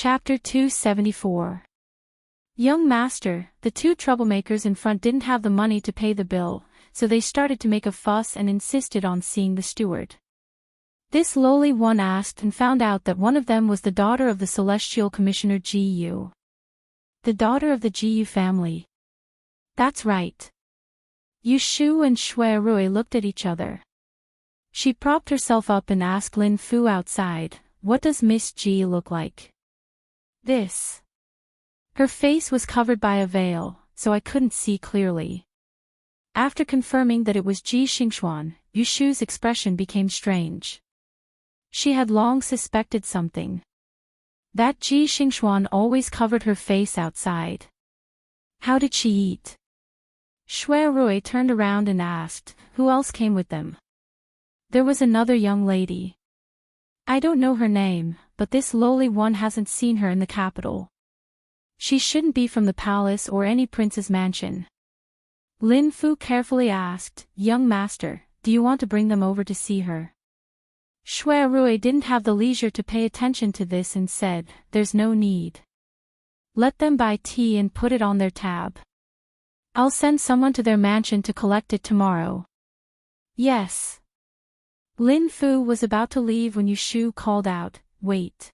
Chapter 274. Young master, the two troublemakers in front didn't have the money to pay the bill, so they started to make a fuss and insisted on seeing the steward. This lowly one asked and found out that one of them was the daughter of the celestial commissioner Gu. The daughter of the Gu family. That's right. Yushu and Shui Rui looked at each other. She propped herself up and asked Lin Fu outside, "What does Miss G look like?" "This." Her face was covered by a veil, so I couldn't see clearly. After confirming that it was Ji Xingxuan, Yushu's expression became strange. She had long suspected something. That Ji Xingxuan always covered her face outside. How did she eat? Shui Rui turned around and asked, "Who else came with them?" "There was another young lady. I don't know her name, but this lowly one hasn't seen her in the capital. She shouldn't be from the palace or any prince's mansion." Lin Fu carefully asked, "Young master, do you want to bring them over to see her?" Shui Rui didn't have the leisure to pay attention to this and said, "There's no need. Let them buy tea and put it on their tab. I'll send someone to their mansion to collect it tomorrow." "Yes." Lin Fu was about to leave when Yushu called out, "Wait.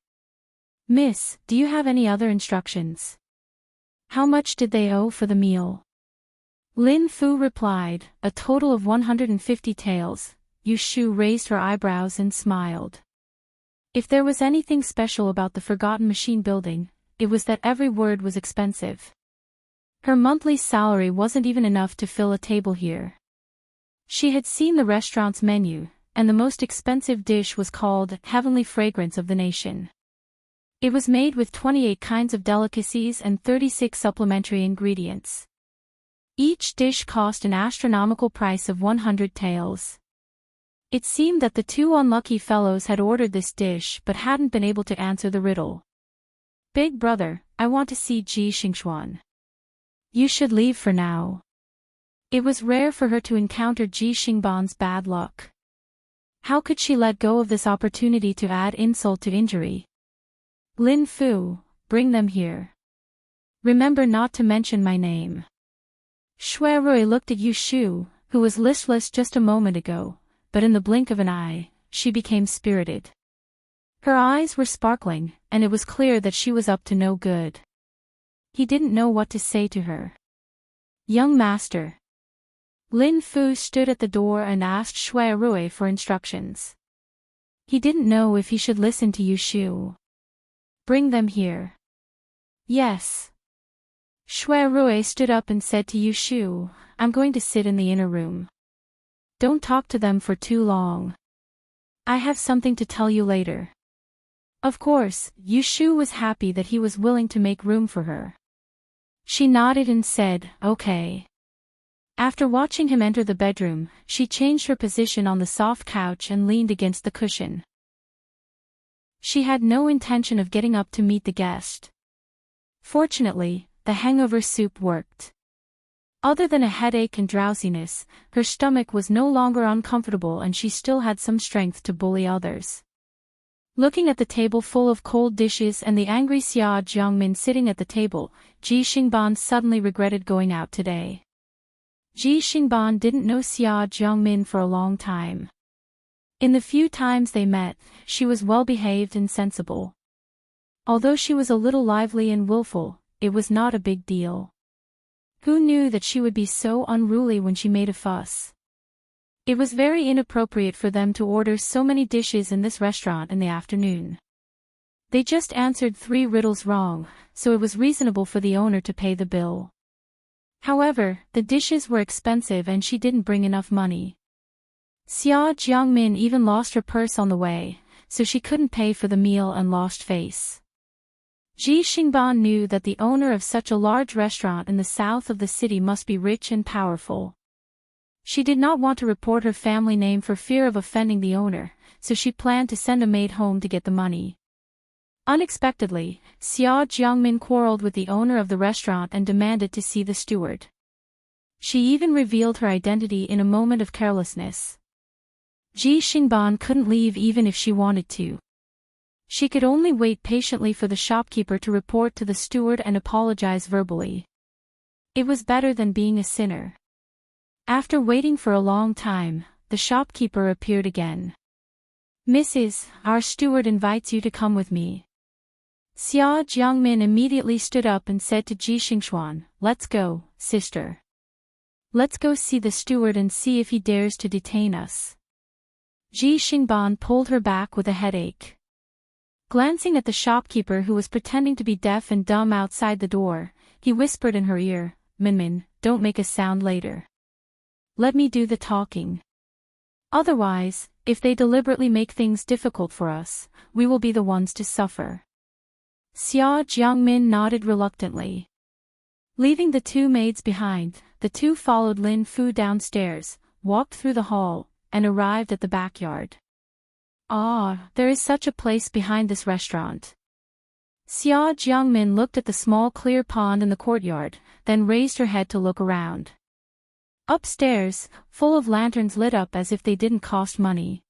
Miss, do you have any other instructions? How much did they owe for the meal?" Lin Fu replied, "A total of 150 taels." Yushu raised her eyebrows and smiled. If there was anything special about the Forgotten Machine building, it was that every word was expensive. Her monthly salary wasn't even enough to fill a table here. She had seen the restaurant's menu, and the most expensive dish was called Heavenly Fragrance of the Nation. It was made with 28 kinds of delicacies and 36 supplementary ingredients. Each dish cost an astronomical price of 100 taels. It seemed that the two unlucky fellows had ordered this dish but hadn't been able to answer the riddle. "Big brother, I want to see Ji Xingxuan. You should leave for now." It was rare for her to encounter Ji Xingban's bad luck. How could she let go of this opportunity to add insult to injury? "Lin Fu, bring them here. Remember not to mention my name." Shui Rui looked at Yushu, who was listless just a moment ago, but in the blink of an eye, she became spirited. Her eyes were sparkling, and it was clear that she was up to no good. He didn't know what to say to her. "Young master." Lin Fu stood at the door and asked Shui Rui for instructions. He didn't know if he should listen to Yushu. "Bring them here." "Yes." Shui Rui stood up and said to Yushu, "I'm going to sit in the inner room. Don't talk to them for too long. I have something to tell you later." Of course, Yushu was happy that he was willing to make room for her. She nodded and said, "Okay." After watching him enter the bedroom, she changed her position on the soft couch and leaned against the cushion. She had no intention of getting up to meet the guest. Fortunately, the hangover soup worked. Other than a headache and drowsiness, her stomach was no longer uncomfortable and she still had some strength to bully others. Looking at the table full of cold dishes and the angry Xia Jiangmin sitting at the table, Ji Xingban suddenly regretted going out today. Ji Xingban didn't know Xia Jiangmin for a long time. In the few times they met, she was well-behaved and sensible. Although she was a little lively and willful, it was not a big deal. Who knew that she would be so unruly when she made a fuss? It was very inappropriate for them to order so many dishes in this restaurant in the afternoon. They just answered 3 riddles wrong, so it was reasonable for the owner to pay the bill. However, the dishes were expensive and she didn't bring enough money. Xia Jiangmin even lost her purse on the way, so she couldn't pay for the meal and lost face. Ji Xingban knew that the owner of such a large restaurant in the south of the city must be rich and powerful. She did not want to report her family name for fear of offending the owner, so she planned to send a maid home to get the money. Unexpectedly, Xia Jiangmin quarreled with the owner of the restaurant and demanded to see the steward. She even revealed her identity in a moment of carelessness. Ji Xingban couldn't leave even if she wanted to. She could only wait patiently for the shopkeeper to report to the steward and apologize verbally. It was better than being a sinner. After waiting for a long time, the shopkeeper appeared again. "Mrs., our steward invites you to come with me." Xia Jiangmin immediately stood up and said to Ji Xingxuan, "Let's go, sister. Let's go see the steward and see if he dares to detain us." Ji Xingban pulled her back with a headache. Glancing at the shopkeeper who was pretending to be deaf and dumb outside the door, he whispered in her ear, "Minmin, don't make a sound later. Let me do the talking. Otherwise, if they deliberately make things difficult for us, we will be the ones to suffer." Xia Jiangmin nodded reluctantly. Leaving the two maids behind, the two followed Lin Fu downstairs, walked through the hall, and arrived at the backyard. "Ah, there is such a place behind this restaurant." Xia Jiangmin looked at the small clear pond in the courtyard, then raised her head to look around. Upstairs, full of lanterns lit up as if they didn't cost money.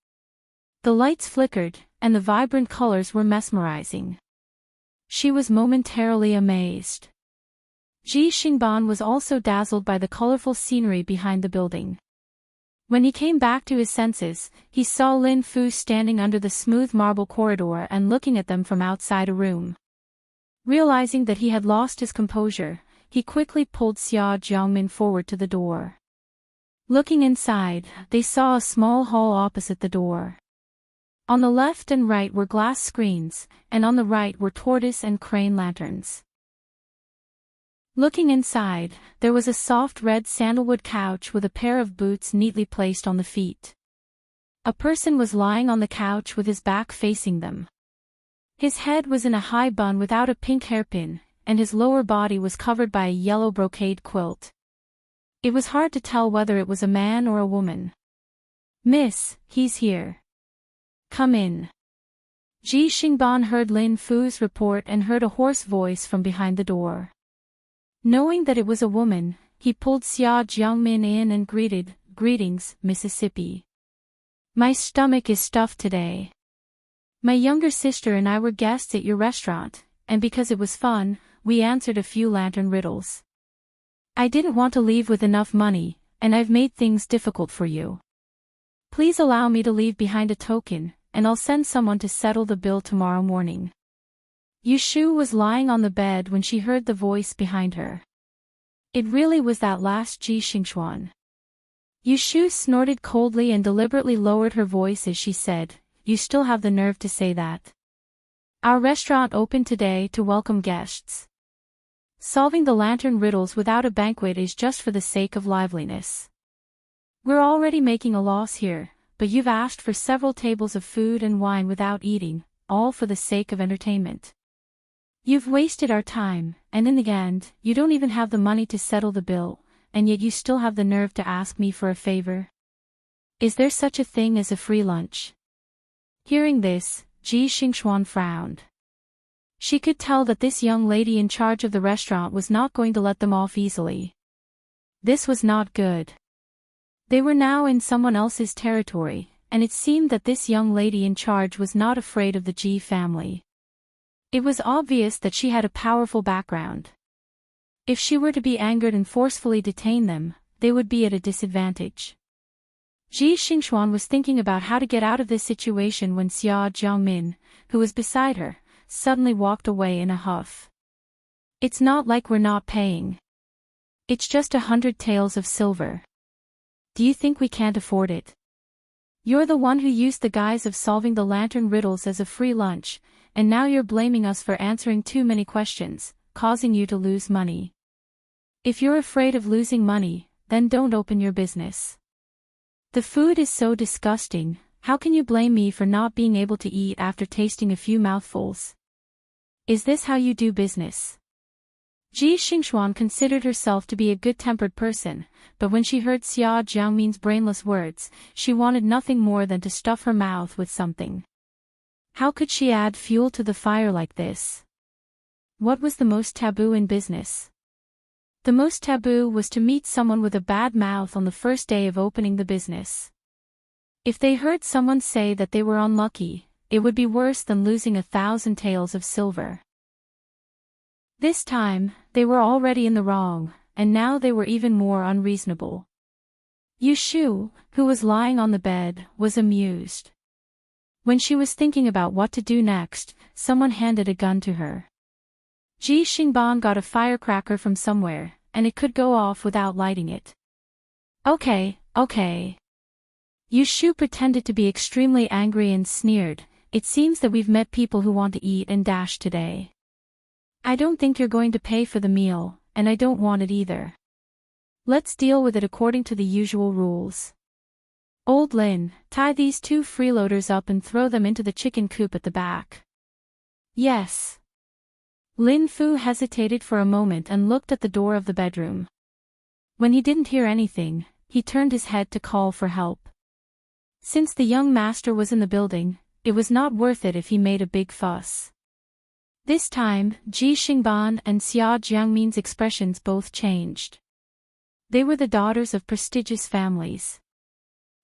The lights flickered, and the vibrant colors were mesmerizing. She was momentarily amazed. Ji Xingban was also dazzled by the colorful scenery behind the building. When he came back to his senses, he saw Lin Fu standing under the smooth marble corridor and looking at them from outside a room. Realizing that he had lost his composure, he quickly pulled Xia Jiangmin forward to the door. Looking inside, they saw a small hall opposite the door. On the left and right were glass screens, and on the right were tortoise and crane lanterns. Looking inside, there was a soft red sandalwood couch with a pair of boots neatly placed on the feet. A person was lying on the couch with his back facing them. His head was in a high bun without a pink hairpin, and his lower body was covered by a yellow brocade quilt. It was hard to tell whether it was a man or a woman. "Miss, he's here. Come in." Ji Xingban heard Lin Fu's report and heard a hoarse voice from behind the door. Knowing that it was a woman, he pulled Xia Jiangmin in and greeted, "Greetings, Mississippi. My stomach is stuffed today. My younger sister and I were guests at your restaurant, and because it was fun, we answered a few lantern riddles. I didn't want to leave with enough money, and I've made things difficult for you. Please allow me to leave behind a token, and I'll send someone to settle the bill tomorrow morning." Yushu was lying on the bed when she heard the voice behind her. It really was that last Ji Xingxuan. Yushu snorted coldly and deliberately lowered her voice as she said, "You still have the nerve to say that? Our restaurant opened today to welcome guests. Solving the lantern riddles without a banquet is just for the sake of liveliness. We're already making a loss here, but you've asked for several tables of food and wine without eating, all for the sake of entertainment. You've wasted our time, and in the end, you don't even have the money to settle the bill, and yet you still have the nerve to ask me for a favor. Is there such a thing as a free lunch?" Hearing this, Ji Xingxuan frowned. She could tell that this young lady in charge of the restaurant was not going to let them off easily. This was not good. They were now in someone else's territory, and it seemed that this young lady in charge was not afraid of the Ji family. It was obvious that she had a powerful background. If she were to be angered and forcefully detain them, they would be at a disadvantage. Ji Xingxuan was thinking about how to get out of this situation when Xia Jiangmin, who was beside her, suddenly walked away in a huff. "It's not like we're not paying. It's just 100 taels of silver. Do you think we can't afford it? You're the one who used the guise of solving the lantern riddles as a free lunch, and now you're blaming us for answering too many questions, causing you to lose money. If you're afraid of losing money, then don't open your business. The food is so disgusting, how can you blame me for not being able to eat after tasting a few mouthfuls? Is this how you do business?" Ji Xingxuan considered herself to be a good-tempered person, but when she heard Xia Jiangmin's brainless words, she wanted nothing more than to stuff her mouth with something. How could she add fuel to the fire like this? What was the most taboo in business? The most taboo was to meet someone with a bad mouth on the first day of opening the business. If they heard someone say that they were unlucky, it would be worse than losing 1,000 taels of silver. This time, they were already in the wrong, and now they were even more unreasonable. Yushu, who was lying on the bed, was amused. When she was thinking about what to do next, someone handed a gun to her. Ji Xingban got a firecracker from somewhere, and it could go off without lighting it. Okay. Yushu pretended to be extremely angry and sneered, "It seems that we've met people who want to eat and dash today. I don't think you're going to pay for the meal, and I don't want it either. Let's deal with it according to the usual rules. Old Lin, tie these 2 freeloaders up and throw them into the chicken coop at the back." "Yes." Lin Fu hesitated for a moment and looked at the door of the bedroom. When he didn't hear anything, he turned his head to call for help. Since the young master was in the building, it was not worth it if he made a big fuss. This time, Ji Xingban and Xia Jiangmin's expressions both changed. They were the daughters of prestigious families.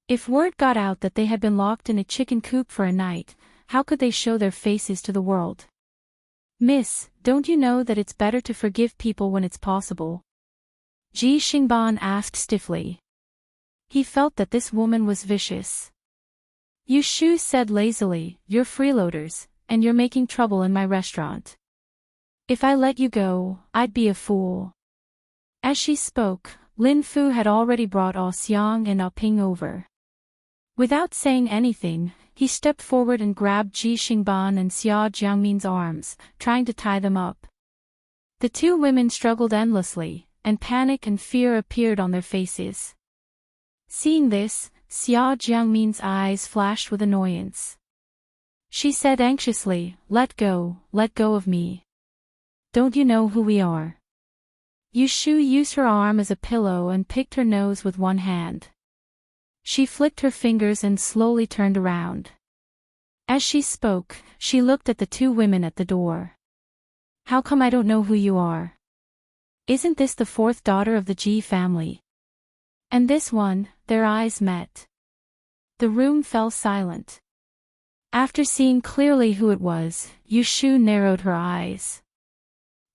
If word got out that they had been locked in a chicken coop for a night, how could they show their faces to the world? "Miss, don't you know that it's better to forgive people when it's possible?" Ji Xingban asked stiffly. He felt that this woman was vicious. Yushu said lazily, "You're freeloaders, and you're making trouble in my restaurant. If I let you go, I'd be a fool." As she spoke, Lin Fu had already brought Ah Xiang and Ah Ping over. Without saying anything, he stepped forward and grabbed Ji Xingban and Xia Jiangmin's arms, trying to tie them up. The 2 women struggled endlessly, and panic and fear appeared on their faces. Seeing this, Xia Jiangmin's eyes flashed with annoyance. She said anxiously, let go of me. Don't you know who we are?" Yushu used her arm as a pillow and picked her nose with one hand. She flicked her fingers and slowly turned around. As she spoke, she looked at the 2 women at the door. "How come I don't know who you are? Isn't this the 4th daughter of the Ji family? And this one?" Their eyes met. The room fell silent. After seeing clearly who it was, Yushu narrowed her eyes.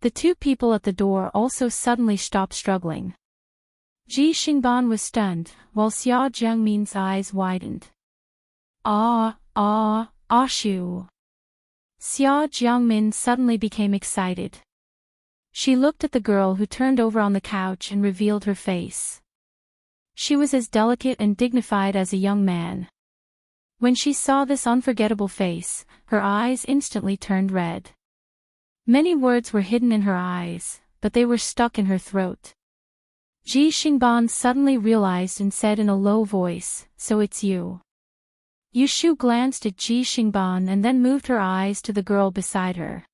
The 2 people at the door also suddenly stopped struggling. Ji Xingban was stunned, while Xia Jiangmin's eyes widened. Shu. Xia Jiangmin suddenly became excited. She looked at the girl who turned over on the couch and revealed her face. She was as delicate and dignified as a young man. When she saw this unforgettable face, her eyes instantly turned red. Many words were hidden in her eyes, but they were stuck in her throat. Ji Xingban suddenly realized and said in a low voice, "So it's you." Yushu glanced at Ji Xingban and then moved her eyes to the girl beside her.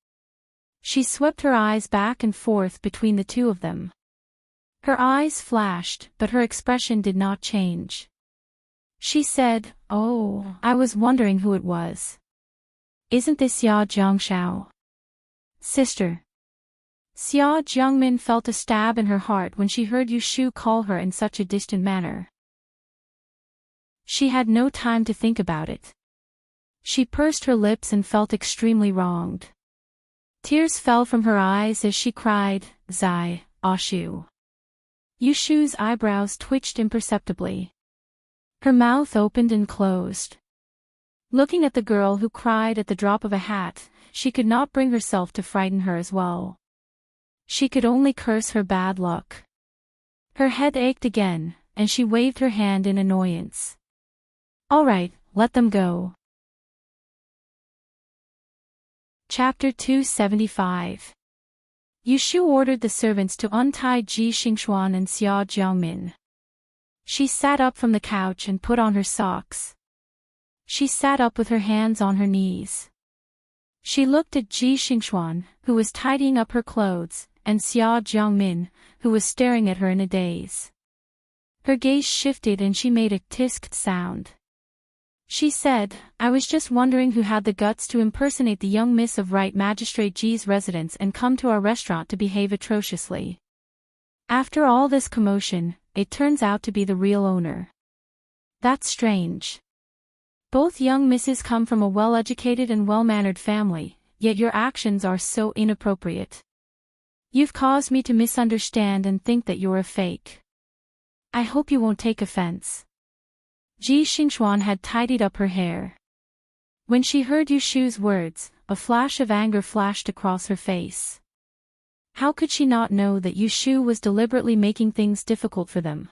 She swept her eyes back and forth between the 2 of them. Her eyes flashed, but her expression did not change. She said, "Oh, I was wondering who it was. Isn't this Xia Jiangshao?" "Sister." Xia Jiangmin felt a stab in her heart when she heard Yushu call her in such a distant manner. She had no time to think about it. She pursed her lips and felt extremely wronged. Tears fell from her eyes as she cried, "Zai, Ashu." Yushu's eyebrows twitched imperceptibly. Her mouth opened and closed. Looking at the girl who cried at the drop of a hat, she could not bring herself to frighten her as well. She could only curse her bad luck. Her head ached again, and she waved her hand in annoyance. "All right, let them go." Chapter 275. Yushu ordered the servants to untie Ji Xingxuan and Xia Jiangmin. She sat up from the couch and put on her socks. She sat up with her hands on her knees. She looked at Ji Xingxuan, who was tidying up her clothes, and Xia Jiangmin, who was staring at her in a daze. Her gaze shifted and she made a tisked sound. She said, "I was just wondering who had the guts to impersonate the young miss of Right Magistrate Ji's residence and come to our restaurant to behave atrociously. After all this commotion, it turns out to be the real owner. That's strange. Both young misses come from a well-educated and well-mannered family, yet your actions are so inappropriate. You've caused me to misunderstand and think that you're a fake. I hope you won't take offense. Ji Xingxuan had tidied up her hair. When she heard Yu Shu's words, a flash of anger flashed across her face. How could she not know that Yu Shu was deliberately making things difficult for them?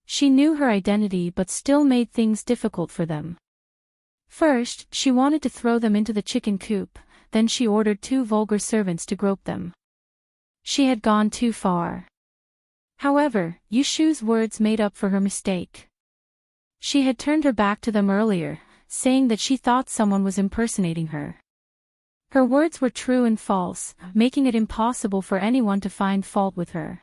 She knew her identity but still made things difficult for them. First, she wanted to throw them into the chicken coop, then she ordered 2 vulgar servants to grope them. She had gone too far. However, Yu Shu's words made up for her mistake. She had turned her back to them earlier, saying that she thought someone was impersonating her. Her words were true and false, making it impossible for anyone to find fault with her.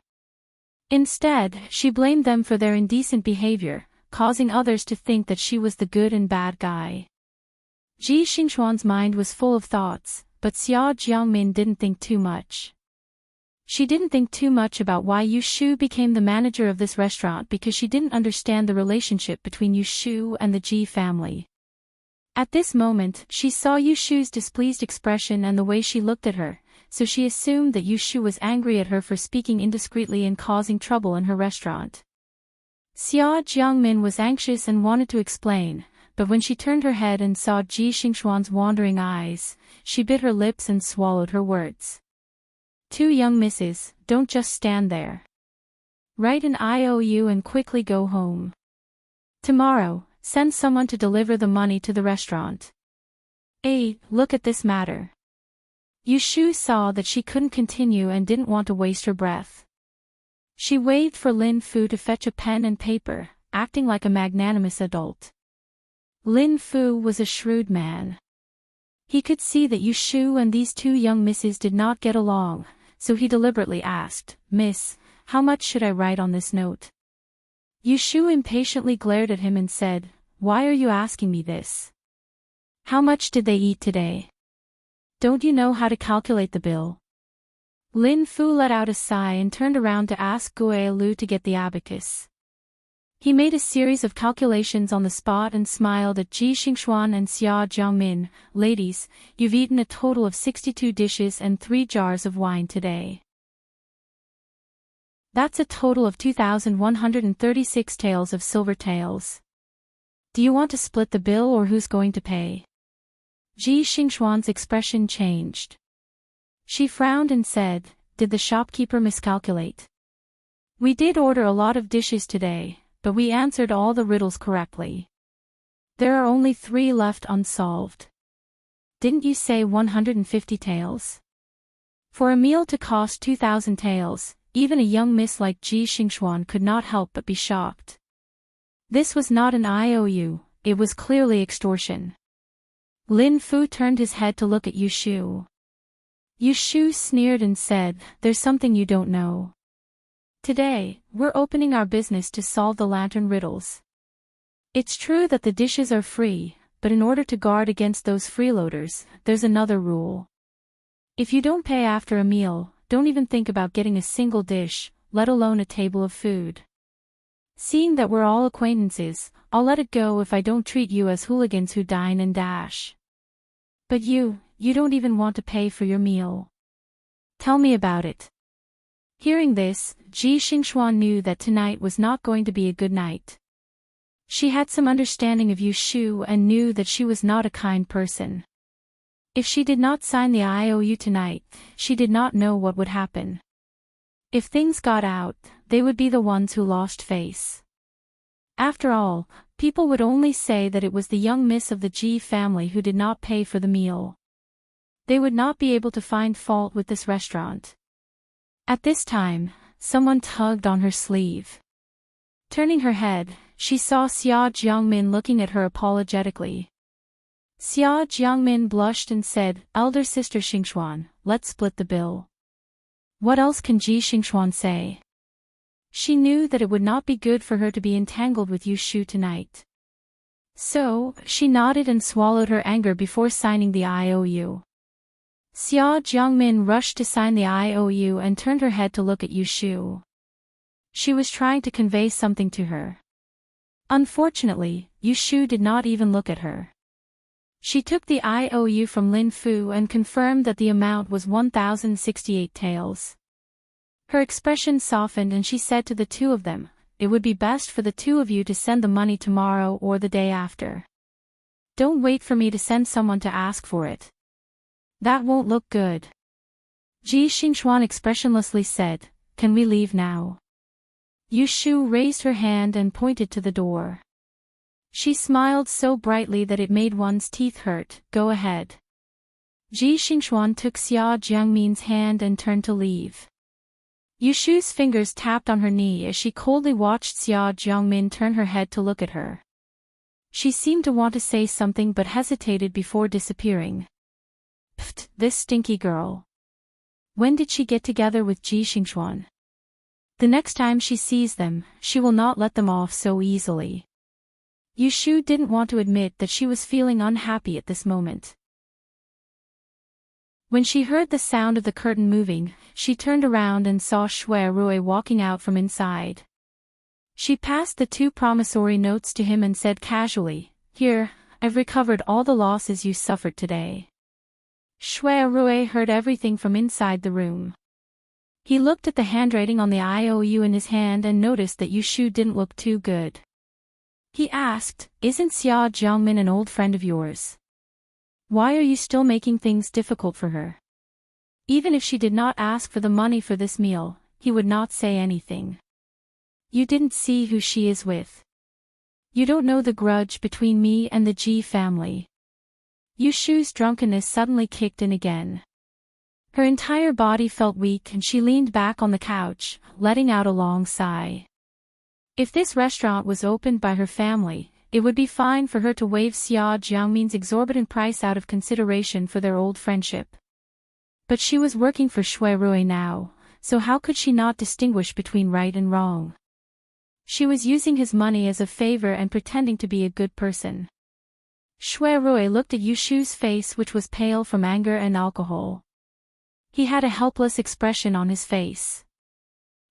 Instead, she blamed them for their indecent behavior, causing others to think that she was the good and bad guy. Ji Xingxuan's mind was full of thoughts, but Xia Jiangmin didn't think too much. She didn't think too much about why Yu Shu became the manager of this restaurant because she didn't understand the relationship between Yu Shu and the Ji family. At this moment, she saw Yu Shu's displeased expression and the way she looked at her, so she assumed that Yu Shu was angry at her for speaking indiscreetly and causing trouble in her restaurant. Xia Jiangmin was anxious and wanted to explain, but when she turned her head and saw Ji Xingxuan's wandering eyes, she bit her lips and swallowed her words. 2 young misses, don't just stand there. Write an IOU and quickly go home. Tomorrow, send someone to deliver the money to the restaurant. Look at this matter. Yu Shu saw that she couldn't continue and didn't want to waste her breath. She waved for Lin Fu to fetch a pen and paper, acting like a magnanimous adult. Lin Fu was a shrewd man. He could see that Yu Shu and these 2 young misses did not get along, so he deliberately asked, "Miss, how much should I write on this note?" Yu Shu impatiently glared at him and said, "Why are you asking me this? How much did they eat today? Don't you know how to calculate the bill?" Lin Fu let out a sigh and turned around to ask Guo Lu to get the abacus. He made a series of calculations on the spot and smiled at Ji Xingxuan and Xia Jiangmin. "Ladies, you've eaten a total of 62 dishes and 3 jars of wine today. That's a total of 2,136 taels of silver taels. Do you want to split the bill or who's going to pay?" Ji Xingxuan's expression changed. She frowned and said, "Did the shopkeeper miscalculate? We did order a lot of dishes today, but we answered all the riddles correctly. There are only 3 left unsolved. Didn't you say 150 taels? For a meal to cost 2,000 taels, even a young miss like Ji Xingxuan could not help but be shocked. This was not an IOU, it was clearly extortion. Lin Fu turned his head to look at Yu Shu. Yu Shu sneered and said, "There's something you don't know. Today, we're opening our business to solve the lantern riddles. It's true that the dishes are free, but in order to guard against those freeloaders, there's another rule. If you don't pay after a meal, don't even think about getting a single dish, let alone a table of food. Seeing that we're all acquaintances, I'll let it go if I don't treat you as hooligans who dine and dash. But you don't even want to pay for your meal. Tell me about it." Hearing this, Ji Xingxuan knew that tonight was not going to be a good night. She had some understanding of Yu Shu and knew that she was not a kind person. If she did not sign the IOU tonight, she did not know what would happen. If things got out, they would be the ones who lost face. After all, people would only say that it was the young miss of the Ji family who did not pay for the meal. They would not be able to find fault with this restaurant. At this time, someone tugged on her sleeve. Turning her head, she saw Xia Jiangmin looking at her apologetically. Xia Jiangmin blushed and said, "Elder sister Xingxuan, let's split the bill." What else can Ji Xingxuan say? She knew that it would not be good for her to be entangled with Yu Shu tonight. So, she nodded and swallowed her anger before signing the IOU. Xia Jiangmin rushed to sign the IOU and turned her head to look at Yu Shu. She was trying to convey something to her. Unfortunately, Yu Shu did not even look at her. She took the IOU from Lin Fu and confirmed that the amount was 1,068 taels. Her expression softened and she said to the two of them, "It would be best for the two of you to send the money tomorrow or the day after. Don't wait for me to send someone to ask for it. That won't look good." Ji Xingxuan expressionlessly said, "Can we leave now?" Yu Shu raised her hand and pointed to the door. She smiled so brightly that it made one's teeth hurt. "Go ahead." Ji Xingxuan took Xia Jiangmin's hand and turned to leave. Yu Shu's fingers tapped on her knee as she coldly watched Xia Jiangmin turn her head to look at her. She seemed to want to say something but hesitated before disappearing. Pfft, this stinky girl. When did she get together with Ji Xingxuan? The next time she sees them, she will not let them off so easily. Yu Shu didn't want to admit that she was feeling unhappy at this moment. When she heard the sound of the curtain moving, she turned around and saw Shui Rui walking out from inside. She passed the 2 promissory notes to him and said casually, "Here, I've recovered all the losses you suffered today." Shui Rui heard everything from inside the room. He looked at the handwriting on the IOU in his hand and noticed that Yu Shu didn't look too good. He asked, "Isn't Xia Jiangmin an old friend of yours? Why are you still making things difficult for her?" Even if she did not ask for the money for this meal, he would not say anything. "You didn't see who she is with. You don't know the grudge between me and the Ji family." Yu Shu's drunkenness suddenly kicked in again. Her entire body felt weak and she leaned back on the couch, letting out a long sigh. If this restaurant was opened by her family, it would be fine for her to waive Xia Jiangmin's exorbitant price out of consideration for their old friendship. But she was working for Shui Rui now, so how could she not distinguish between right and wrong? She was using his money as a favor and pretending to be a good person. Shui Rui looked at Yu Shu's face, which was pale from anger and alcohol. He had a helpless expression on his face.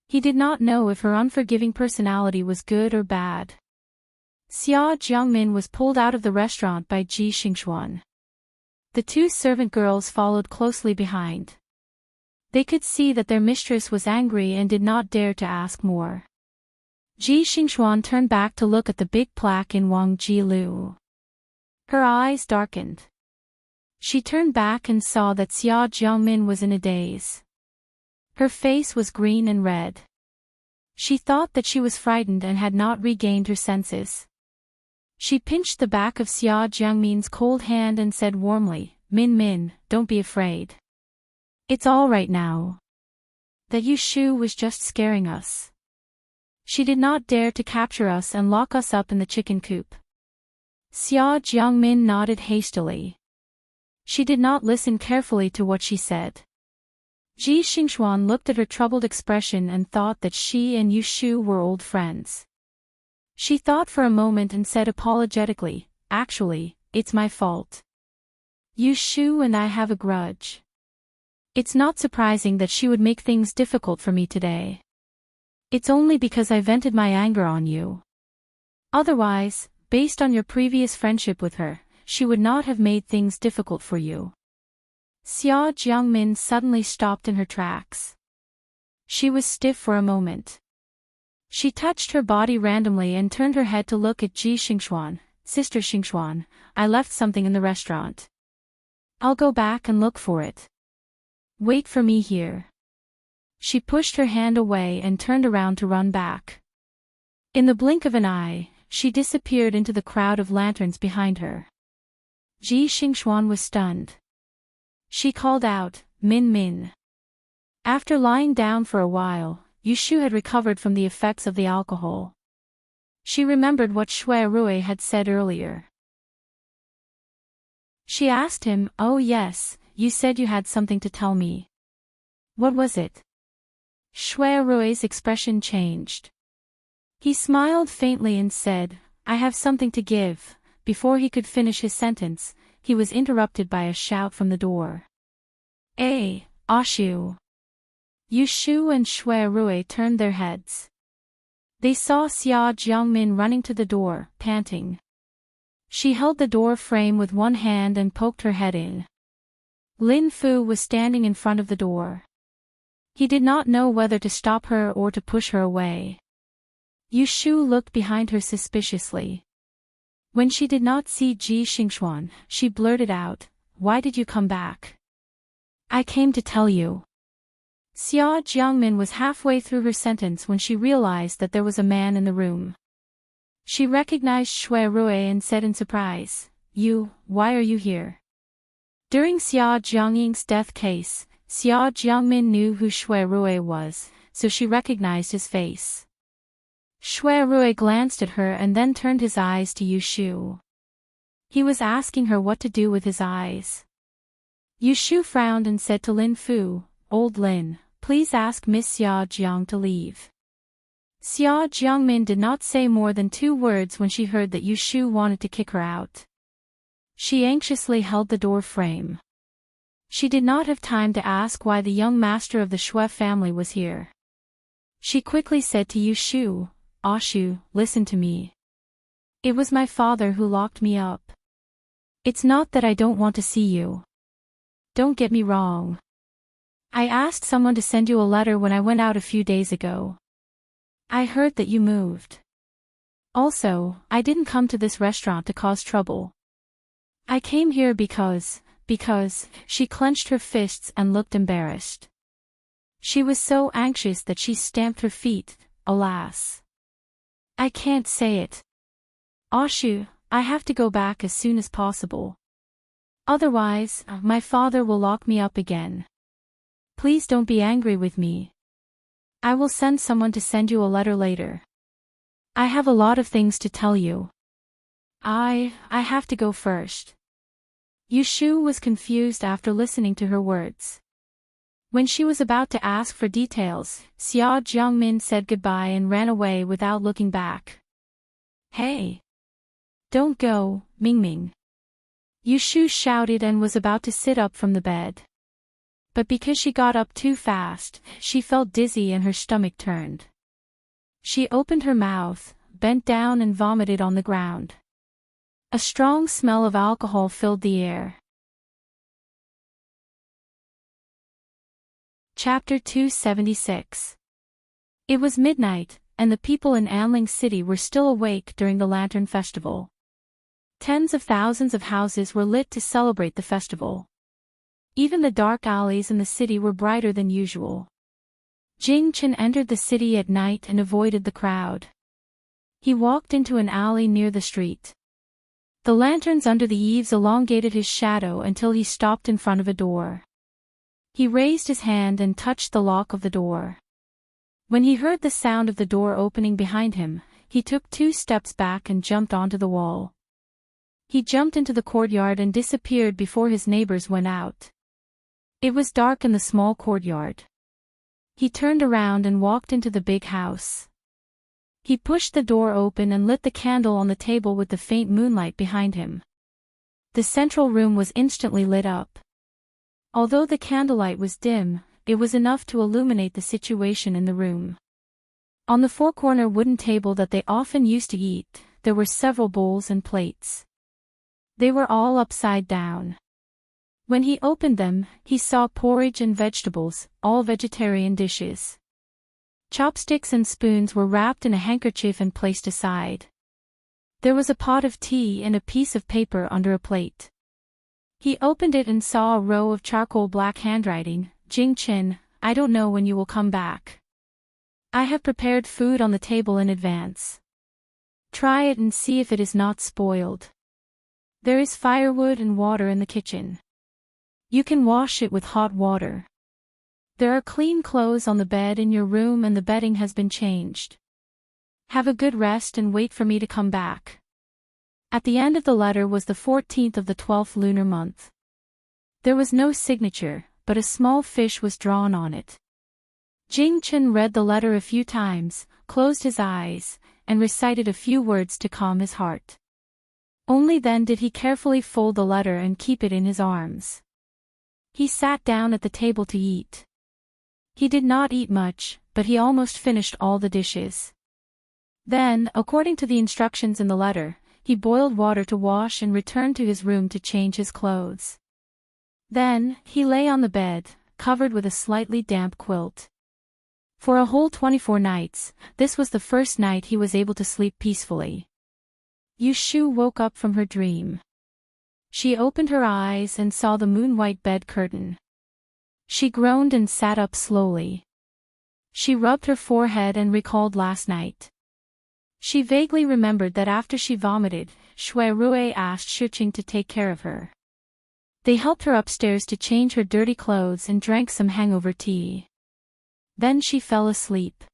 He did not know if her unforgiving personality was good or bad. Xia Jiangmin was pulled out of the restaurant by Ji Xingxuan. The 2 servant girls followed closely behind. They could see that their mistress was angry and did not dare to ask more. Ji Xingxuan turned back to look at the big plaque in Wang Jilu. Her eyes darkened. She turned back and saw that Xia Jiangmin was in a daze. Her face was green and red. She thought that she was frightened and had not regained her senses. She pinched the back of Xia Jiangmin's cold hand and said warmly, "Min Min, don't be afraid. It's all right now. That Yu Shu was just scaring us. She did not dare to capture us and lock us up in the chicken coop." Xia Jiangmin nodded hastily. She did not listen carefully to what she said. Ji Xingxuan looked at her troubled expression and thought that she and Yu Shu were old friends. She thought for a moment and said apologetically, "Actually, it's my fault. Yu Shu and I have a grudge. It's not surprising that she would make things difficult for me today. It's only because I vented my anger on you. Otherwise, based on your previous friendship with her, she would not have made things difficult for you." Xia Jiangmin suddenly stopped in her tracks. She was stiff for a moment. She touched her body randomly and turned her head to look at Ji Xingxuan. "Sister Xingxuan, I left something in the restaurant. I'll go back and look for it. Wait for me here." She pushed her hand away and turned around to run back. In the blink of an eye, she disappeared into the crowd of lanterns behind her. Ji Xingxuan was stunned. She called out, "Min Min." After lying down for a while, Yu Shu had recovered from the effects of the alcohol. She remembered what Shui Rui had said earlier. She asked him, "Oh yes, you said you had something to tell me. What was it?" Shui Rui's expression changed. He smiled faintly and said, "I have something to give." Before he could finish his sentence, he was interrupted by a shout from the door. Ashu!" Yu Shu and Shui Rui turned their heads. They saw Xia Jiangmin running to the door, panting. She held the door frame with one hand and poked her head in. Lin Fu was standing in front of the door. He did not know whether to stop her or to push her away. Yu Shu looked behind her suspiciously. When she did not see Ji Xingxuan, she blurted out, "Why did you come back?" "I came to tell you." Xia Jiangmin was halfway through her sentence when she realized that there was a man in the room. She recognized Shui Rui and said in surprise, Why are you here?" During Xia Jiangying's death case, Xia Jiangmin knew who Shui Rui was, so she recognized his face. Shui Rui glanced at her and then turned his eyes to Yu Shu. He was asking her what to do with his eyes. Yu Shu frowned and said to Lin Fu, "Old Lin, please ask Miss Xia Jiang to leave." Xia Jiangmin did not say more than 2 words when she heard that Yu Shu wanted to kick her out. She anxiously held the door frame. She did not have time to ask why the young master of the Shui family was here. She quickly said to Yu Shu, "Shu, listen to me. It was my father who locked me up. It's not that I don't want to see you. Don't get me wrong. I asked someone to send you a letter when I went out a few days ago. I heard that you moved. Also, I didn't come to this restaurant to cause trouble. I came here because, she clenched her fists and looked embarrassed. She was so anxious that she stamped her feet, alas. I can't say it. Shu, I have to go back as soon as possible. Otherwise, my father will lock me up again. Please don't be angry with me. I will send someone to send you a letter later. I have a lot of things to tell you. I have to go first." Yu Shu was confused after listening to her words. When she was about to ask for details, Xia Jiangmin said goodbye and ran away without looking back. "Hey! Don't go, Mingming!" Yu Shu shouted and was about to sit up from the bed. But because she got up too fast, she felt dizzy and her stomach turned. She opened her mouth, bent down and vomited on the ground. A strong smell of alcohol filled the air. Chapter 276. It was midnight, and the people in Anling City were still awake during the Lantern Festival. Tens of thousands of houses were lit to celebrate the festival. Even the dark alleys in the city were brighter than usual. Jing Chen entered the city at night and avoided the crowd. He walked into an alley near the street. The lanterns under the eaves elongated his shadow until he stopped in front of a door. He raised his hand and touched the lock of the door. When he heard the sound of the door opening behind him, he took 2 steps back and jumped onto the wall. He jumped into the courtyard and disappeared before his neighbors went out. It was dark in the small courtyard. He turned around and walked into the big house. He pushed the door open and lit the candle on the table with the faint moonlight behind him. The central room was instantly lit up. Although the candlelight was dim, it was enough to illuminate the situation in the room. On the 4-corner wooden table that they often used to eat, there were several bowls and plates. They were all upside down. When he opened them, he saw porridge and vegetables, all vegetarian dishes. Chopsticks and spoons were wrapped in a handkerchief and placed aside. There was a pot of tea and a piece of paper under a plate. He opened it and saw a row of charcoal black handwriting, "Jing Chen, I don't know when you will come back. I have prepared food on the table in advance. Try it and see if it is not spoiled. There is firewood and water in the kitchen. You can wash it with hot water. There are clean clothes on the bed in your room and the bedding has been changed. Have a good rest and wait for me to come back." At the end of the letter was the 14th of the 12th lunar month. There was no signature, but a small fish was drawn on it. Jing Chen read the letter a few times, closed his eyes, and recited a few words to calm his heart. Only then did he carefully fold the letter and keep it in his arms. He sat down at the table to eat. He did not eat much, but he almost finished all the dishes. Then, according to the instructions in the letter, he boiled water to wash and returned to his room to change his clothes. Then, he lay on the bed, covered with a slightly damp quilt. For a whole 24 nights, this was the first night he was able to sleep peacefully. Yushu woke up from her dream. She opened her eyes and saw the moon-white bed curtain. She groaned and sat up slowly. She rubbed her forehead and recalled last night. She vaguely remembered that after she vomited, Shui Rui asked Shuqing to take care of her. They helped her upstairs to change her dirty clothes and drank some hangover tea. Then she fell asleep.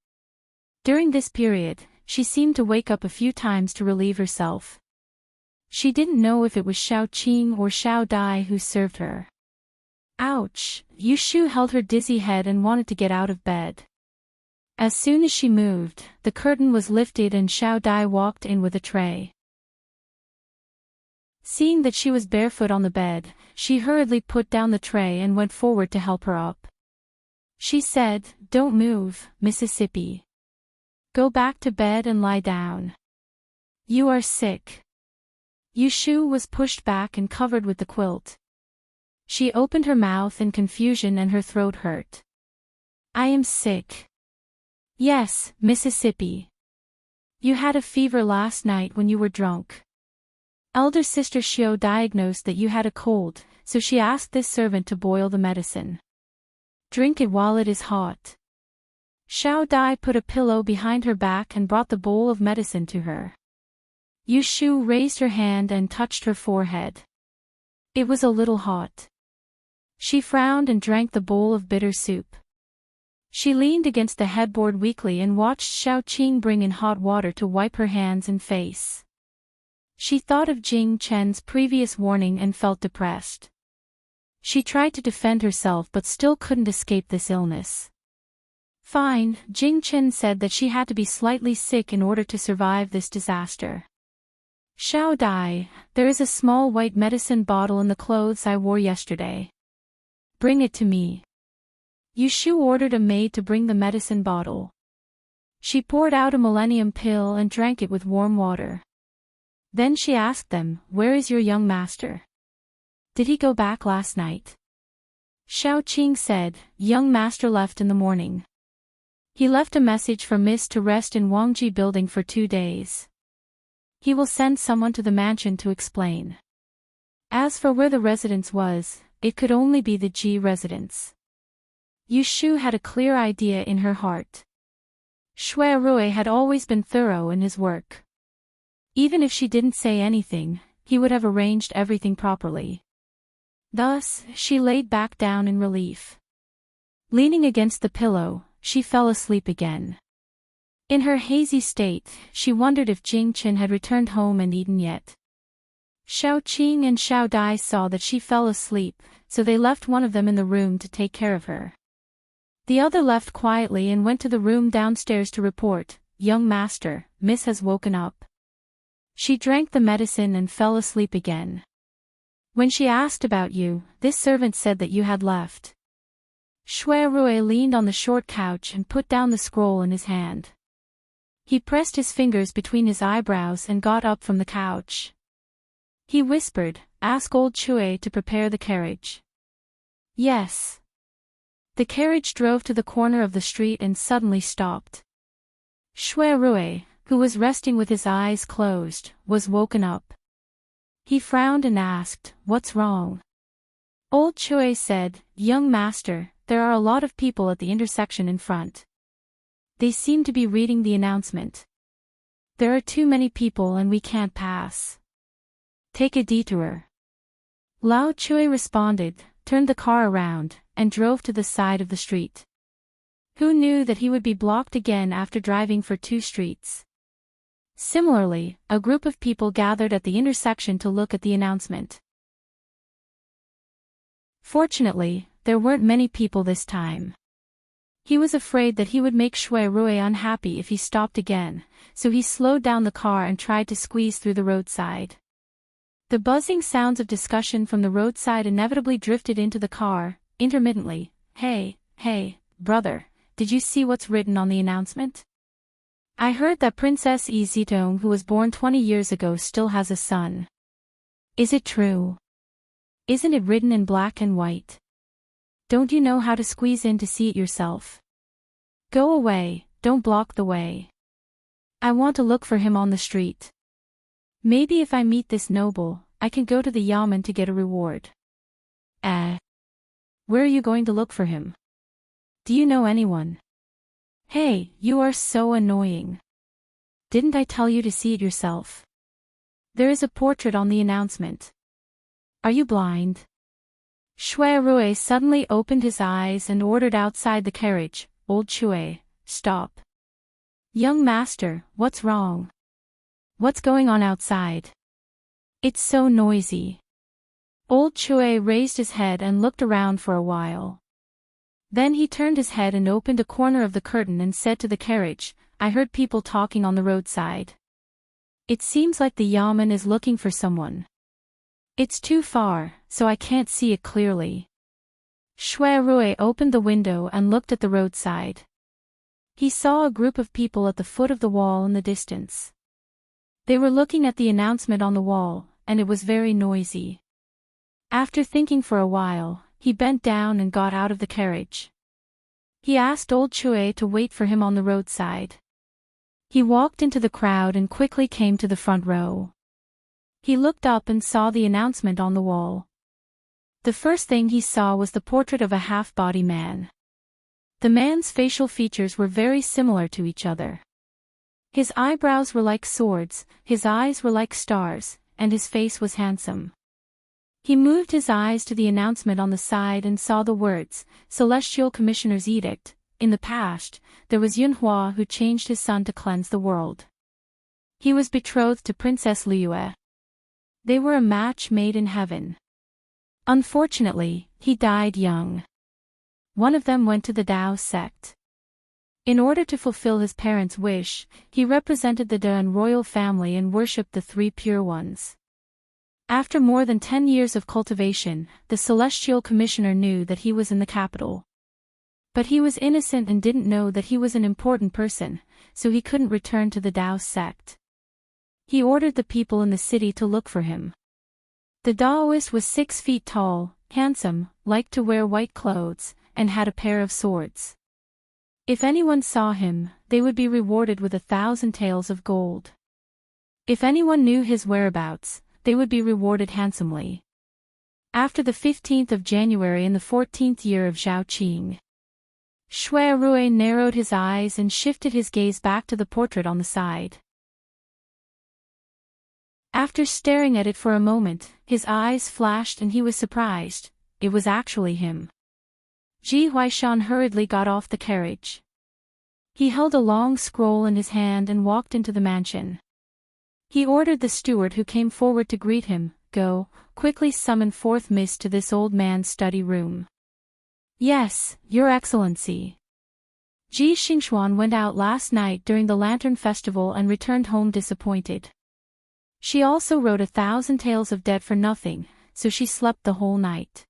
During this period, she seemed to wake up a few times to relieve herself. She didn't know if it was Xiao Qing or Xiao Dai who served her. Ouch! Yushu held her dizzy head and wanted to get out of bed. As soon as she moved, the curtain was lifted and Xiao Dai walked in with a tray. Seeing that she was barefoot on the bed, she hurriedly put down the tray and went forward to help her up. She said, "Don't move, Mississippi. Go back to bed and lie down. You are sick." Yushu was pushed back and covered with the quilt. She opened her mouth in confusion and her throat hurt. "I am sick." "Yes, Mississippi. You had a fever last night when you were drunk." Elder sister Xiao diagnosed that you had a cold, so she asked this servant to boil the medicine. "Drink it while it is hot." Xiao Dai put a pillow behind her back and brought the bowl of medicine to her. Yushu raised her hand and touched her forehead. It was a little hot. She frowned and drank the bowl of bitter soup. She leaned against the headboard weakly and watched Xiao Qing bring in hot water to wipe her hands and face. She thought of Jing Chen's previous warning and felt depressed. She tried to defend herself but still couldn't escape this illness. Fine, Jing Chen said that she had to be slightly sick in order to survive this disaster. "Xiao Dai, there is a small white medicine bottle in the clothes I wore yesterday. Bring it to me." Yushu ordered a maid to bring the medicine bottle. She poured out a millennium pill and drank it with warm water. Then she asked them, "Where is your young master? Did he go back last night?" Xiao Qing said, "Young master left in the morning. He left a message for Miss to rest in Wangji building for 2 days. He will send someone to the mansion to explain." As for where the residence was, it could only be the Ji residence. Yushu had a clear idea in her heart. Shui Rui had always been thorough in his work. Even if she didn't say anything, he would have arranged everything properly. Thus, she laid back down in relief. Leaning against the pillow, she fell asleep again. In her hazy state, she wondered if Jing Chen had returned home and eaten yet. Xiao Qing and Xiao Dai saw that she fell asleep, so they left one of them in the room to take care of her. The other left quietly and went to the room downstairs to report, "Young master, Miss has woken up." She drank the medicine and fell asleep again. "When she asked about you, this servant said that you had left." Shui Rui leaned on the short couch and put down the scroll in his hand. He pressed his fingers between his eyebrows and got up from the couch. He whispered, "Ask old Chui to prepare the carriage." "Yes." The carriage drove to the corner of the street and suddenly stopped. Shui Rui, who was resting with his eyes closed, was woken up. He frowned and asked, "What's wrong?" Old Chui said, "Young master, there are a lot of people at the intersection in front. They seem to be reading the announcement. There are too many people and we can't pass. Take a detour." Lao Chui responded, turned the car around, and drove to the side of the street. Who knew that he would be blocked again after driving for 2 streets? Similarly, a group of people gathered at the intersection to look at the announcement. Fortunately, there weren't many people this time. He was afraid that he would make Shui Rui unhappy if he stopped again, so he slowed down the car and tried to squeeze through the roadside. The buzzing sounds of discussion from the roadside inevitably drifted into the car, intermittently. Hey, brother, did you see what's written on the announcement?" I heard that Princess Izitong, who was born 20 years ago, still has a son. Is it true? Isn't it written in black and white? Don't you know how to squeeze in to see it yourself? Go away, don't block the way. I want to look for him on the street. Maybe if I meet this noble, I can go to the yamen to get a reward. Where are you going to look for him? Do you know anyone? Hey, you are so annoying. Didn't I tell you to see it yourself? There is a portrait on the announcement. Are you blind? Shui Rui suddenly opened his eyes and ordered outside the carriage, "Old Shui, stop." Young master, what's wrong? What's going on outside? It's so noisy. Old Shui raised his head and looked around for a while. Then he turned his head and opened a corner of the curtain and said to the carriage, "I heard people talking on the roadside. It seems like the yamen is looking for someone. It's too far, so I can't see it clearly." Shui Rui opened the window and looked at the roadside. He saw a group of people at the foot of the wall in the distance. They were looking at the announcement on the wall, and it was very noisy. After thinking for a while, he bent down and got out of the carriage. He asked old Shui to wait for him on the roadside. He walked into the crowd and quickly came to the front row. He looked up and saw the announcement on the wall. The first thing he saw was the portrait of a half-body man. The man's facial features were very similar to each other. His eyebrows were like swords, his eyes were like stars, and his face was handsome. He moved his eyes to the announcement on the side and saw the words, "Celestial Commissioner's Edict." In the past, there was Yunhua who changed his son to cleanse the world. He was betrothed to Princess Liue. They were a match made in heaven. Unfortunately, he died young. One of them went to the Dao sect. In order to fulfill his parents' wish, he represented the Dan royal family and worshipped the three pure ones. After more than 10 years of cultivation, the Celestial Commissioner knew that he was in the capital. But he was innocent and didn't know that he was an important person, so he couldn't return to the Dao sect. He ordered the people in the city to look for him. The Daoist was 6 feet tall, handsome, liked to wear white clothes, and had a pair of swords. If anyone saw him, they would be rewarded with 1,000 taels of gold. If anyone knew his whereabouts, they would be rewarded handsomely. After the 15th of January in the 14th year of Zhao Qing, Shui Rui narrowed his eyes and shifted his gaze back to the portrait on the side. After staring at it for a moment, his eyes flashed and he was surprised. It was actually him. Ji Huaishan hurriedly got off the carriage. He held a long scroll in his hand and walked into the mansion. He ordered the steward who came forward to greet him, "Go, quickly summon forth Miss to this old man's study room." "Yes, Your Excellency." Ji Xingxuan went out last night during the Lantern Festival and returned home disappointed. She also wrote 1,000 tales of debt for nothing, so she slept the whole night.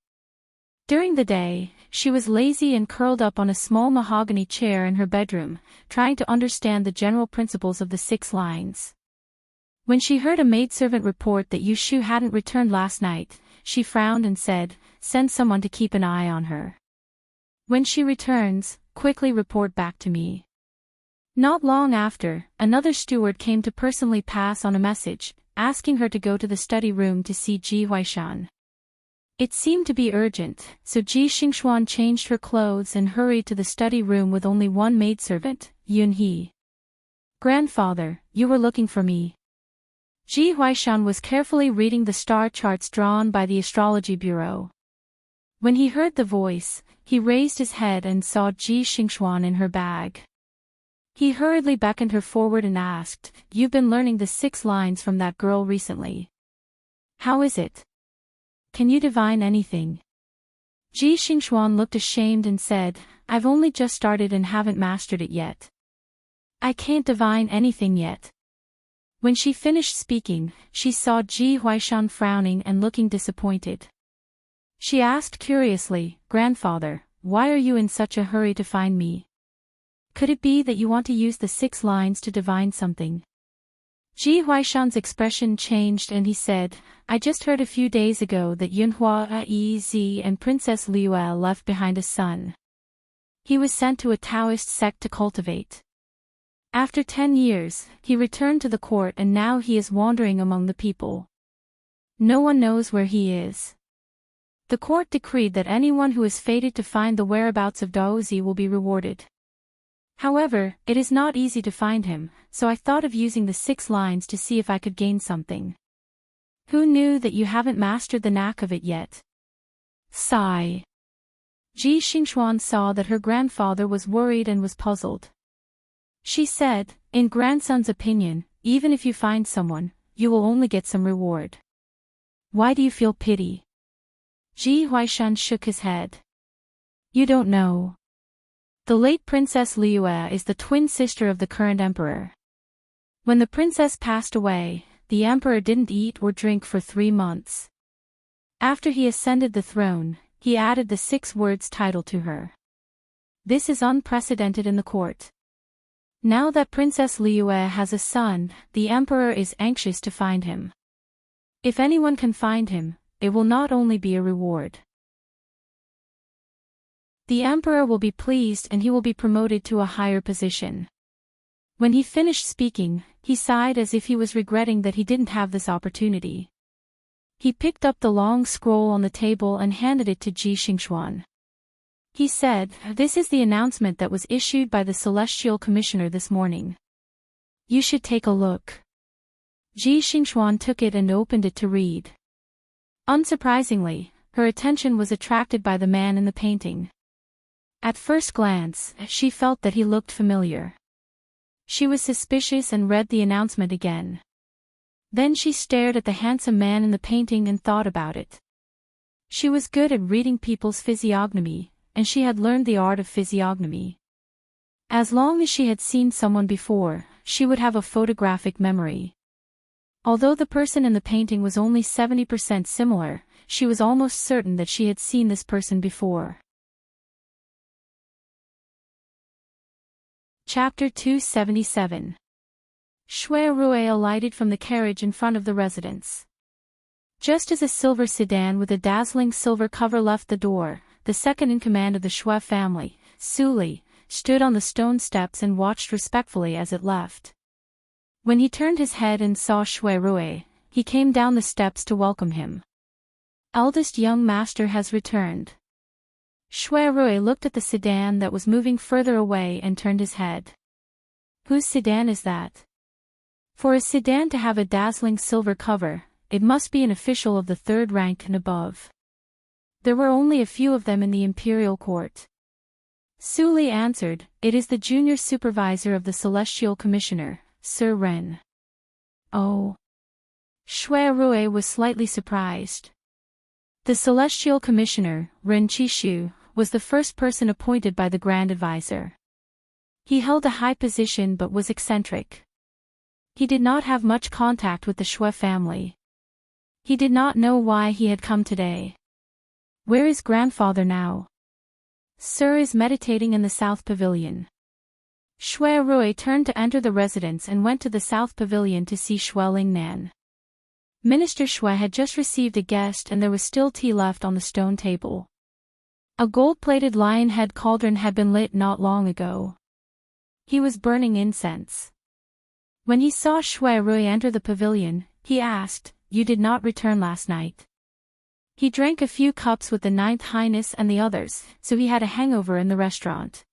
During the day, she was lazy and curled up on a small mahogany chair in her bedroom, trying to understand the general principles of the 6 lines. When she heard a maidservant report that Yu Shu hadn't returned last night, she frowned and said, "Send someone to keep an eye on her. When she returns, quickly report back to me." Not long after, another steward came to personally pass on a message, asking her to go to the study room to see Ji Huaishan. It seemed to be urgent, so Ji Xingxuan changed her clothes and hurried to the study room with only one maidservant, Yun He. "Grandfather, you were looking for me." Ji Huaishan was carefully reading the star charts drawn by the astrology bureau. When he heard the voice, he raised his head and saw Ji Xingxuan in her bag. He hurriedly beckoned her forward and asked, "You've been learning the 6 lines from that girl recently. How is it? Can you divine anything?" Ji Xingxuan looked ashamed and said, "I've only just started and haven't mastered it yet. I can't divine anything yet." When she finished speaking, she saw Ji Huaishan frowning and looking disappointed. She asked curiously, "Grandfather, why are you in such a hurry to find me? Could it be that you want to use the 6 lines to divine something? Ji Huaishan's expression changed and he said, I just heard a few days ago that Yunhua Ez and Princess Liue left behind a son. He was sent to a Taoist sect to cultivate. After 10 years, he returned to the court and now he is wandering among the people. No one knows where he is. The court decreed that anyone who is fated to find the whereabouts of Daozi will be rewarded. However, it is not easy to find him, so I thought of using the 6 lines to see if I could gain something. Who knew that you haven't mastered the knack of it yet? Sigh. Ji Xingxuan saw that her grandfather was worried and was puzzled. She said, in grandson's opinion, even if you find someone, you will only get some reward. Why do you feel pity? Ji Huaishan shook his head. You don't know. The late Princess Liue is the twin sister of the current emperor. When the princess passed away, the emperor didn't eat or drink for 3 months. After he ascended the throne, he added the 6 words title to her. This is unprecedented in the court. Now that Princess Liue has a son, the emperor is anxious to find him. If anyone can find him, it will not only be a reward. The emperor will be pleased and he will be promoted to a higher position. When he finished speaking, he sighed as if he was regretting that he didn't have this opportunity. He picked up the long scroll on the table and handed it to Ji Xingxuan. He said, This is the announcement that was issued by the Celestial Commissioner this morning. You should take a look. Ji Xingxuan took it and opened it to read. Unsurprisingly, her attention was attracted by the man in the painting. At first glance, she felt that he looked familiar. She was suspicious and read the announcement again. Then she stared at the handsome man in the painting and thought about it. She was good at reading people's physiognomy, and she had learned the art of physiognomy. As long as she had seen someone before, she would have a photographic memory. Although the person in the painting was only 70% similar, she was almost certain that she had seen this person before. Chapter 277. Shui Rui alighted from the carriage in front of the residence. Just as a silver sedan with a dazzling silver cover left the door, the second in command of the Shui family, Su Li, stood on the stone steps and watched respectfully as it left. When he turned his head and saw Shui Rui, he came down the steps to welcome him. Eldest young master has returned. Shui Rui looked at the sedan that was moving further away and turned his head. Whose sedan is that? For a sedan to have a dazzling silver cover, it must be an official of the 3rd rank and above. There were only a few of them in the imperial court. Su Li answered, It is the junior supervisor of the Celestial Commissioner, Sir Ren. Oh. Shui Rui was slightly surprised. The Celestial Commissioner, Ren Qishu, was the first person appointed by the Grand Advisor. He held a high position but was eccentric. He did not have much contact with the Shui family. He did not know why he had come today. Where is grandfather now? Sir is meditating in the South Pavilion. Shui Rui turned to enter the residence and went to the South Pavilion to see Shui Lingnan. Minister Shui had just received a guest and there was still tea left on the stone table. A gold-plated lion head cauldron had been lit not long ago. He was burning incense. When he saw Shui Rui enter the pavilion, he asked, You did not return last night. He drank a few cups with the 9th Highness and the others, so he had a hangover in the restaurant.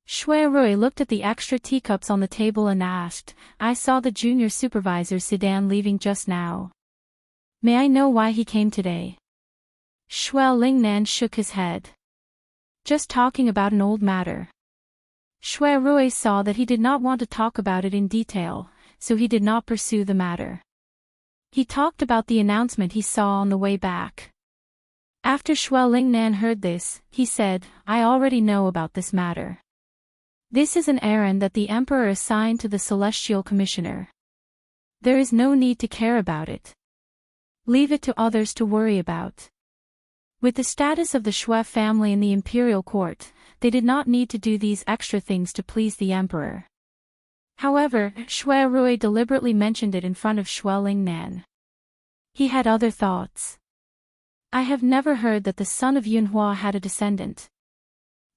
Shui Rui looked at the extra teacups on the table and asked, I saw the junior supervisor's sedan leaving just now. May I know why he came today? Shui Lingnan shook his head. Just talking about an old matter. Shui Rui saw that he did not want to talk about it in detail, so he did not pursue the matter. He talked about the announcement he saw on the way back. After Shui Lingnan heard this, he said, I already know about this matter. This is an errand that the Emperor assigned to the Celestial Commissioner. There is no need to care about it. Leave it to others to worry about. With the status of the Shui family in the imperial court, they did not need to do these extra things to please the emperor. However, Shui Rui deliberately mentioned it in front of Shui Lingnan. He had other thoughts. I have never heard that the son of Yunhua had a descendant.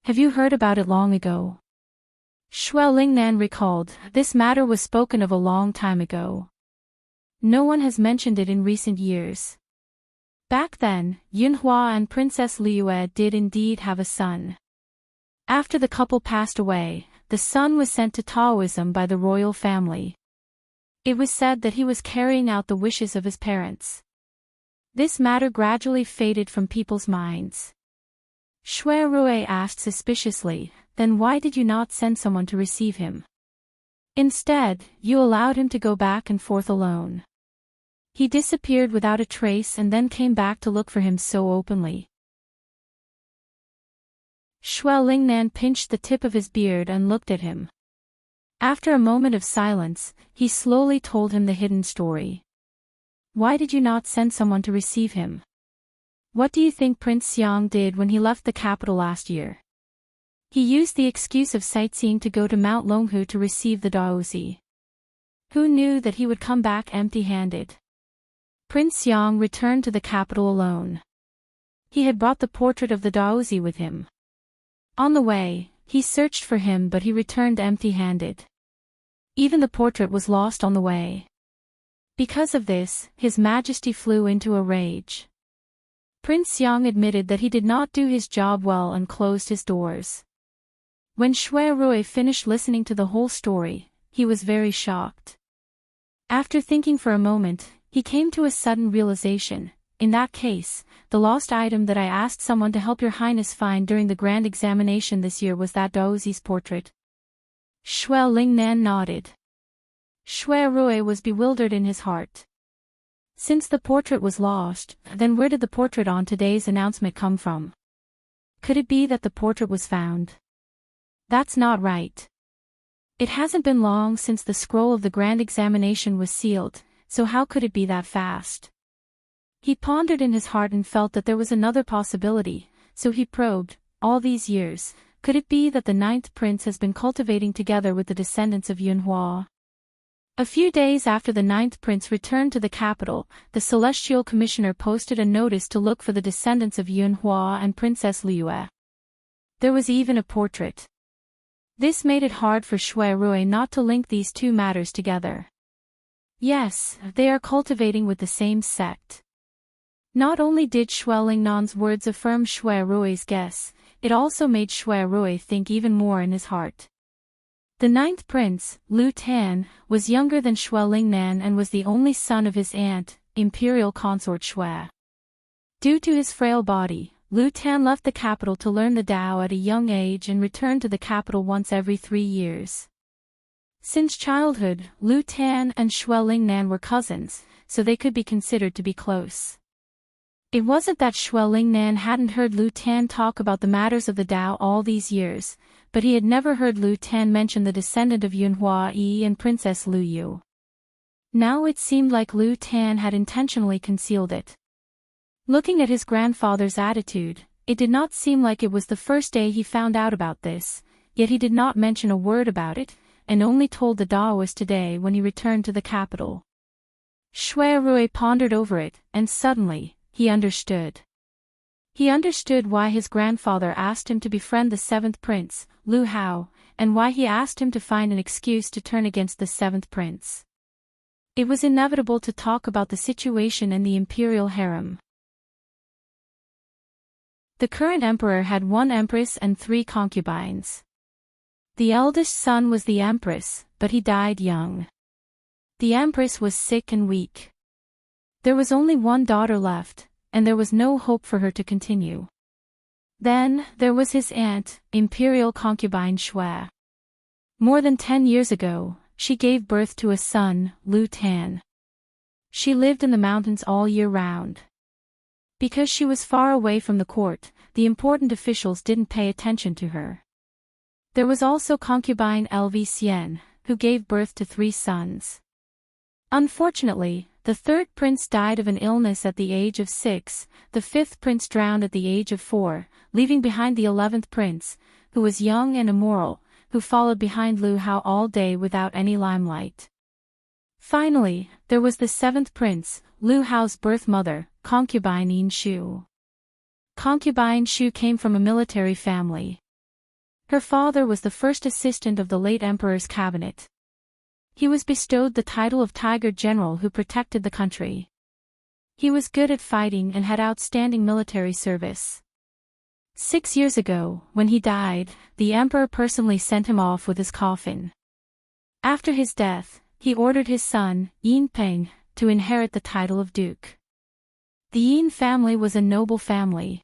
Have you heard about it long ago? Shui Lingnan recalled, this matter was spoken of a long time ago. No one has mentioned it in recent years. Back then, Yunhua and Princess Liyue did indeed have a son. After the couple passed away, the son was sent to Taoism by the royal family. It was said that he was carrying out the wishes of his parents. This matter gradually faded from people's minds. Shui Rui asked suspiciously, then why did you not send someone to receive him? Instead, you allowed him to go back and forth alone. He disappeared without a trace and then came back to look for him so openly. Shui Lingnan pinched the tip of his beard and looked at him. After a moment of silence, he slowly told him the hidden story. Why did you not send someone to receive him? What do you think Prince Xiang did when he left the capital last year? He used the excuse of sightseeing to go to Mount Longhu to receive the Daozi. Who knew that he would come back empty-handed? Prince Xiang returned to the capital alone. He had brought the portrait of the Daozi with him. On the way, he searched for him but he returned empty-handed. Even the portrait was lost on the way. Because of this, His Majesty flew into a rage. Prince Xiang admitted that he did not do his job well and closed his doors. When Shui Rui finished listening to the whole story, he was very shocked. After thinking for a moment, he came to a sudden realization. In that case, the lost item that I asked someone to help Your Highness find during the grand examination this year was that Daozi's portrait. Shui Lingnan nodded. Shui Rui was bewildered in his heart. Since the portrait was lost, then where did the portrait on today's announcement come from? Could it be that the portrait was found? That's not right. It hasn't been long since the scroll of the grand examination was sealed, so how could it be that fast? He pondered in his heart and felt that there was another possibility, so he probed, all these years, could it be that the 9th prince has been cultivating together with the descendants of Yunhua? A few days after the 9th prince returned to the capital, the Celestial Commissioner posted a notice to look for the descendants of Yunhua and Princess Liyue. There was even a portrait. This made it hard for Shui Rui not to link these two matters together. Yes, they are cultivating with the same sect. Not only did Shui Lingnan's words affirm Shui Rui's guess, it also made Shui Rui think even more in his heart. The 9th prince, Lu Tan, was younger than Shui Lingnan and was the only son of his aunt, imperial consort Shui. Due to his frail body, Lu Tan left the capital to learn the Tao at a young age and returned to the capital once every 3 years. Since childhood, Lu Tan and Shui Lingnan were cousins, so they could be considered to be close. It wasn't that Shui Lingnan hadn't heard Lu Tan talk about the matters of the Tao all these years, but he had never heard Lu Tan mention the descendant of Yunhua Yi and Princess Lu Yu. Now it seemed like Lu Tan had intentionally concealed it. Looking at his grandfather's attitude, it did not seem like it was the first day he found out about this, yet he did not mention a word about it, and only told the Daoist today when he returned to the capital. Shui Rui pondered over it, and suddenly, he understood. He understood why his grandfather asked him to befriend the 7th prince, Lu Hao, and why he asked him to find an excuse to turn against the 7th prince. It was inevitable to talk about the situation in the imperial harem. The current emperor had 1 empress and 3 concubines. The eldest son was the empress, but he died young. The empress was sick and weak. There was only 1 daughter left, and there was no hope for her to continue. Then, there was his aunt, imperial concubine Shui. More than 10 years ago, she gave birth to a son, Lu Tan. She lived in the mountains all year round. Because she was far away from the court, the important officials didn't pay attention to her. There was also concubine Lv Xian, who gave birth to 3 sons. Unfortunately, the 3rd prince died of an illness at the age of 6, the 5th prince drowned at the age of 4, leaving behind the 11th prince, who was young and immoral, who followed behind Lu Hao all day without any limelight. Finally, there was the seventh prince, Lu Hao's birth mother, concubine Yin Shu. Concubine Shu came from a military family. Her father was the first assistant of the late emperor's cabinet. He was bestowed the title of Tiger General who protected the country. He was good at fighting and had outstanding military service. 6 years ago, when he died, the emperor personally sent him off with his coffin. After his death, he ordered his son, Yin Peng, to inherit the title of duke. The Yin family was a noble family.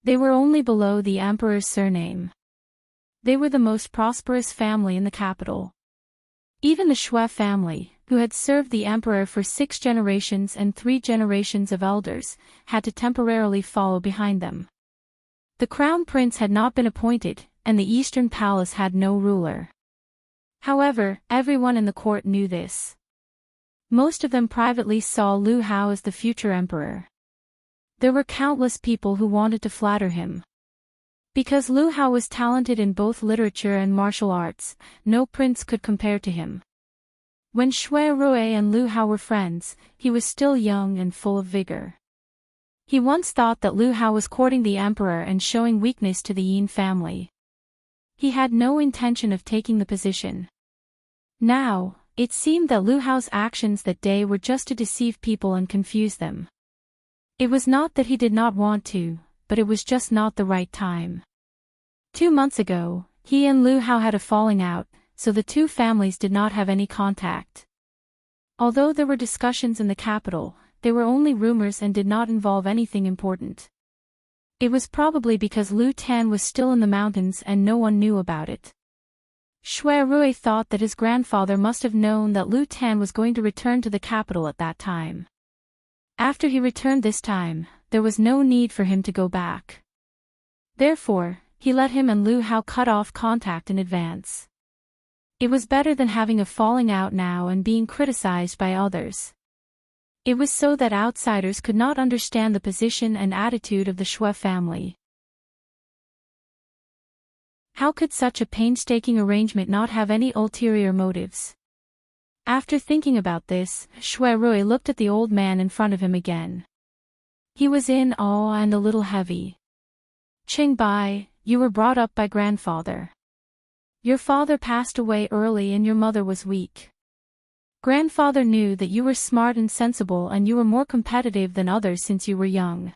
They were only below the emperor's surname. They were the most prosperous family in the capital. Even the Shui family, who had served the emperor for 6 generations and 3 generations of elders, had to temporarily follow behind them. The crown prince had not been appointed, and the eastern palace had no ruler. However, everyone in the court knew this. Most of them privately saw Lu Hao as the future emperor. There were countless people who wanted to flatter him. Because Lu Hao was talented in both literature and martial arts, no prince could compare to him. When Shui Rui and Lu Hao were friends, he was still young and full of vigor. He once thought that Lu Hao was courting the emperor and showing weakness to the Yin family. He had no intention of taking the position. Now, it seemed that Lu Hao's actions that day were just to deceive people and confuse them. It was not that he did not want to, but it was just not the right time. 2 months ago, he and Lu Hao had a falling out, so the two families did not have any contact. Although there were discussions in the capital, they were only rumors and did not involve anything important. It was probably because Lu Tan was still in the mountains and no one knew about it. Shui Rui thought that his grandfather must have known that Lu Tan was going to return to the capital at that time. After he returned this time, there was no need for him to go back. Therefore, he let him and Lu Hao cut off contact in advance. It was better than having a falling out now and being criticized by others. It was so that outsiders could not understand the position and attitude of the Shui family. How could such a painstaking arrangement not have any ulterior motives? After thinking about this, Shui Rui looked at the old man in front of him again. He was in awe and a little heavy. Qing Bai, you were brought up by grandfather. Your father passed away early and your mother was weak. Grandfather knew that you were smart and sensible and you were more competitive than others since you were young.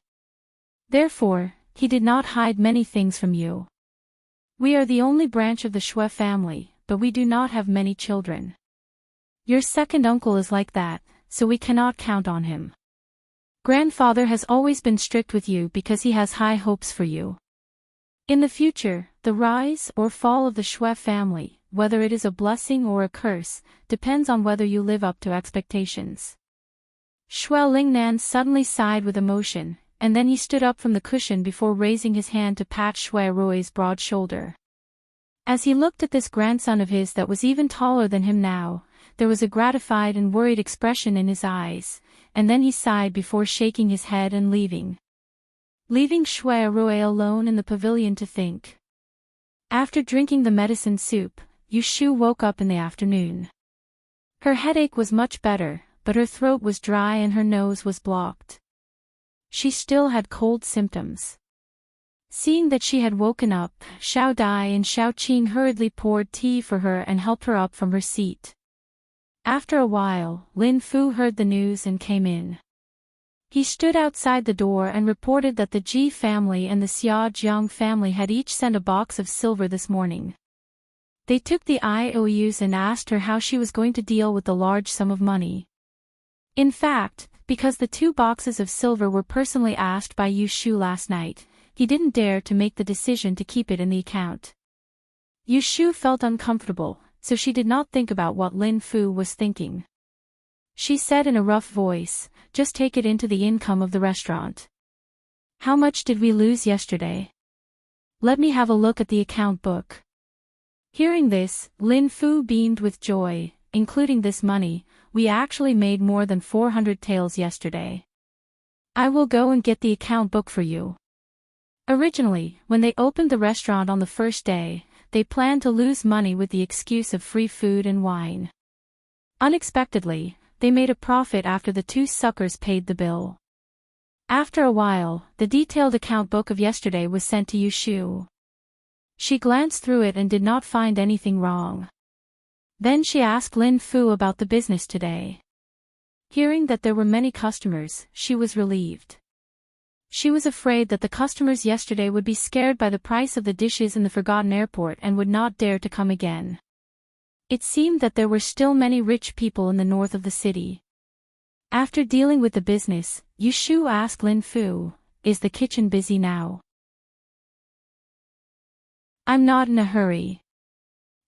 Therefore, he did not hide many things from you. We are the only branch of the Shui family, but we do not have many children. Your second uncle is like that, so we cannot count on him. Grandfather has always been strict with you because he has high hopes for you. In the future, the rise or fall of the Shui family, whether it is a blessing or a curse, depends on whether you live up to expectations. Shui Lingnan suddenly sighed with emotion, and then he stood up from the cushion before raising his hand to pat Shui Rui's broad shoulder. As he looked at this grandson of his that was even taller than him now, there was a gratified and worried expression in his eyes, and then he sighed before shaking his head and leaving. Leaving Shui Rui alone in the pavilion to think. After drinking the medicine soup, Yu Shu woke up in the afternoon. Her headache was much better, but her throat was dry and her nose was blocked. She still had cold symptoms. Seeing that she had woken up, Xiao Dai and Xiao Qing hurriedly poured tea for her and helped her up from her seat. After a while, Lin Fu heard the news and came in. He stood outside the door and reported that the Ji family and the Xia Jiang family had each sent a box of silver this morning. They took the IOUs and asked her how she was going to deal with the large sum of money. In fact, because the 2 boxes of silver were personally asked by Yu Shu last night, he didn't dare to make the decision to keep it in the account. Yu Shu felt uncomfortable, so she did not think about what Lin Fu was thinking. She said in a rough voice, "Just take it into the income of the restaurant." "How much did we lose yesterday? Let me have a look at the account book." Hearing this, Lin Fu beamed with joy. "Including this money, we actually made more than 400 taels yesterday. I will go and get the account book for you." Originally, when they opened the restaurant on the first day, they planned to lose money with the excuse of free food and wine. Unexpectedly, they made a profit after the two suckers paid the bill. After a while, the detailed account book of yesterday was sent to Yushu. She glanced through it and did not find anything wrong. Then she asked Lin Fu about the business today. Hearing that there were many customers, she was relieved. She was afraid that the customers yesterday would be scared by the price of the dishes in the forgotten airport and would not dare to come again. It seemed that there were still many rich people in the north of the city. After dealing with the business, Yushu asked Lin Fu, "Is the kitchen busy now?" "I'm not in a hurry.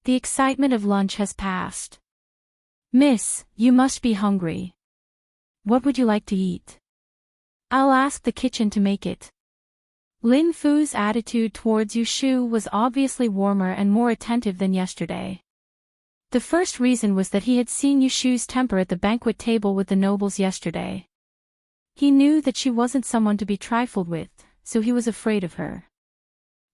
The excitement of lunch has passed." "Miss, you must be hungry. What would you like to eat?" "I'll ask the kitchen to make it." Lin Fu's attitude towards Yushu was obviously warmer and more attentive than yesterday. The first reason was that he had seen Yushu's temper at the banquet table with the nobles yesterday. He knew that she wasn't someone to be trifled with, so he was afraid of her.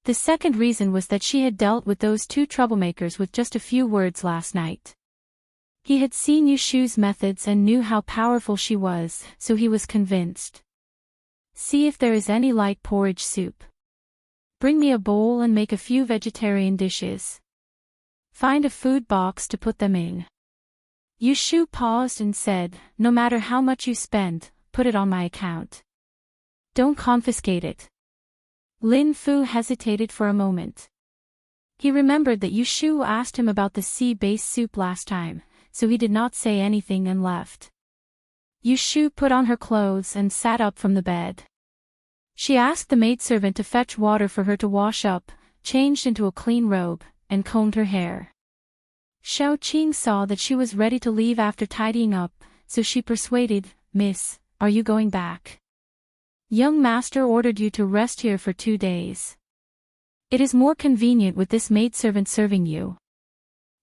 The second reason was that she had dealt with those two troublemakers with just a few words last night. He had seen Yushu's methods and knew how powerful she was, so he was convinced. "See if there is any light porridge soup. Bring me a bowl and make a few vegetarian dishes. Find a food box to put them in." Yushu paused and said, "No matter how much you spend, put it on my account. Don't confiscate it." Lin Fu hesitated for a moment. He remembered that Yushu asked him about the sea-based soup last time, so he did not say anything and left. Yushu put on her clothes and sat up from the bed. She asked the maidservant to fetch water for her to wash up, changed into a clean robe, and combed her hair. Xiao Qing saw that she was ready to leave after tidying up, so she persuaded, "Miss, are you going back? Young master ordered you to rest here for 2 days. It is more convenient with this maidservant serving you."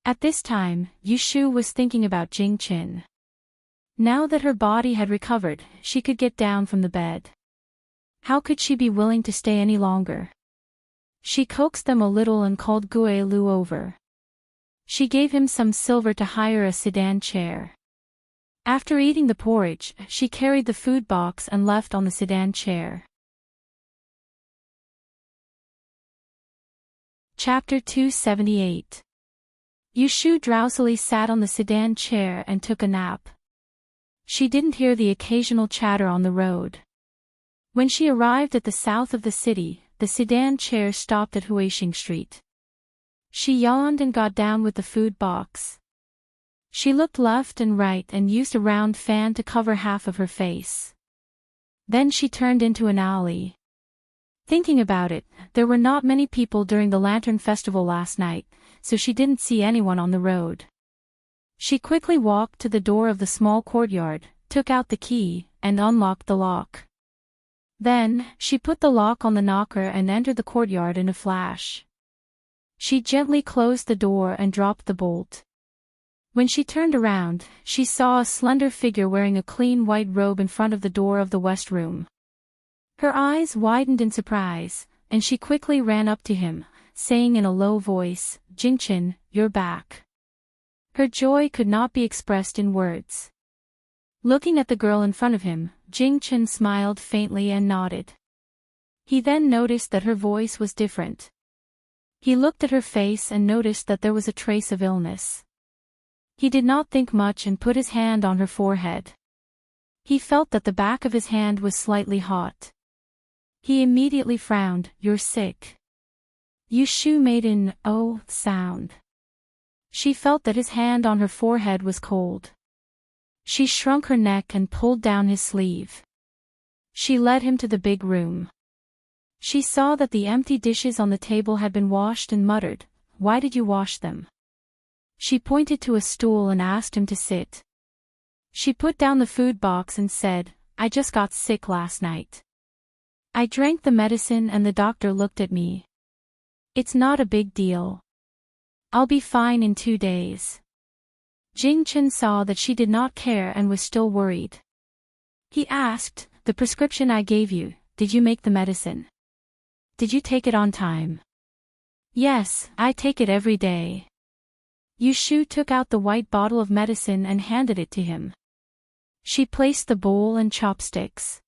At this time, Yushu was thinking about Jingqin. Now that her body had recovered, she could get down from the bed. How could she be willing to stay any longer? She coaxed them a little and called Gui Lu over. She gave him some silver to hire a sedan chair. After eating the porridge, she carried the food box and left on the sedan chair. Chapter 278. Yushu drowsily sat on the sedan chair and took a nap. She didn't hear the occasional chatter on the road. When she arrived at the south of the city, the sedan chair stopped at Huixing Street. She yawned and got down with the food box. She looked left and right and used a round fan to cover half of her face. Then she turned into an alley. Thinking about it, there were not many people during the Lantern Festival last night, so she didn't see anyone on the road. She quickly walked to the door of the small courtyard, took out the key, and unlocked the lock. Then, she put the lock on the knocker and entered the courtyard in a flash. She gently closed the door and dropped the bolt. When she turned around, she saw a slender figure wearing a clean white robe in front of the door of the west room. Her eyes widened in surprise, and she quickly ran up to him, saying in a low voice, "Jingqin, you're back." Her joy could not be expressed in words. Looking at the girl in front of him, Jingqin smiled faintly and nodded. He then noticed that her voice was different. He looked at her face and noticed that there was a trace of illness. He did not think much and put his hand on her forehead. He felt that the back of his hand was slightly hot. He immediately frowned. "You're sick." Yushu made an "oh" sound. She felt that his hand on her forehead was cold. She shrunk her neck and pulled down his sleeve. She led him to the big room. She saw that the empty dishes on the table had been washed and muttered, "Why did you wash them?" She pointed to a stool and asked him to sit. She put down the food box and said, "I just got sick last night. I drank the medicine and the doctor looked at me. It's not a big deal. I'll be fine in 2 days." Jingqin saw that she did not care and was still worried. He asked, "The prescription I gave you, did you make the medicine?" Did you take it on time? Yes, I take it every day. Yushu took out the white bottle of medicine and handed it to him. She placed the bowl and chopsticks.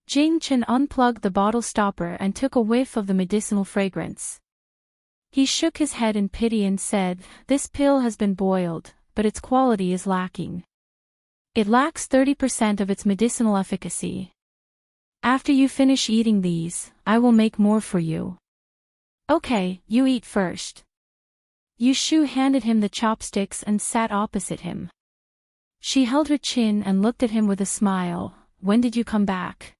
Jing-chen unplugged the bottle stopper and took a whiff of the medicinal fragrance. He shook his head in pity and said, "This pill has been boiled, but its quality is lacking. It lacks 30% of its medicinal efficacy. After you finish eating these, I will make more for you." "Okay, you eat first." Yushu handed him the chopsticks and sat opposite him. She held her chin and looked at him with a smile. "When did you come back?"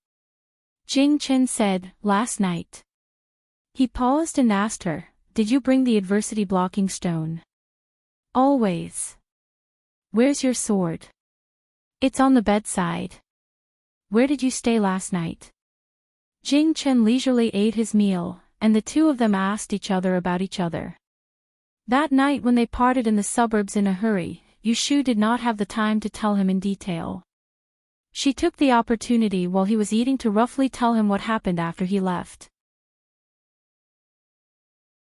Jing-chen said, "Last night." He paused and asked her, "Did you bring the adversity blocking stone?" "Always." "Where's your sword?" "It's on the bedside." "Where did you stay last night?" Jing-chen leisurely ate his meal, and the two of them asked each other about each other. That night when they parted in the suburbs in a hurry, Yushu did not have the time to tell him in detail. She took the opportunity while he was eating to roughly tell him what happened after he left.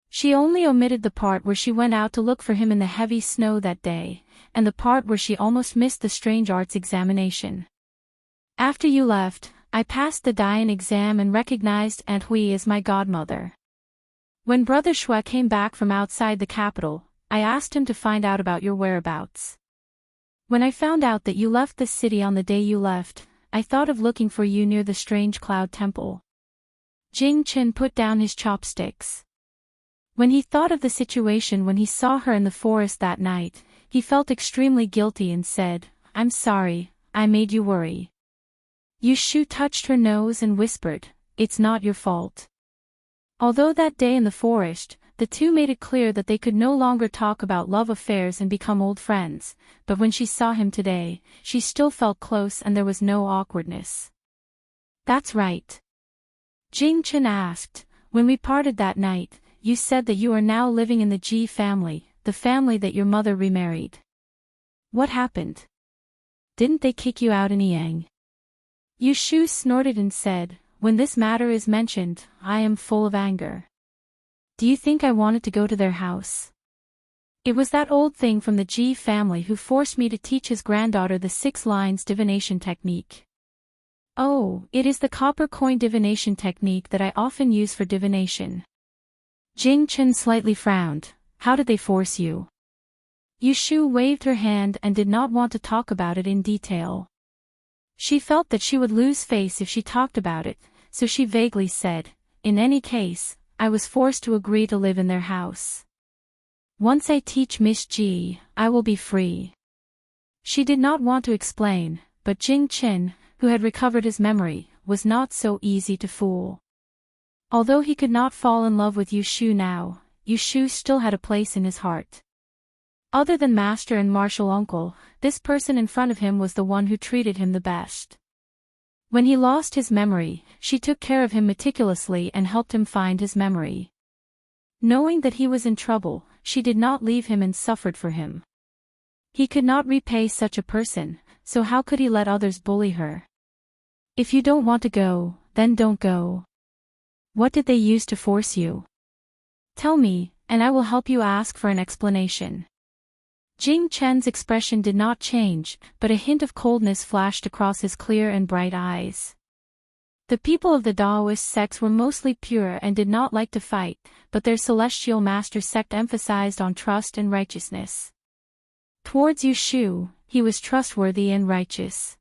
She only omitted the part where she went out to look for him in the heavy snow that day, and the part where she almost missed the strange arts examination. "After you left, I passed the Dian exam and recognized Aunt Hui as my godmother. When Brother Shui came back from outside the capital, I asked him to find out about your whereabouts. When I found out that you left the city on the day you left, I thought of looking for you near the strange cloud temple." Jing-chen put down his chopsticks. When he thought of the situation when he saw her in the forest that night, he felt extremely guilty and said, "I'm sorry, I made you worry." Yushu touched her nose and whispered, "It's not your fault." Although that day in the forest, the two made it clear that they could no longer talk about love affairs and become old friends, but when she saw him today, she still felt close and there was no awkwardness. "That's right." Jing-chen asked, "When we parted that night, you said that you are now living in the Ji family, the family that your mother remarried. What happened? Didn't they kick you out in Yang?" Yushu snorted and said, "When this matter is mentioned, I am full of anger. Do you think I wanted to go to their house? It was that old thing from the Ji family who forced me to teach his granddaughter the 6 lines divination technique. Oh, it is the copper coin divination technique that I often use for divination." Jing-chen slightly frowned. "How did they force you?" Yushu waved her hand and did not want to talk about it in detail. She felt that she would lose face if she talked about it, so she vaguely said, "In any case, I was forced to agree to live in their house. Once I teach Miss Ji, I will be free." She did not want to explain, but Jing-chen, who had recovered his memory, was not so easy to fool. Although he could not fall in love with Yushu now, Yushu still had a place in his heart. Other than master and martial uncle, this person in front of him was the one who treated him the best. When he lost his memory, she took care of him meticulously and helped him find his memory. Knowing that he was in trouble, she did not leave him and suffered for him. He could not repay such a person, so how could he let others bully her? "If you don't want to go, then don't go. What did they use to force you? Tell me, and I will help you ask for an explanation." Jing-chen's expression did not change, but a hint of coldness flashed across his clear and bright eyes. The people of the Taoist sects were mostly pure and did not like to fight, but their celestial master sect emphasized on trust and righteousness. Towards Yushu, he was trustworthy and righteous.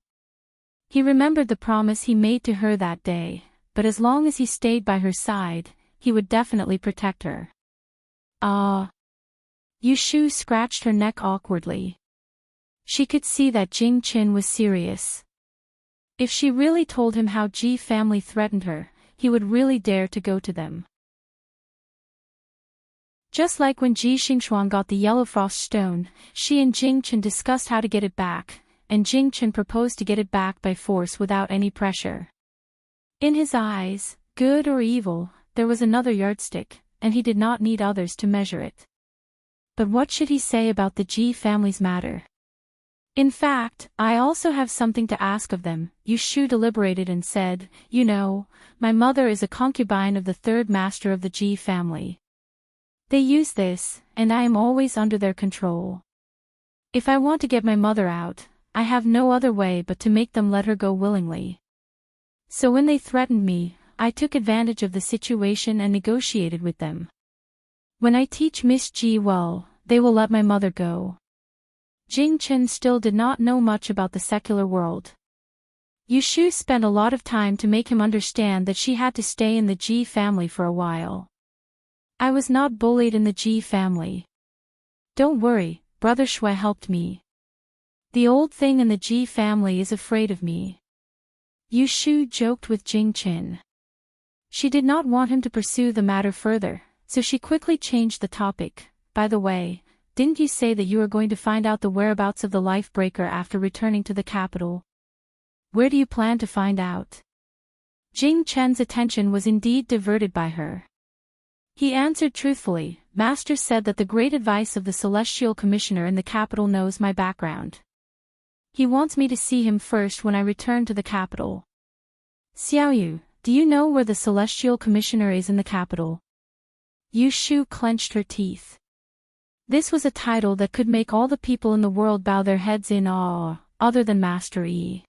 He remembered the promise he made to her that day, but as long as he stayed by her side, he would definitely protect her. "Ah." Yushu scratched her neck awkwardly. She could see that Jing-chen was serious. If she really told him how Ji family threatened her, he would really dare to go to them. Just like when Ji Xingxuan got the yellow frost stone, she and Jing-chen discussed how to get it back, and Jing-chen proposed to get it back by force without any pressure. In his eyes, good or evil, there was another yardstick, and he did not need others to measure it. But what should he say about the Ji family's matter? In fact, I also have something to ask of them. Yushu deliberated and said, "You know, my mother is a concubine of the third master of the Ji family. They use this, and I am always under their control. If I want to get my mother out, I have no other way but to make them let her go willingly. So when they threatened me, I took advantage of the situation and negotiated with them. When I teach Miss Ji well, they will let my mother go." Jing Chen still did not know much about the secular world. Yushu spent a lot of time to make him understand that she had to stay in the Ji family for a while. "I was not bullied in the Ji family. Don't worry, Brother Shui helped me. The old thing in the Ji family is afraid of me." Yushu joked with Jing Chen. She did not want him to pursue the matter further, so she quickly changed the topic. "By the way, didn't you say that you were going to find out the whereabouts of the Lifebreaker after returning to the capital? Where do you plan to find out?" Jing Chen's attention was indeed diverted by her. He answered truthfully, "Master said that the great advice of the Celestial Commissioner in the capital knows my background. He wants me to see him first when I return to the capital." "Xiaoyu, do you know where the Celestial Commissioner is in the capital?" Yushu clenched her teeth. This was a title that could make all the people in the world bow their heads in awe, other than Master Yi.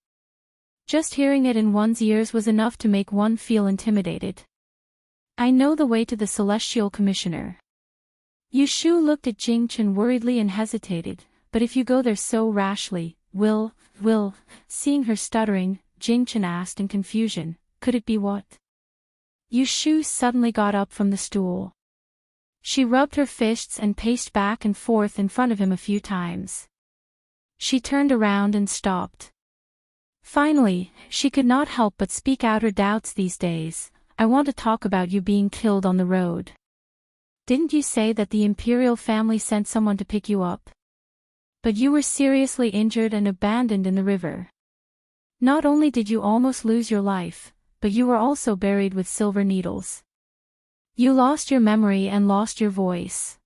Just hearing it in one's ears was enough to make one feel intimidated. "I know the way to the Celestial Commissioner." Yushu looked at Jing Chen worriedly and hesitated, "But if you go there so rashly, will, seeing her stuttering, Jing Chen asked in confusion, "Could it be what?" Yushu suddenly got up from the stool. She rubbed her fists and paced back and forth in front of him a few times. She turned around and stopped. Finally, she could not help but speak out her doubts these days. "I want to talk about you being killed on the road. Didn't you say that the imperial family sent someone to pick you up? But you were seriously injured and abandoned in the river. Not only did you almost lose your life, but you were also buried with silver needles. You lost your memory and lost your voice.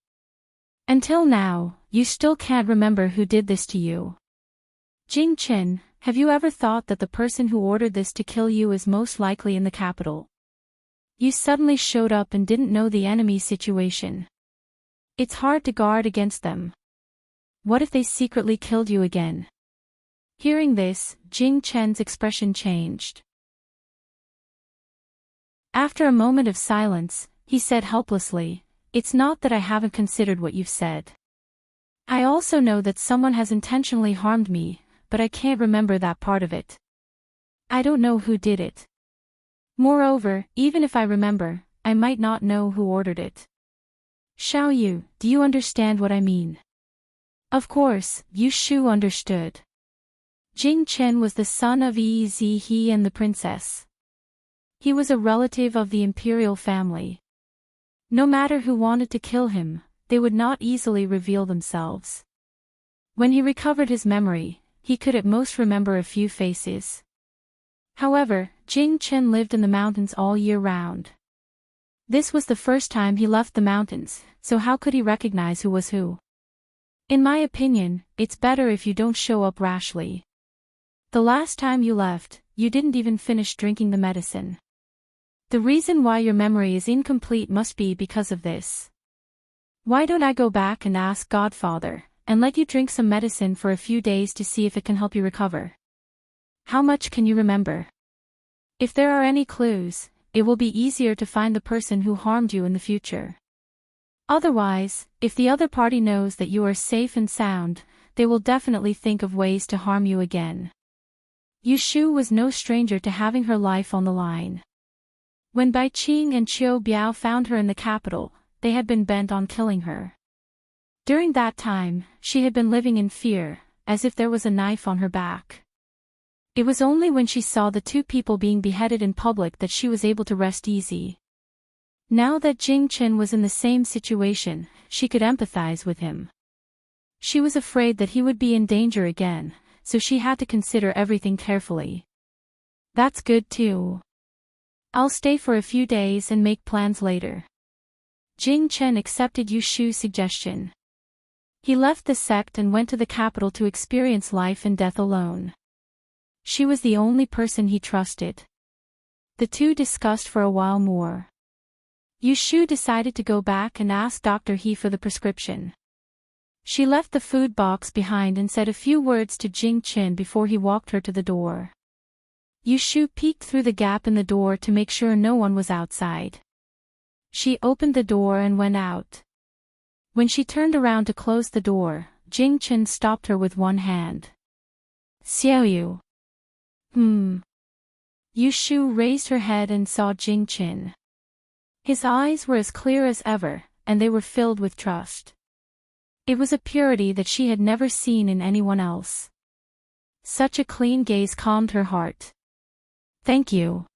Until now, you still can't remember who did this to you. Jing Chen, have you ever thought that the person who ordered this to kill you is most likely in the capital? You suddenly showed up and didn't know the enemy's situation. It's hard to guard against them. What if they secretly killed you again?" Hearing this, Jing Chen's expression changed. After a moment of silence, he said helplessly, "It's not that I haven't considered what you've said. I also know that someone has intentionally harmed me, but I can't remember that part of it. I don't know who did it. Moreover, even if I remember, I might not know who ordered it. Xiaoyu, do you understand what I mean?" Of course, Yushu understood. Jing Chen was the son of Yi Zihe and the princess. He was a relative of the imperial family. No matter who wanted to kill him, they would not easily reveal themselves. When he recovered his memory, he could at most remember a few faces. However, Jing Chen lived in the mountains all year round. This was the first time he left the mountains, so how could he recognize who was who? In my opinion, it's better if you don't show up rashly. The last time you left, you didn't even finish drinking the medicine. The reason why your memory is incomplete must be because of this. Why don't I go back and ask Godfather, and let you drink some medicine for a few days to see if it can help you recover? How much can you remember? If there are any clues, it will be easier to find the person who harmed you in the future. Otherwise, if the other party knows that you are safe and sound, they will definitely think of ways to harm you again." Yushu was no stranger to having her life on the line. When Bai Qing and Qiu Biao found her in the capital, they had been bent on killing her. During that time, she had been living in fear, as if there was a knife on her back. It was only when she saw the two people being beheaded in public that she was able to rest easy. Now that Jing Chen was in the same situation, she could empathize with him. She was afraid that he would be in danger again, so she had to consider everything carefully. "That's good too. I'll stay for a few days and make plans later." Jing Chen accepted Yushu's suggestion. He left the sect and went to the capital to experience life and death alone. She was the only person he trusted. The two discussed for a while more. Yushu decided to go back and ask Dr. He for the prescription. She left the food box behind and said a few words to Jing Qin before he walked her to the door. Yushu peeked through the gap in the door to make sure no one was outside. She opened the door and went out. When she turned around to close the door, Jing Qin stopped her with one hand. Xiaoyu. Yushu raised her head and saw Jing Qin. His eyes were as clear as ever, and they were filled with trust. It was a purity that she had never seen in anyone else. Such a clean gaze calmed her heart. Thank you.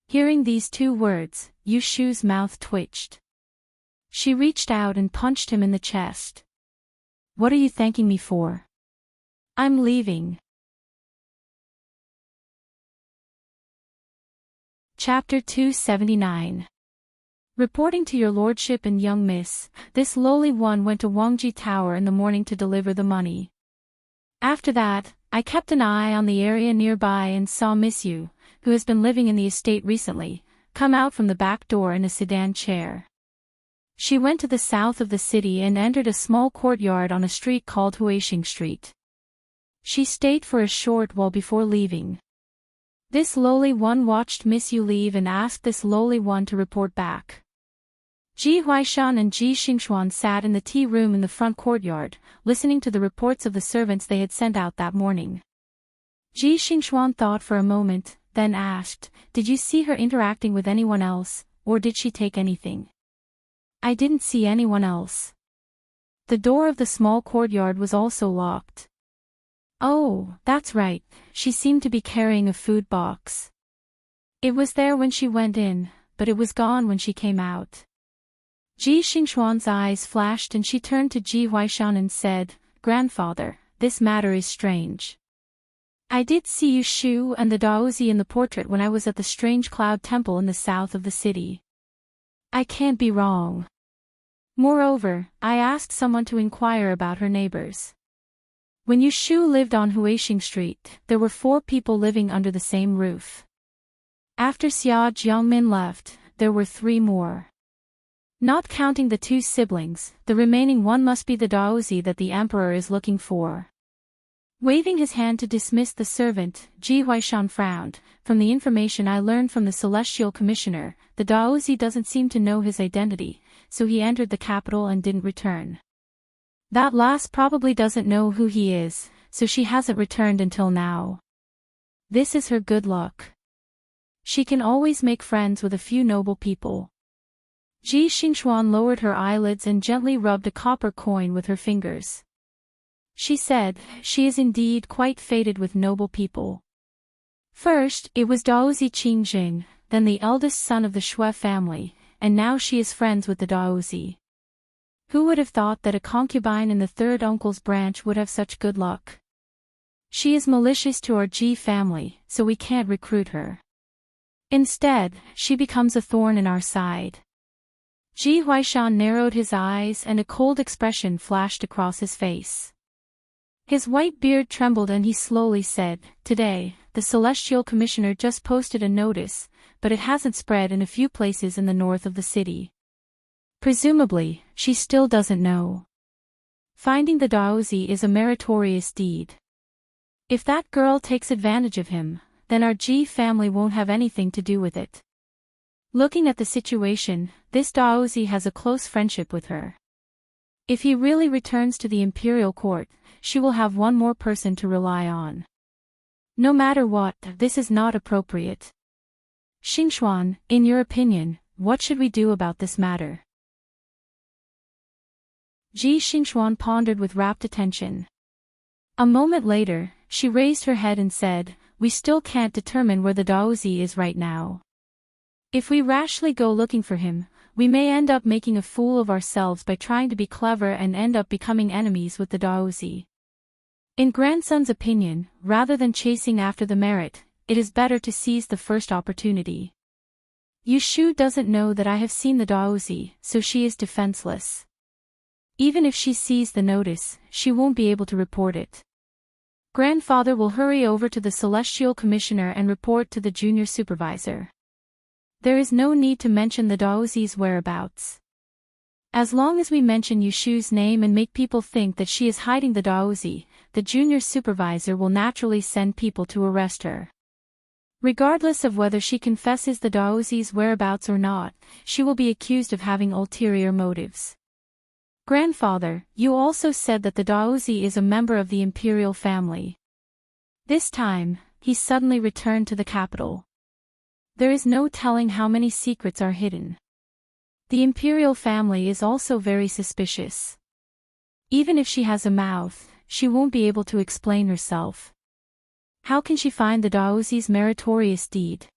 Hearing these two words, Yushu's mouth twitched. She reached out and punched him in the chest. What are you thanking me for? I'm leaving. Chapter 279. Reporting to your lordship and young miss, this lowly one went to Wangji Tower in the morning to deliver the money. After that, I kept an eye on the area nearby and saw Miss Yu, who has been living in the estate recently, come out from the back door in a sedan chair. She went to the south of the city and entered a small courtyard on a street called Huixing Street. She stayed for a short while before leaving. This lowly one watched Miss Yu leave and asked this lowly one to report back. Ji Huaishan and Ji Xingxuan sat in the tea room in the front courtyard, listening to the reports of the servants they had sent out that morning. Ji Xingxuan thought for a moment, then asked, "Did you see her interacting with anyone else, or did she take anything?" "I didn't see anyone else." The door of the small courtyard was also locked. "Oh, that's right, she seemed to be carrying a food box. It was there when she went in, but it was gone when she came out." Ji Xingxuan's eyes flashed and she turned to Ji Huaishan and said, "Grandfather, this matter is strange. I did see Yushu and the Daozi in the portrait when I was at the strange cloud temple in the south of the city. I can't be wrong. Moreover, I asked someone to inquire about her neighbors. When Yushu lived on Huixing Street, there were 4 people living under the same roof. After Xia Jiangmin left, there were 3 more. Not counting the 2 siblings, the remaining one must be the Daozi that the emperor is looking for." Waving his hand to dismiss the servant, Ji Huaishan frowned. "From the information I learned from the Celestial Commissioner, the Daozi doesn't seem to know his identity, so he entered the capital and didn't return. That last probably doesn't know who he is, so she hasn't returned until now. This is her good luck. She can always make friends with a few noble people." Ji Xingxuan lowered her eyelids and gently rubbed a copper coin with her fingers. She said, "She is indeed quite fated with noble people. First, it was Daozi Qingjing, then the eldest son of the Shui family, and now she is friends with the Daozi. Who would have thought that a concubine in the 3rd uncle's branch would have such good luck? She is malicious to our Ji family, so we can't recruit her. Instead, she becomes a thorn in our side." Ji Huaishan narrowed his eyes and a cold expression flashed across his face. His white beard trembled and he slowly said, "Today, the Celestial Commissioner just posted a notice, but it hasn't spread in a few places in the north of the city. Presumably, she still doesn't know. Finding the Daozi is a meritorious deed. If that girl takes advantage of him, then our Ji family won't have anything to do with it. Looking at the situation, this Daozi has a close friendship with her. If he really returns to the imperial court, she will have one more person to rely on. No matter what, this is not appropriate. Xingxuan, in your opinion, what should we do about this matter?" Ji Xingxuan pondered with rapt attention. A moment later, she raised her head and said, "We still can't determine where the Daozi is right now. If we rashly go looking for him, we may end up making a fool of ourselves by trying to be clever and end up becoming enemies with the Daozi. In grandson's opinion, rather than chasing after the merit, it is better to seize the first opportunity. Yushu doesn't know that I have seen the Daozi, so she is defenseless. Even if she sees the notice, she won't be able to report it. Grandfather will hurry over to the Celestial Commissioner and report to the junior supervisor. There is no need to mention the Daozi's whereabouts. As long as we mention Yushu's name and make people think that she is hiding the Daozi, the junior supervisor will naturally send people to arrest her. Regardless of whether she confesses the Daozi's whereabouts or not, she will be accused of having ulterior motives. Grandfather, you also said that the Daozi is a member of the imperial family. This time, he suddenly returned to the capital. There is no telling how many secrets are hidden. The imperial family is also very suspicious. Even if she has a mouth, she won't be able to explain herself. How can she find the Daozi's meritorious deed?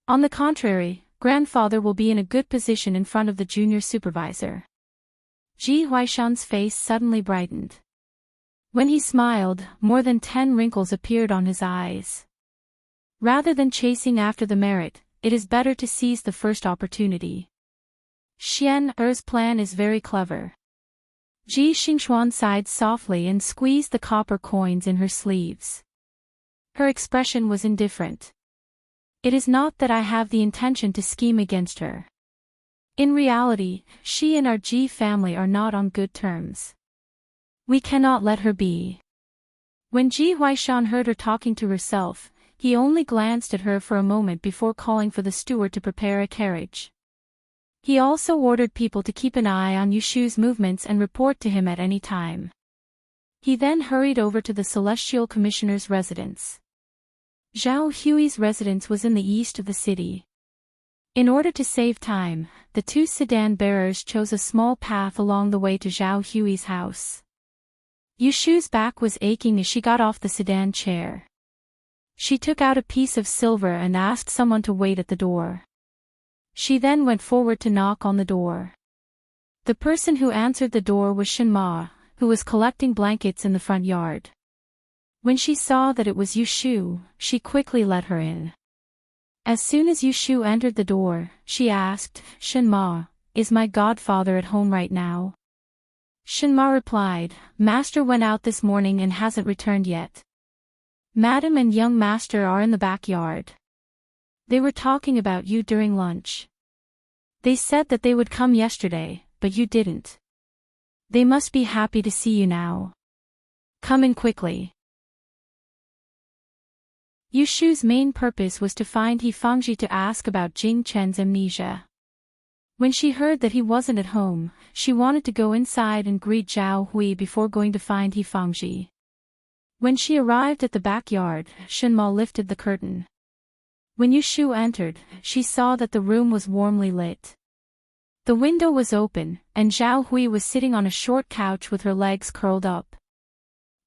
On the contrary, grandfather will be in a good position in front of the junior supervisor. Ji Huaishan's face suddenly brightened. When he smiled, more than 10 wrinkles appeared on his eyes. Rather than chasing after the merit, it is better to seize the first opportunity. Xian Er's plan is very clever. Ji Xingxuan sighed softly and squeezed the copper coins in her sleeves. Her expression was indifferent. It is not that I have the intention to scheme against her. In reality, she and our Ji family are not on good terms. We cannot let her be. When Ji Huaishan heard her talking to herself, he only glanced at her for a moment before calling for the steward to prepare a carriage. He also ordered people to keep an eye on Yushu's movements and report to him at any time. He then hurried over to the Celestial Commissioner's residence. Zhao Hui's residence was in the east of the city. In order to save time, the two sedan bearers chose a small path along the way to Zhao Hui's house. Yushu's back was aching as she got off the sedan chair. She took out a piece of silver and asked someone to wait at the door. She then went forward to knock on the door. The person who answered the door was Shenma, who was collecting blankets in the front yard. When she saw that it was Yushu, she quickly let her in. As soon as Yushu entered the door, she asked, "Shenma, is my godfather at home right now?" Shenma replied, "Master went out this morning and hasn't returned yet. Madam and young master are in the backyard. They were talking about you during lunch. They said that they would come yesterday, but you didn't. They must be happy to see you now. Come in quickly." Yushu's main purpose was to find He Fangji to ask about Jing Chen's amnesia. When she heard that he wasn't at home, she wanted to go inside and greet Zhao Hui before going to find He Fangji. When she arrived at the backyard, Shenma lifted the curtain. When Yushu entered, she saw that the room was warmly lit. The window was open, and Zhao Hui was sitting on a short couch with her legs curled up.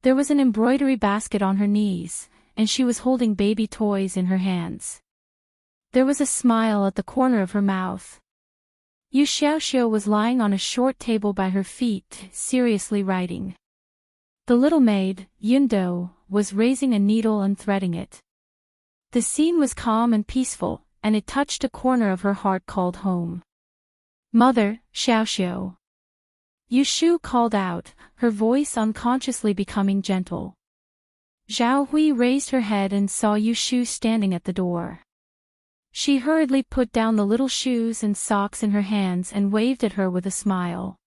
There was an embroidery basket on her knees, and she was holding baby toys in her hands. There was a smile at the corner of her mouth. Yu Xiaoxiu was lying on a short table by her feet, seriously writing. The little maid, Yundo, was raising a needle and threading it. The scene was calm and peaceful, and it touched a corner of her heart called home. "Mother, Xiaoxiu." Yushu called out, her voice unconsciously becoming gentle. Zhao Hui raised her head and saw Yushu standing at the door. She hurriedly put down the little shoes and socks in her hands and waved at her with a smile.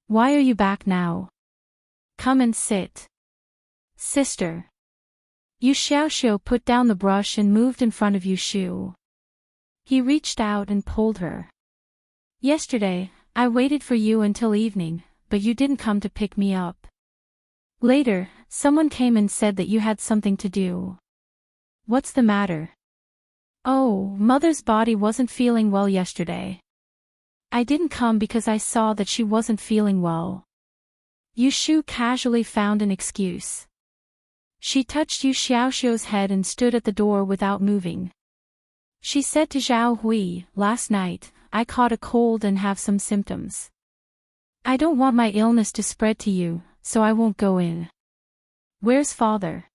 "Why are you back now? Come and sit." "Sister." Yu Xiaoxiu put down the brush and moved in front of Yushu. He reached out and pulled her. "Yesterday, I waited for you until evening, but you didn't come to pick me up. Later, someone came and said that you had something to do. What's the matter?" "Oh, Mother's body wasn't feeling well yesterday. I didn't come because I saw that she wasn't feeling well." Yushu casually found an excuse. She touched Yu Xiaoxiu's head and stood at the door without moving. She said to Zhao Hui, "Last night, I caught a cold and have some symptoms. I don't want my illness to spread to you, so I won't go in." "Where's father?"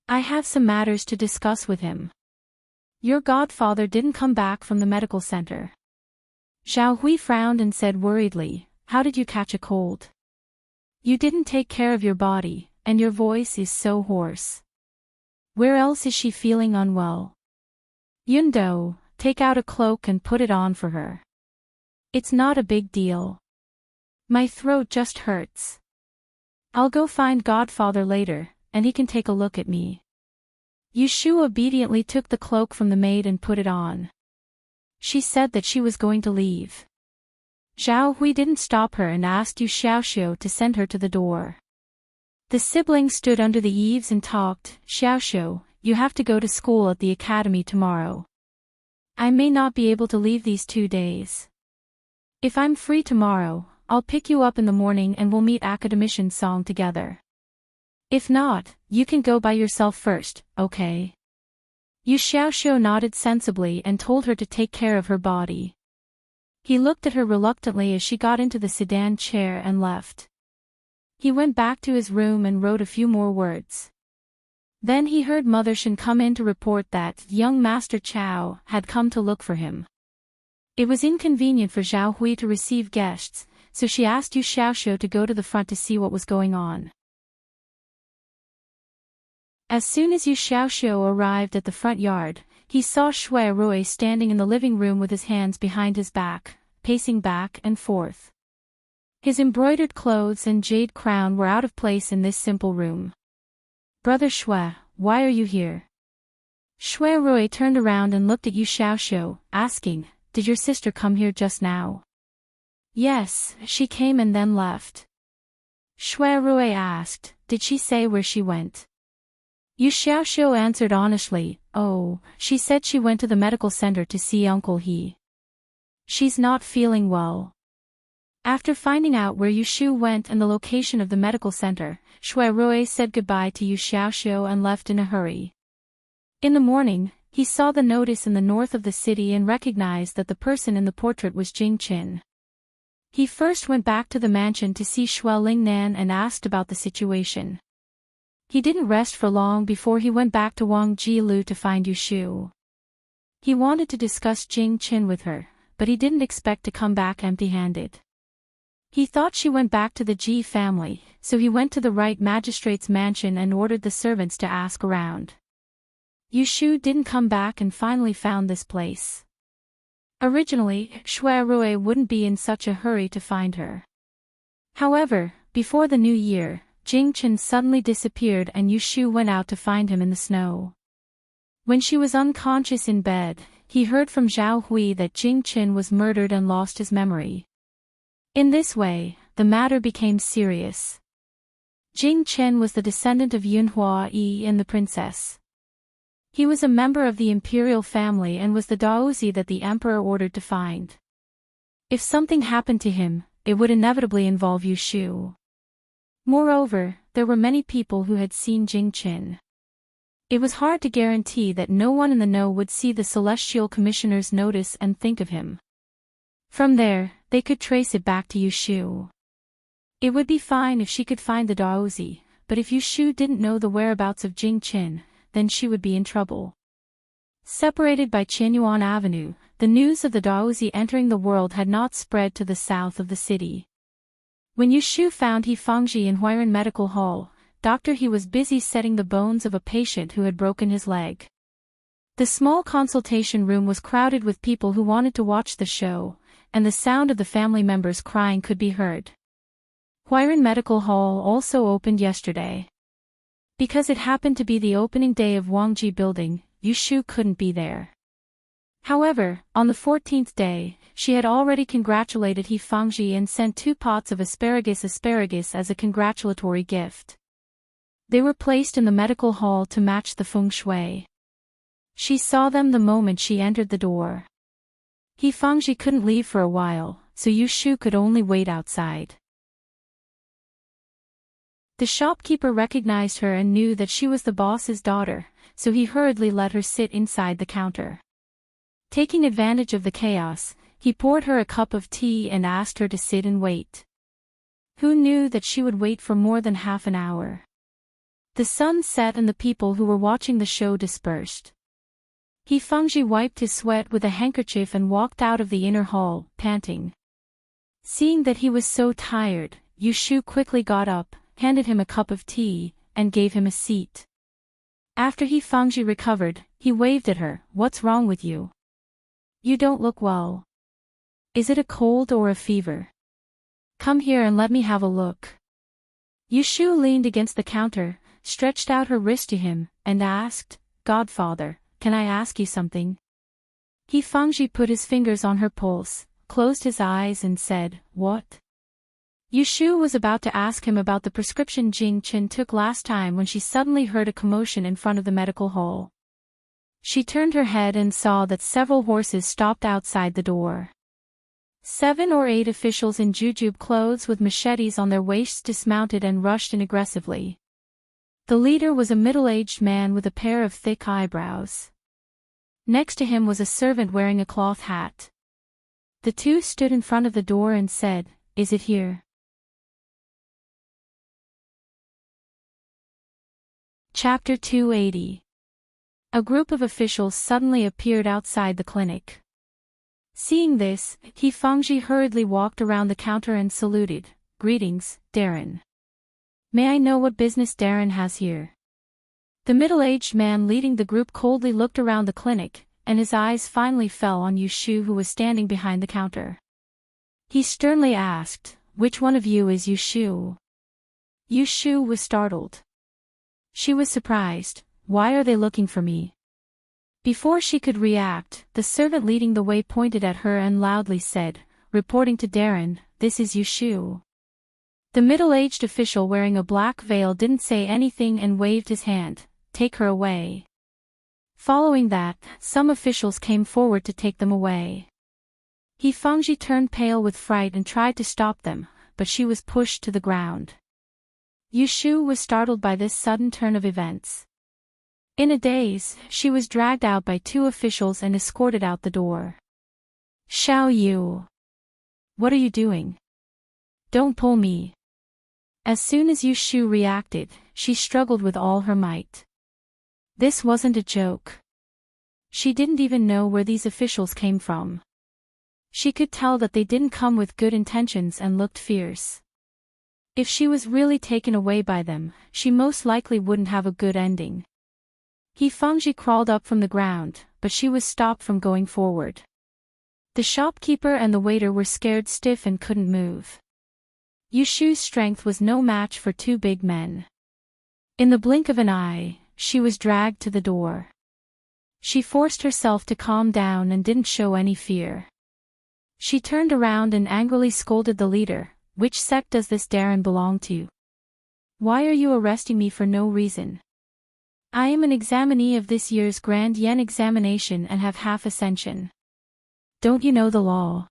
"I have some matters to discuss with him." "Your godfather didn't come back from the medical center." Zhao Hui frowned and said worriedly, how did you catch a cold? You didn't take care of your body, and your voice is so hoarse. Where else is she feeling unwell? Yundo, take out a cloak and put it on for her. It's not a big deal. My throat just hurts. I'll go find Godfather later, and he can take a look at me. Yushu obediently took the cloak from the maid and put it on. She said that she was going to leave. Zhao Hui didn't stop her and asked Yu Xiaoxiu to send her to the door. The siblings stood under the eaves and talked. Xiaoxiu, you have to go to school at the academy tomorrow. I may not be able to leave these 2 days. If I'm free tomorrow, I'll pick you up in the morning and we'll meet academician Song together. If not, you can go by yourself first, okay? Yu Xiaoxiu nodded sensibly and told her to take care of her body. He looked at her reluctantly as she got into the sedan chair and left. He went back to his room and wrote a few more words. Then he heard Mother Shen come in to report that young Master Chao had come to look for him. It was inconvenient for Zhao Hui to receive guests, so she asked Yu Xiaoxiu to go to the front to see what was going on. As soon as Yu Xiaoxiu arrived at the front yard, he saw Shui Rui standing in the living room with his hands behind his back, pacing back and forth. His embroidered clothes and jade crown were out of place in this simple room. Brother Shui, why are you here? Shui Rui turned around and looked at Yu Xiaoxiu, asking, did your sister come here just now? Yes, she came and then left. Shui Rui asked, did she say where she went? Yu Xiaoxiu answered honestly, oh, she said she went to the medical center to see Uncle He. She's not feeling well. After finding out where Yushu went and the location of the medical center, Shui Rui said goodbye to Yu Xiaoxiu and left in a hurry. In the morning, he saw the notice in the north of the city and recognized that the person in the portrait was Jing Qin. He first went back to the mansion to see Shui Lingnan and asked about the situation. He didn't rest for long before he went back to Wang Jilu to find Yushu. He wanted to discuss Jing Qin with her, but he didn't expect to come back empty-handed. He thought she went back to the Ji family, so he went to the right magistrate's mansion and ordered the servants to ask around. Yushu didn't come back and finally found this place. Originally, Shui Rui wouldn't be in such a hurry to find her. However, before the new year, Jing Qin suddenly disappeared and Yushu went out to find him in the snow. When she was unconscious in bed, he heard from Zhao Hui that Jing Qin was murdered and lost his memory. In this way, the matter became serious. Jing Qin was the descendant of Yunhua Yi and the princess. He was a member of the imperial family and was the Daozi that the emperor ordered to find. If something happened to him, it would inevitably involve Yushu. Moreover, there were many people who had seen Jing Qin. It was hard to guarantee that no one in the know would see the Celestial Commissioner's notice and think of him. From there, they could trace it back to Yushu. It would be fine if she could find the Daozi, but if Yushu didn't know the whereabouts of Jing Qin, then she would be in trouble. Separated by Qianyuan Avenue, the news of the Daozi entering the world had not spread to the south of the city. When Yushu found He Fangji in Huiran Medical Hall, Dr. He was busy setting the bones of a patient who had broken his leg. The small consultation room was crowded with people who wanted to watch the show, and the sound of the family members crying could be heard. Huiran Medical Hall also opened yesterday. Because it happened to be the opening day of Wangji Building, Yushu couldn't be there. However, on the 14th day, she had already congratulated He Fangji and sent 2 pots of asparagus as a congratulatory gift. They were placed in the medical hall to match the feng shui. She saw them the moment she entered the door. He Fangji couldn't leave for a while, so Yushu could only wait outside. The shopkeeper recognized her and knew that she was the boss's daughter, so he hurriedly let her sit inside the counter. Taking advantage of the chaos, he poured her a cup of tea and asked her to sit and wait. Who knew that she would wait for more than half an hour? The sun set and the people who were watching the show dispersed. He Fangji wiped his sweat with a handkerchief and walked out of the inner hall, panting. Seeing that he was so tired, Yushu quickly got up, handed him a cup of tea, and gave him a seat. After Fangji recovered, he waved at her. "What's wrong with you? You don't look well. Is it a cold or a fever? Come here and let me have a look." Yushu leaned against the counter, stretched out her wrist to him, and asked, "Godfather, can I ask you something?" Fangji put his fingers on her pulse, closed his eyes and said, "What?" Yushu was about to ask him about the prescription Jing Chen took last time when she suddenly heard a commotion in front of the medical hall. She turned her head and saw that several horses stopped outside the door. 7 or 8 officials in jujube clothes with machetes on their waists dismounted and rushed in aggressively. The leader was a middle-aged man with a pair of thick eyebrows. Next to him was a servant wearing a cloth hat. The two stood in front of the door and said, "Is it here?" Chapter 280. A group of officials suddenly appeared outside the clinic. Seeing this, Fangji hurriedly walked around the counter and saluted. "Greetings, Darren. May I know what business Darren has here?" The middle-aged man leading the group coldly looked around the clinic, and his eyes finally fell on Yushu, who was standing behind the counter. He sternly asked, "Which one of you is Yushu?" Yushu was startled. She was surprised. "Why are they looking for me?" Before she could react, the servant leading the way pointed at her and loudly said, "Reporting to Darren, this is Yushu." The middle-aged official wearing a black veil didn't say anything and waved his hand. "Take her away." Following that, some officials came forward to take them away. Fangji turned pale with fright and tried to stop them, but she was pushed to the ground. Yushu was startled by this sudden turn of events. In a daze, she was dragged out by 2 officials and escorted out the door. "Xiao Yu! What are you doing? Don't pull me." As soon as Yushu reacted, she struggled with all her might. This wasn't a joke. She didn't even know where these officials came from. She could tell that they didn't come with good intentions and looked fierce. If she was really taken away by them, she most likely wouldn't have a good ending. Fangji crawled up from the ground, but she was stopped from going forward. The shopkeeper and the waiter were scared stiff and couldn't move. Yushu's strength was no match for 2 big men. In the blink of an eye, she was dragged to the door. She forced herself to calm down and didn't show any fear. She turned around and angrily scolded the leader. "Which sect does this Darren belong to? Why are you arresting me for no reason? I am an examinee of this year's Grand Yen examination and have half ascension. Don't you know the law?"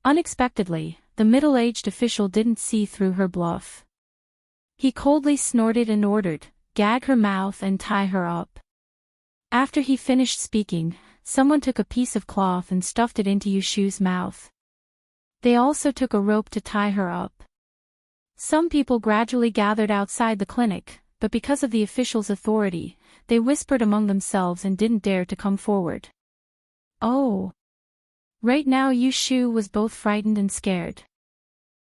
Unexpectedly, the middle-aged official didn't see through her bluff. He coldly snorted and ordered, "Gag her mouth and tie her up." After he finished speaking, someone took a piece of cloth and stuffed it into Yushu's mouth. They also took a rope to tie her up. Some people gradually gathered outside the clinic, but because of the official's authority, they whispered among themselves and didn't dare to come forward. Oh! Right now Yushu was both frightened and scared.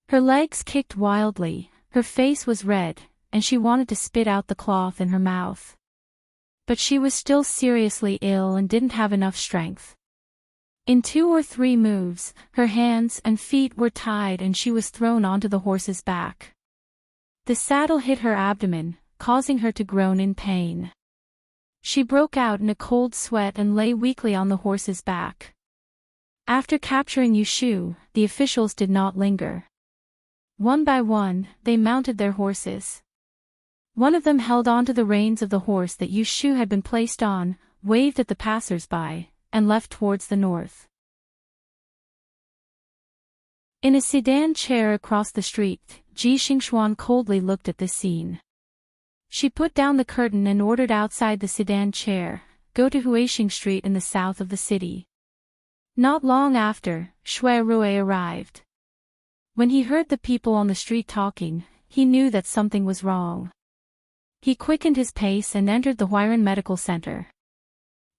Her legs kicked wildly, her face was red, and she wanted to spit out the cloth in her mouth. But she was still seriously ill and didn't have enough strength. In 2 or 3 moves, her hands and feet were tied and she was thrown onto the horse's back. The saddle hit her abdomen, causing her to groan in pain. She broke out in a cold sweat and lay weakly on the horse's back. After capturing Yushu, the officials did not linger. One by one, they mounted their horses. One of them held onto the reins of the horse that Yushu had been placed on, waved at the passers-by, and left towards the north. In a sedan chair across the street, Ji Xingxuan coldly looked at this scene. She put down the curtain and ordered outside the sedan chair, "Go to Huixing Street in the south of the city." Not long after, Shui Rui arrived. When he heard the people on the street talking, he knew that something was wrong. He quickened his pace and entered the Huiran Medical Center.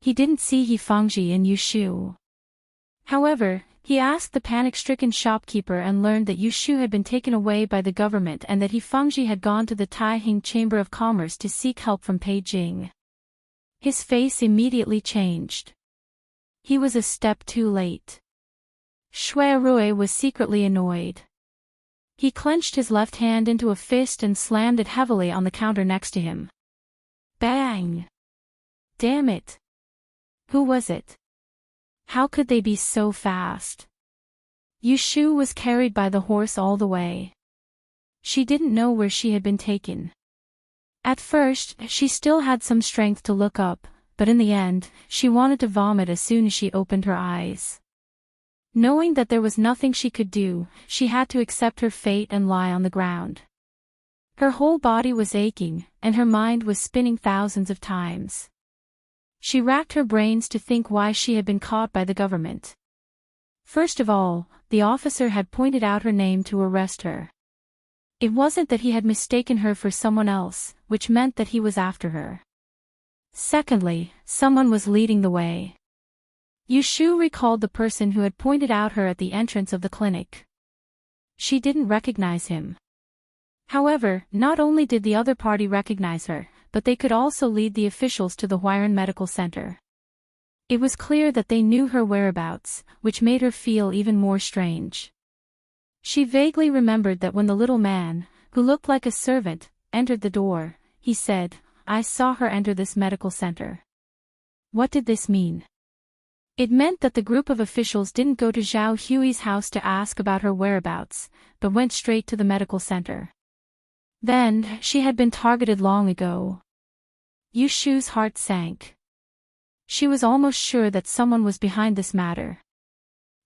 He didn't see Fangji and Yushu. However, He asked the panic-stricken shopkeeper and learned that Yushu had been taken away by the government and that Fengji had gone to the Taihing Chamber of Commerce to seek help from Beijing. His face immediately changed. He was a step too late. Shui Rui was secretly annoyed. He clenched his left hand into a fist and slammed it heavily on the counter next to him. Bang! Damn it! Who was it? How could they be so fast? Yushu was carried by the horse all the way. She didn't know where she had been taken. At first, she still had some strength to look up, but in the end, she wanted to vomit as soon as she opened her eyes. Knowing that there was nothing she could do, she had to accept her fate and lie on the ground. Her whole body was aching, and her mind was spinning thousands of times. She racked her brains to think why she had been caught by the government. First of all, the officer had pointed out her name to arrest her. It wasn't that he had mistaken her for someone else, which meant that he was after her. Secondly, someone was leading the way. Yushu recalled the person who had pointed out her at the entrance of the clinic. She didn't recognize him. However, not only did the other party recognize her, but they could also lead the officials to the Huiran Medical Center. It was clear that they knew her whereabouts, which made her feel even more strange. She vaguely remembered that when the little man, who looked like a servant, entered the door, he said, "I saw her enter this medical center." What did this mean? It meant that the group of officials didn't go to Zhao Hui's house to ask about her whereabouts, but went straight to the medical center. Then, she had been targeted long ago. Yushu's heart sank. She was almost sure that someone was behind this matter.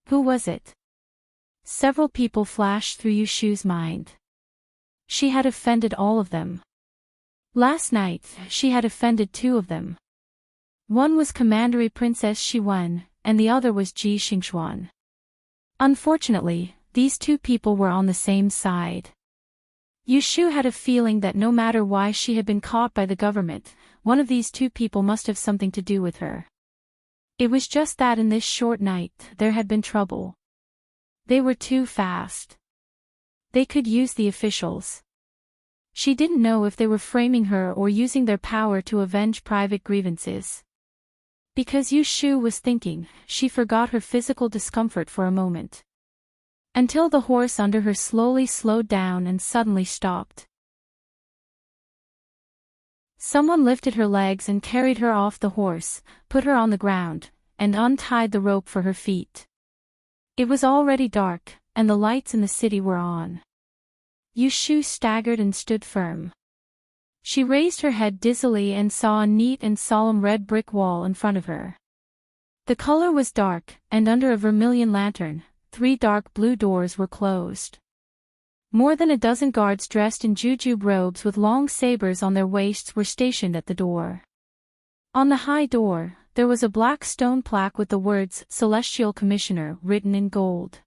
Who was it? Several people flashed through Yushu's mind. She had offended all of them. Last night, she had offended two of them. One was Commandery Princess Shiwen, and the other was Ji Xingxuan. Unfortunately, these two people were on the same side. Yushu had a feeling that no matter why she had been caught by the government, one of these two people must have something to do with her. It was just that in this short night, there had been trouble. They were too fast. They could use the officials. She didn't know if they were framing her or using their power to avenge private grievances. Because Yushu was thinking, she forgot her physical discomfort for a moment. Until the horse under her slowly slowed down and suddenly stopped. Someone lifted her legs and carried her off the horse, put her on the ground, and untied the rope for her feet. It was already dark, and the lights in the city were on. Yushu staggered and stood firm. She raised her head dizzily and saw a neat and solemn red brick wall in front of her. The color was dark, and under a vermilion lantern, 3 dark blue doors were closed. More than a dozen guards dressed in jujube robes with long sabers on their waists were stationed at the door. On the high door, there was a black stone plaque with the words "Celestial Commissioner" written in gold.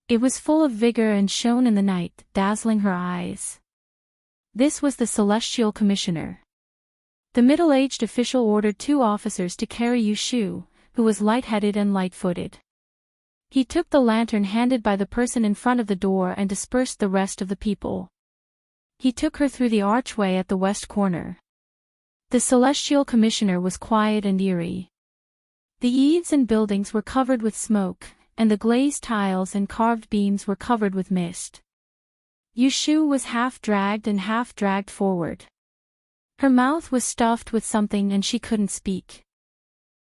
It was full of vigor and shone in the night, dazzling her eyes. This was the Celestial Commissioner. The middle-aged official ordered 2 officers to carry Yushu, who was light-headed and light-footed. He took the lantern handed by the person in front of the door and dispersed the rest of the people. He took her through the archway at the west corner. The Celestial Commissioner was quiet and eerie. The eaves and buildings were covered with smoke, and the glazed tiles and carved beams were covered with mist. Yushu was half dragged and half dragged forward. Her mouth was stuffed with something and she couldn't speak.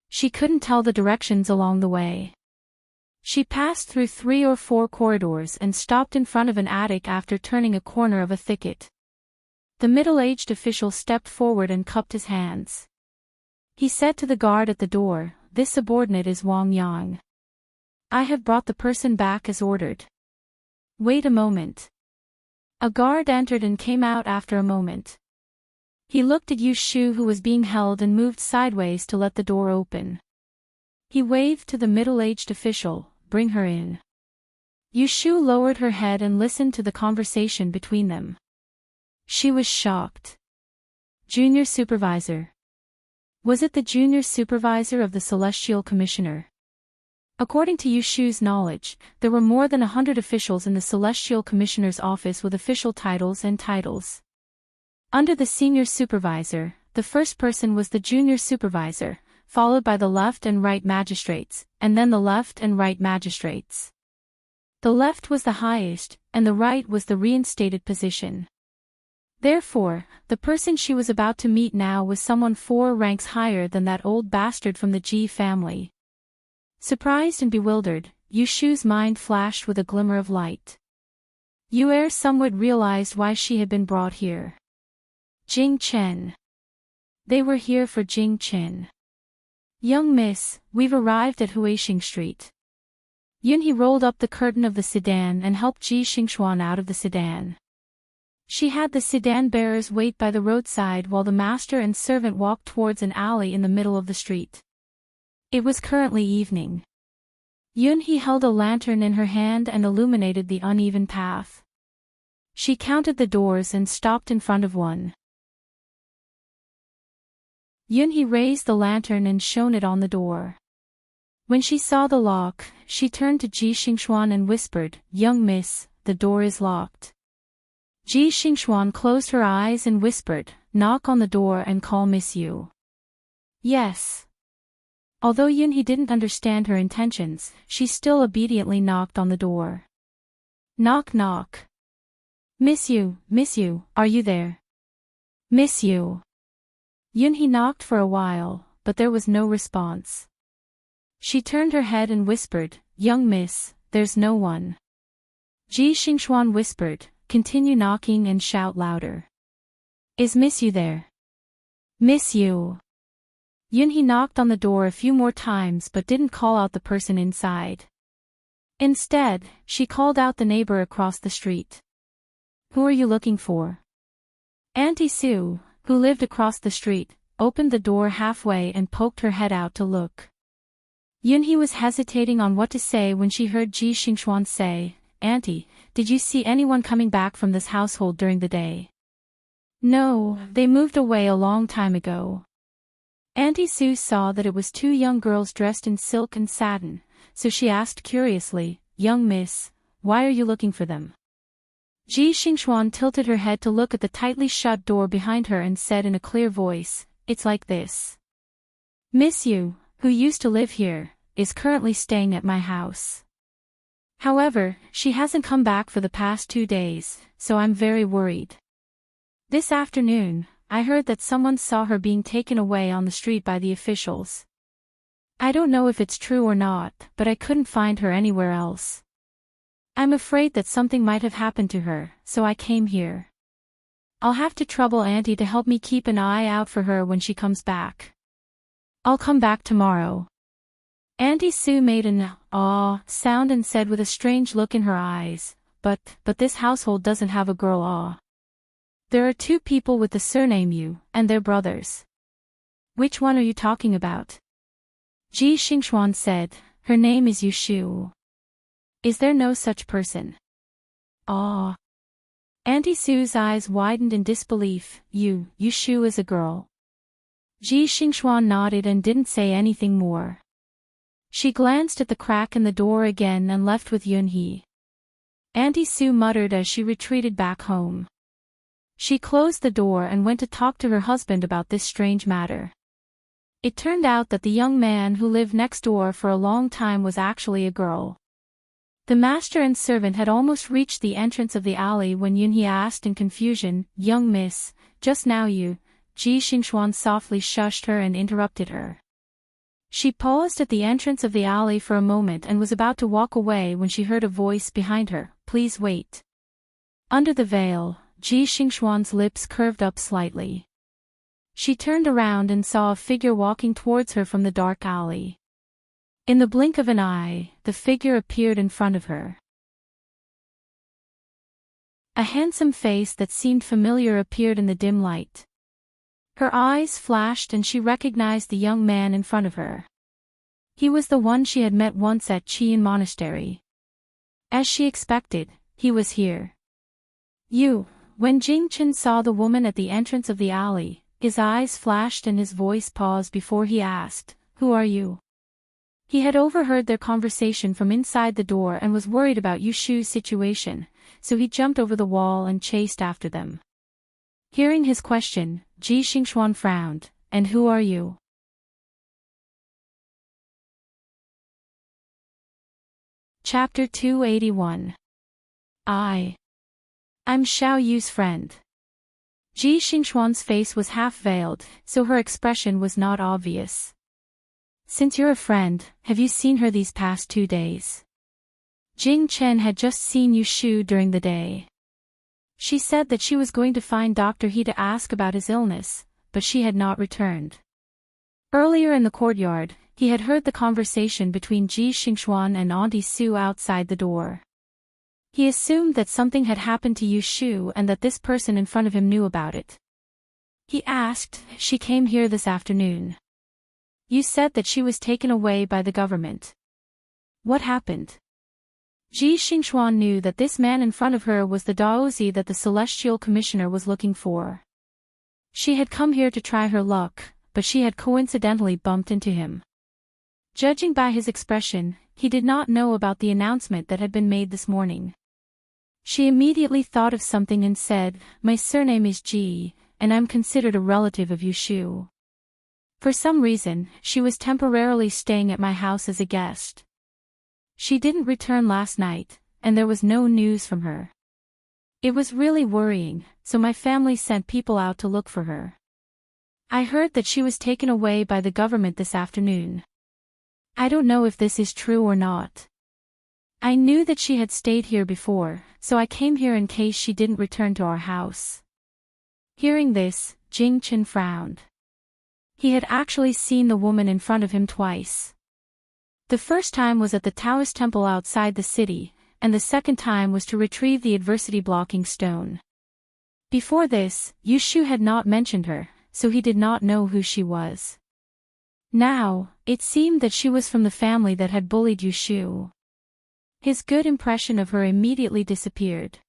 She couldn't tell the directions along the way. She passed through 3 or 4 corridors and stopped in front of an attic after turning a corner of a thicket. The middle-aged official stepped forward and cupped his hands. He said to the guard at the door, "This subordinate is Wang Yang. I have brought the person back as ordered." "Wait a moment." A guard entered and came out after a moment. He looked at Yushu, who was being held, and moved sideways to let the door open. He waved to the middle-aged official, "Bring her in." Yushu lowered her head and listened to the conversation between them. She was shocked. Junior supervisor. Was it the junior supervisor of the Celestial Commissioner? According to Yu Shu's knowledge, there were more than 100 officials in the Celestial Commissioner's office with official titles and titles. Under the senior supervisor, the first person was the junior supervisor, followed by the left and right magistrates, and then the left and right magistrates. The left was the highest, and the right was the reinstated position. Therefore, the person she was about to meet now was someone 4 ranks higher than that old bastard from the Ji family. Surprised and bewildered, Yu Shu's mind flashed with a glimmer of light. Yu somewhat realized why she had been brought here. Jing Chen. They were here for Jing Chen. Young miss, we've arrived at Huixing Street. Yunhee rolled up the curtain of the sedan and helped Ji Xingxuan out of the sedan. She had the sedan bearers wait by the roadside while the master and servant walked towards an alley in the middle of the street. It was currently evening. Yunhee held a lantern in her hand and illuminated the uneven path. She counted the doors and stopped in front of one. Yunhee raised the lantern and shone it on the door. When she saw the lock, she turned to Ji Xingxuan and whispered, "Young miss, the door is locked." Ji Xingxuan closed her eyes and whispered, "Knock on the door and call Miss Yu." Yes. Although Yunhee didn't understand her intentions, she still obediently knocked on the door. Knock knock. Miss Yu, are you there? Miss Yu. Yunhee knocked for a while, but there was no response. She turned her head and whispered, "Young miss, there's no one." Ji Xingxuan whispered, "Continue knocking and shout louder." "Is Miss Yu there?" "Miss Yu." Yunhee knocked on the door a few more times but didn't call out the person inside. Instead, she called out the neighbor across the street. "Who are you looking for?" Auntie Sue, who lived across the street, opened the door halfway and poked her head out to look. Yunhee was hesitating on what to say when she heard Ji Xingxuan say, "Auntie, did you see anyone coming back from this household during the day?" "No, they moved away a long time ago." Auntie Sue saw that it was 2 young girls dressed in silk and satin, so she asked curiously, "Young miss, why are you looking for them?" Ji Xingxuan tilted her head to look at the tightly shut door behind her and said in a clear voice, "It's like this. Miss Yu, who used to live here, is currently staying at my house. However, she hasn't come back for the past 2 days, so I'm very worried. This afternoon, I heard that someone saw her being taken away on the street by the officials. I don't know if it's true or not, but I couldn't find her anywhere else. I'm afraid that something might have happened to her, so I came here. I'll have to trouble Auntie to help me keep an eye out for her when she comes back. I'll come back tomorrow." Auntie Sue made an "aw" sound and said with a strange look in her eyes, but this household doesn't have a girl aw. There are 2 people with the surname Yu, and they're brothers. Which one are you talking about?" Ji Xingxuan said, "Her name is Yu Shu." "Is there no such person?" "Aw." Auntie Sue's eyes widened in disbelief. Yu Shu is a girl." Ji Xingxuan nodded and didn't say anything more. She glanced at the crack in the door again and left with Yunhee. Auntie Sue muttered as she retreated back home. She closed the door and went to talk to her husband about this strange matter. It turned out that the young man who lived next door for a long time was actually a girl. The master and servant had almost reached the entrance of the alley when Yunhee asked in confusion, "Young miss, just now you..." Ji Xingxuan softly shushed her and interrupted her. She paused at the entrance of the alley for a moment and was about to walk away when she heard a voice behind her, "Please wait." Under the veil, Ji Xingxuan's lips curved up slightly. She turned around and saw a figure walking towards her from the dark alley. In the blink of an eye, the figure appeared in front of her. A handsome face that seemed familiar appeared in the dim light. Her eyes flashed and she recognized the young man in front of her. He was the one she had met once at Qian Monastery. As she expected, he was here. When Jing Chen saw the woman at the entrance of the alley, his eyes flashed and his voice paused before he asked, "Who are you?" He had overheard their conversation from inside the door and was worried about Yu Shu's situation, so he jumped over the wall and chased after them. Hearing his question, Ji Xingxuan frowned. "And who are you?" Chapter 281. I'm Xiao Yu's friend. Ji Xingxuan's face was half-veiled, so her expression was not obvious. "Since you're a friend, have you seen her these past 2 days?" Jing Chen had just seen Yu Shu during the day. She said that she was going to find Dr. He to ask about his illness, but she had not returned. Earlier in the courtyard, he had heard the conversation between Ji Xingxuan and Auntie Su outside the door. He assumed that something had happened to Yu Shu and that this person in front of him knew about it. He asked, "She came here this afternoon. You said that she was taken away by the government. What happened?" Ji Xingxuan knew that this man in front of her was the Daozi that the Celestial Commissioner was looking for. She had come here to try her luck, but she had coincidentally bumped into him. Judging by his expression, he did not know about the announcement that had been made this morning. She immediately thought of something and said, "My surname is Ji, and I'm considered a relative of Yu Shu. For some reason, she was temporarily staying at my house as a guest. She didn't return last night, and there was no news from her. It was really worrying, so my family sent people out to look for her. I heard that she was taken away by the government this afternoon. I don't know if this is true or not. I knew that she had stayed here before, so I came here in case she didn't return to our house." Hearing this, Jing Chen frowned. He had actually seen the woman in front of him twice. The first time was at the Taoist temple outside the city, and the second time was to retrieve the adversity-blocking stone. Before this, Yu Shu had not mentioned her, so he did not know who she was. Now, it seemed that she was from the family that had bullied Yu Shu. His good impression of her immediately disappeared.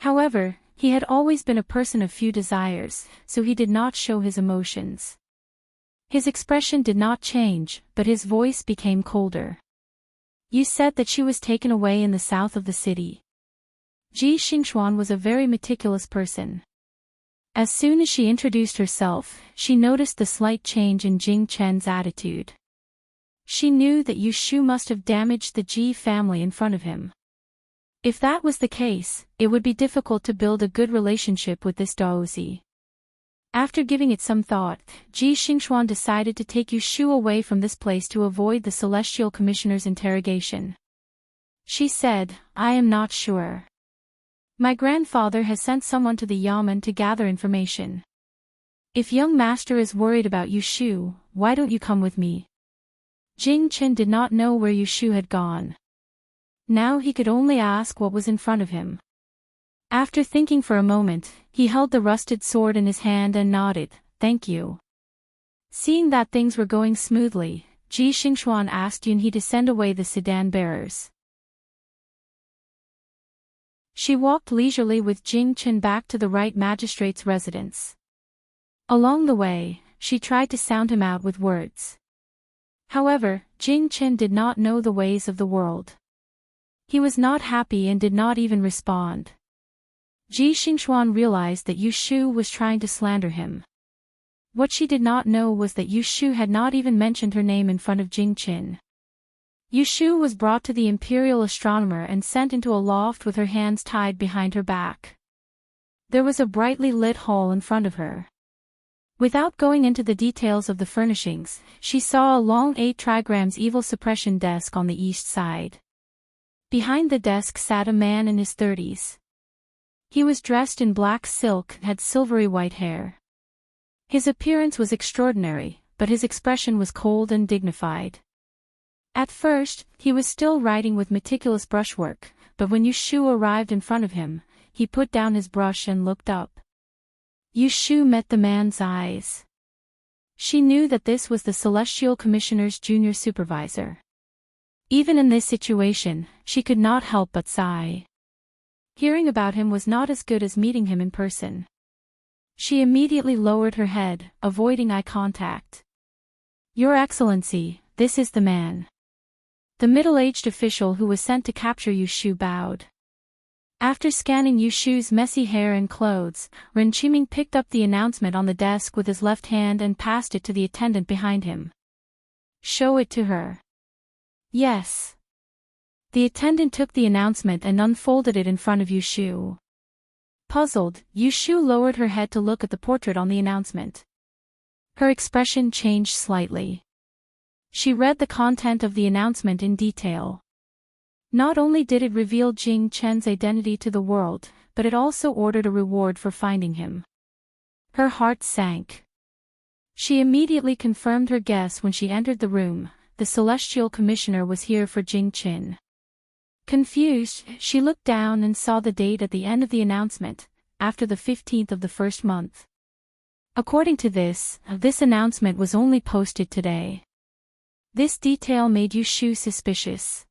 However, he had always been a person of few desires, so he did not show his emotions. His expression did not change, but his voice became colder. "You said that she was taken away in the south of the city." Ji Xingxuan was a very meticulous person. As soon as she introduced herself, she noticed the slight change in Jing Chen's attitude. She knew that Yu Shu must have damaged the Ji family in front of him. If that was the case, it would be difficult to build a good relationship with this Daozi. After giving it some thought, Ji Xingxuan decided to take Yu Shu away from this place to avoid the Celestial Commissioner's interrogation. She said, "I am not sure. My grandfather has sent someone to the Yamen to gather information. If young master is worried about Yu Shu, why don't you come with me?" Jing Chen did not know where Yu Shu had gone. Now he could only ask what was in front of him. After thinking for a moment, he held the rusted sword in his hand and nodded, "Thank you." Seeing that things were going smoothly, Ji Xingxuan asked Yun He to send away the sedan bearers. She walked leisurely with Jing Chen back to the right magistrate's residence. Along the way, she tried to sound him out with words. However, Jing Chen did not know the ways of the world. He was not happy and did not even respond. Ji Xingxuan realized that Yu Shu was trying to slander him. What she did not know was that Yu Shu had not even mentioned her name in front of Jing Chen. Yu Shu was brought to the imperial astronomer and sent into a loft with her hands tied behind her back. There was a brightly lit hall in front of her. Without going into the details of the furnishings, she saw a long 8 trigrams evil suppression desk on the east side. Behind the desk sat a man in his 30s. He was dressed in black silk and had silvery white hair. His appearance was extraordinary, but his expression was cold and dignified. At first, he was still writing with meticulous brushwork, but when Yu Shu arrived in front of him, he put down his brush and looked up. Yu Shu met the man's eyes. She knew that this was the Celestial Commissioner's junior supervisor. Even in this situation, she could not help but sigh. Hearing about him was not as good as meeting him in person. She immediately lowered her head, avoiding eye contact. "Your Excellency, this is the man. The middle-aged official who was sent to capture Yu Shu bowed. After scanning Yu Shu's messy hair and clothes, Ren Qiming picked up the announcement on the desk with his left hand and passed it to the attendant behind him. Show it to her. Yes. The attendant took the announcement and unfolded it in front of Yu Shu. Puzzled, Yu Shu lowered her head to look at the portrait on the announcement. Her expression changed slightly. She read the content of the announcement in detail. Not only did it reveal Jing Chen's identity to the world, but it also ordered a reward for finding him. Her heart sank. She immediately confirmed her guess when she entered the room. The Celestial Commissioner was here for Jing Chen. Confused, she looked down and saw the date at the end of the announcement, after the 15th of the first month. According to this announcement was only posted today. This detail made Yu Shu suspicious.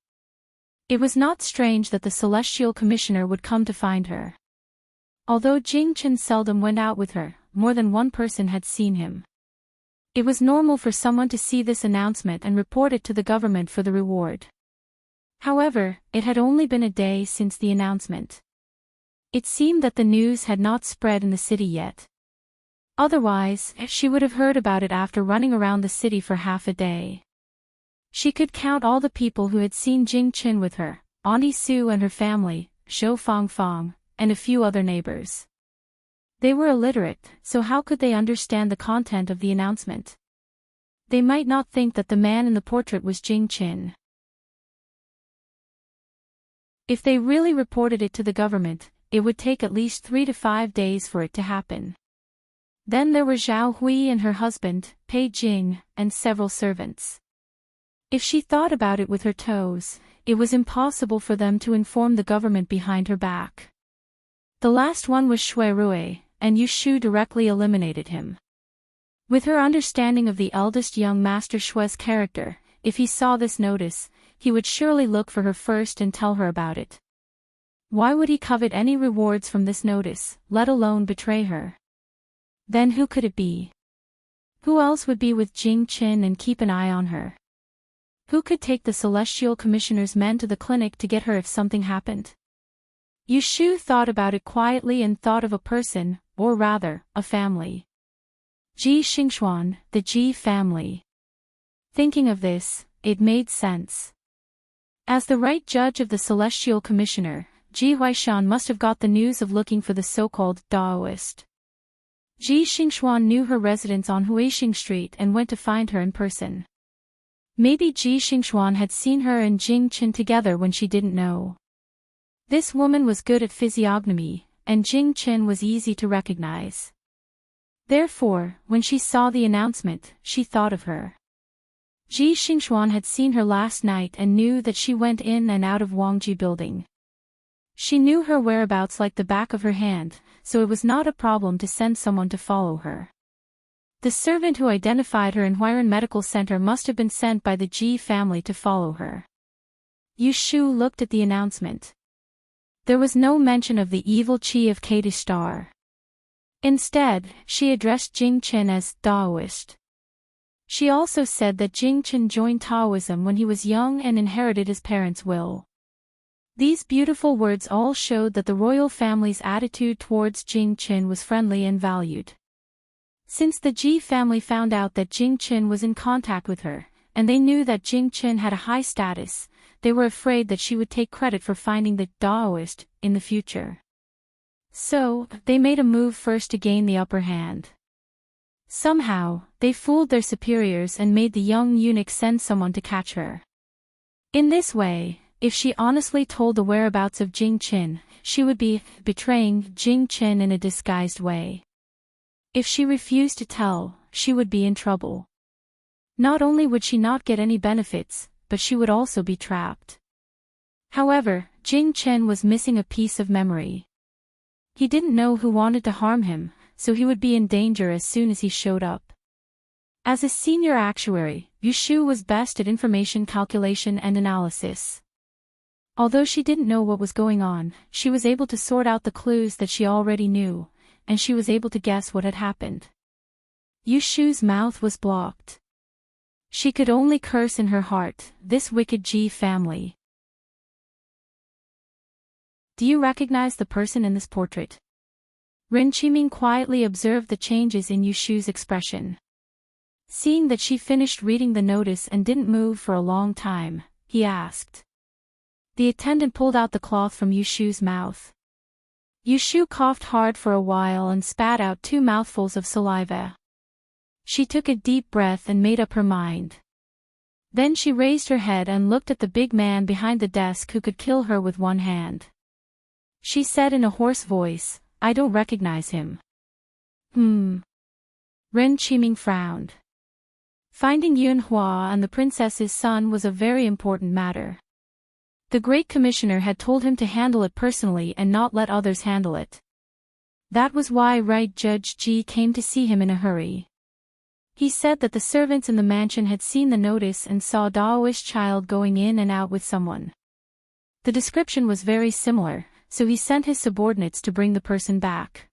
It was not strange that the Celestial Commissioner would come to find her. Although Jing Chen seldom went out with her, more than one person had seen him. It was normal for someone to see this announcement and report it to the government for the reward. However, it had only been a day since the announcement. It seemed that the news had not spread in the city yet. Otherwise, she would have heard about it after running around the city for half a day. She could count all the people who had seen Jing Chen with her, Auntie Sue and her family, Shou Fang, and a few other neighbors. They were illiterate, so how could they understand the content of the announcement? They might not think that the man in the portrait was Jing Chen. If they really reported it to the government, it would take at least 3 to 5 days for it to happen. Then there were Zhao Hui and her husband, Pei Jing, and several servants. If she thought about it with her toes, it was impossible for them to inform the government behind her back. The last one was Shui Rui, and Yu Shu directly eliminated him. With her understanding of the eldest young master Shui's character, if he saw this notice, he would surely look for her first and tell her about it. Why would he covet any rewards from this notice, let alone betray her? Then who could it be? Who else would be with Jing Chen and keep an eye on her? Who could take the Celestial Commissioner's men to the clinic to get her if something happened? Yu Shu thought about it quietly and thought of a person, or rather, a family. Ji Xingxuan, the Ji family. Thinking of this, it made sense. As the right judge of the Celestial Commissioner, Ji Huaishan must have got the news of looking for the so-called Daoist. Ji Xingxuan knew her residence on Huixing Street and went to find her in person. Maybe Ji Xingxuan had seen her and Jing Chen together when she didn't know. This woman was good at physiognomy, and Jing Chen was easy to recognize. Therefore, when she saw the announcement, she thought of her. Ji Xingxuan had seen her last night and knew that she went in and out of Wangji building. She knew her whereabouts like the back of her hand, so it was not a problem to send someone to follow her. The servant who identified her in Huiran Medical Center must have been sent by the Ji family to follow her. Yu Shu looked at the announcement. There was no mention of the evil Qi of Kadish Star. Instead, she addressed Jing Chen as Daoist. She also said that Jing Chen joined Taoism when he was young and inherited his parents' will. These beautiful words all showed that the royal family's attitude towards Jing Chen was friendly and valued. Since the Ji family found out that Jing Chen was in contact with her, and they knew that Jing Chen had a high status, they were afraid that she would take credit for finding the Daoist in the future. So, they made a move first to gain the upper hand. Somehow, they fooled their superiors and made the young eunuch send someone to catch her. In this way, if she honestly told the whereabouts of Jing Chen, she would be betraying Jing Chen in a disguised way. If she refused to tell, she would be in trouble. Not only would she not get any benefits, but she would also be trapped. However, Jing Chen was missing a piece of memory. He didn't know who wanted to harm him, so he would be in danger as soon as he showed up. As a senior actuary, Yu Shu was best at information calculation and analysis. Although she didn't know what was going on, she was able to sort out the clues that she already knew, and she was able to guess what had happened. Yu Shu's mouth was blocked. She could only curse in her heart, this wicked Ji family. Do you recognize the person in this portrait? Ren Qiming quietly observed the changes in Yushu's expression. Seeing that she finished reading the notice and didn't move for a long time, he asked. The attendant pulled out the cloth from Yushu's mouth. Yushu coughed hard for a while and spat out 2 mouthfuls of saliva. She took a deep breath and made up her mind. Then she raised her head and looked at the big man behind the desk who could kill her with one hand. She said in a hoarse voice, "I don't recognize him." Ren Qiming frowned. Finding Yunhua and the princess's son was a very important matter. The Great Commissioner had told him to handle it personally and not let others handle it. That was why Right Judge Ji came to see him in a hurry. He said that the servants in the mansion had seen the notice and saw Daoist child going in and out with someone. The description was very similar, so he sent his subordinates to bring the person back.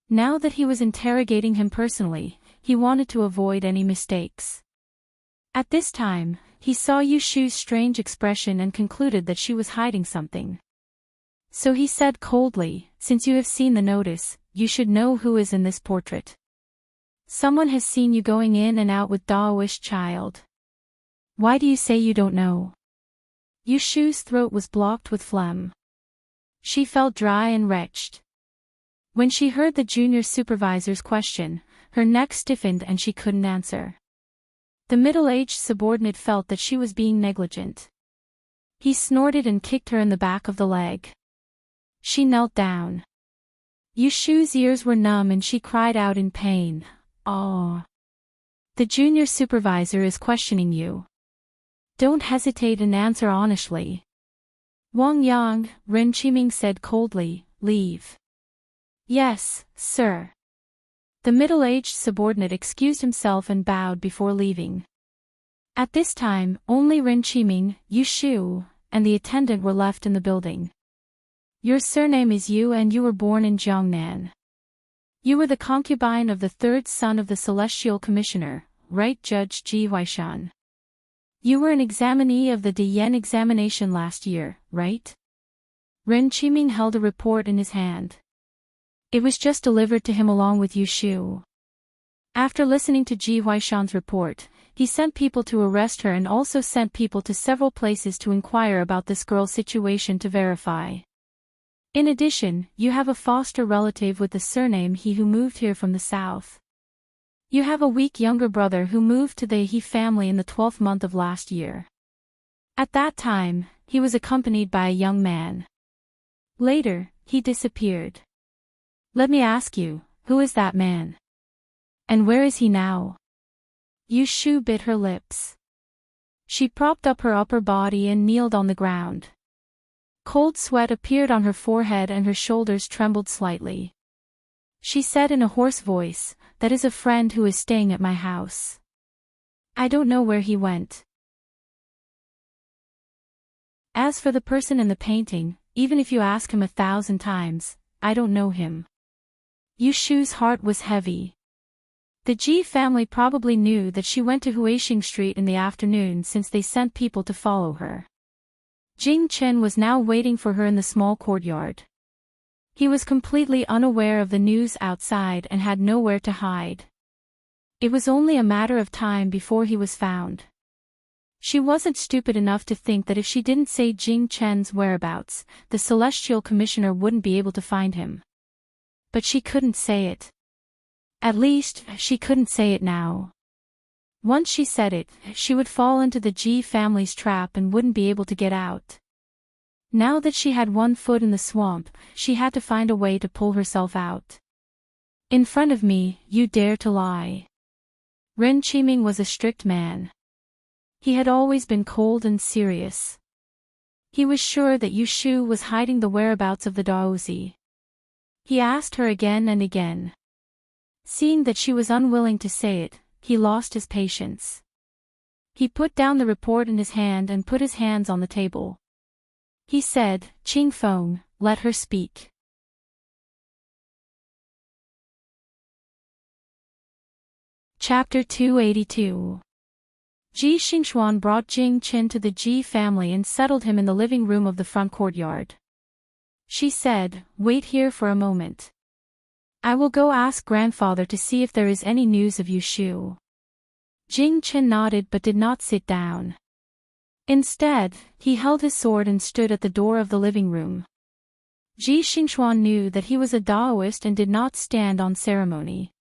Now that he was interrogating him personally, he wanted to avoid any mistakes. At this time, he saw Yushu's strange expression and concluded that she was hiding something. So he said coldly, "Since you have seen the notice, you should know who is in this portrait. Someone has seen you going in and out with Daoist child. Why do you say you don't know?" Yushu's throat was blocked with phlegm. She felt dry and wretched. When she heard the junior supervisor's question, her neck stiffened and she couldn't answer. The middle-aged subordinate felt that she was being negligent. He snorted and kicked her in the back of the leg. She knelt down. Yushu's ears were numb and she cried out in pain, "Oh! The junior supervisor is questioning you. Don't hesitate and answer honestly." "Wang Yang," Ren Qiming said coldly, "leave." "Yes, sir." The middle-aged subordinate excused himself and bowed before leaving. At this time, only Ren Qiming, Yushu, and the attendant were left in the building. "Your surname is Yu and you were born in Jiangnan. You were the concubine of the 3rd son of the Celestial Commissioner, right Judge Ji Huaishan. You were an examinee of the Diyan examination last year, right?" Ren Qiming held a report in his hand. It was just delivered to him along with Yushu. After listening to Ji Huaishan's report, he sent people to arrest her and also sent people to several places to inquire about this girl's situation to verify. In addition, you have a foster relative with the surname He who moved here from the south. You have a weak younger brother who moved to the He family in the 12th month of last year. At that time, he was accompanied by a young man. Later, he disappeared. Let me ask you, who is that man? And where is he now? Yushu bit her lips. She propped up her upper body and kneeled on the ground. Cold sweat appeared on her forehead and her shoulders trembled slightly. She said in a hoarse voice, "That is a friend who is staying at my house. I don't know where he went. As for the person in the painting, even if you ask him 1,000 times, I don't know him." Yushu's heart was heavy. The Ji family probably knew that she went to Huixing Street in the afternoon since they sent people to follow her. Jing Chen was now waiting for her in the small courtyard. He was completely unaware of the news outside and had nowhere to hide. It was only a matter of time before he was found. She wasn't stupid enough to think that if she didn't say Jing Chen's whereabouts, the Celestial Commissioner wouldn't be able to find him. But she couldn't say it. At least, she couldn't say it now. Once she said it, she would fall into the Ji family's trap and wouldn't be able to get out. Now that she had one foot in the swamp, she had to find a way to pull herself out. "In front of me, you dare to lie." Ren Qiming was a strict man. He had always been cold and serious. He was sure that Yushu was hiding the whereabouts of the Daozi. He asked her again and again. Seeing that she was unwilling to say it, he lost his patience. He put down the report in his hand and put his hands on the table. He said, "Qing Feng, let her speak." Chapter 282. Ji Xingxuan brought Jing Qin to the Ji family and settled him in the living room of the front courtyard. She said, "Wait here for a moment. I will go ask grandfather to see if there is any news of Yushu." Jing Qin nodded but did not sit down. Instead, he held his sword and stood at the door of the living room. Ji Xingxuan knew that he was a Daoist and did not stand on ceremony.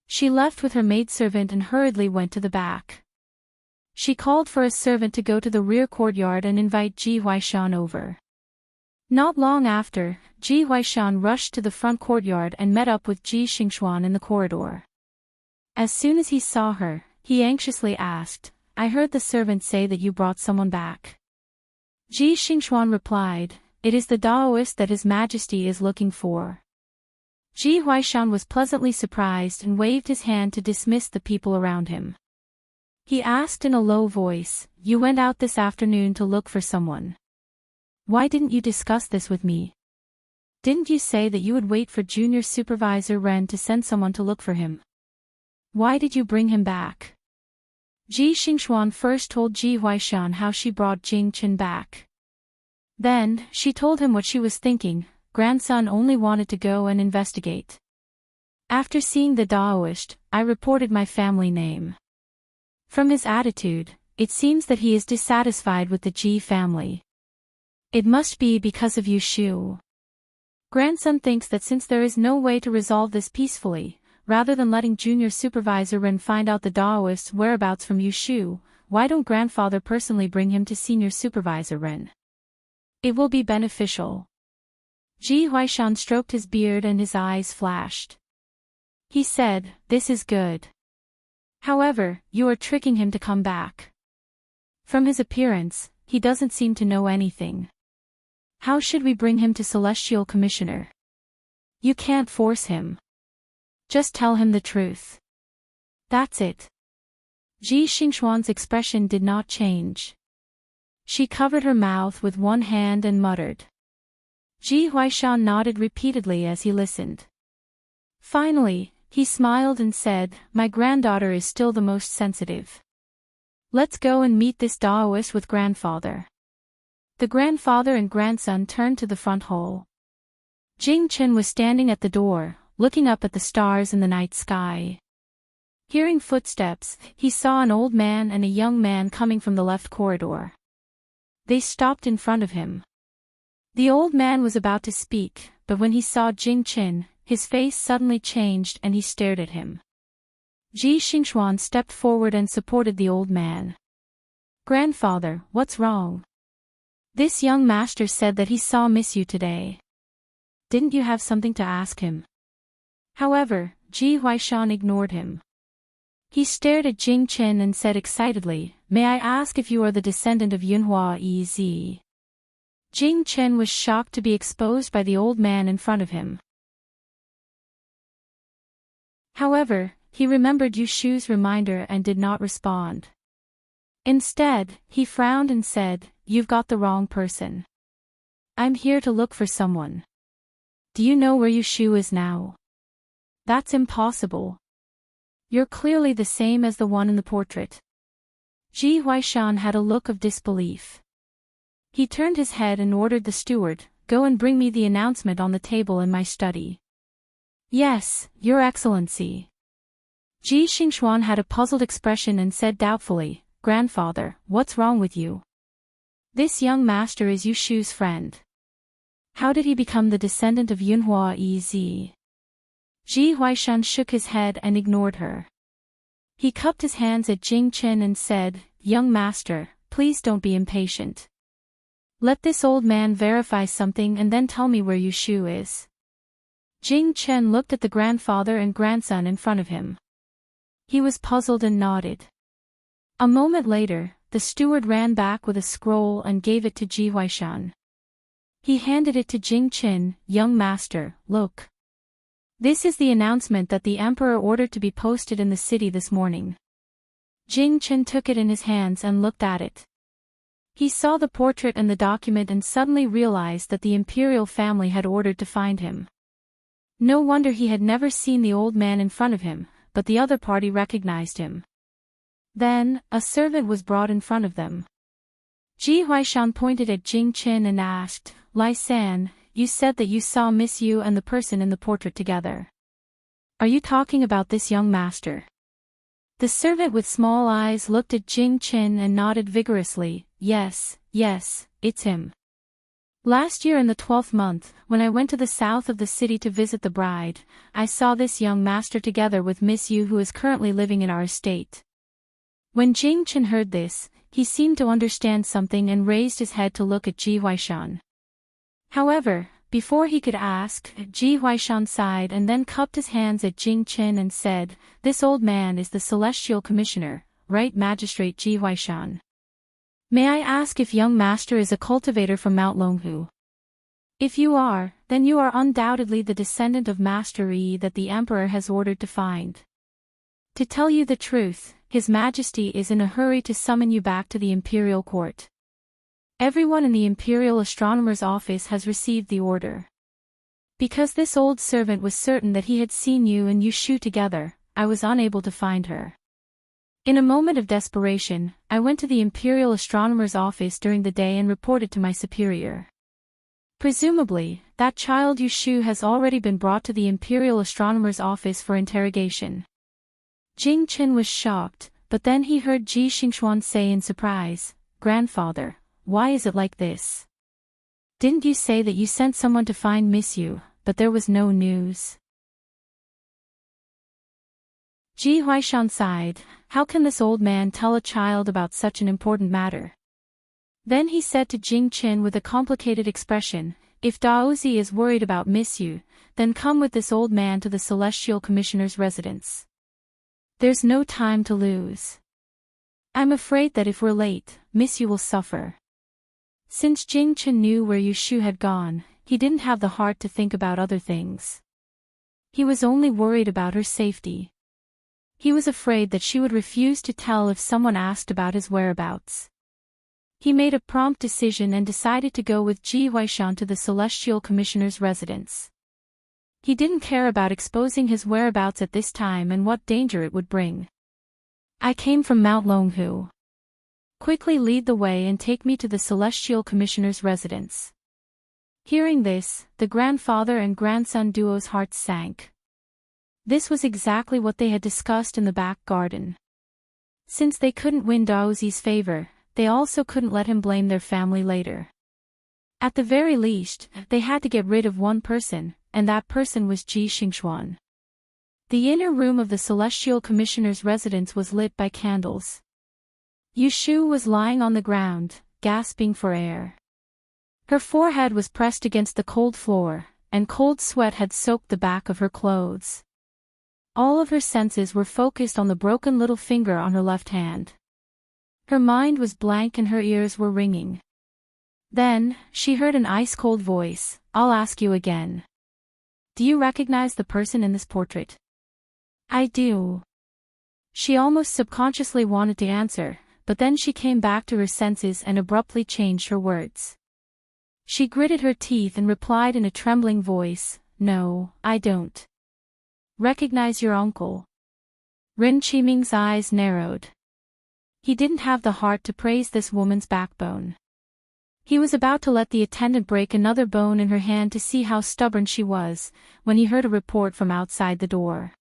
She left with her maidservant and hurriedly went to the back. She called for a servant to go to the rear courtyard and invite Ji Huaishan over. Not long after, Ji Huaishan rushed to the front courtyard and met up with Ji Xingxuan in the corridor. As soon as he saw her, he anxiously asked, "I heard the servant say that you brought someone back." Ji Xingxuan replied, "It is the Daoist that His Majesty is looking for." Ji Huaishan was pleasantly surprised and waved his hand to dismiss the people around him. He asked in a low voice, "You went out this afternoon to look for someone. Why didn't you discuss this with me? Didn't you say that you would wait for Junior Supervisor Ren to send someone to look for him? Why did you bring him back?" Ji Xingxuan first told Ji Huaishan how she brought Jing Qin back. Then, she told him what she was thinking. Grandson only wanted to go and investigate. After seeing the Daoist, I reported my family name. From his attitude, it seems that he is dissatisfied with the Ji family. It must be because of Yushu. Grandson thinks that since there is no way to resolve this peacefully, rather than letting Junior Supervisor Ren find out the Daoist's whereabouts from Yushu, why don't grandfather personally bring him to Senior Supervisor Ren? It will be beneficial. Ji Huaishan stroked his beard and his eyes flashed. He said, "This is good. However, you are tricking him to come back. From his appearance, he doesn't seem to know anything. How should we bring him to Celestial Commissioner? You can't force him. Just tell him the truth. That's it." Ji Xingxuan's expression did not change. She covered her mouth with one hand and muttered. Ji Huaishan nodded repeatedly as he listened. Finally, he smiled and said, "My granddaughter is still the most sensitive. Let's go and meet this Daoist with grandfather." The grandfather and grandson turned to the front hall. Jing Qin was standing at the door, looking up at the stars in the night sky. Hearing footsteps, he saw an old man and a young man coming from the left corridor. They stopped in front of him. The old man was about to speak, but when he saw Jing Qin, his face suddenly changed and he stared at him. Ji Xingxuan stepped forward and supported the old man. "Grandfather, what's wrong? This young master said that he saw Miss Yu today. Didn't you have something to ask him?" However, Ji Huaishan ignored him. He stared at Jing Qin and said excitedly, "May I ask if you are the descendant of Yunhua Ez?" Jing Qin was shocked to be exposed by the old man in front of him. However, he remembered Yushu's reminder and did not respond. Instead, he frowned and said, "You've got the wrong person. I'm here to look for someone. Do you know where Yushu is now?" "That's impossible. You're clearly the same as the one in the portrait." Ji Huaishan had a look of disbelief. He turned his head and ordered the steward, "Go and bring me the announcement on the table in my study." "Yes, Your Excellency." Ji Xingxuan had a puzzled expression and said doubtfully, "Grandfather, what's wrong with you? This young master is Yushu's friend. How did he become the descendant of Yunhua Ez?" Ji Huaishan shook his head and ignored her. He cupped his hands at Jing Qin and said, "Young master, please don't be impatient. Let this old man verify something and then tell me where Yushu is." Jing Qin looked at the grandfather and grandson in front of him. He was puzzled and nodded. A moment later, the steward ran back with a scroll and gave it to Ji Huaishan. He handed it to Jing Qin, "Young master, look. This is the announcement that the emperor ordered to be posted in the city this morning." Jing Qin took it in his hands and looked at it. He saw the portrait and the document and suddenly realized that the imperial family had ordered to find him. No wonder he had never seen the old man in front of him, but the other party recognized him. Then, a servant was brought in front of them. Ji Huaishan pointed at Jing Qin and asked, "Lai San, you said that you saw Miss Yu and the person in the portrait together. Are you talking about this young master?" The servant with small eyes looked at Jing Qin and nodded vigorously, "Yes, yes, it's him. Last year in the 12th month, when I went to the south of the city to visit the bride, I saw this young master together with Miss Yu, who is currently living in our estate." When Jing Qin heard this, he seemed to understand something and raised his head to look at Ji Huaishan. However, before he could ask, Ji Huaishan sighed and then cupped his hands at Jing Qin and said, "This old man is the Celestial Commissioner, right, Magistrate Ji Huaishan? May I ask if young master is a cultivator from Mount Longhu? If you are, then you are undoubtedly the descendant of Master Yi that the Emperor has ordered to find. To tell you the truth, His Majesty is in a hurry to summon you back to the Imperial Court. Everyone in the Imperial Astronomer's office has received the order. Because this old servant was certain that he had seen you and Yu Shu together, I was unable to find her. In a moment of desperation, I went to the Imperial Astronomer's office during the day and reported to my superior. Presumably, that child Yu Shu has already been brought to the Imperial Astronomer's office for interrogation." Jing Qin was shocked, but then he heard Ji Xingxuan say in surprise, "Grandfather, why is it like this? Didn't you say that you sent someone to find Miss Yu, but there was no news?" Ji Huaishan sighed, "How can this old man tell a child about such an important matter?" Then he said to Jing Qin with a complicated expression, "If Daozi is worried about Miss Yu, then come with this old man to the Celestial Commissioner's residence. There's no time to lose. I'm afraid that if we're late, Miss Yu will suffer." Since Jing Qin knew where Yu Shu had gone, he didn't have the heart to think about other things. He was only worried about her safety. He was afraid that she would refuse to tell if someone asked about his whereabouts. He made a prompt decision and decided to go with Ji Huaishan to the Celestial Commissioner's residence. He didn't care about exposing his whereabouts at this time and what danger it would bring. "I came from Mount Longhu. Quickly lead the way and take me to the Celestial Commissioner's residence." Hearing this, the grandfather and grandson duo's hearts sank. This was exactly what they had discussed in the back garden. Since they couldn't win Daozi's favor, they also couldn't let him blame their family later. At the very least, they had to get rid of one person, and that person was Ji Xingxuan. The inner room of the Celestial Commissioner's residence was lit by candles. Yu Shu was lying on the ground, gasping for air. Her forehead was pressed against the cold floor, and cold sweat had soaked the back of her clothes. All of her senses were focused on the broken little finger on her left hand. Her mind was blank and her ears were ringing. Then, she heard an ice-cold voice, "I'll ask you again. Do you recognize the person in this portrait?" "I do." She almost subconsciously wanted to answer, but then she came back to her senses and abruptly changed her words. She gritted her teeth and replied in a trembling voice, "No, I don't." "Recognize your uncle?" Ren Qiming's eyes narrowed. He didn't have the heart to praise this woman's backbone. He was about to let the attendant break another bone in her hand to see how stubborn she was, when he heard a report from outside the door.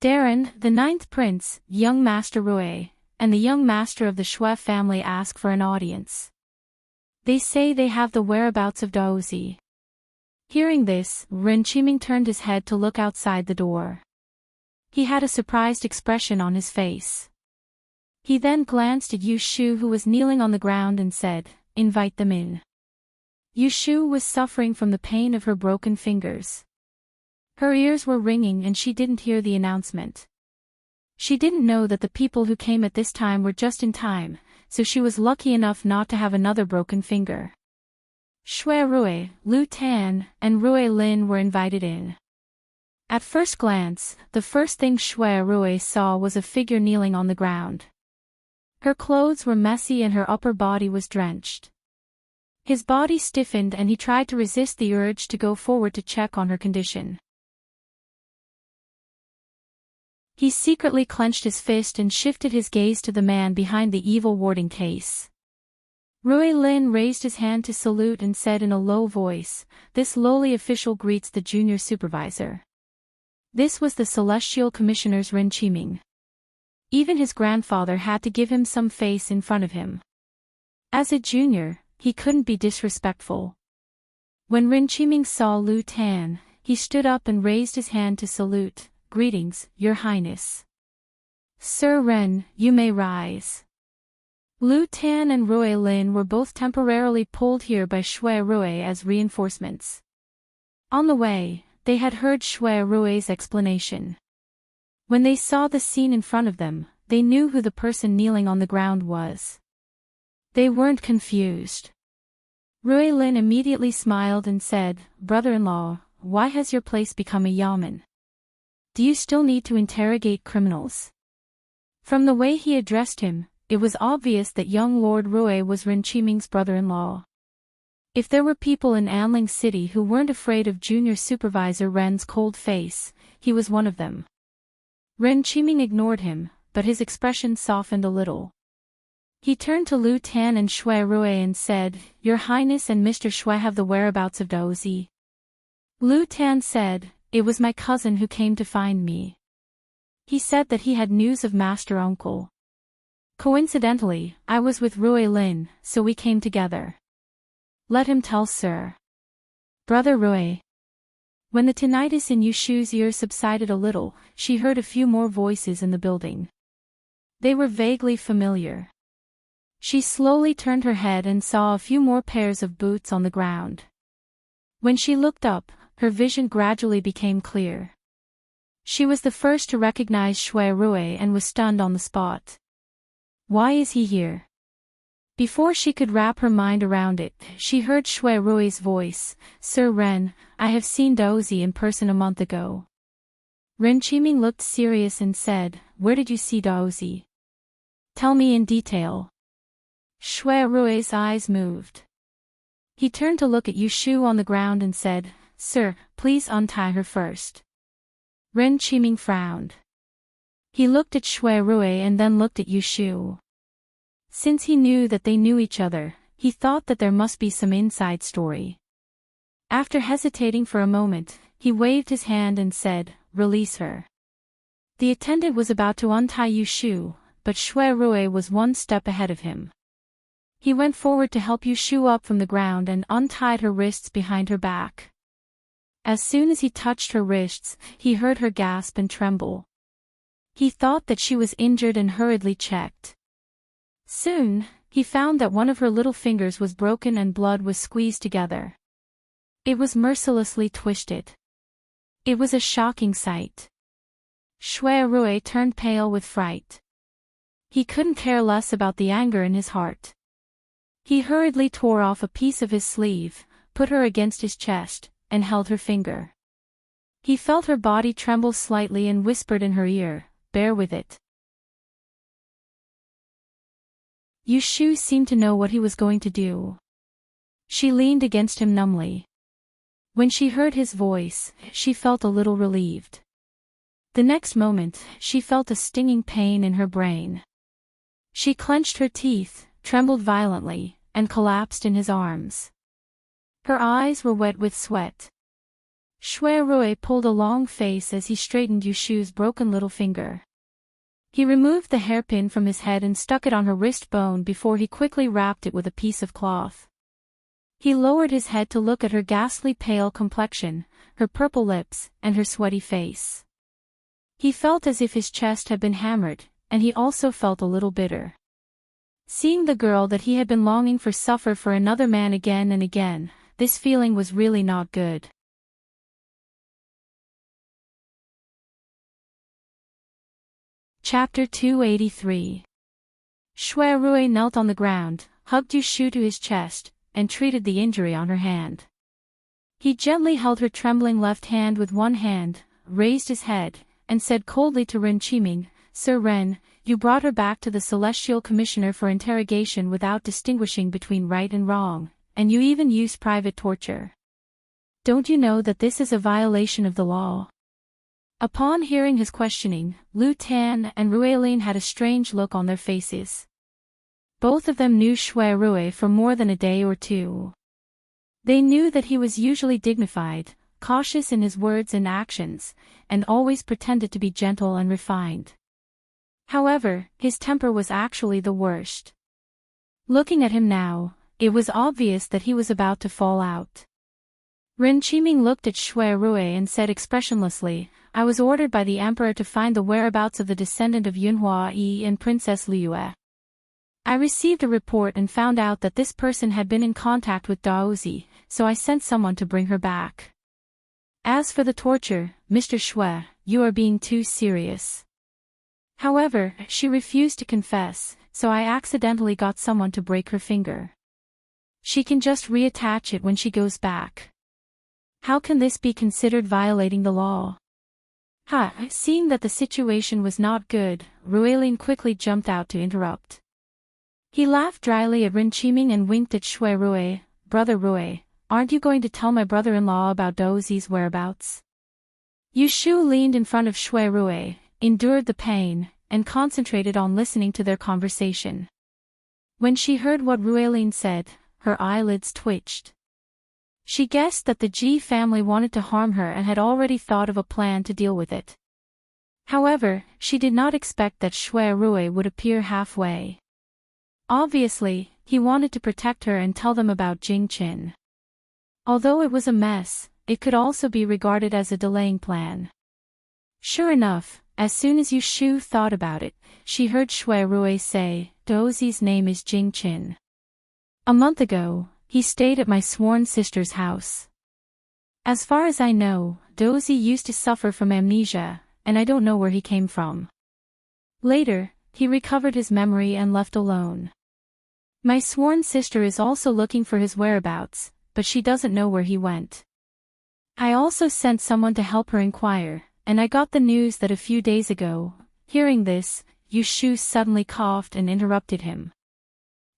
"Darren, the 9th prince, young Master Rui, and the young master of the Shui family ask for an audience. They say they have the whereabouts of Daozi." Hearing this, Ren Qiming turned his head to look outside the door. He had a surprised expression on his face. He then glanced at Yu Shu, who was kneeling on the ground, and said, "Invite them in." Yu Shu was suffering from the pain of her broken fingers. Her ears were ringing and she didn't hear the announcement. She didn't know that the people who came at this time were just in time, so she was lucky enough not to have another broken finger. Shui Rui, Lu Tan, and Rui Lin were invited in. At first glance, the first thing Shui Rui saw was a figure kneeling on the ground. Her clothes were messy and her upper body was drenched. His body stiffened and he tried to resist the urge to go forward to check on her condition. He secretly clenched his fist and shifted his gaze to the man behind the evil warding case. Rui Lin raised his hand to salute and said in a low voice, "This lowly official greets the junior supervisor." This was the Celestial Commissioner's Ren Qiming. Even his grandfather had to give him some face in front of him. As a junior, he couldn't be disrespectful. When Ren Qiming saw Lu Tan, he stood up and raised his hand to salute. "Greetings, Your Highness." "Sir Ren, you may rise." Lu Tan and Rui Lin were both temporarily pulled here by Shui Rui as reinforcements. On the way, they had heard Shui Rui's explanation. When they saw the scene in front of them, they knew who the person kneeling on the ground was. They weren't confused. Rui Lin immediately smiled and said, "Brother-in-law, why has your place become a yamen? Do you still need to interrogate criminals?" From the way he addressed him, it was obvious that young Lord Rui was Ren Qiming's brother-in-law. If there were people in Anling City who weren't afraid of Junior Supervisor Ren's cold face, he was one of them. Ren Qiming ignored him, but his expression softened a little. He turned to Lu Tan and Shui Rui and said, "Your Highness and Mr. Shui have the whereabouts of Daozi." Lu Tan said, "It was my cousin who came to find me. He said that he had news of Master Uncle. Coincidentally, I was with Rui Lin, so we came together." "Let him tell, sir." "Brother Rui." When the tinnitus in Yushu's ear subsided a little, she heard a few more voices in the building. They were vaguely familiar. She slowly turned her head and saw a few more pairs of boots on the ground. When she looked up, her vision gradually became clear. She was the first to recognize Shui Rui and was stunned on the spot. Why is he here? Before she could wrap her mind around it, she heard Shui Rui's voice, "Sir Ren, I have seen Daozi in person a month ago." Ren Qiming looked serious and said, "Where did you see Daozi? Tell me in detail." Shui Rui's eyes moved. He turned to look at Yushu on the ground and said, "Sir, please untie her first." Ren Qiming frowned. He looked at Shui Rui and then looked at Yushu. Since he knew that they knew each other, he thought that there must be some inside story. After hesitating for a moment, he waved his hand and said, "Release her." The attendant was about to untie Yushu, but Shui Rui was one step ahead of him. He went forward to help Yushu up from the ground and untied her wrists behind her back. As soon as he touched her wrists, he heard her gasp and tremble. He thought that she was injured and hurriedly checked. Soon, he found that one of her little fingers was broken and blood was squeezed together. It was mercilessly twisted. It was a shocking sight. Shui Rui turned pale with fright. He couldn't care less about the anger in his heart. He hurriedly tore off a piece of his sleeve, put her against his chest, and held her finger. He felt her body tremble slightly and whispered in her ear, "Bear with it." Yushu seemed to know what he was going to do. She leaned against him numbly. When she heard his voice, she felt a little relieved. The next moment, she felt a stinging pain in her brain. She clenched her teeth, trembled violently, and collapsed in his arms. Her eyes were wet with sweat. Shui Rui pulled a long face as he straightened Yushu's broken little finger. He removed the hairpin from his head and stuck it on her wrist bone before he quickly wrapped it with a piece of cloth. He lowered his head to look at her ghastly pale complexion, her purple lips, and her sweaty face. He felt as if his chest had been hammered, and he also felt a little bitter. Seeing the girl that he had been longing for suffer for another man again and again, this feeling was really not good. Chapter 283. Shui Rui knelt on the ground, hugged Yushu to his chest, and treated the injury on her hand. He gently held her trembling left hand with one hand, raised his head, and said coldly to Ren Qiming, "Sir Ren, you brought her back to the Celestial Commissioner for interrogation without distinguishing between right and wrong, and you even used private torture. Don't you know that this is a violation of the law?" Upon hearing his questioning, Lu Tan and Ruilin had a strange look on their faces. Both of them knew Shui Rui for more than a day or two. They knew that he was usually dignified, cautious in his words and actions, and always pretended to be gentle and refined. However, his temper was actually the worst. Looking at him now, it was obvious that he was about to fall out. Ren Qiming looked at Shui Rui and said expressionlessly, "I was ordered by the emperor to find the whereabouts of the descendant of Yunhua Yi and Princess Liyue. I received a report and found out that this person had been in contact with Daozi, so I sent someone to bring her back. As for the torture, Mr. Shui, you are being too serious." However, she refused to confess, so I accidentally got someone to break her finger. She can just reattach it when she goes back. How can this be considered violating the law? Seeing that the situation was not good, Ruilin quickly jumped out to interrupt. He laughed dryly at Ren Qiming and winked at Shui Rui. "Brother Rui, aren't you going to tell my brother-in-law about Dozi's whereabouts?" Yu Shu leaned in front of Shui Rui, endured the pain, and concentrated on listening to their conversation. When she heard what Ruilin said, her eyelids twitched. She guessed that the Ji family wanted to harm her and had already thought of a plan to deal with it. However, she did not expect that Shui Rui would appear halfway. Obviously, he wanted to protect her and tell them about Jing Qin. Although it was a mess, it could also be regarded as a delaying plan. Sure enough, as soon as Yu Shu thought about it, she heard Shui Rui say, "Dozi's name is Jing Qin. A month ago, he stayed at my sworn sister's house. As far as I know, Dozi used to suffer from amnesia, and I don't know where he came from. Later, he recovered his memory and left alone. My sworn sister is also looking for his whereabouts, but she doesn't know where he went. I also sent someone to help her inquire, and I got the news that a few days ago." Hearing this, Yu Shu suddenly coughed and interrupted him.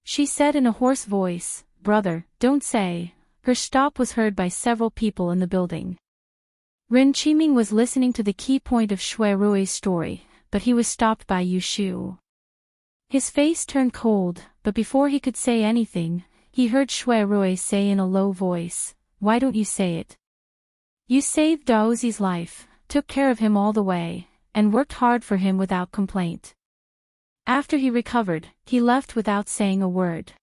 She said in a hoarse voice, "Brother, don't say." Her stop was heard by several people in the building. Ren Qiming was listening to the key point of Shui Rui's story, but he was stopped by Yu Shu. His face turned cold, but before he could say anything, he heard Shui Rui say in a low voice, "Why don't you say it? You saved Daozi's life, took care of him all the way, and worked hard for him without complaint. After he recovered, he left without saying a word.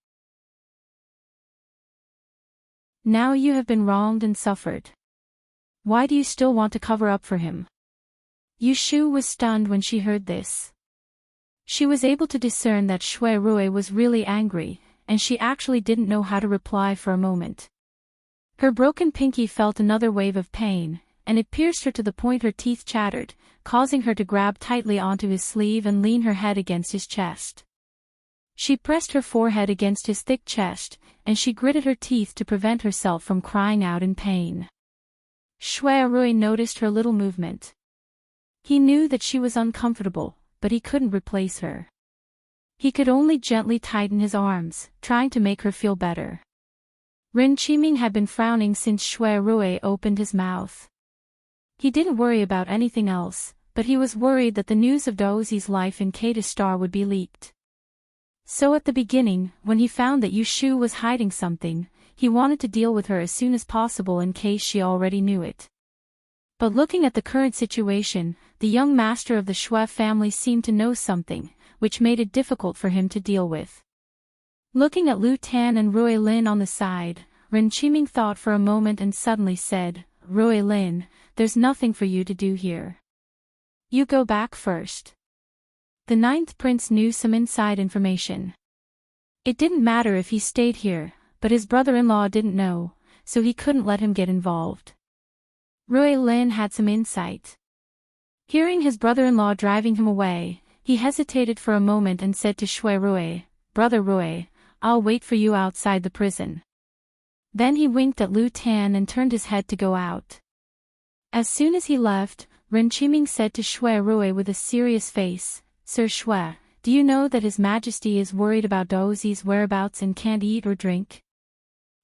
Now you have been wronged and suffered. Why do you still want to cover up for him?" Yu Shu was stunned when she heard this. She was able to discern that Shui Rui was really angry, and she actually didn't know how to reply for a moment. Her broken pinky felt another wave of pain, and it pierced her to the point her teeth chattered, causing her to grab tightly onto his sleeve and lean her head against his chest. She pressed her forehead against his thick chest, and she gritted her teeth to prevent herself from crying out in pain. Shui Rui noticed her little movement. He knew that she was uncomfortable, but he couldn't replace her. He could only gently tighten his arms, trying to make her feel better. Ren Qiming had been frowning since Shui Rui opened his mouth. He didn't worry about anything else, but he was worried that the news of Daozi's life in Kata Star would be leaked. So at the beginning, when he found that Yu Shu was hiding something, he wanted to deal with her as soon as possible in case she already knew it. But looking at the current situation, the young master of the Shui family seemed to know something, which made it difficult for him to deal with. Looking at Lu Tan and Rui Lin on the side, Ren Qiming thought for a moment and suddenly said, "Rui Lin, there's nothing for you to do here. You go back first." The ninth prince knew some inside information. It didn't matter if he stayed here, but his brother-in-law didn't know, so he couldn't let him get involved. Rui Lin had some insight. Hearing his brother-in-law driving him away, he hesitated for a moment and said to Shui Rui, "Brother Rui, I'll wait for you outside the prison." Then he winked at Lu Tan and turned his head to go out. As soon as he left, Ren Qiming said to Shui Rui with a serious face, "Sir Shui, do you know that His Majesty is worried about Daozi's whereabouts and can't eat or drink?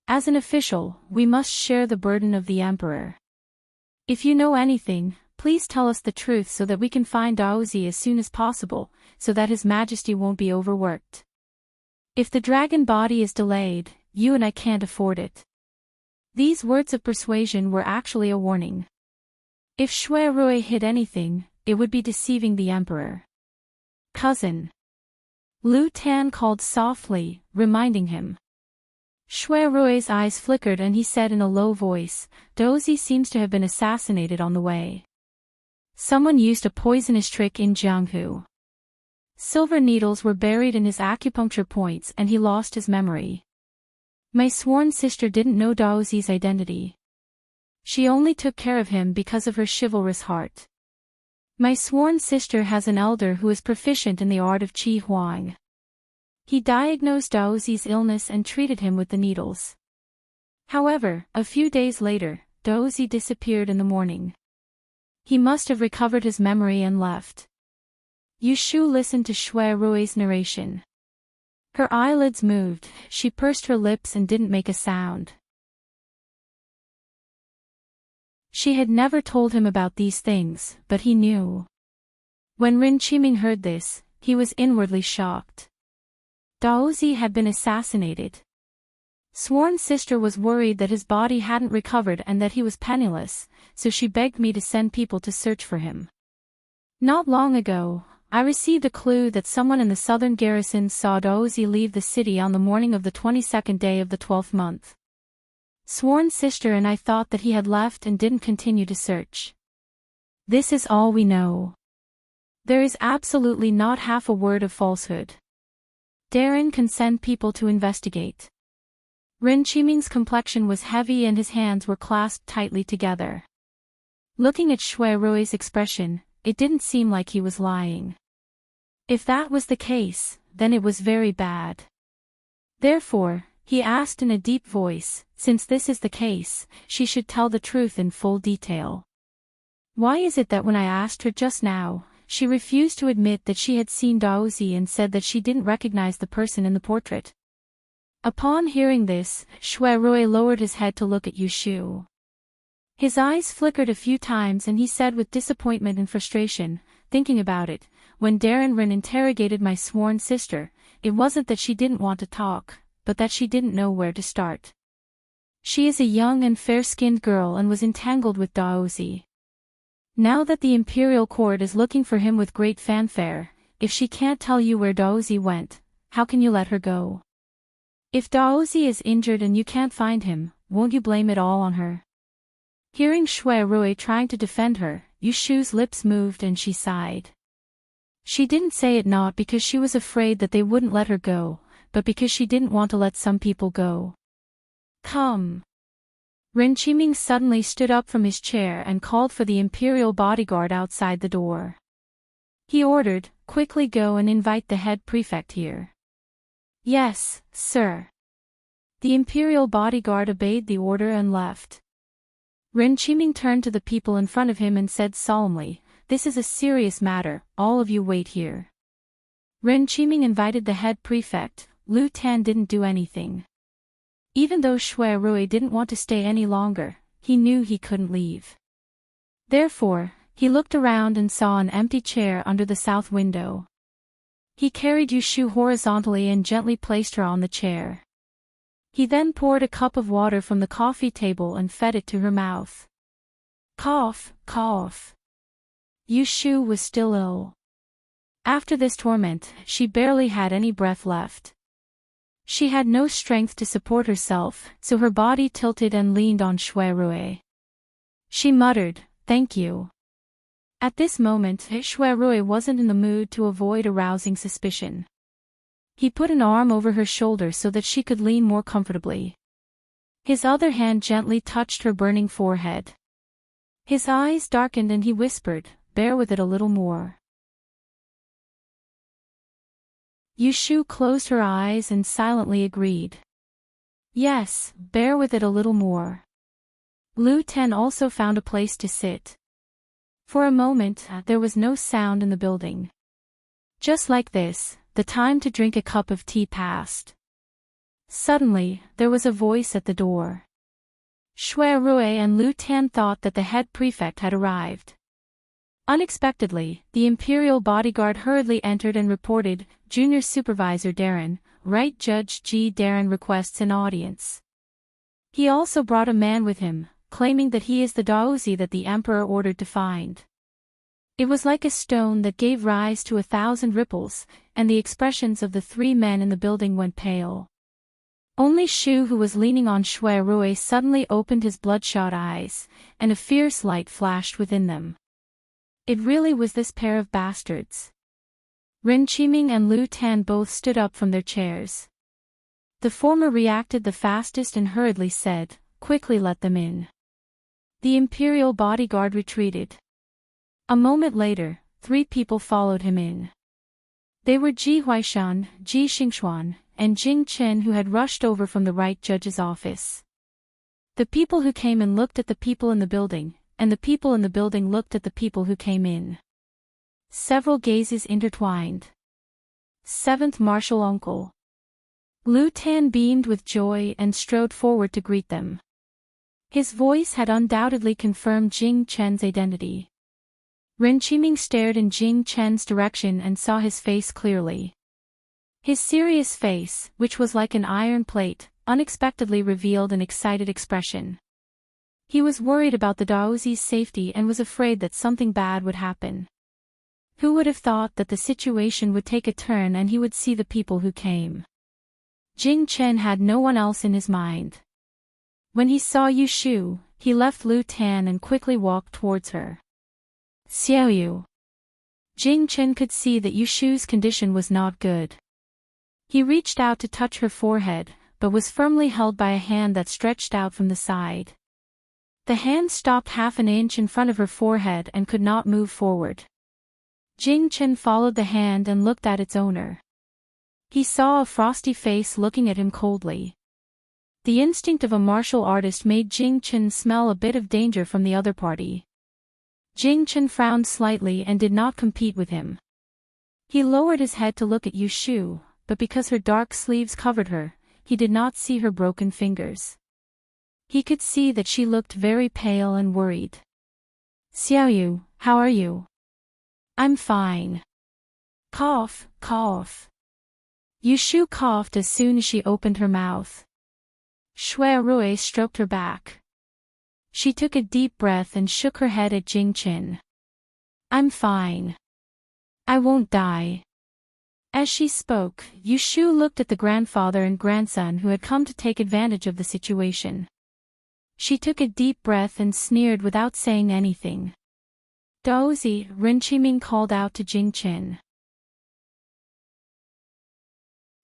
As an official, we must share the burden of the Emperor. If you know anything, Please tell us the truth so that we can find Daozi as soon as possible, so that His Majesty won't be overworked. If the dragon body is delayed, you and I can't afford it." These words of persuasion were actually a warning. If Shui Rui hid anything, it would be deceiving the emperor. "Cousin." Lu Tan called softly, reminding him. Shui Rui's eyes flickered and he said in a low voice, "Daozi seems to have been assassinated on the way. Someone used a poisonous trick in Jianghu. Silver needles were buried in his acupuncture points and he lost his memory. My sworn sister didn't know Daozi's identity. She only took care of him because of her chivalrous heart. My sworn sister has an elder who is proficient in the art of Qi Huang. He diagnosed Daozi's illness and treated him with the needles. However, a few days later, Daozi disappeared in the morning. He must have recovered his memory and left." Yu Shu listened to Shui Rui's narration. Her eyelids moved, she pursed her lips and didn't make a sound. She had never told him about these things, but he knew. When Rin Qiming heard this, he was inwardly shocked. Daozi had been assassinated. Sworn sister was worried that his body hadn't recovered and that he was penniless, so she begged me to send people to search for him. Not long ago, I received a clue that someone in the southern garrison saw Daozi leave the city on the morning of the 22nd day of the 12th month. Sworn sister and I thought that he had left and didn't continue to search. This is all we know. There is absolutely not half a word of falsehood. Darren can send people to investigate." Rin Qiming's complexion was heavy and his hands were clasped tightly together. Looking at Shui Rui's expression, it didn't seem like he was lying. If that was the case, then it was very bad. Therefore, he asked in a deep voice, since this is the case, she should tell the truth in full detail. Why is it that when I asked her just now, she refused to admit that she had seen Daozi and said that she didn't recognize the person in the portrait? Upon hearing this, Shui Rui lowered his head to look at Yu Shu. His eyes flickered a few times and he said with disappointment and frustration, thinking about it, when Darren Rin interrogated my sworn sister, it wasn't that she didn't want to talk, but that she didn't know where to start. She is a young and fair-skinned girl and was entangled with Daozi. Now that the imperial court is looking for him with great fanfare, if she can't tell you where Daozi went, how can you let her go? If Daozi is injured and you can't find him, won't you blame it all on her? Hearing Shui Rui trying to defend her, Yu Shu's lips moved and she sighed. She didn't say it not because she was afraid that they wouldn't let her go, but because she didn't want to let some people go. "Come." Rin Qiming suddenly stood up from his chair and called for the imperial bodyguard outside the door. He ordered, "Quickly go and invite the head prefect here." "Yes, sir." The imperial bodyguard obeyed the order and left. Rin Qiming turned to the people in front of him and said solemnly, "This is a serious matter, all of you wait here." Rin Qiming invited the head prefect. Lu Tan didn't do anything. Even though Shui Rui didn't want to stay any longer, he knew he couldn't leave. Therefore, he looked around and saw an empty chair under the south window. He carried Yu Shu horizontally and gently placed her on the chair. He then poured a cup of water from the coffee table and fed it to her mouth. Cough, cough. Yu Shu was still ill. After this torment, she barely had any breath left. She had no strength to support herself, so her body tilted and leaned on Shui Rui. She muttered, "Thank you." At this moment, Shui Rui wasn't in the mood to avoid arousing suspicion. He put an arm over her shoulder so that she could lean more comfortably. His other hand gently touched her burning forehead. His eyes darkened and he whispered, "Bear with it a little more." Yu Shu closed her eyes and silently agreed. "Yes, bear with it a little more." Lu Ten also found a place to sit. For a moment, there was no sound in the building. Just like this, the time to drink a cup of tea passed. Suddenly, there was a voice at the door. Shui Rui and Lu Tan thought that the head prefect had arrived. Unexpectedly, the imperial bodyguard hurriedly entered and reported, Junior Supervisor Darren, Right Judge G. Darren requests an audience. He also brought a man with him, claiming that he is the Daozi that the emperor ordered to find. It was like a stone that gave rise to 1,000 ripples, and the expressions of the three men in the building went pale. Only Shu, who was leaning on Shui Rui, suddenly opened his bloodshot eyes, and a fierce light flashed within them. It really was this pair of bastards. Ren Qiming and Lu Tan both stood up from their chairs. The former reacted the fastest and hurriedly said, "Quickly let them in." The imperial bodyguard retreated. A moment later, 3 people followed him in. They were Ji Huaishan, Ji Xingxuan, and Jing Chen, who had rushed over from the right judge's office. The people who came in looked at the people in the building, and the people in the building looked at the people who came in. Several gazes intertwined. 7th Martial Uncle. Lu Tan beamed with joy and strode forward to greet them. His voice had undoubtedly confirmed Jing Chen's identity. Ren Qiming stared in Jing Chen's direction and saw his face clearly. His serious face, which was like an iron plate, unexpectedly revealed an excited expression. He was worried about the Daozi's safety and was afraid that something bad would happen. Who would have thought that the situation would take a turn and he would see the people who came? Jing Chen had no one else in his mind. When he saw Yu Shu, he left Lu Tan and quickly walked towards her. Xiaoyu. Jing Chen could see that Yu Shu's condition was not good. He reached out to touch her forehead, but was firmly held by a hand that stretched out from the side. The hand stopped half an inch in front of her forehead and could not move forward. Jing Chen followed the hand and looked at its owner. He saw a frosty face looking at him coldly. The instinct of a martial artist made Jing Chen smell a bit of danger from the other party. Jing Chen frowned slightly and did not compete with him. He lowered his head to look at Yu Shu, but because her dark sleeves covered her, he did not see her broken fingers. He could see that she looked very pale and worried. Xiaoyu, how are you? I'm fine. Cough, cough. Yu Shu coughed as soon as she opened her mouth. Shui Rui stroked her back. She took a deep breath and shook her head at Jing Chen. I'm fine. I won't die. As she spoke, Yu Shu looked at the grandfather and grandson who had come to take advantage of the situation. She took a deep breath and sneered without saying anything. Daozi, Ren Qiming called out to Jing Chen.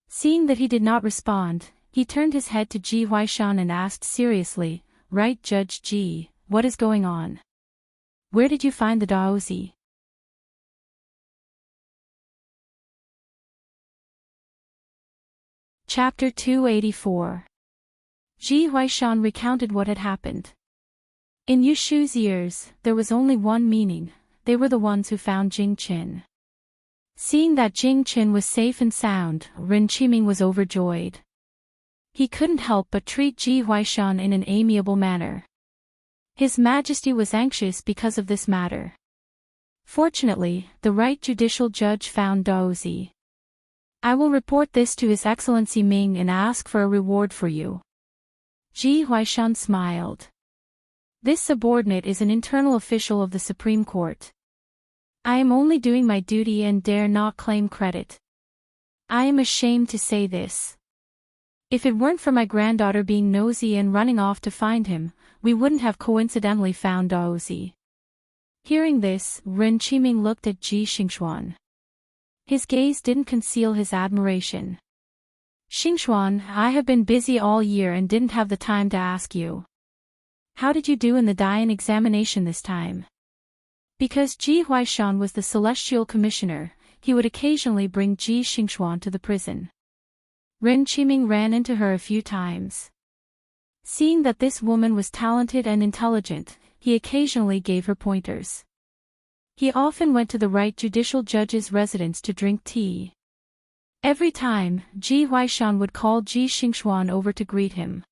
Seeing that he did not respond, he turned his head to Ji Huaishan and asked seriously, Right Judge Ji, what is going on? Where did you find the Daozi? Chapter 284. Ji Huaishan recounted what had happened. In Yu Shu's ears, there was only one meaning: they were the ones who found Jing Chen. Seeing that Jing Chen was safe and sound, Ren Qiming was overjoyed. He couldn't help but treat Ji Huaishan in an amiable manner. His Majesty was anxious because of this matter. Fortunately, the right judicial judge found Daozi. I will report this to His Excellency Ming and ask for a reward for you. Ji Huaishan smiled. This subordinate is an internal official of the Supreme Court. I am only doing my duty and dare not claim credit. I am ashamed to say this. If it weren't for my granddaughter being nosy and running off to find him, we wouldn't have coincidentally found Daozi. Hearing this, Ren Qiming looked at Ji Xingxuan. His gaze didn't conceal his admiration. Xingxuan, I have been busy all year and didn't have the time to ask you. How did you do in the Dian examination this time? Because Ji Huaishan was the celestial commissioner, he would occasionally bring Ji Xingxuan to the prison. Ren Qiming ran into her a few times. Seeing that this woman was talented and intelligent, he occasionally gave her pointers. He often went to the right judicial judge's residence to drink tea. Every time, Ji Huaishan would call Ji Xingxuan over to greet him.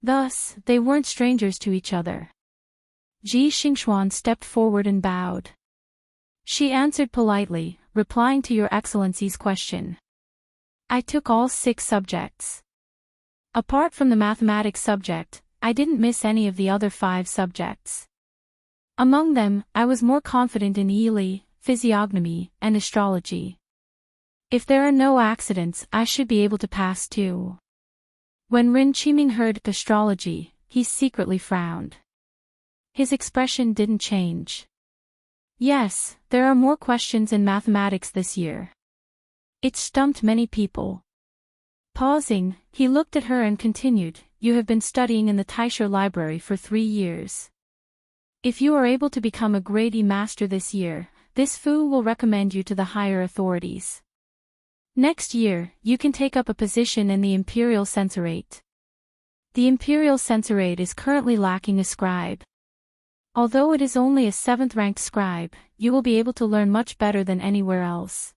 Thus, they weren't strangers to each other. Ji Xingxuan stepped forward and bowed. She answered politely, replying to Your Excellency's question. I took all 6 subjects. Apart from the mathematics subject, I didn't miss any of the other 5 subjects. Among them, I was more confident in Ely, physiognomy, and astrology. If there are no accidents, I should be able to pass too. When Rin Qiming heard astrology, he secretly frowned. His expression didn't change. Yes, there are more questions in mathematics this year. It stumped many people. Pausing, he looked at her and continued, You have been studying in the LoveLore Library for 3 years. If you are able to become a grade E master this year, this Fu will recommend you to the higher authorities. Next year, you can take up a position in the Imperial Censorate. The Imperial Censorate is currently lacking a scribe. Although it is only a 7th-ranked scribe, you will be able to learn much better than anywhere else.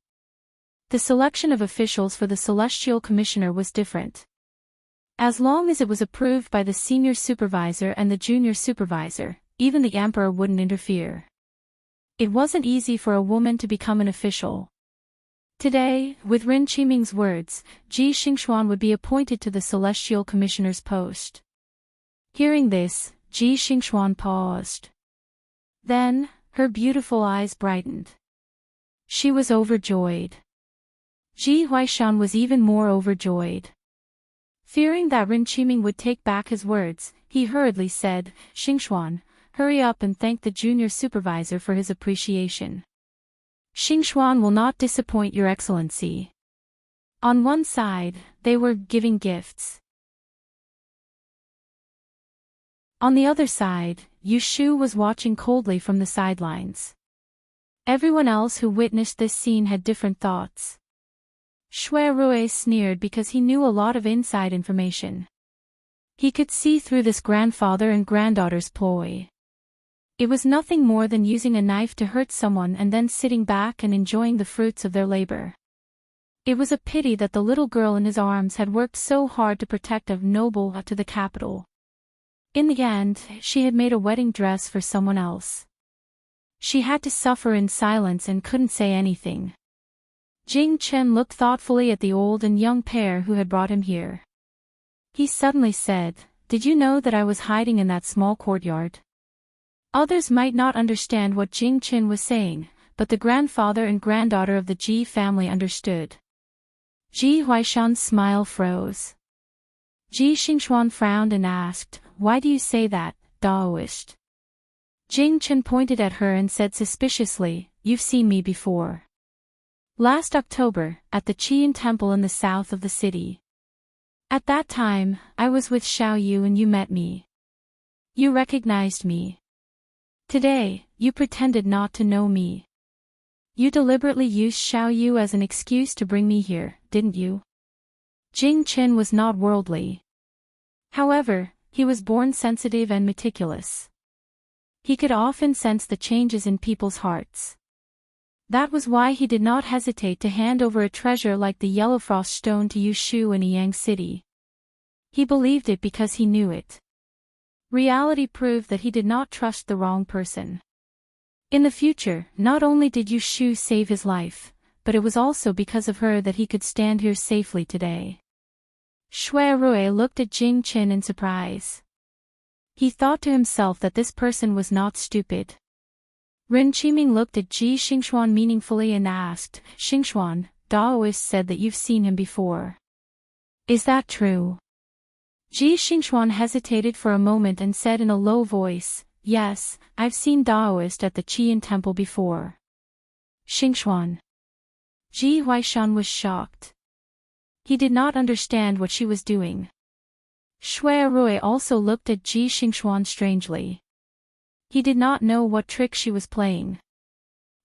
The selection of officials for the Celestial Commissioner was different. As long as it was approved by the senior supervisor and the junior supervisor, even the emperor wouldn't interfere. It wasn't easy for a woman to become an official. Today, with Rin Qiming's words, Ji Xingxuan would be appointed to the Celestial Commissioner's post. Hearing this, Ji Xingxuan paused. Then, her beautiful eyes brightened. She was overjoyed. Ji Huaishan was even more overjoyed. Fearing that Rin Qiming would take back his words, he hurriedly said, Xingxuan, hurry up and thank the junior supervisor for his appreciation. Xingxuan will not disappoint Your Excellency. On one side, they were giving gifts. On the other side, Yu Shu was watching coldly from the sidelines. Everyone else who witnessed this scene had different thoughts. Shui Rui sneered because he knew a lot of inside information. He could see through this grandfather and granddaughter's ploy. It was nothing more than using a knife to hurt someone and then sitting back and enjoying the fruits of their labor. It was a pity that the little girl in his arms had worked so hard to protect a noble to the capital. In the end, she had made a wedding dress for someone else. She had to suffer in silence and couldn't say anything. Jing Chen looked thoughtfully at the old and young pair who had brought him here. He suddenly said, Did you know that I was hiding in that small courtyard? Others might not understand what Jing Chen was saying, but the grandfather and granddaughter of the Ji family understood. Ji Huaishan's smile froze. Ji Xingxuan frowned and asked, Why do you say that, Daoist? Jing Chen pointed at her and said suspiciously, You've seen me before. Last October, at the Qian Temple in the south of the city. At that time, I was with Xiao Yu and you met me. You recognized me. Today, you pretended not to know me. You deliberately used Xiao Yu as an excuse to bring me here, didn't you? Jing Chen was not worldly. However, he was born sensitive and meticulous. He could often sense the changes in people's hearts. That was why he did not hesitate to hand over a treasure like the Yellow Frost Stone to Yu Shu in Yang City. He believed it because he knew it. Reality proved that he did not trust the wrong person. In the future, not only did Yu Shu save his life, but it was also because of her that he could stand here safely today. Shui Rui looked at Jing Chen in surprise. He thought to himself that this person was not stupid. Rin Qiming looked at Ji Xingxuan meaningfully and asked, Xingxuan, Daoist said that you've seen him before. Is that true? Ji Xingxuan hesitated for a moment and said in a low voice, Yes, I've seen Daoist at the Qian Temple before. Xingxuan. Ji Huaishan was shocked. He did not understand what she was doing. Shui Rui also looked at Ji Xingxuan strangely. He did not know what trick she was playing.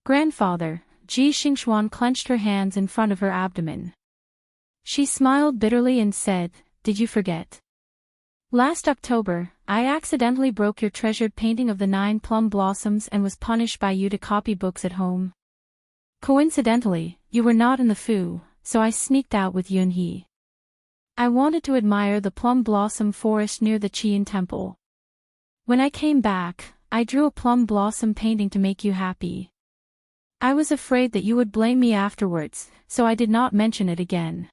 Grandfather, Ji Xingxuan clenched her hands in front of her abdomen. She smiled bitterly and said, Did you forget? Last October, I accidentally broke your treasured painting of the 9 plum blossoms and was punished by you to copy books at home. Coincidentally, you were not in the Fu, so I sneaked out with Yun He. I wanted to admire the plum blossom forest near the Qian Temple. When I came back, I drew a plum blossom painting to make you happy. I was afraid that you would blame me afterwards, so I did not mention it again.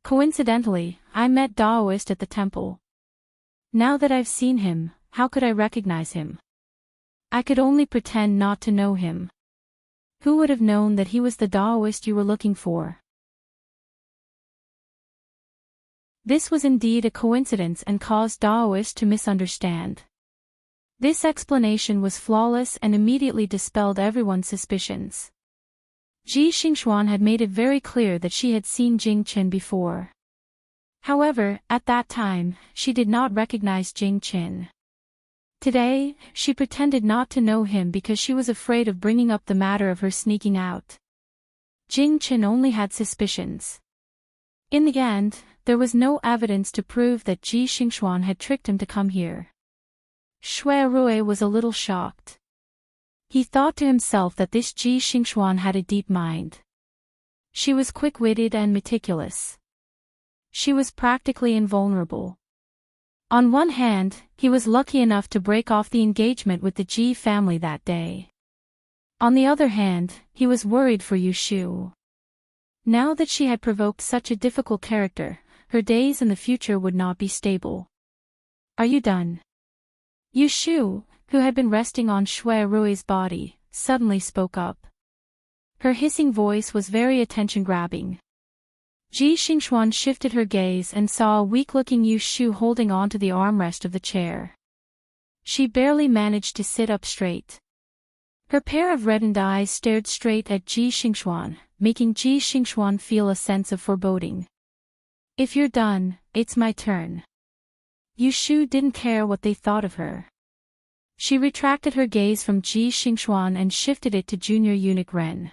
Coincidentally, I met Daoist at the temple. Now that I've seen him, how could I recognize him? I could only pretend not to know him. Who would have known that he was the Daoist you were looking for? This was indeed a coincidence and caused Daoist to misunderstand. This explanation was flawless and immediately dispelled everyone's suspicions. Ji Xingxuan had made it very clear that she had seen Jing Qin before. However, at that time, she did not recognize Jing Qin. Today, she pretended not to know him because she was afraid of bringing up the matter of her sneaking out. Jing Qin only had suspicions. In the end, there was no evidence to prove that Ji Xingxuan had tricked him to come here. Shui Rui was a little shocked. He thought to himself that this Ji Xingxuan had a deep mind. She was quick-witted and meticulous. She was practically invulnerable. On one hand, he was lucky enough to break off the engagement with the Ji family that day. On the other hand, he was worried for Yu Shu. Now that she had provoked such a difficult character, her days in the future would not be stable. Are you done? Yu Shu, who had been resting on Shui Rui's body, suddenly spoke up. Her hissing voice was very attention-grabbing. Ji Xingxuan shifted her gaze and saw a weak-looking Yu Shu holding on to the armrest of the chair. She barely managed to sit up straight. Her pair of reddened eyes stared straight at Ji Xingxuan, making Ji Xingxuan feel a sense of foreboding. If you're done, it's my turn. Yu Shu didn't care what they thought of her. She retracted her gaze from Ji Xingxuan and shifted it to junior eunuch Ren.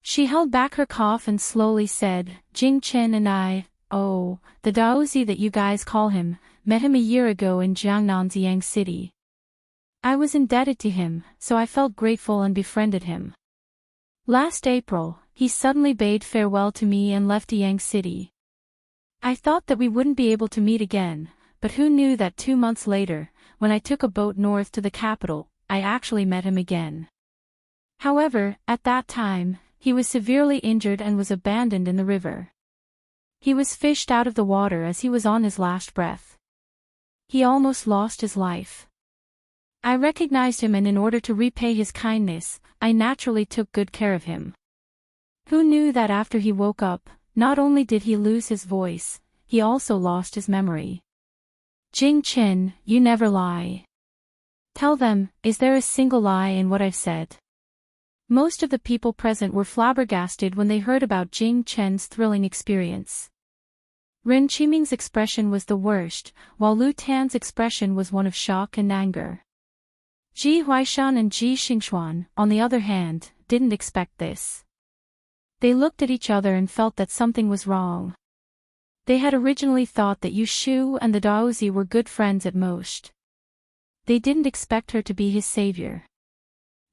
She held back her cough and slowly said, Jing Chen and I, oh, the Daozi that you guys call him, met him a year ago in Jiangnan's Yang City. I was indebted to him, so I felt grateful and befriended him. Last April, he suddenly bade farewell to me and left Yang City. I thought that we wouldn't be able to meet again, but who knew that 2 months later, when I took a boat north to the capital, I actually met him again. However, at that time, he was severely injured and was abandoned in the river. He was fished out of the water as he was on his last breath. He almost lost his life. I recognized him and in order to repay his kindness, I naturally took good care of him. Who knew that after he woke up, not only did he lose his voice, he also lost his memory. Jing Qin, you never lie. Tell them, is there a single lie in what I've said? Most of the people present were flabbergasted when they heard about Jing Chen's thrilling experience. Ren Qiming's expression was the worst, while Lu Tan's expression was one of shock and anger. Ji Huaishan and Ji Xingxuan, on the other hand, didn't expect this. They looked at each other and felt that something was wrong. They had originally thought that Yu Shu and the Daozi were good friends at most. They didn't expect her to be his savior.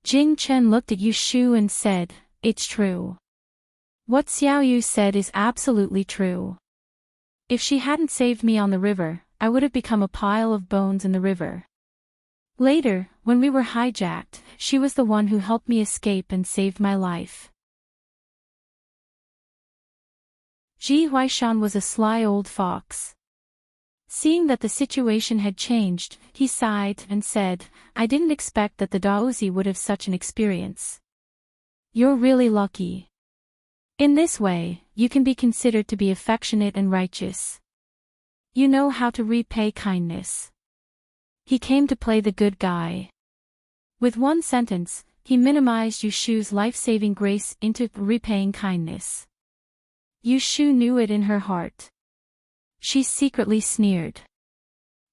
Jing Chen looked at Yu Shu and said, it's true. What Xiao Yu said is absolutely true. If she hadn't saved me on the river, I would have become a pile of bones in the river. Later, when we were hijacked, she was the one who helped me escape and saved my life. Ji Huaishan was a sly old fox. Seeing that the situation had changed, he sighed and said, I didn't expect that the Daozi would have such an experience. You're really lucky. In this way, you can be considered to be affectionate and righteous. You know how to repay kindness. He came to play the good guy. With one sentence, he minimized Yu Shu's life-saving grace into repaying kindness. Yu Shu knew it in her heart. She secretly sneered.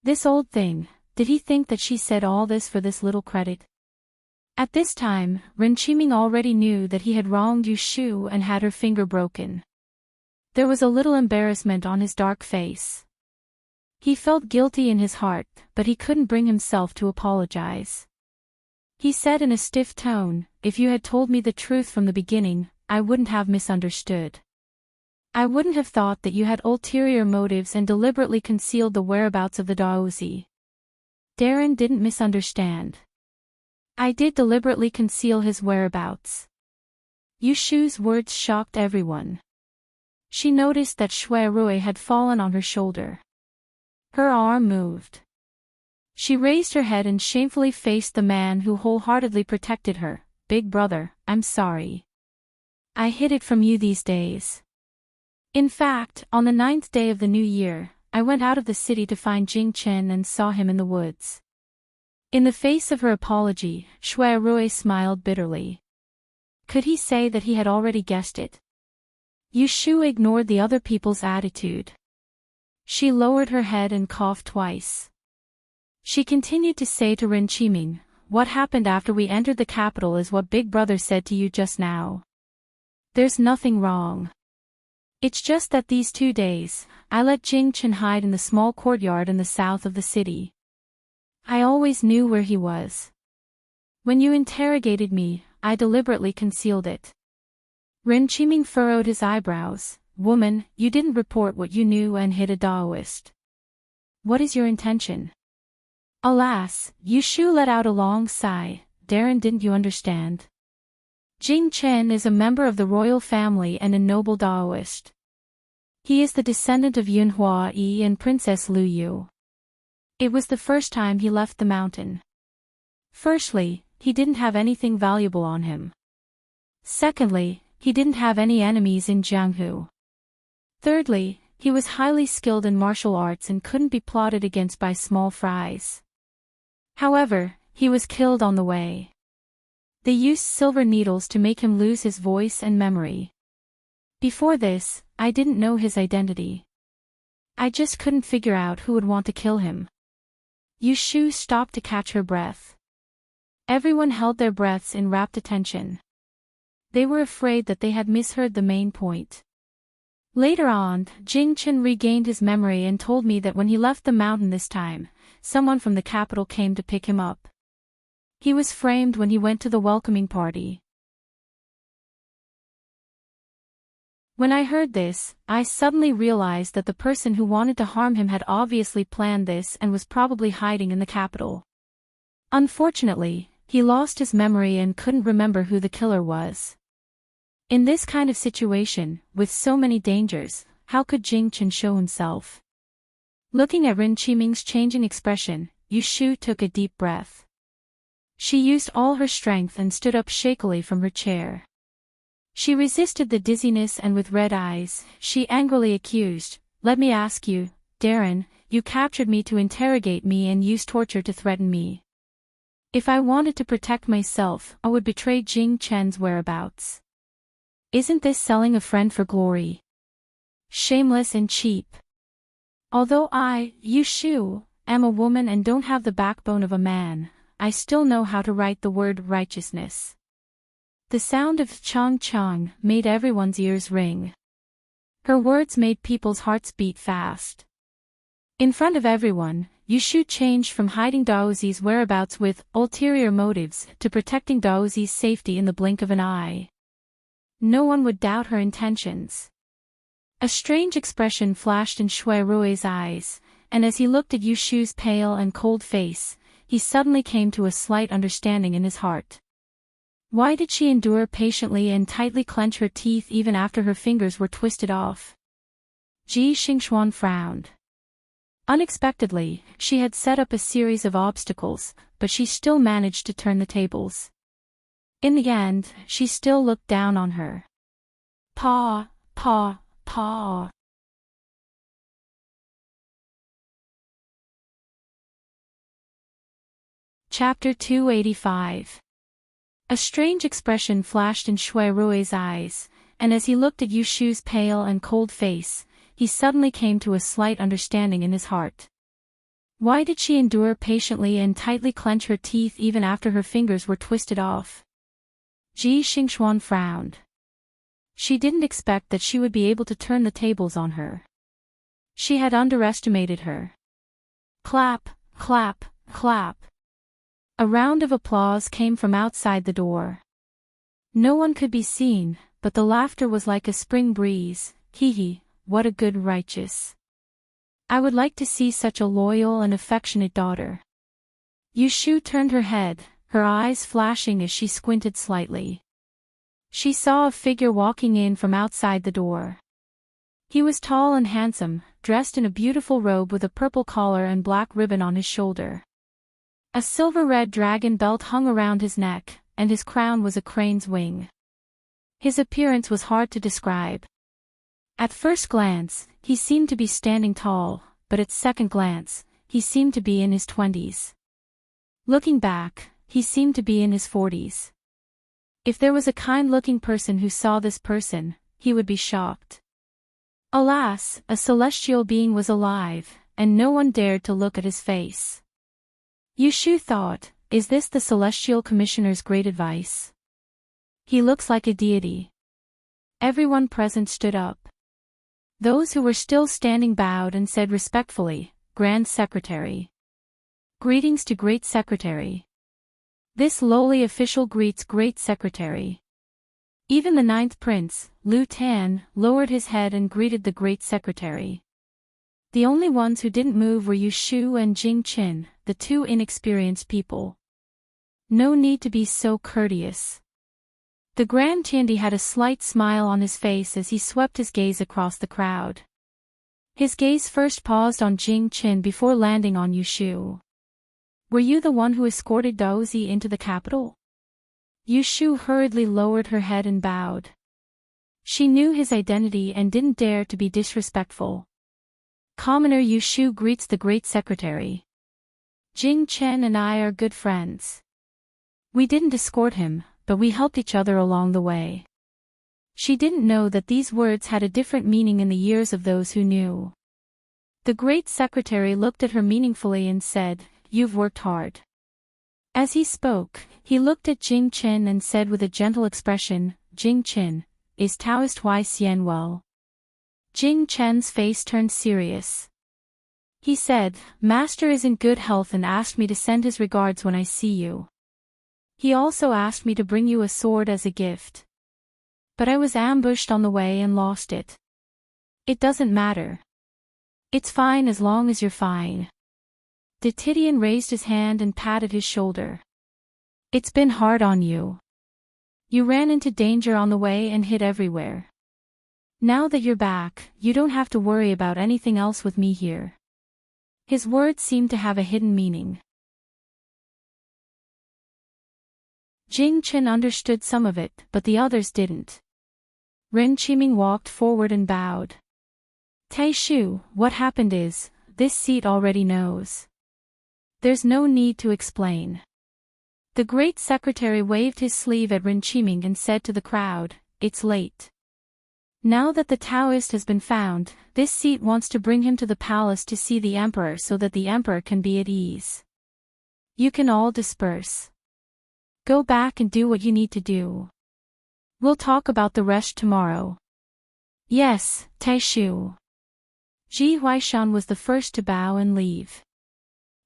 This old thing, did he think that she said all this for this little credit? At this time, Ren Qiming already knew that he had wronged Yu Shu and had her finger broken. There was a little embarrassment on his dark face. He felt guilty in his heart, but he couldn't bring himself to apologize. He said in a stiff tone, if you had told me the truth from the beginning, I wouldn't have misunderstood. I wouldn't have thought that you had ulterior motives and deliberately concealed the whereabouts of the Daozi. Darren didn't misunderstand. I did deliberately conceal his whereabouts. Yushu's words shocked everyone. She noticed that Shui Rui had fallen on her shoulder. Her arm moved. She raised her head and shamefully faced the man who wholeheartedly protected her. Big brother, I'm sorry. I hid it from you these days. In fact, on the 9th day of the new year, I went out of the city to find Jing Chen and saw him in the woods. In the face of her apology, Shui Rui smiled bitterly. Could he say that he had already guessed it? Yushu ignored the other people's attitude. She lowered her head and coughed twice. She continued to say to Ren Qiming, "What happened after we entered the capital is what Big Brother said to you just now. There's nothing wrong. It's just that these 2 days, I let Jing Chen hide in the small courtyard in the south of the city. I always knew where he was. When you interrogated me, I deliberately concealed it." Ren Qiming furrowed his eyebrows. "Woman, you didn't report what you knew and hid a Daoist. What is your intention?" Alas, Yushu let out a long sigh. "Darren, didn't you understand? Jing Chen is a member of the royal family and a noble Daoist. He is the descendant of Yun Hua Yi and Princess Lu Yu. It was the first time he left the mountain. Firstly, he didn't have anything valuable on him. Secondly, he didn't have any enemies in Jianghu. Thirdly, he was highly skilled in martial arts and couldn't be plotted against by small fries. However, he was killed on the way. They used silver needles to make him lose his voice and memory. Before this, I didn't know his identity. I just couldn't figure out who would want to kill him." Yushu stopped to catch her breath. Everyone held their breaths in rapt attention. They were afraid that they had misheard the main point. Later on, Jing Chen regained his memory and told me that when he left the mountain this time, someone from the capital came to pick him up. He was framed when he went to the welcoming party. When I heard this, I suddenly realized that the person who wanted to harm him had obviously planned this and was probably hiding in the capital. Unfortunately, he lost his memory and couldn't remember who the killer was. In this kind of situation, with so many dangers, how could Jing Chen show himself? Looking at Ren Qiming's changing expression, Yushu took a deep breath. She used all her strength and stood up shakily from her chair. She resisted the dizziness and with red eyes, she angrily accused, "Let me ask you, Darren, you captured me to interrogate me and used torture to threaten me. If I wanted to protect myself, I would betray Jing Chen's whereabouts. Isn't this selling a friend for glory? Shameless and cheap. Although I, Yushu, am a woman and don't have the backbone of a man, I still know how to write the word righteousness." The sound of chong chong made everyone's ears ring. Her words made people's hearts beat fast. In front of everyone, Yushu changed from hiding Daozi's whereabouts with ulterior motives to protecting Daozi's safety in the blink of an eye. No one would doubt her intentions. A strange expression flashed in Shui Rui's eyes, and as he looked at Yushu's pale and cold face, he suddenly came to a slight understanding in his heart. Why did she endure patiently and tightly clench her teeth even after her fingers were twisted off? Ji Xingxuan frowned. Unexpectedly, she had set up a series of obstacles, but she still managed to turn the tables. In the end, she still looked down on her. Paw, paw, paw. Chapter 285. A strange expression flashed in Shui Rui's eyes, and as he looked at Yushu's pale and cold face, he suddenly came to a slight understanding in his heart. Why did she endure patiently and tightly clench her teeth even after her fingers were twisted off? Ji Xingxuan frowned. She didn't expect that she would be able to turn the tables on her. She had underestimated her. Clap, clap, clap. A round of applause came from outside the door. No one could be seen, but the laughter was like a spring breeze. Hee hee, what a good righteous. I would like to see such a loyal and affectionate daughter. Yushu turned her head, her eyes flashing as she squinted slightly. She saw a figure walking in from outside the door. He was tall and handsome, dressed in a beautiful robe with a purple collar and black ribbon on his shoulder. A silver-red dragon belt hung around his neck, and his crown was a crane's wing. His appearance was hard to describe. At first glance, he seemed to be standing tall, but at second glance, he seemed to be in his 20s. Looking back, he seemed to be in his 40s. If there was a kind-looking person who saw this person, he would be shocked. Alas, a celestial being was alive, and no one dared to look at his face. Yushu thought, is this the celestial commissioner's great advice? He looks like a deity. Everyone present stood up. Those who were still standing bowed and said respectfully, Grand Secretary. Greetings to Great Secretary. This lowly official greets Great Secretary. Even the 9th Prince, Lu Tan, lowered his head and greeted the Great Secretary. The only ones who didn't move were Yushu and Jing Qin, the two inexperienced people. No need to be so courteous. The Grand Tiandi had a slight smile on his face as he swept his gaze across the crowd. His gaze first paused on Jing Qin before landing on Yushu. Were you the one who escorted Daozi into the capital? Yushu hurriedly lowered her head and bowed. She knew his identity and didn't dare to be disrespectful. Commoner Yushu greets the Great Secretary. Jing Chen and I are good friends. We didn't escort him, but we helped each other along the way. She didn't know that these words had a different meaning in the ears of those who knew. The Great Secretary looked at her meaningfully and said, You've worked hard. As he spoke, he looked at Jing Chen and said with a gentle expression, Jing Chen, is Taoist Hui Xian well? Jing Chen's face turned serious. He said, Master is in good health and asked me to send his regards when I see you. He also asked me to bring you a sword as a gift. But I was ambushed on the way and lost it. It doesn't matter. It's fine as long as you're fine. De Tidian raised his hand and patted his shoulder. It's been hard on you. You ran into danger on the way and hid everywhere. Now that you're back, you don't have to worry about anything else with me here. His words seemed to have a hidden meaning. Jing Chen understood some of it, but the others didn't. Ren Qiming walked forward and bowed. Tai Shu, what happened is, this seat already knows. There's no need to explain. The Great Secretary waved his sleeve at Ren Qiming and said to the crowd, It's late. Now that the Taoist has been found, this seat wants to bring him to the palace to see the Emperor so that the Emperor can be at ease. You can all disperse. Go back and do what you need to do. We'll talk about the rest tomorrow. Yes, Tai Shu. Ji Huaishan was the first to bow and leave.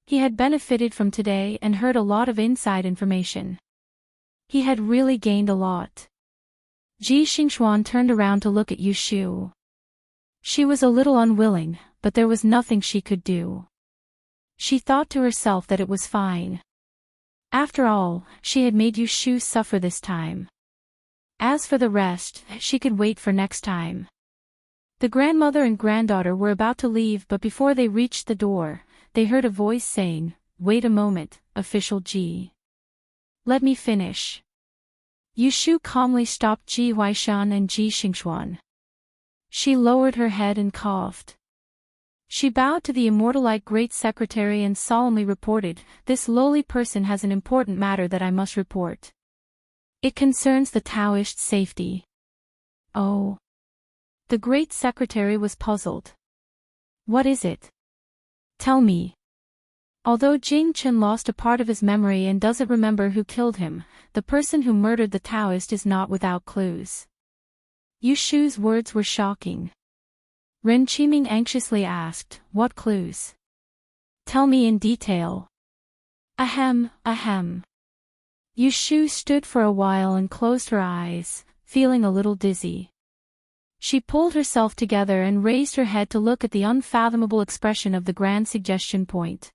He had benefited from today and heard a lot of inside information. He had really gained a lot. Ji Xingxuan turned around to look at Yushu. She was a little unwilling, but there was nothing she could do. She thought to herself that it was fine. After all, she had made Yushu suffer this time. As for the rest, she could wait for next time. The grandmother and granddaughter were about to leave, but before they reached the door, they heard a voice saying, Wait a moment, Official Ji. Let me finish. Yushu calmly stopped Ji Huaishan and Ji Xingxuan. She lowered her head and coughed. She bowed to the immortalite Great Secretary and solemnly reported, This lowly person has an important matter that I must report. It concerns the Taoist safety. Oh. The Great Secretary was puzzled. What is it? Tell me. Although Jing Chen lost a part of his memory and doesn't remember who killed him, the person who murdered the Taoist is not without clues. Yushu's words were shocking. Ren Qiming anxiously asked, What clues? Tell me in detail. Ahem. Yushu stood for a while and closed her eyes, feeling a little dizzy. She pulled herself together and raised her head to look at the unfathomable expression of the Grand Suggestion Point.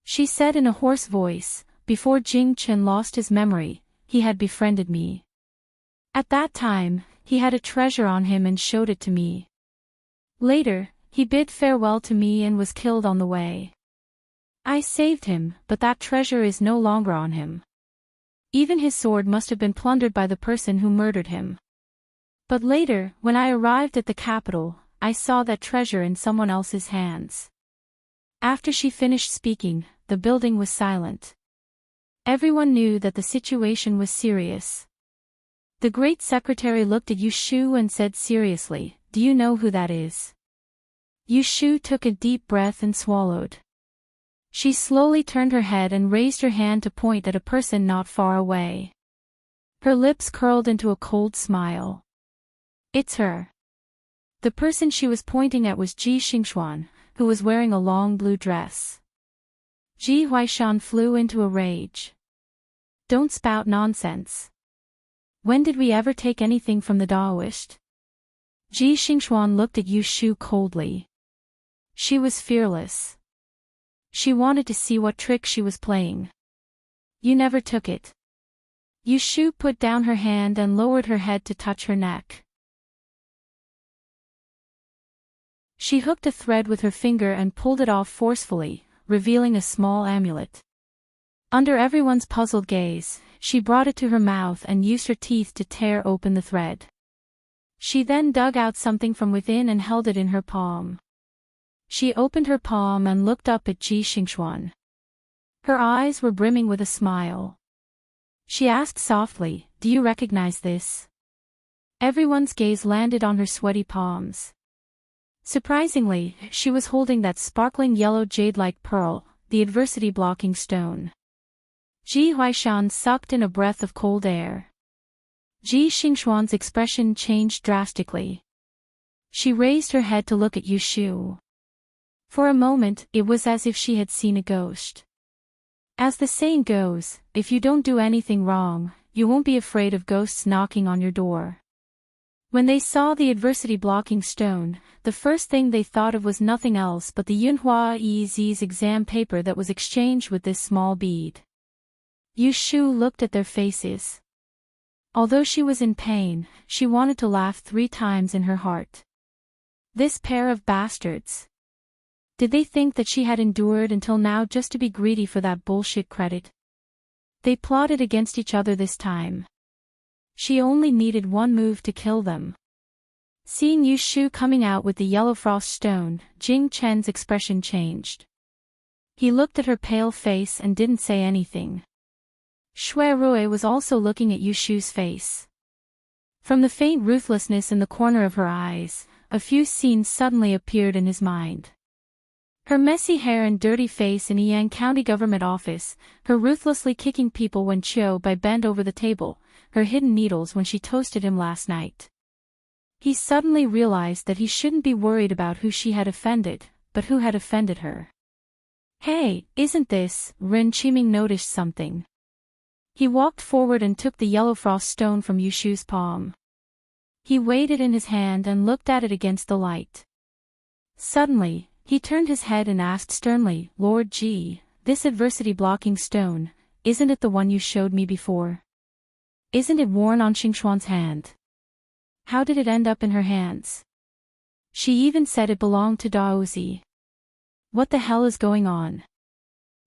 She said in a hoarse voice, Before Jing Chen lost his memory, he had befriended me. At that time, he had a treasure on him and showed it to me. Later, he bid farewell to me and was killed on the way. I saved him, but that treasure is no longer on him. Even his sword must have been plundered by the person who murdered him. But later, when I arrived at the capital, I saw that treasure in someone else's hands. After she finished speaking, the building was silent. Everyone knew that the situation was serious. The great secretary looked at Yushu and said seriously, "Do you know who that is?" Yushu took a deep breath and swallowed. She slowly turned her head and raised her hand to point at a person not far away. Her lips curled into a cold smile. "It's her." The person she was pointing at was Ji Xingxuan, who was wearing a long blue dress. Ji Huaishan flew into a rage. "Don't spout nonsense. When did we ever take anything from the Daoist?" Ji Xingxuan looked at Yushu coldly. She was fearless. She wanted to see what trick she was playing. "You never took it." Yushu put down her hand and lowered her head to touch her neck. She hooked a thread with her finger and pulled it off forcefully, revealing a small amulet. Under everyone's puzzled gaze, she brought it to her mouth and used her teeth to tear open the thread. She then dug out something from within and held it in her palm. She opened her palm and looked up at Ji Xingxuan. Her eyes were brimming with a smile. She asked softly, "Do you recognize this?" Everyone's gaze landed on her sweaty palms. Surprisingly, she was holding that sparkling yellow jade-like pearl, the adversity-blocking stone. Ji Huaishan sucked in a breath of cold air. Ji Xingxuan's expression changed drastically. She raised her head to look at Yushu. For a moment, it was as if she had seen a ghost. As the saying goes, if you don't do anything wrong, you won't be afraid of ghosts knocking on your door. When they saw the adversity-blocking stone, the first thing they thought of was nothing else but the Yunhua Ez's exam paper that was exchanged with this small bead. Yushu looked at their faces. Although she was in pain, she wanted to laugh 3 times in her heart. This pair of bastards. Did they think that she had endured until now just to be greedy for that bullshit credit? They plotted against each other this time. She only needed one move to kill them. Seeing Yushu coming out with the yellow frost stone, Jing Chen's expression changed. He looked at her pale face and didn't say anything. Shui Rui was also looking at Yushu's face. From the faint ruthlessness in the corner of her eyes, a few scenes suddenly appeared in his mind. Her messy hair and dirty face in Yang County government office, her ruthlessly kicking people when Chiu Bai bent over the table, her hidden needles when she toasted him last night. He suddenly realized that he shouldn't be worried about who she had offended, but who had offended her. "Hey, isn't this?" Ren Qiming noticed something. He walked forward and took the yellow frost stone from Yushu's palm. He weighed it in his hand and looked at it against the light. Suddenly, he turned his head and asked sternly, "Lord Ji, this adversity-blocking stone, isn't it the one you showed me before? Isn't it worn on Xingxuan's hand? How did it end up in her hands? She even said it belonged to Daozi. What the hell is going on?"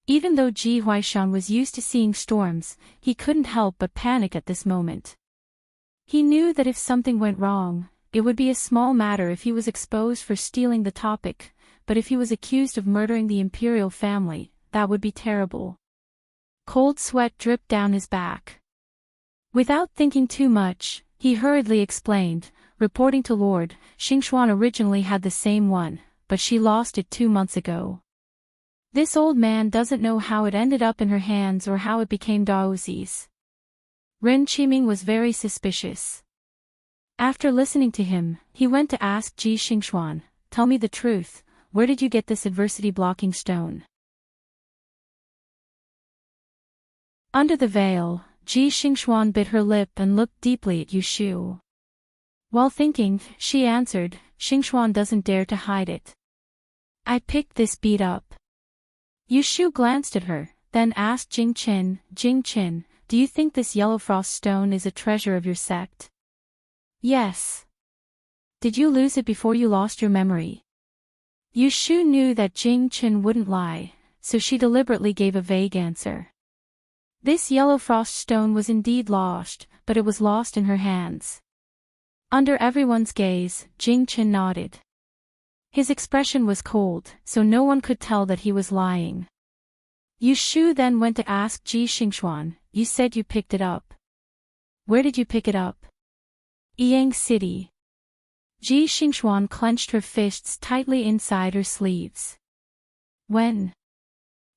Even though Ji Huaishan was used to seeing storms, he couldn't help but panic at this moment. He knew that if something went wrong, it would be a small matter if he was exposed for stealing the topic, but if he was accused of murdering the imperial family, that would be terrible. Cold sweat dripped down his back. Without thinking too much, he hurriedly explained, reporting to Lord, Xingxuan originally had the same one, but she lost it 2 months ago. This old man doesn't know how it ended up in her hands or how it became Daozi's. Ren Qiming was very suspicious. After listening to him, he went to ask Ji Xingxuan, "Tell me the truth, where did you get this adversity-blocking stone?" Under the veil, Ji Xingxuan bit her lip and looked deeply at Yushu. While thinking, she answered, "Xingxuan doesn't dare to hide it. I picked this bead up." Yushu glanced at her, then asked Jing Qin, "Jing Qin, do you think this yellow frost stone is a treasure of your sect?" Yes. Did you lose it before you lost your memory? Yu Shu knew that Jing Chen wouldn't lie, so she deliberately gave a vague answer. This yellow frost stone was indeed lost, but it was lost in her hands. Under everyone's gaze, Jing Chen nodded. His expression was cold, so no one could tell that he was lying. Yu Shu then went to ask Ji Xingxuan, "You said you picked it up. Where did you pick it up?" "Yang City." Ji Xingxuan clenched her fists tightly inside her sleeves. "When?"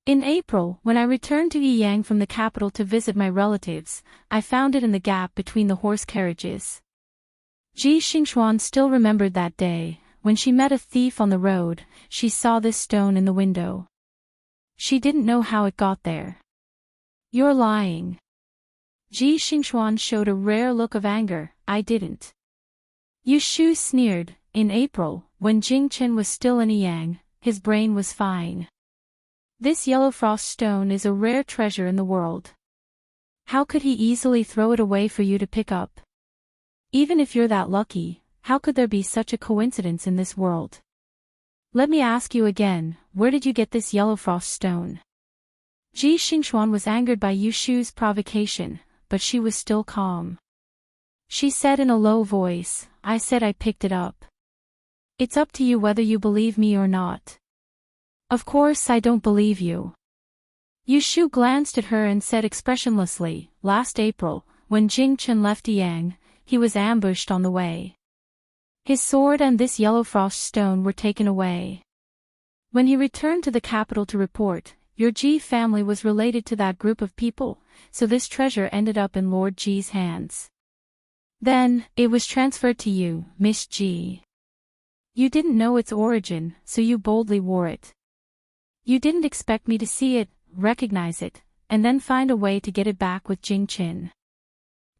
"In April, when I returned to Yiyang from the capital to visit my relatives, I found it in the gap between the horse carriages." Ji Xingxuan still remembered that day. When she met a thief on the road, she saw this stone in the window. She didn't know how it got there. "You're lying." Ji Xingxuan showed a rare look of anger. "I didn't." Yu Shu sneered. "In April, when Jing Chen was still in Yiyang, his brain was fine. This yellow frost stone is a rare treasure in the world. How could he easily throw it away for you to pick up? Even if you're that lucky, how could there be such a coincidence in this world? Let me ask you again, where did you get this yellow frost stone?" Ji Xingxuan was angered by Yu Shu's provocation, but she was still calm. She said in a low voice, "I said I picked it up. It's up to you whether you believe me or not." "Of course I don't believe you." Yu Shu glanced at her and said expressionlessly, "Last April, when Jing Chen left Yang, he was ambushed on the way. His sword and this yellow frost stone were taken away. When he returned to the capital to report, your Ji family was related to that group of people, so this treasure ended up in Lord Ji's hands. Then, it was transferred to you, Miss Ji. You didn't know its origin, so you boldly wore it. You didn't expect me to see it, recognize it, and then find a way to get it back with Jing Chen."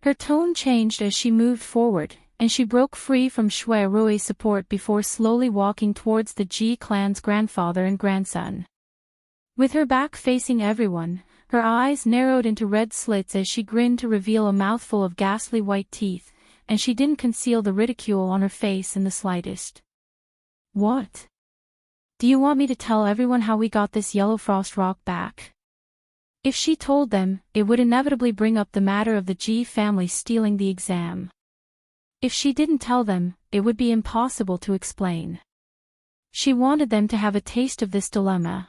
Her tone changed as she moved forward, and she broke free from Shui Rui's support before slowly walking towards the Ji clan's grandfather and grandson. With her back facing everyone, her eyes narrowed into red slits as she grinned to reveal a mouthful of ghastly white teeth, and she didn't conceal the ridicule on her face in the slightest. "What? Do you want me to tell everyone how we got this yellow frost rock back?" If she told them, it would inevitably bring up the matter of the Ji family stealing the exam. If she didn't tell them, it would be impossible to explain. She wanted them to have a taste of this dilemma.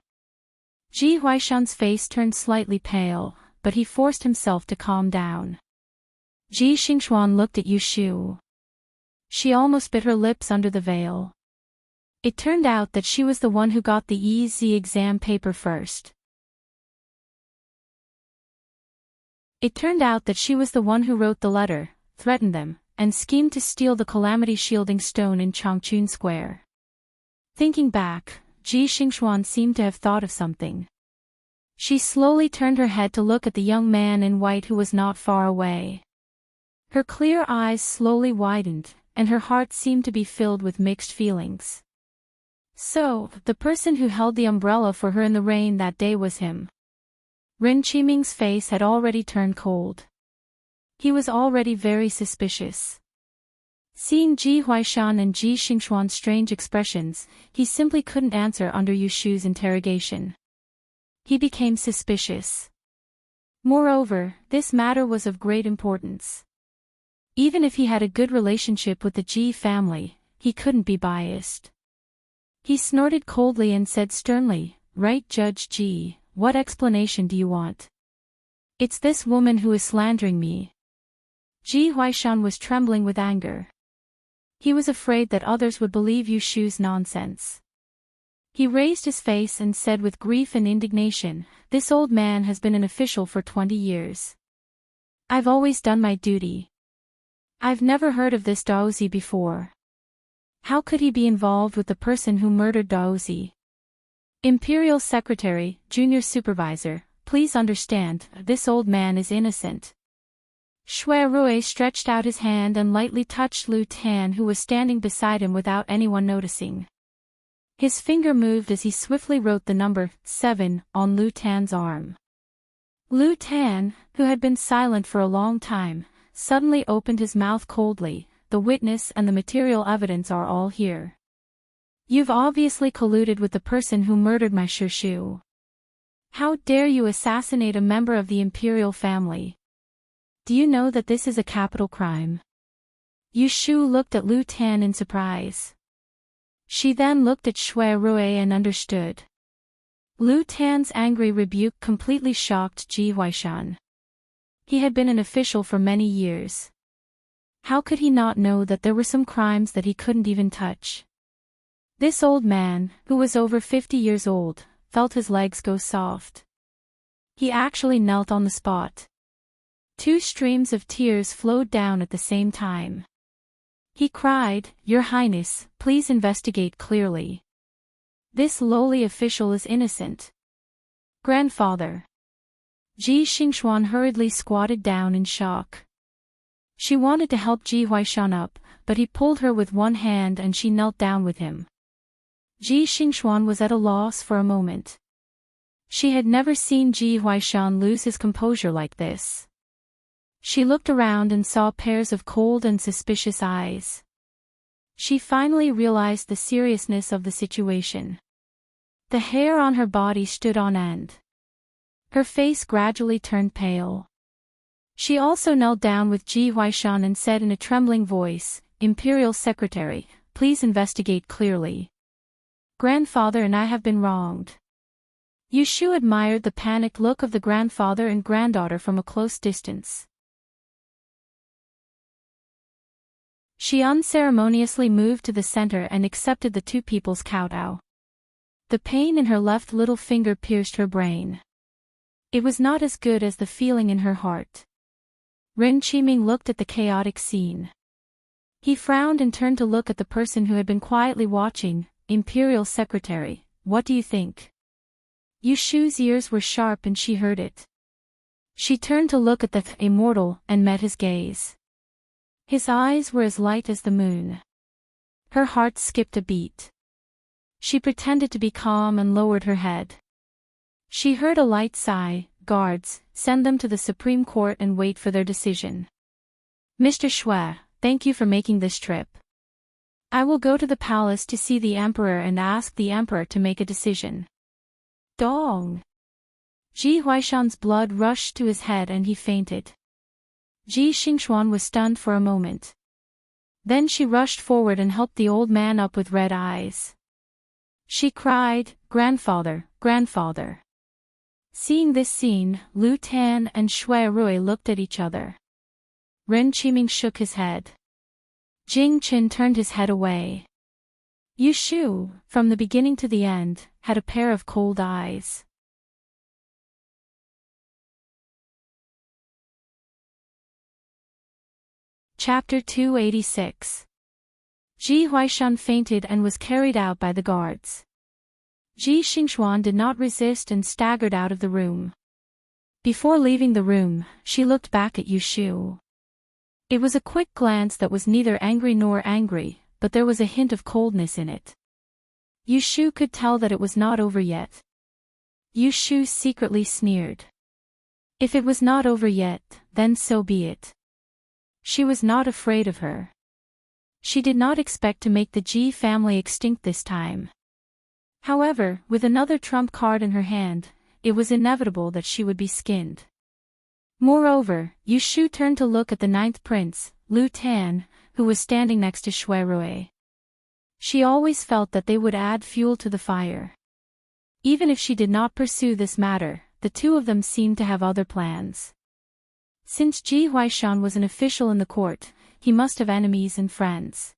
Ji Huaishan's face turned slightly pale, but he forced himself to calm down. Ji Xingxuan looked at Yu Shu. She almost bit her lips under the veil. It turned out that she was the one who got the EZ exam paper first. It turned out that she was the one who wrote the letter, threatened them, and schemed to steal the calamity shielding stone in Changchun Square. Thinking back, Ji Xingxuan seemed to have thought of something. She slowly turned her head to look at the young man in white who was not far away. Her clear eyes slowly widened, and her heart seemed to be filled with mixed feelings. So, the person who held the umbrella for her in the rain that day was him. Ren Qiming's face had already turned cold. He was already very suspicious. Seeing Ji Huaishan and Ji Xingxuan's strange expressions, he simply couldn't answer under Yu Shu's interrogation. He became suspicious. Moreover, this matter was of great importance. Even if he had a good relationship with the Ji family, he couldn't be biased. He snorted coldly and said sternly, "Right, Judge Ji, what explanation do you want? It's this woman who is slandering me." Ji Huaishan was trembling with anger. He was afraid that others would believe Yu Shu's nonsense. He raised his face and said with grief and indignation, "This old man has been an official for 20 years. I've always done my duty. I've never heard of this Daozi before. How could he be involved with the person who murdered Daozi? Imperial Secretary, Junior Supervisor, please understand, this old man is innocent." Shui Rui stretched out his hand and lightly touched Lu Tan, who was standing beside him without anyone noticing. His finger moved as he swiftly wrote the number 7 on Lu Tan's arm. Lu Tan, who had been silent for a long time, suddenly opened his mouth coldly. the witness and the material evidence are all here. You've obviously colluded with the person who murdered my Shu. How dare you assassinate a member of the imperial family? Do you know that this is a capital crime? Yu Shu looked at Lu Tan in surprise. She then looked at Shui Rui and understood. Lu Tan's angry rebuke completely shocked Ji Huaishan. He had been an official for many years. How could he not know that there were some crimes that he couldn't even touch? This old man, who was over 50 years old, felt his legs go soft. He actually knelt on the spot. 2 streams of tears flowed down at the same time. He cried, "Your Highness, please investigate clearly. This lowly official is innocent." Grandfather. Ji Xingxuan hurriedly squatted down in shock. She wanted to help Ji Huaishan up, but he pulled her with one hand and she knelt down with him. Ji Xingxuan was at a loss for a moment. She had never seen Ji Huaishan lose his composure like this. She looked around and saw pairs of cold and suspicious eyes. She finally realized the seriousness of the situation. The hair on her body stood on end. Her face gradually turned pale. She also knelt down with Ji Huaishan and said in a trembling voice, "Imperial Secretary, please investigate clearly. Grandfather and I have been wronged." Yu Shu admired the panicked look of the grandfather and granddaughter from a close distance. She unceremoniously moved to the center and accepted the 2 people's kowtow. The pain in her left little finger pierced her brain. It was not as good as the feeling in her heart. Ren Qiming looked at the chaotic scene. He frowned and turned to look at the person who had been quietly watching. "Imperial Secretary, what do you think?" Yu Shu's ears were sharp and she heard it. She turned to look at the immortal and met his gaze. His eyes were as light as the moon. Her heart skipped a beat. She pretended to be calm and lowered her head. She heard a light sigh. "Guards, send them to the Supreme Court and wait for their decision." "Mr. Shui, thank you for making this trip. I will go to the palace to see the emperor and ask the emperor to make a decision." Dong! Ji Huaishan's blood rushed to his head and he fainted. Ji Xingxuan was stunned for a moment. Then she rushed forward and helped the old man up with red eyes. She cried, "Grandfather, grandfather." Seeing this scene, Lu Tan and Shui Rui looked at each other. Ren Qiming shook his head. Jing Qin turned his head away. Yu Shu, from the beginning to the end, had a pair of cold eyes. Chapter 286. Ji Huaishan fainted and was carried out by the guards. Ji Xingxuan did not resist and staggered out of the room. Before leaving the room, she looked back at Yu Shu. It was a quick glance that was neither angry nor angry, but there was a hint of coldness in it. Yu Shu could tell that it was not over yet. Yu Shu secretly sneered. If it was not over yet, then so be it. She was not afraid of her. She did not expect to make the Ji family extinct this time. However, with another trump card in her hand, it was inevitable that she would be skinned. Moreover, Yu Shu turned to look at the 9th prince, Lu Tan, who was standing next to Shui Rui. She always felt that they would add fuel to the fire. Even if she did not pursue this matter, the 2 of them seemed to have other plans. Since Ji Huaishan was an official in the court, he must have enemies and friends.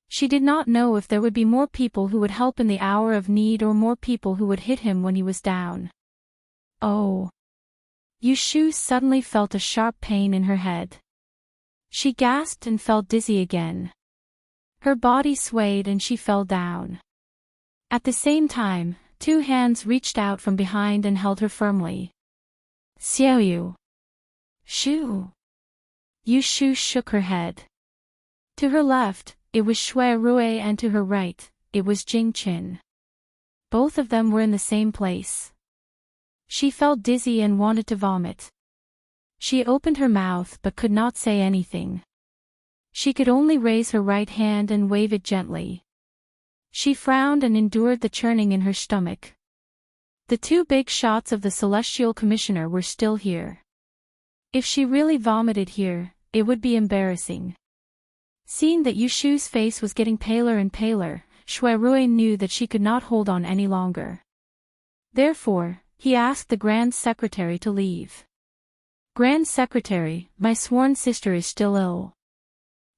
She did not know if there would be more people who would help in the hour of need or more people who would hit him when he was down. Oh! Yu Shu suddenly felt a sharp pain in her head. She gasped and felt dizzy again. Her body swayed and she fell down. At the same time, 2 hands reached out from behind and held her firmly. "Xiaoyu! Shu!" Yu Shu shook her head. To her left, it was Shui Rui and to her right, it was Jing Qin. Both of them were in the same place. She felt dizzy and wanted to vomit. She opened her mouth but could not say anything. She could only raise her right hand and wave it gently. She frowned and endured the churning in her stomach. The two big shots of the Celestial Commissioner were still here. If she really vomited here, it would be embarrassing. Seeing that Yushu's face was getting paler and paler, Shuirui knew that she could not hold on any longer. Therefore, he asked the Grand Secretary to leave. Grand Secretary, my sworn sister is still ill.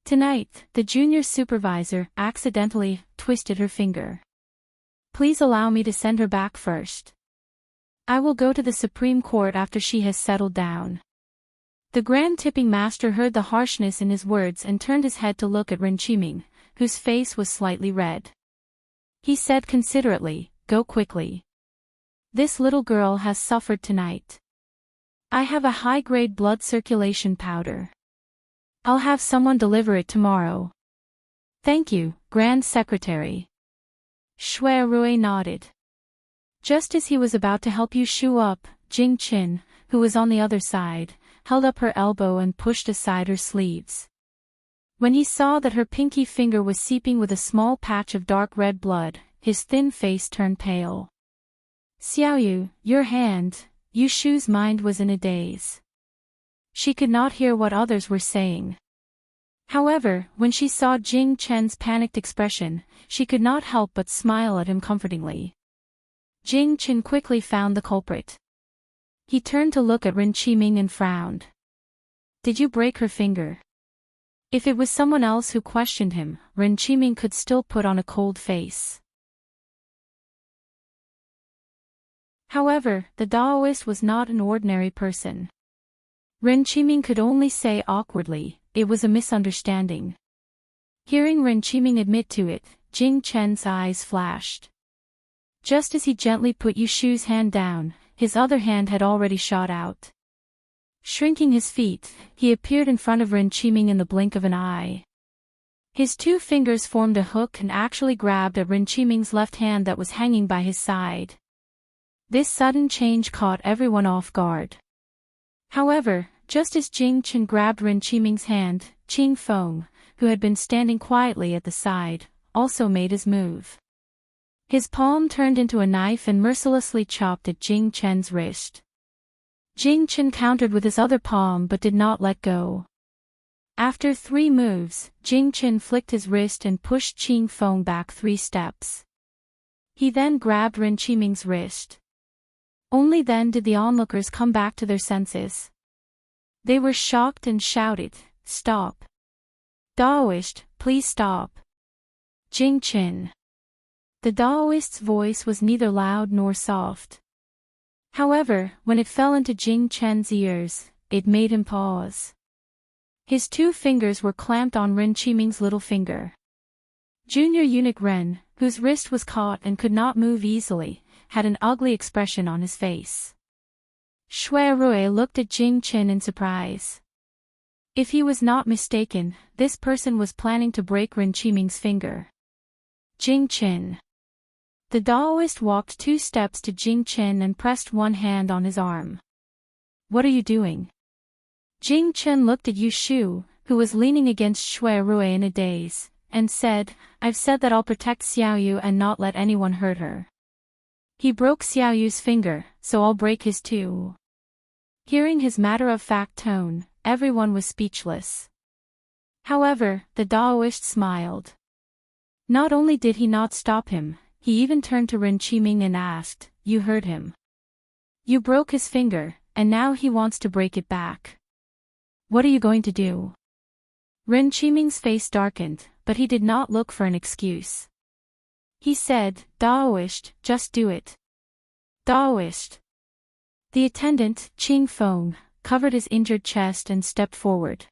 Tonight, the junior supervisor accidentally twisted her finger. Please allow me to send her back first. I will go to the Supreme Court after she has settled down. The Grand Tipping Master heard the harshness in his words and turned his head to look at Ren Qiming, whose face was slightly red. He said considerately, go quickly. This little girl has suffered tonight. I have a high-grade blood circulation powder. I'll have someone deliver it tomorrow. Thank you, Grand Secretary. Shuirui nodded. Just as he was about to help Yushu up, Jing Qin, who was on the other side, held up her elbow and pushed aside her sleeves. When he saw that her pinky finger was seeping with a small patch of dark red blood, his thin face turned pale. Xiaoyu, your hand. Yushu's mind was in a daze. She could not hear what others were saying. However, when she saw Jing Chen's panicked expression, she could not help but smile at him comfortingly. Jing Chen quickly found the culprit. He turned to look at Ren Qiming and frowned. Did you break her finger? If it was someone else who questioned him, Ren Qiming could still put on a cold face. However, the Daoist was not an ordinary person. Ren Qiming could only say awkwardly, it was a misunderstanding. Hearing Ren Qiming admit to it, Jing Chen's eyes flashed. Just as he gently put Yushu's hand down, his other hand had already shot out. Shrinking his feet, he appeared in front of Ren Qiming in the blink of an eye. His two fingers formed a hook and actually grabbed at Ren Qiming's left hand that was hanging by his side. This sudden change caught everyone off guard. However, just as Jing Chen grabbed Ren Qiming's hand, Qing Feng, who had been standing quietly at the side, also made his move. His palm turned into a knife and mercilessly chopped at Jing Chen's wrist. Jing Chen countered with his other palm but did not let go. After 3 moves, Jing Chen flicked his wrist and pushed Qing Feng back 3 steps. He then grabbed Ren Qiming's wrist. Only then did the onlookers come back to their senses. They were shocked and shouted, "Stop! Daoist, please stop!" Jing Chen. The Daoist's voice was neither loud nor soft. However, when it fell into Jing Chen's ears, it made him pause. His 2 fingers were clamped on Ren Qiming's little finger. Junior eunuch Ren, whose wrist was caught and could not move easily, had an ugly expression on his face. Shuirui looked at Jing Chen in surprise. If he was not mistaken, this person was planning to break Ren Qiming's finger. Jing Chen. The Daoist walked 2 steps to Jing Chen and pressed one hand on his arm. What are you doing? Jing Chen looked at Yushu, who was leaning against Shuirui in a daze, and said, I've said that I'll protect Xiaoyu and not let anyone hurt her. He broke Xiaoyu's finger, so I'll break his too. Hearing his matter-of-fact tone, everyone was speechless. However, the Daoist smiled. Not only did he not stop him, he even turned to Ren Qiming and asked, You heard him. You broke his finger, and now he wants to break it back. What are you going to do? Ren Qiming's face darkened, but he did not look for an excuse. He said, Daoist, just do it. Daoist. The attendant, Qing Feng, covered his injured chest and stepped forward.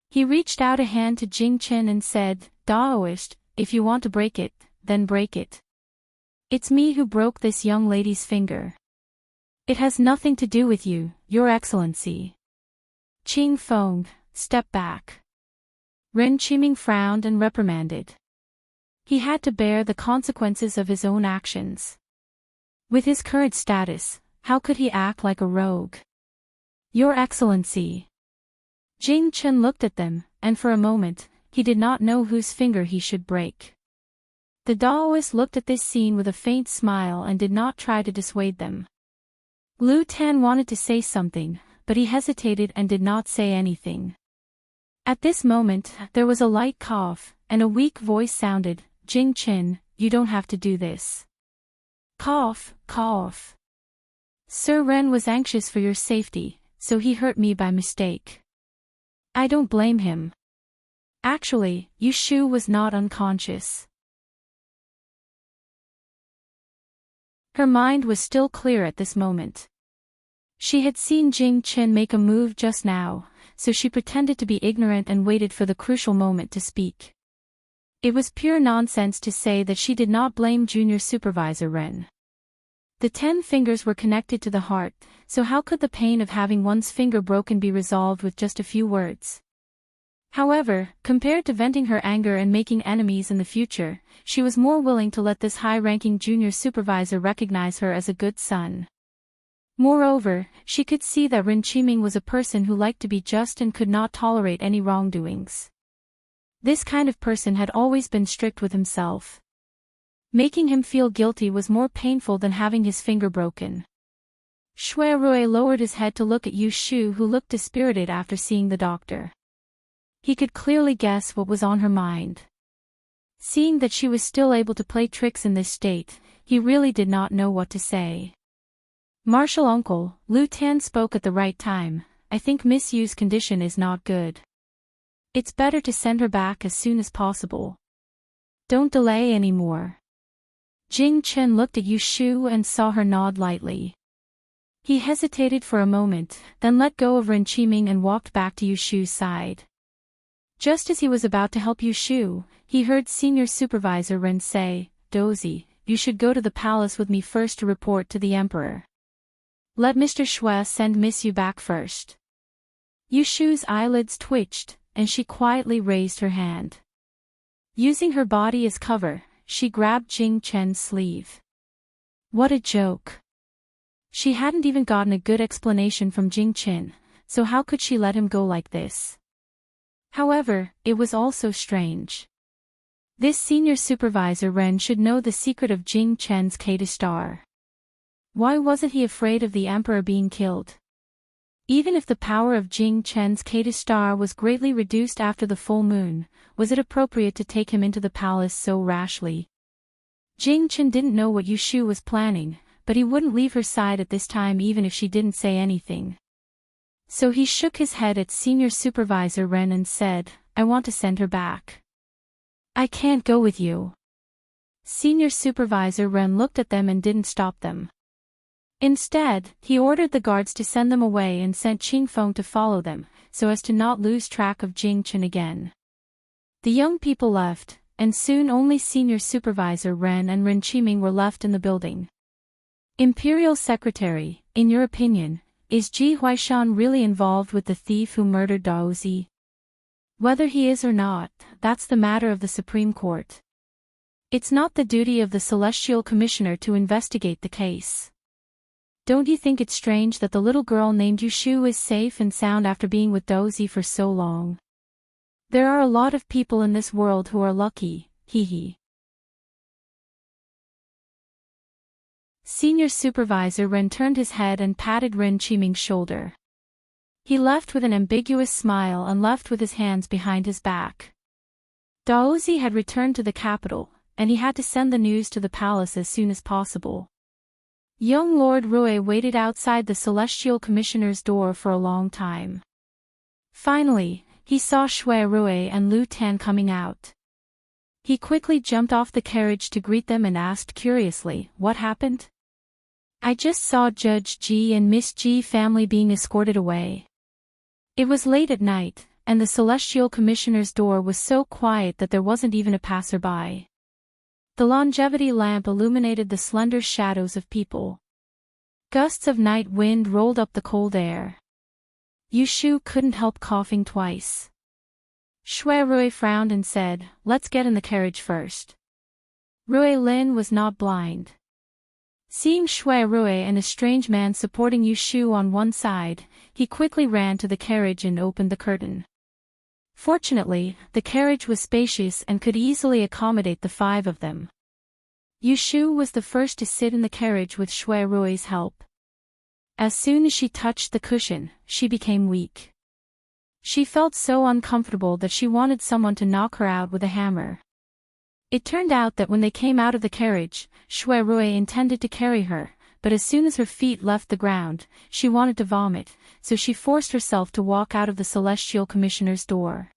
He reached out a hand to Jing Chen and said, Daoist, if you want to break it, then break it. It's me who broke this young lady's finger. It has nothing to do with you, Your Excellency. Qing Feng, step back. Ren Qiming frowned and reprimanded. He had to bear the consequences of his own actions. With his current status, how could he act like a rogue? Your Excellency. Jing Chen looked at them, and for a moment, he did not know whose finger he should break. The Daoist looked at this scene with a faint smile and did not try to dissuade them. Lu Tan wanted to say something, but he hesitated and did not say anything. At this moment, there was a light cough, and a weak voice sounded, "Jing Chen, you don't have to do this." Cough, cough. Sir Ren was anxious for your safety, so he hurt me by mistake. I don't blame him. Actually, Yu Shu was not unconscious. Her mind was still clear at this moment. She had seen Jing Chen make a move just now, so she pretended to be ignorant and waited for the crucial moment to speak. It was pure nonsense to say that she did not blame Junior Supervisor Ren. The 10 fingers were connected to the heart, so how could the pain of having one's finger broken be resolved with just a few words? However, compared to venting her anger and making enemies in the future, she was more willing to let this high-ranking junior supervisor recognize her as a good son. Moreover, she could see that Ren Qiming was a person who liked to be just and could not tolerate any wrongdoings. This kind of person had always been strict with himself. Making him feel guilty was more painful than having his finger broken. Shui Rui lowered his head to look at Yu Shu, who looked dispirited after seeing the doctor. He could clearly guess what was on her mind. Seeing that she was still able to play tricks in this state, he really did not know what to say. Martial uncle, Lu Tan spoke at the right time. I think Miss Yu's condition is not good. It's better to send her back as soon as possible. Don't delay any more. Jing Chen looked at Yu Shu and saw her nod lightly. He hesitated for a moment, then let go of Ren Qiming and walked back to Yu Shu's side. Just as he was about to help Yu Shu, he heard Senior Supervisor Ren say, "Dozy, you should go to the palace with me first to report to the Emperor. Let Mr. Shui send Miss Yu back first." Yu Shu's eyelids twitched, and she quietly raised her hand. Using her body as cover, she grabbed Jing Chen's sleeve. What a joke. She hadn't even gotten a good explanation from Jing Chen, so how could she let him go like this? However, it was also strange. This senior supervisor Ren should know the secret of Jing Chen's K star. Why wasn't he afraid of the emperor being killed? Even if the power of Jing Chen's K star was greatly reduced after the full moon, was it appropriate to take him into the palace so rashly? Jing Chen didn't know what Yu Shu was planning, but he wouldn't leave her side at this time even if she didn't say anything. So he shook his head at Senior Supervisor Ren and said, "I want to send her back." "I can't go with you." Senior Supervisor Ren looked at them and didn't stop them. Instead, he ordered the guards to send them away and sent Qing Feng to follow them, so as to not lose track of Jing Chen again. The young people left, and soon only Senior Supervisor Ren and Ren Qiming were left in the building. Imperial Secretary, in your opinion, is Ji Huaishan really involved with the thief who murdered Daozi? Whether he is or not, that's the matter of the Supreme Court. It's not the duty of the Celestial Commissioner to investigate the case. Don't you think it's strange that the little girl named Yu Shu is safe and sound after being with Daozi for so long? There are a lot of people in this world who are lucky, hee. Senior Supervisor Ren turned his head and patted Ren Qiming's shoulder. He left with an ambiguous smile and left with his hands behind his back. Daozi had returned to the capital, and he had to send the news to the palace as soon as possible. Young Lord Rui waited outside the Celestial Commissioner's door for a long time. Finally, he saw Shui Rui and Lu Tan coming out. He quickly jumped off the carriage to greet them and asked curiously, "What happened?" "I just saw Judge Ji and Miss Ji family being escorted away." It was late at night, and the Celestial Commissioner's door was so quiet that there wasn't even a passerby. The longevity lamp illuminated the slender shadows of people. Gusts of night wind rolled up the cold air. Yu Shu couldn't help coughing twice. Shui Rui frowned and said, "Let's get in the carriage first." Rui Lin was not blind. Seeing Shui Rui and a strange man supporting Yu Shu on one side, he quickly ran to the carriage and opened the curtain. Fortunately, the carriage was spacious and could easily accommodate the 5 of them. Yu Shu was the first to sit in the carriage with Shui Rui's help. As soon as she touched the cushion, she became weak. She felt so uncomfortable that she wanted someone to knock her out with a hammer. It turned out that when they came out of the carriage, Shui Rui intended to carry her, but as soon as her feet left the ground, she wanted to vomit, so she forced herself to walk out of the Celestial Commissioner's door.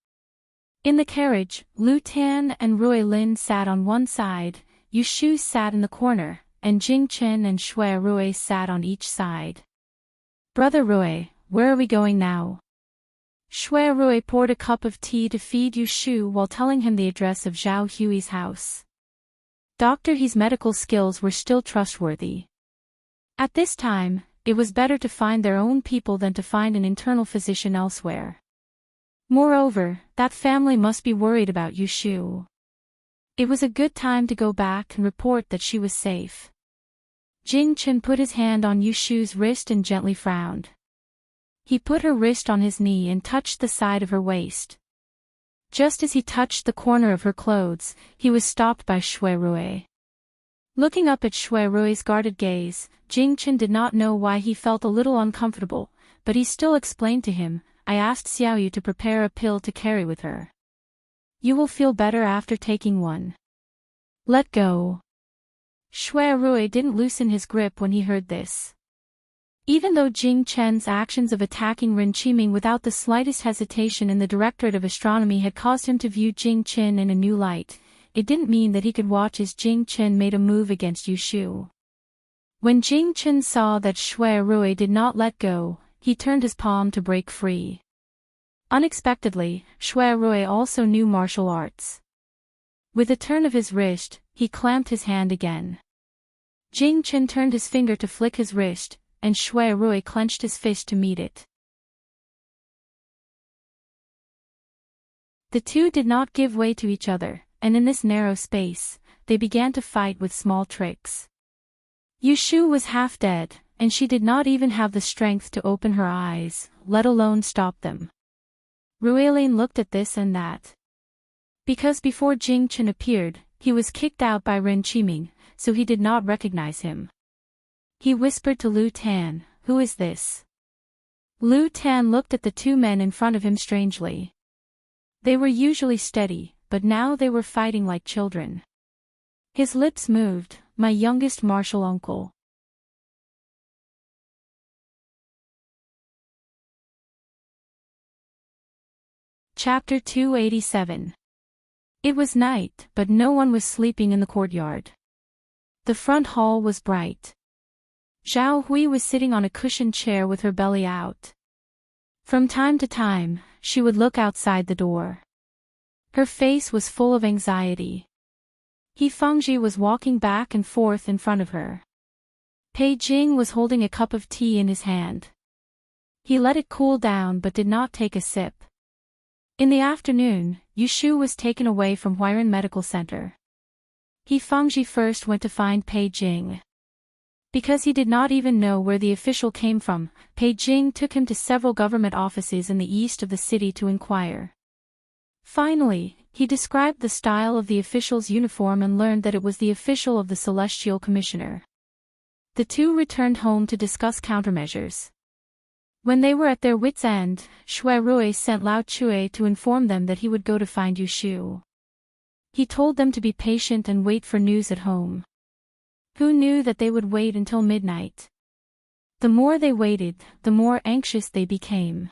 In the carriage, Lu Tan and Rui Lin sat on one side, Yu Shu sat in the corner, and Jing Chen and Shui Rui sat on each side. "Brother Rui, where are we going now?" Shui Rui poured a cup of tea to feed Yu Shu while telling him the address of Zhao Hui's house. Dr. He's medical skills were still trustworthy. At this time, it was better to find their own people than to find an internal physician elsewhere. Moreover, that family must be worried about Yu Shu. It was a good time to go back and report that she was safe. Jing Chen put his hand on Yu Shu's wrist and gently frowned. He put her wrist on his knee and touched the side of her waist. Just as he touched the corner of her clothes, he was stopped by Shui Rui. Looking up at Shui Rui's guarded gaze, Jing Chen did not know why he felt a little uncomfortable, but he still explained to him, "I asked Xiaoyu to prepare a pill to carry with her. You will feel better after taking one. Let go." Shui Rui didn't loosen his grip when he heard this. Even though Jing Chen's actions of attacking Ren Qiming without the slightest hesitation in the Directorate of Astronomy had caused him to view Jing Chen in a new light, it didn't mean that he could watch as Jing Chen made a move against Yu Shu. When Jing Chen saw that Shui Rui did not let go, he turned his palm to break free. Unexpectedly, Shui Rui also knew martial arts. With a turn of his wrist, he clamped his hand again. Jing Chen turned his finger to flick his wrist, and Shui Rui clenched his fist to meet it. The two did not give way to each other, and in this narrow space, they began to fight with small tricks. Yu Shu was half dead, and she did not even have the strength to open her eyes, let alone stop them. Ruilin looked at this and that. Because before Jing Chen appeared, he was kicked out by Ren Qiming, so he did not recognize him. He whispered to Lu Tan, "Who is this?" Lu Tan looked at the 2 men in front of him strangely. They were usually steady, but now they were fighting like children. His lips moved, "My youngest martial uncle." Chapter 287. It was night, but no one was sleeping in the courtyard. The front hall was bright. Zhao Hui was sitting on a cushioned chair with her belly out. From time to time, she would look outside the door. Her face was full of anxiety. He Fengji was walking back and forth in front of her. Pei Jing was holding a cup of tea in his hand. He let it cool down but did not take a sip. In the afternoon, Yu Shu was taken away from Huiran Medical Center. He Fengji first went to find Pei Jing. Because he did not even know where the official came from, Pei Jing took him to several government offices in the east of the city to inquire. Finally, he described the style of the official's uniform and learned that it was the official of the Celestial Commissioner. The two returned home to discuss countermeasures. When they were at their wits' end, Shui Rui sent Lao Chui to inform them that he would go to find Yu Shu. He told them to be patient and wait for news at home. Who knew that they would wait until midnight? The more they waited, the more anxious they became.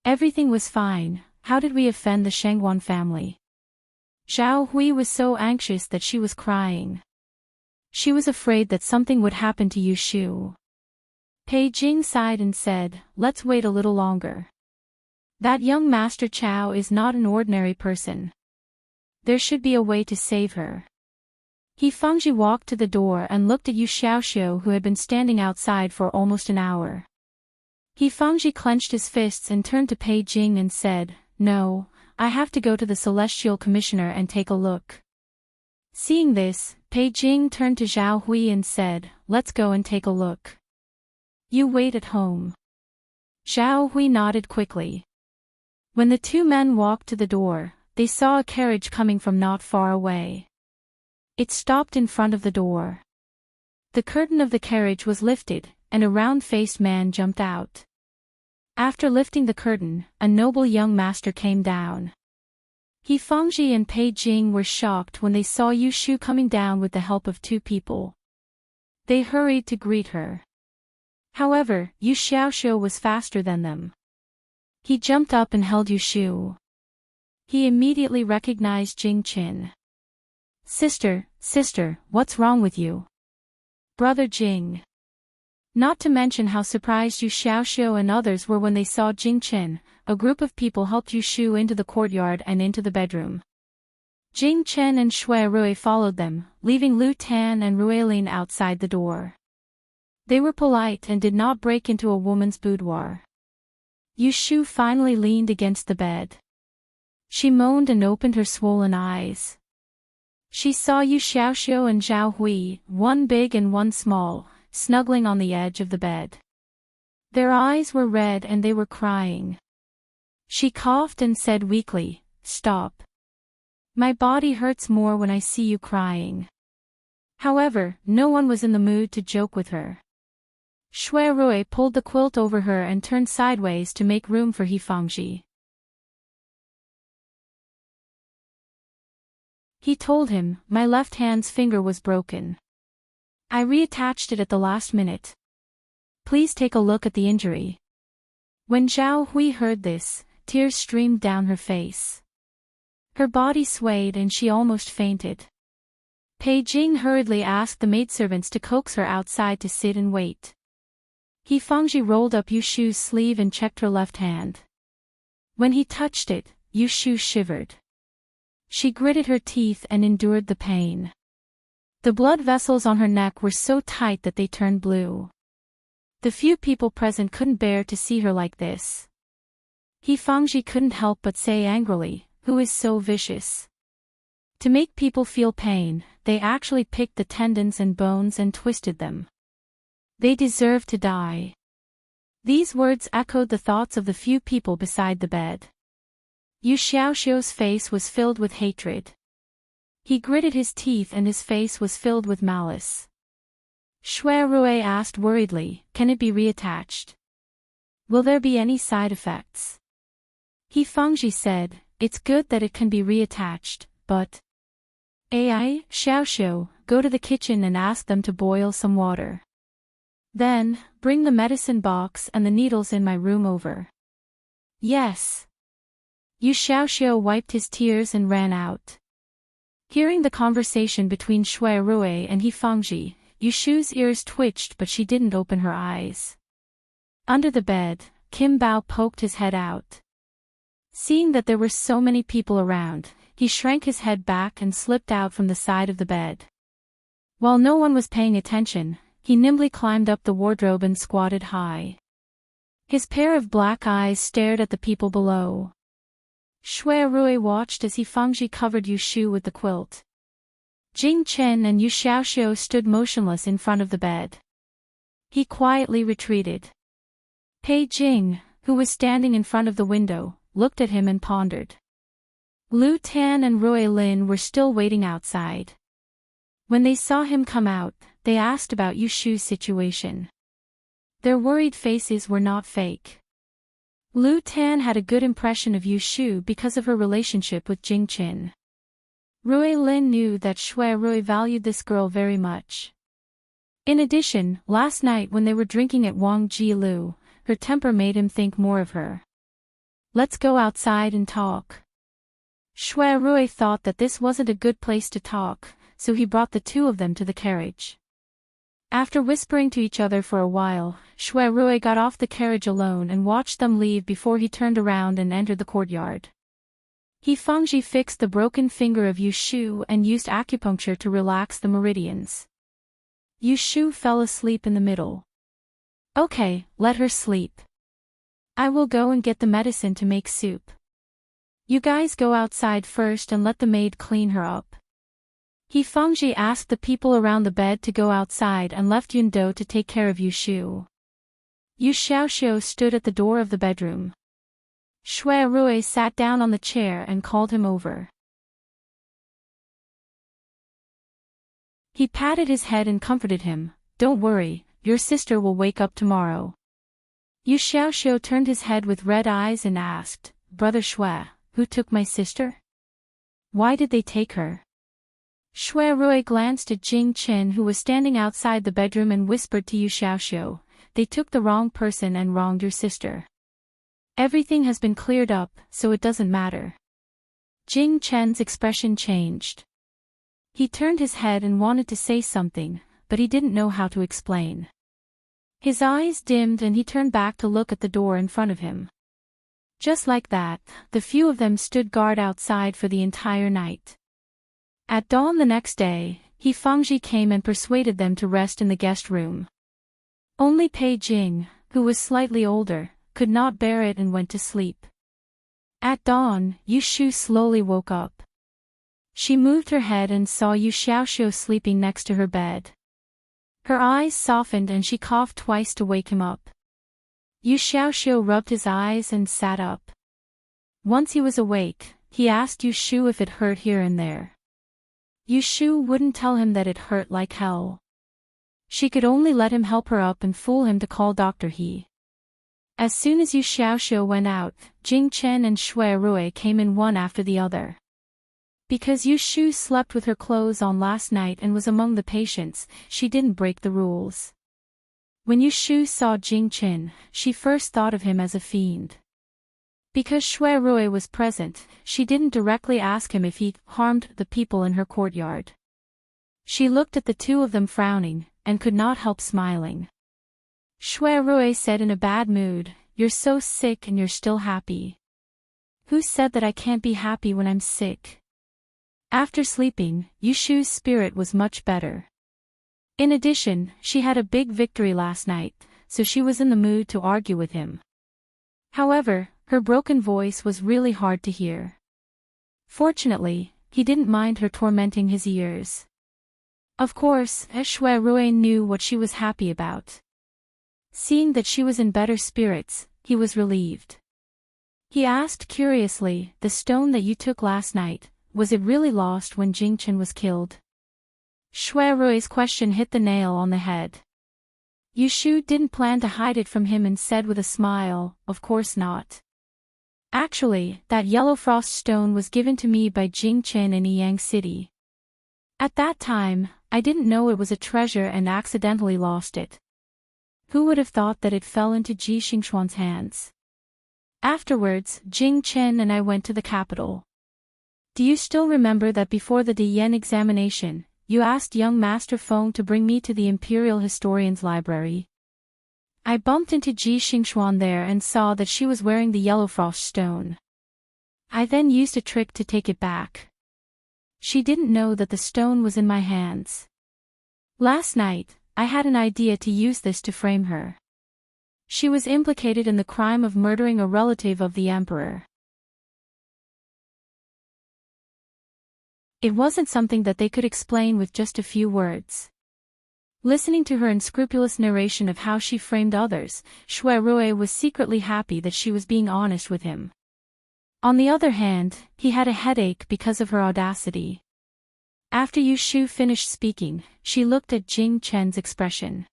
Everything was fine. How did we offend the Shengguan family? Zhao Hui was so anxious that she was crying. She was afraid that something would happen to Yu Shu. Pei Jing sighed and said, "Let's wait a little longer. That young Master Chow is not an ordinary person. There should be a way to save her." He Fengji walked to the door and looked at Yu Xiaoxiu, who had been standing outside for almost an hour. He Fengji clenched his fists and turned to Pei Jing and said, "No, I have to go to the Celestial Commissioner and take a look." Seeing this, Pei Jing turned to Zhao Hui and said, "Let's go and take a look. You wait at home." Zhao Hui nodded quickly. When the two men walked to the door, they saw a carriage coming from not far away. It stopped in front of the door. The curtain of the carriage was lifted, and a round-faced man jumped out. After lifting the curtain, a noble young master came down. He Fangji and Pei Jing were shocked when they saw Yu Shu coming down with the help of two people. They hurried to greet her. However, Yu Xiaoxiu was faster than them. He jumped up and held Yu Shu. He immediately recognized Jing Qin. Sister, what's wrong with you? Brother Jing." Not to mention how surprised Yu Xiaoxiu and others were when they saw Jing Qin. A group of people helped Yu Shu into the courtyard and into the bedroom. Jing Chen and Shui Rui followed them, leaving Lu Tan and Ruilin outside the door. They were polite and did not break into a woman's boudoir. Yu Shu finally leaned against the bed. She moaned and opened her swollen eyes. She saw Yu Xiaoxiu and Zhao Hui, one big and one small, snuggling on the edge of the bed. Their eyes were red and they were crying. She coughed and said weakly, "Stop. My body hurts more when I see you crying." However, no one was in the mood to joke with her. Shui Rui pulled the quilt over her and turned sideways to make room for He Fangji. He told him, "My left hand's finger was broken. I reattached it at the last minute. Please take a look at the injury." When Zhao Hui heard this, tears streamed down her face. Her body swayed and she almost fainted. Pei Jing hurriedly asked the maidservants to coax her outside to sit and wait. He Fangji rolled up Yu Shu's sleeve and checked her left hand. When he touched it, Yu Shu shivered. She gritted her teeth and endured the pain. The blood vessels on her neck were so tight that they turned blue. The few people present couldn't bear to see her like this. He Fangji couldn't help but say angrily, "Who is so vicious?" To make people feel pain, they actually picked the tendons and bones and twisted them. They deserve to die. These words echoed the thoughts of the few people beside the bed. Yu Xiaoxiu's face was filled with hatred. He gritted his teeth and his face was filled with malice. Shui Rui asked worriedly, "Can it be reattached? Will there be any side effects?" He Fangji said, "It's good that it can be reattached, but…" "Ai, Xiaoxiu, go to the kitchen and ask them to boil some water. Then, bring the medicine box and the needles in my room over." "Yes." Yu Xiaoxiu wiped his tears and ran out. Hearing the conversation between Shui Rui and He Fangji, Yu Shu's ears twitched but she didn't open her eyes. Under the bed, Kim Bao poked his head out. Seeing that there were so many people around, he shrank his head back and slipped out from the side of the bed. While no one was paying attention, he nimbly climbed up the wardrobe and squatted high. His pair of black eyes stared at the people below. Shui Rui watched as He Fangji covered Yu Shu with the quilt. Jing Chen and Yu Xiaoxiu stood motionless in front of the bed. He quietly retreated. Pei Jing, who was standing in front of the window, looked at him and pondered. Lu Tan and Rui Lin were still waiting outside. When they saw him come out, they asked about Yu Shu's situation. Their worried faces were not fake. Lu Tan had a good impression of Yu Shu because of her relationship with Jing Qin. Rui Lin knew that Shui Rui valued this girl very much. In addition, last night when they were drinking at Wang Ji Lu, her temper made him think more of her. "Let's go outside and talk." Shui Rui thought that this wasn't a good place to talk, so he brought the two of them to the carriage. After whispering to each other for a while, Shui Rui got off the carriage alone and watched them leave before he turned around and entered the courtyard. He Fangji fixed the broken finger of Yu Shu and used acupuncture to relax the meridians. Yu Shu fell asleep in the middle. "Okay, let her sleep. I will go and get the medicine to make soup. You guys go outside first and let the maid clean her up." He Fengji asked the people around the bed to go outside and left Yun Do to take care of Yu Shu. Yu Xiaoxiu stood at the door of the bedroom. Shui Rui sat down on the chair and called him over. He patted his head and comforted him. "Don't worry, your sister will wake up tomorrow." Yu Xiaoxiu turned his head with red eyes and asked, "Brother Shui, who took my sister? Why did they take her?" Shui Rui glanced at Jing Qin, who was standing outside the bedroom, and whispered to Yu Xiaoxiu, "They took the wrong person and wronged your sister. Everything has been cleared up, so it doesn't matter." Jing Chen's expression changed. He turned his head and wanted to say something, but he didn't know how to explain. His eyes dimmed and he turned back to look at the door in front of him. Just like that, the few of them stood guard outside for the entire night. At dawn the next day, He Fengji came and persuaded them to rest in the guest room. Only Pei Jing, who was slightly older, could not bear it and went to sleep. At dawn, Yu Shu slowly woke up. She moved her head and saw Yu Xiaoxiu sleeping next to her bed. Her eyes softened and she coughed twice to wake him up. Yu Xiaoxiu rubbed his eyes and sat up. Once he was awake, he asked Yu Shu if it hurt here and there. Yu Shu wouldn't tell him that it hurt like hell. She could only let him help her up and fool him to call Dr. He. As soon as Yu Xiaoxiu went out, Jing Chen and Shui Rui came in one after the other. Because Yu Shu slept with her clothes on last night and was among the patients, she didn't break the rules. When Yu Shu saw Jing Chen, she first thought of him as a fiend. Because Shui Rui was present, she didn't directly ask him if he harmed the people in her courtyard. She looked at the two of them frowning, and could not help smiling. Shui Rui said in a bad mood, "You're so sick and you're still happy. Who said that I can't be happy when I'm sick?" After sleeping, Yu Shu's spirit was much better. In addition, she had a big victory last night, so she was in the mood to argue with him. However, her broken voice was really hard to hear. Fortunately, he didn't mind her tormenting his ears. Of course, Shui Rui knew what she was happy about. Seeing that she was in better spirits, he was relieved. He asked curiously, "The stone that you took last night, was it really lost when Jing Chen was killed?" Shui Rui's question hit the nail on the head. Yu Shu didn't plan to hide it from him and said with a smile, "Of course not. Actually, that yellow frost stone was given to me by Jing Chen in Yang City. At that time, I didn't know it was a treasure and accidentally lost it. Who would have thought that it fell into Ji Xingxuan's hands? Afterwards, Jing Chen and I went to the capital. Do you still remember that before the Diyan examination, you asked young Master Feng to bring me to the Imperial Historian's Library? I bumped into Ji Xingxuan there and saw that she was wearing the yellow frost stone. I then used a trick to take it back. She didn't know that the stone was in my hands. Last night, I had an idea to use this to frame her. She was implicated in the crime of murdering a relative of the emperor. It wasn't something that they could explain with just a few words. Listening to her unscrupulous narration of how she framed others, Shui Rui was secretly happy that she was being honest with him. On the other hand, he had a headache because of her audacity. After Yu Shu finished speaking, she looked at Jing Chen's expression.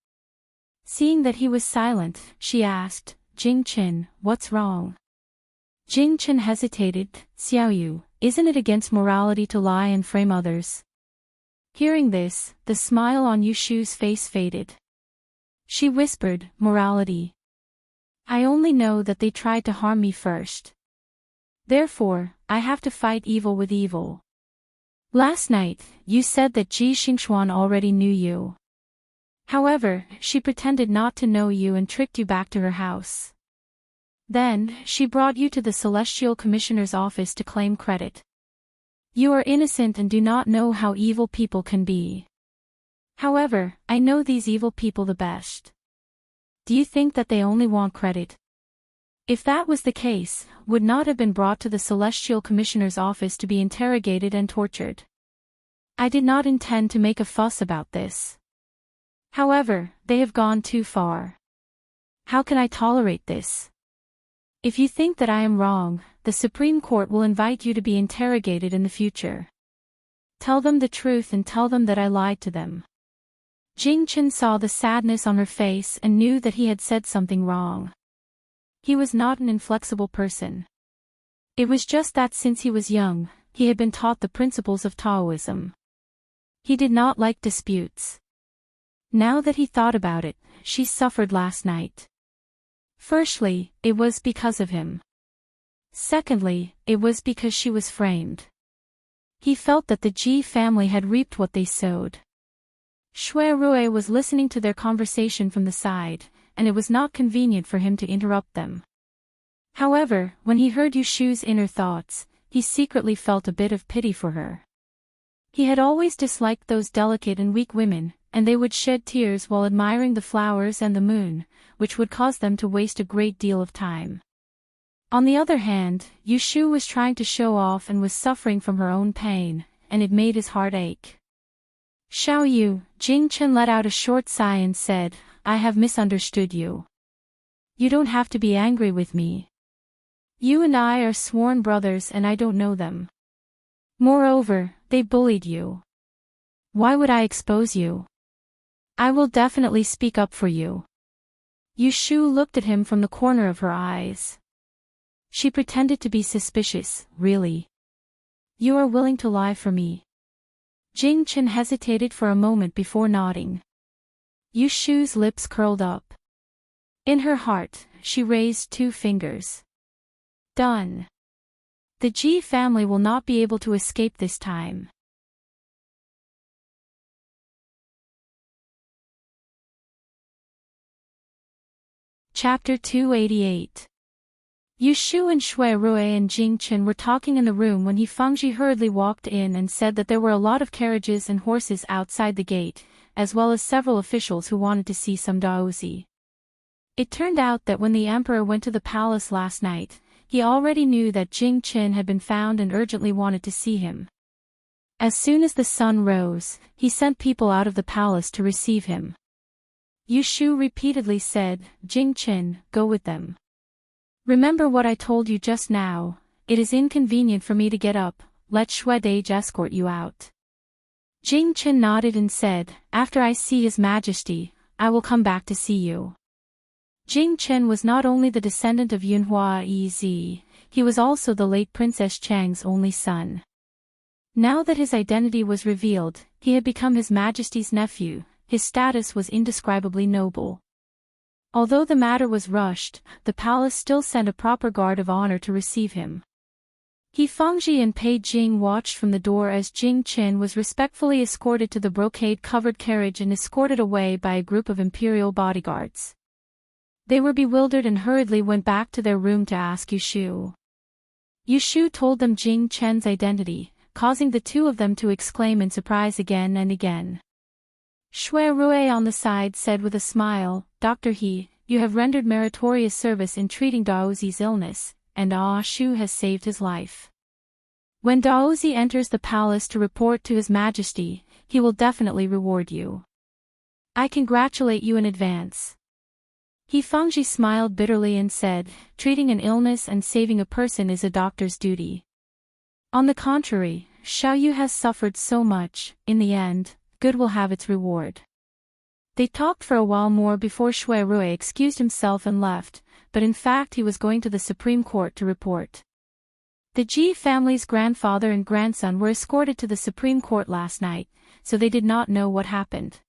Seeing that he was silent, she asked, "Jing Chen, what's wrong?" Jing Chen hesitated. "Xiaoyu, isn't it against morality to lie and frame others?" Hearing this, the smile on Yu Shu's face faded. She whispered, "Morality? I only know that they tried to harm me first. Therefore, I have to fight evil with evil. Last night, you said that Ji Xingxuan already knew you. However, she pretended not to know you and tricked you back to her house. Then, she brought you to the Celestial Commissioner's office to claim credit. You are innocent and do not know how evil people can be. However, I know these evil people the best. Do you think that they only want credit? If that was the case, would not have been brought to the Celestial Commissioner's office to be interrogated and tortured. I did not intend to make a fuss about this. However, they have gone too far. How can I tolerate this? If you think that I am wrong, the Supreme Court will invite you to be interrogated in the future. Tell them the truth and tell them that I lied to them. Jing Chen saw the sadness on her face and knew that he had said something wrong. He was not an inflexible person. It was just that since he was young, he had been taught the principles of Taoism. He did not like disputes. Now that he thought about it, she suffered last night. Firstly, it was because of him. Secondly, it was because she was framed. He felt that the Ji family had reaped what they sowed. Shui Rui was listening to their conversation from the side, and it was not convenient for him to interrupt them. However, when he heard Yushu's inner thoughts, he secretly felt a bit of pity for her. He had always disliked those delicate and weak women, and they would shed tears while admiring the flowers and the moon, which would cause them to waste a great deal of time. On the other hand, Yushu was trying to show off and was suffering from her own pain, and it made his heart ache. Xiao Yu, Jing Chen let out a short sigh and said, I have misunderstood you. You don't have to be angry with me. You and I are sworn brothers and I don't know them. Moreover, they bullied you. Why would I expose you? I will definitely speak up for you. Yushu looked at him from the corner of her eyes. She pretended to be suspicious, really. You are willing to lie for me? Jing Chen hesitated for a moment before nodding. Yushu's lips curled up. In her heart, she raised 2 fingers. Done. The Ji family will not be able to escape this time. Chapter 288. Yushu and Shui Rui and Jing Chen were talking in the room when Fangji hurriedly walked in and said that there were a lot of carriages and horses outside the gate, as well as several officials who wanted to see some daozi. It turned out that when the emperor went to the palace last night, he already knew that Jing Chen had been found and urgently wanted to see him. As soon as the sun rose, he sent people out of the palace to receive him. Yushu repeatedly said, Jing Chen, go with them. Remember what I told you just now, it is inconvenient for me to get up, let Shui Dage escort you out. Jing Chen nodded and said, after I see His Majesty, I will come back to see you. Jing Chen was not only the descendant of Yunhua Ez, he was also the late Princess Chang's only son. Now that his identity was revealed, he had become His Majesty's nephew, his status was indescribably noble. Although the matter was rushed, the palace still sent a proper guard of honor to receive him. Fangji and Pei Jing watched from the door as Jing Chen was respectfully escorted to the brocade-covered carriage and escorted away by a group of imperial bodyguards. They were bewildered and hurriedly went back to their room to ask Yushu. Yushu told them Jing Chen's identity, causing the 2 of them to exclaim in surprise again and again. Shui Rui on the side said with a smile, Dr. He, you have rendered meritorious service in treating Daozi's illness, and Shu has saved his life. When Daozi enters the palace to report to His Majesty, he will definitely reward you. I congratulate you in advance. Fangji smiled bitterly and said, treating an illness and saving a person is a doctor's duty. On the contrary, Xiao Yu has suffered so much, in the end, good will have its reward. They talked for a while more before Shui Rui excused himself and left, but in fact he was going to the Supreme Court to report. The Ji family's grandfather and grandson were escorted to the Supreme Court last night, so they did not know what happened.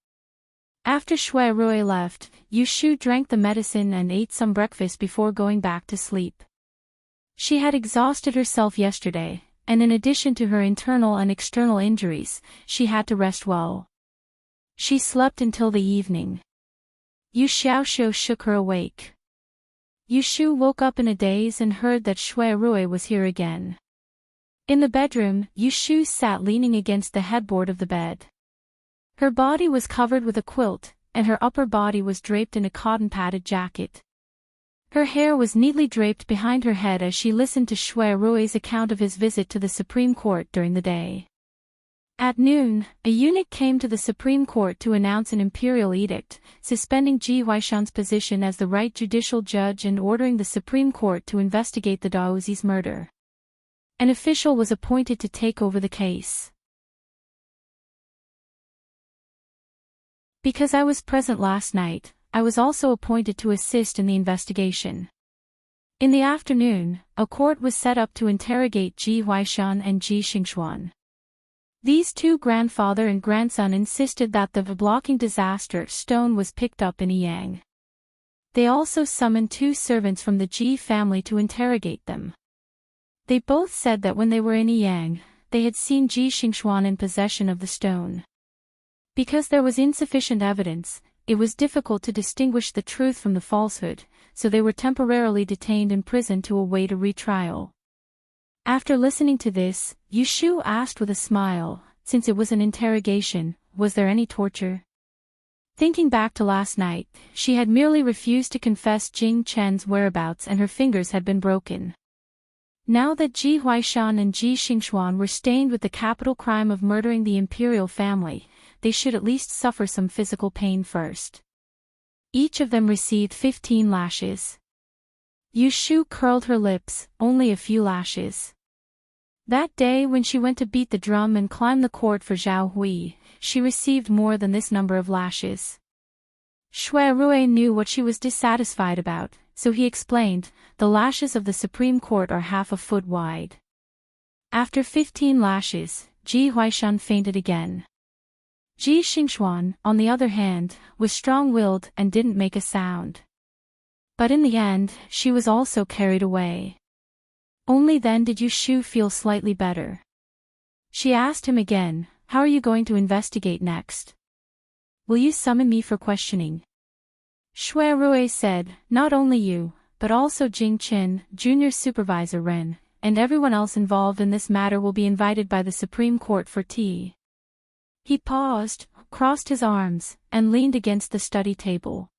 After Shui Rui left, Yushu drank the medicine and ate some breakfast before going back to sleep. She had exhausted herself yesterday, and in addition to her internal and external injuries, she had to rest well. She slept until the evening. Yu Xiaoxiu shook her awake. Yushu woke up in a daze and heard that Shui Rui was here again. In the bedroom, Yushu sat leaning against the headboard of the bed. Her body was covered with a quilt, and her upper body was draped in a cotton-padded jacket. Her hair was neatly draped behind her head as she listened to Shui Rui's account of his visit to the Supreme Court during the day. At noon, a eunuch came to the Supreme Court to announce an imperial edict, suspending Ji Huaishan's position as the right judicial judge and ordering the Supreme Court to investigate the Daozi's murder. An official was appointed to take over the case. Because I was present last night, I was also appointed to assist in the investigation. In the afternoon, a court was set up to interrogate Ji Huaishan and Ji Xingxuan. These two grandfather and grandson insisted that the blocking disaster stone was picked up in Yang. They also summoned two servants from the Ji family to interrogate them. They both said that when they were in Yang, they had seen Ji Xingxuan in possession of the stone. Because there was insufficient evidence, it was difficult to distinguish the truth from the falsehood, so they were temporarily detained in prison to await a retrial. After listening to this, Yu Shu asked with a smile, since it was an interrogation, was there any torture? Thinking back to last night, she had merely refused to confess Jing Chen's whereabouts and her fingers had been broken. Now that Ji Huaishan and Ji Xingxuan were stained with the capital crime of murdering the imperial family, they should at least suffer some physical pain first. Each of them received 15 lashes. Yu Shu curled her lips, only a few lashes. That day when she went to beat the drum and climb the court for Zhao Hui, she received more than this number of lashes. Shui Rui knew what she was dissatisfied about, so he explained, the lashes of the Supreme Court are half a foot wide. After 15 lashes, Ji Huaishan fainted again. Ji Xingxuan, on the other hand, was strong-willed and didn't make a sound. But in the end, she was also carried away. Only then did Yu Shu feel slightly better. She asked him again, how are you going to investigate next? Will you summon me for questioning? Shui Rui said, not only you, but also Jing Qin, Junior Supervisor Ren, and everyone else involved in this matter will be invited by the Supreme Court for tea. He paused, crossed his arms, and leaned against the study table.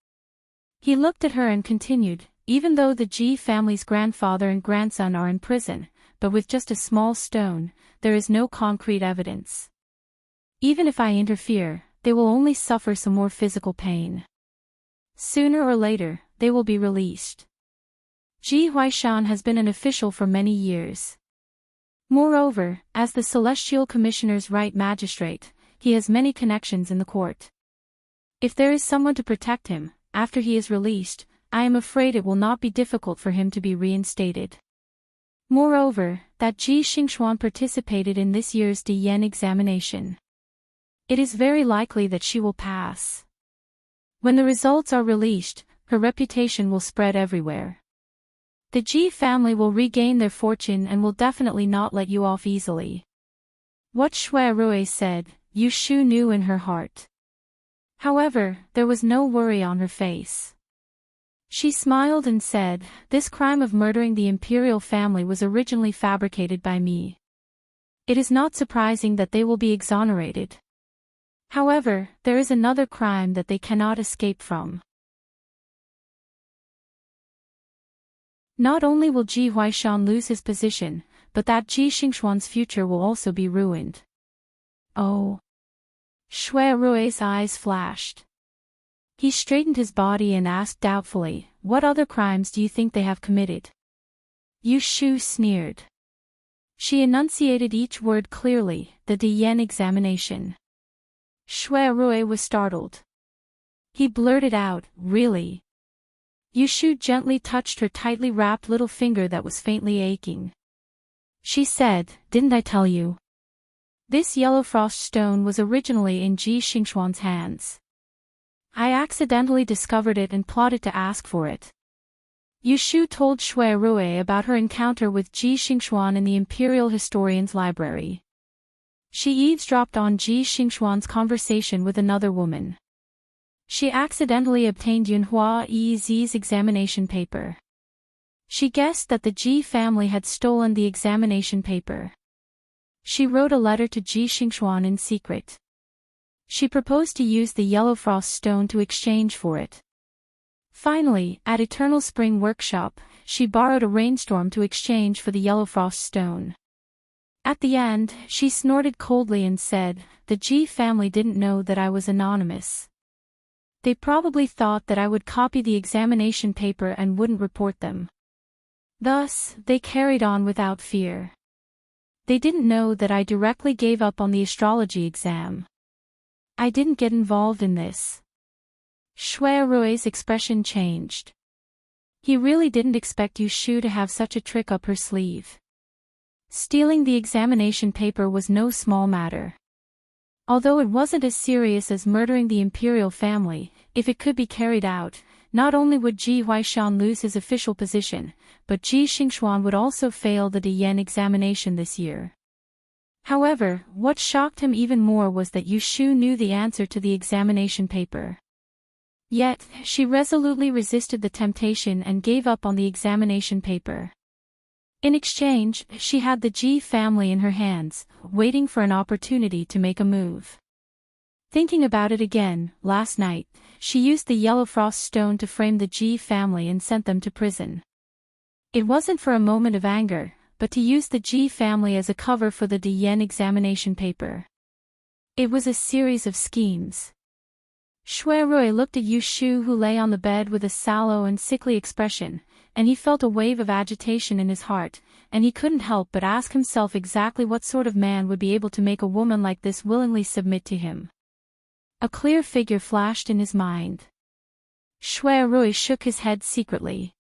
He looked at her and continued, even though the Ji family's grandfather and grandson are in prison, but with just a small stone, there is no concrete evidence. Even if I interfere, they will only suffer some more physical pain. Sooner or later, they will be released. Ji Huaishan has been an official for many years. Moreover, as the Celestial Commissioner's right magistrate, he has many connections in the court. If there is someone to protect him, after he is released, I am afraid it will not be difficult for him to be reinstated. Moreover, that Ji Xingxuan participated in this year's Diyan examination. It is very likely that she will pass. When the results are released, her reputation will spread everywhere. The Ji family will regain their fortune and will definitely not let you off easily. What Shui Rui said, Yu Shu knew in her heart. However, there was no worry on her face. She smiled and said, this crime of murdering the imperial family was originally fabricated by me. It is not surprising that they will be exonerated. However, there is another crime that they cannot escape from. Not only will Ji Huaishan lose his position, but that Ji Xingxuan's future will also be ruined. Oh. Shui Rui's eyes flashed. He straightened his body and asked doubtfully, what other crimes do you think they have committed? Yu Shu sneered. She enunciated each word clearly, the Diyan examination. Shui Rui was startled. He blurted out, really? Yu Shu gently touched her tightly wrapped little finger that was faintly aching. She said, didn't I tell you? This yellow frost stone was originally in Ji Xingxuan's hands. I accidentally discovered it and plotted to ask for it. Yu Shu told Shui Rui about her encounter with Ji Xingxuan in the Imperial Historian's Library. She eavesdropped on Ji Xingxuan's conversation with another woman. She accidentally obtained Yunhua Yi's examination paper. She guessed that the Ji family had stolen the examination paper. She wrote a letter to Ji Xingxuan in secret. She proposed to use the yellow frost stone to exchange for it. Finally, at Eternal Spring Workshop, she borrowed a rainstorm to exchange for the yellow frost stone. At the end, she snorted coldly and said, "The G family didn't know that I was anonymous. They probably thought that I would copy the examination paper and wouldn't report them. Thus, they carried on without fear. They didn't know that I directly gave up on the astrology exam. I didn't get involved in this." Shuirui's expression changed. He really didn't expect Yu Shu to have such a trick up her sleeve. Stealing the examination paper was no small matter. Although it wasn't as serious as murdering the imperial family, if it could be carried out, not only would Ji Huaishan lose his official position, but Ji Xingxuan would also fail the Diyan examination this year. However, what shocked him even more was that Yu Shu knew the answer to the examination paper. Yet, she resolutely resisted the temptation and gave up on the examination paper. In exchange, she had the Ji family in her hands, waiting for an opportunity to make a move. Thinking about it again, last night, she used the yellow frost stone to frame the Ji family and sent them to prison. It wasn't for a moment of anger, but to use the Ji family as a cover for the Diyan examination paper. It was a series of schemes. Shuirui looked at Yu Shu, who lay on the bed with a sallow and sickly expression, and he felt a wave of agitation in his heart, and he couldn't help but ask himself exactly what sort of man would be able to make a woman like this willingly submit to him. A clear figure flashed in his mind. Shuirui shook his head secretly.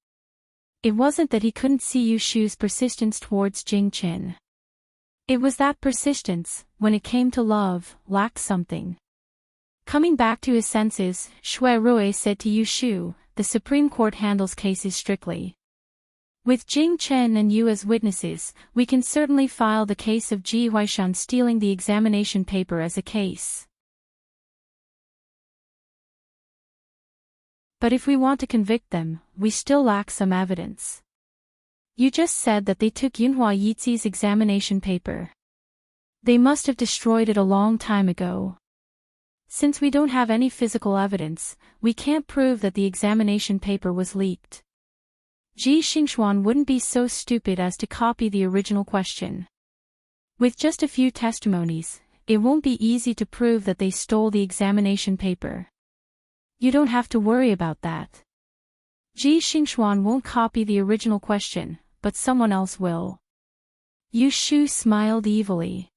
It wasn't that he couldn't see Yu Shu's persistence towards Jing Qin. It was that persistence, when it came to love, lacked something. Coming back to his senses, Shuirui said to Yu Shu, "The Supreme Court handles cases strictly. With Jing Chen and you as witnesses, we can certainly file the case of Ji Huaishan stealing the examination paper as a case. But if we want to convict them, we still lack some evidence. You just said that they took Yunhua Yizi's examination paper. They must have destroyed it a long time ago. Since we don't have any physical evidence, we can't prove that the examination paper was leaked. Ji Xingxuan wouldn't be so stupid as to copy the original question. With just a few testimonies, it won't be easy to prove that they stole the examination paper. You don't have to worry about that. Ji Xingxuan won't copy the original question, but someone else will." Yu Shu smiled evilly.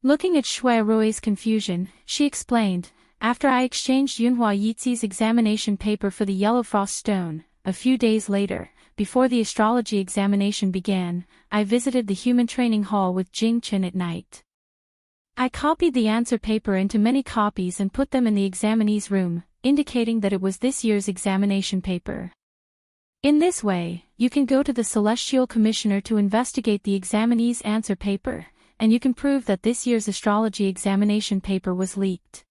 Looking at Shuirui's confusion, she explained, "After I exchanged Yunhua Yizi's examination paper for the yellow frost stone, a few days later, before the astrology examination began, I visited the human training hall with Jing Chen at night. I copied the answer paper into many copies and put them in the examinee's room, indicating that it was this year's examination paper. In this way, you can go to the Celestial Commissioner to investigate the examinee's answer paper, and you can prove that this year's astrology examination paper was leaked.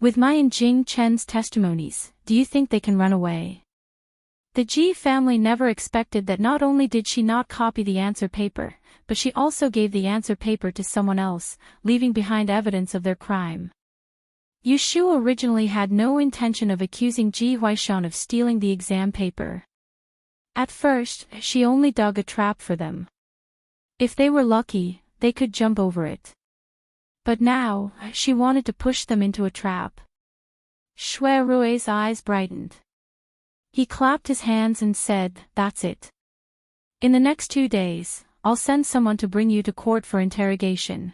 With my and Jing Chen's testimonies, do you think they can run away?" The Ji family never expected that not only did she not copy the answer paper, but she also gave the answer paper to someone else, leaving behind evidence of their crime. Yu Shu originally had no intention of accusing Ji Huaishan of stealing the exam paper. At first, she only dug a trap for them. If they were lucky, they could jump over it. But now, she wanted to push them into a trap. Shuirui's eyes brightened. He clapped his hands and said, "That's it. In the next 2 days, I'll send someone to bring you to court for interrogation.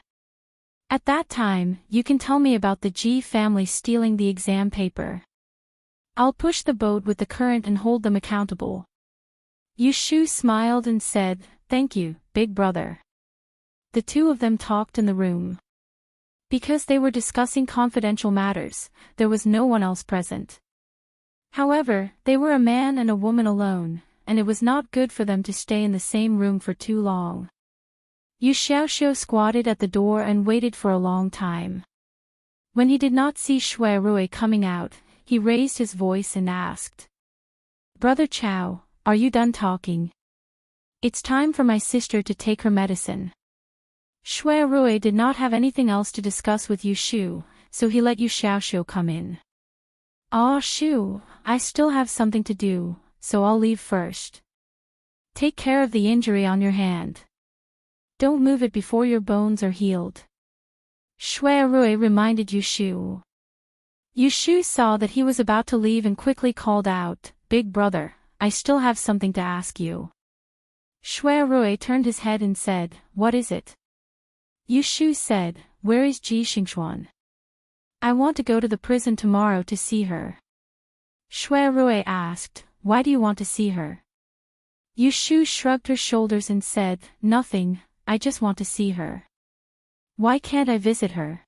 At that time, you can tell me about the Ji family stealing the exam paper. I'll push the boat with the current and hold them accountable." Yu Shu smiled and said, "Thank you, big brother." The two of them talked in the room. Because they were discussing confidential matters, there was no one else present. However, they were a man and a woman alone, and it was not good for them to stay in the same room for too long. Yu Xiaoxiu squatted at the door and waited for a long time. When he did not see Shuirui coming out, he raised his voice and asked, "Brother Chao, are you done talking? It's time for my sister to take her medicine." Shuirui did not have anything else to discuss with Yu Shu, so he let Yu Xiaoxiu come in. "Ah, Shu, I still have something to do, so I'll leave first. Take care of the injury on your hand. don't move it before your bones are healed. Shui Rui reminded Yushu. Yushu saw that he was about to leave and quickly called out, "Big brother, I still have something to ask you." Shui Rui turned his head and said, "What is it?" Yushu said, "Where is Ji Xingxuan? I want to go to the prison tomorrow to see her." Shui Rui asked, "Why do you want to see her?" Yushu shrugged her shoulders and said, "Nothing, I just want to see her. Why can't I visit her?"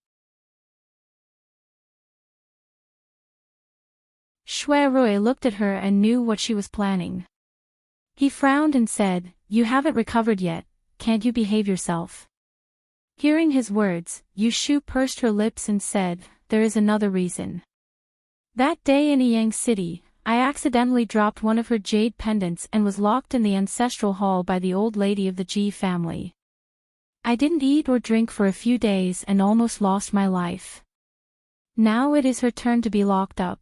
Shui Rui looked at her and knew what she was planning. He frowned and said, "You haven't recovered yet, can't you behave yourself?" Hearing his words, Yushu pursed her lips and said, "There is another reason. That day in Yang City, I accidentally dropped one of her jade pendants and was locked in the ancestral hall by the old lady of the Ji family. I didn't eat or drink for a few days and almost lost my life. Now it is her turn to be locked up.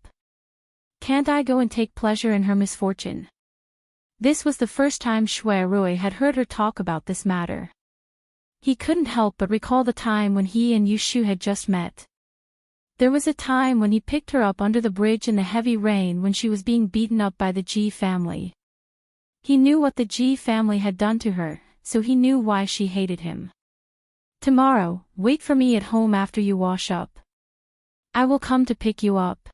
Can't I go and take pleasure in her misfortune?" This was the first time Shui Rui had heard her talk about this matter. He couldn't help but recall the time when he and Yushu had just met. There was a time when he picked her up under the bridge in the heavy rain when she was being beaten up by the Ji family. He knew what the Ji family had done to her, so he knew why she hated him. "Tomorrow, wait for me at home after you wash up. I will come to pick you up."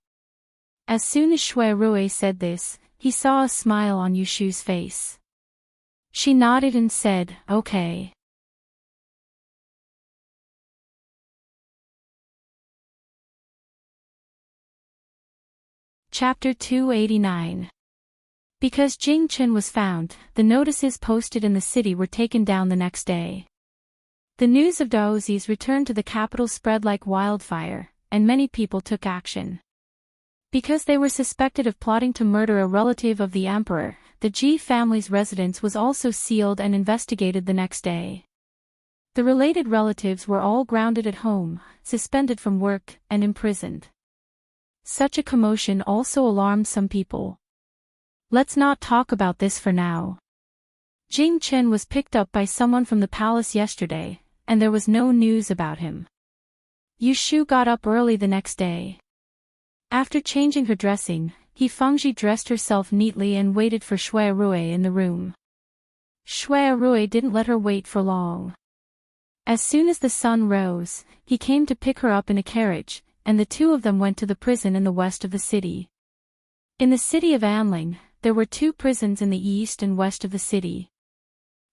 As soon as Shui Rui said this, he saw a smile on Yushu's face. She nodded and said, "Okay." Chapter 289. Because Jing Chen was found, the notices posted in the city were taken down the next day. The news of Daozi's return to the capital spread like wildfire, and many people took action. Because they were suspected of plotting to murder a relative of the emperor, the Ji family's residence was also sealed and investigated the next day. The related relatives were all grounded at home, suspended from work, and imprisoned. Such a commotion also alarmed some people. Let's not talk about this for now. Jing Chen was picked up by someone from the palace yesterday, and there was no news about him. Yushu got up early the next day. After changing her dressing, Fengji dressed herself neatly and waited for Shui Rui in the room. Shui Rui didn't let her wait for long. As soon as the sun rose, he came to pick her up in a carriage, and the two of them went to the prison in the west of the city. In the city of Anling, there were two prisons in the east and west of the city.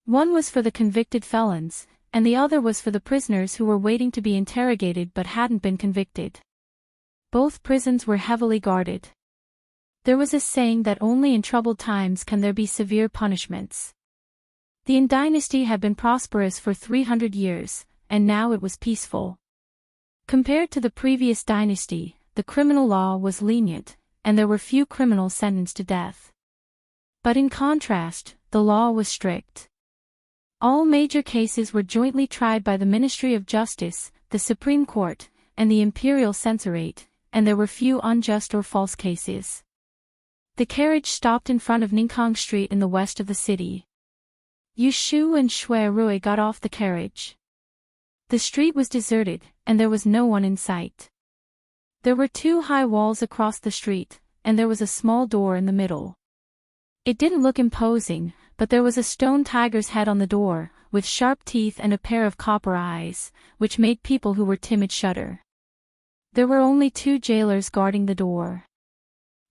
One was for the convicted felons, and the other was for the prisoners who were waiting to be interrogated but hadn't been convicted. Both prisons were heavily guarded. There was a saying that only in troubled times can there be severe punishments. The Yin dynasty had been prosperous for 300 years, and now it was peaceful. Compared to the previous dynasty, the criminal law was lenient, and there were few criminals sentenced to death. But in contrast, the law was strict. All major cases were jointly tried by the Ministry of Justice, the Supreme Court, and the Imperial Censorate, and there were few unjust or false cases. The carriage stopped in front of Ningkong Street in the west of the city. Yushu and Shui Rui got off the carriage. The street was deserted, and there was no one in sight. There were two high walls across the street, and there was a small door in the middle. It didn't look imposing, but there was a stone tiger's head on the door, with sharp teeth and a pair of copper eyes, which made people who were timid shudder. There were only two jailers guarding the door.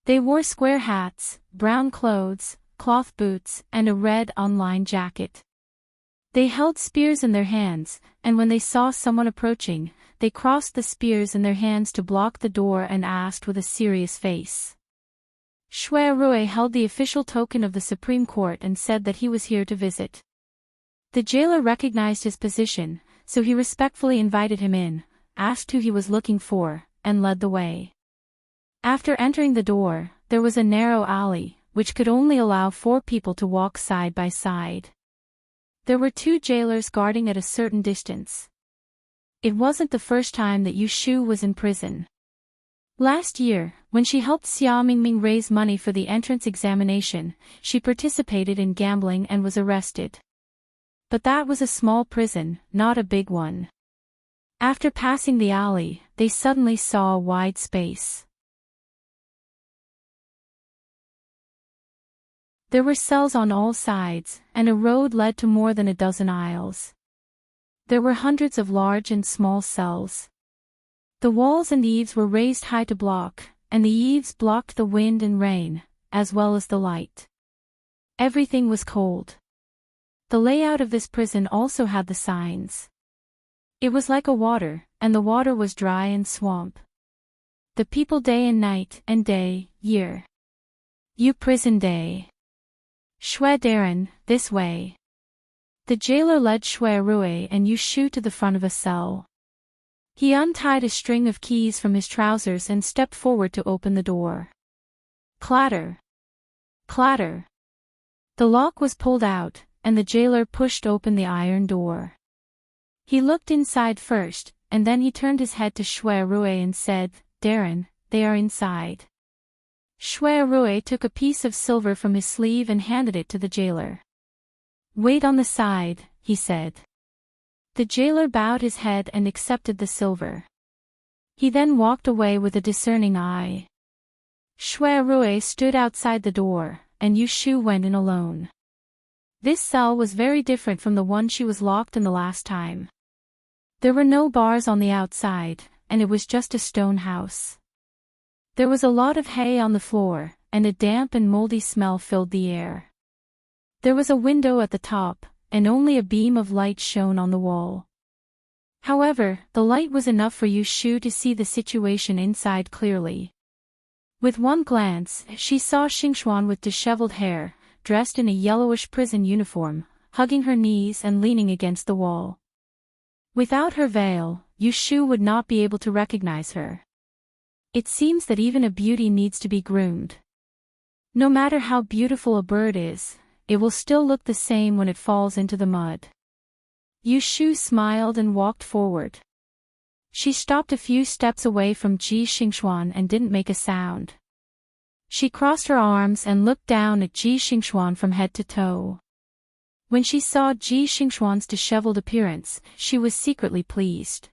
They wore square hats, brown clothes, cloth boots, and a red unlined jacket. They held spears in their hands, and when they saw someone approaching, they crossed the spears in their hands to block the door and asked with a serious face. Shui Rui held the official token of the Supreme Court and said that he was here to visit. The jailer recognized his position, so he respectfully invited him in, asked who he was looking for, and led the way. After entering the door, there was a narrow alley, which could only allow 4 people to walk side by side. There were 2 jailers guarding at a certain distance. It wasn't the first time that Yushu was in prison. Last year, when she helped Xia Mingming raise money for the entrance examination, she participated in gambling and was arrested. But that was a small prison, not a big one. After passing the alley, they suddenly saw a wide space. There were cells on all sides, and a road led to more than a dozen aisles. There were hundreds of large and small cells. The walls and eaves were raised high to block, and the eaves blocked the wind and rain, as well as the light. Everything was cold. The layout of this prison also had the signs. It was like a water, and the water was dry and swamp. The people day and night, and day, year. You prison day. Shwe Darren, this way. The jailer led Shwe Rue and Yushu to the front of a cell. He untied a string of keys from his trousers and stepped forward to open the door. Clatter. Clatter. The lock was pulled out, and the jailer pushed open the iron door. He looked inside first, and then he turned his head to Shwe Rue and said, Darren, they are inside. Shwe Rue took a piece of silver from his sleeve and handed it to the jailer. Wait on the side, he said. The jailer bowed his head and accepted the silver. He then walked away with a discerning eye. Shwe Rue stood outside the door, and Yushu went in alone. This cell was very different from the one she was locked in the last time. There were no bars on the outside, and it was just a stone house. There was a lot of hay on the floor, and a damp and moldy smell filled the air. There was a window at the top, and only a beam of light shone on the wall. However, the light was enough for Yushu to see the situation inside clearly. With one glance, she saw Xingxuan with disheveled hair, dressed in a yellowish prison uniform, hugging her knees and leaning against the wall. Without her veil, Yushu would not be able to recognize her. It seems that even a beauty needs to be groomed. No matter how beautiful a bird is, it will still look the same when it falls into the mud. Yushu smiled and walked forward. She stopped a few steps away from Ji Xingxuan and didn't make a sound. She crossed her arms and looked down at Ji Xingxuan from head to toe. When she saw Ji Xingxuan's disheveled appearance, she was secretly pleased.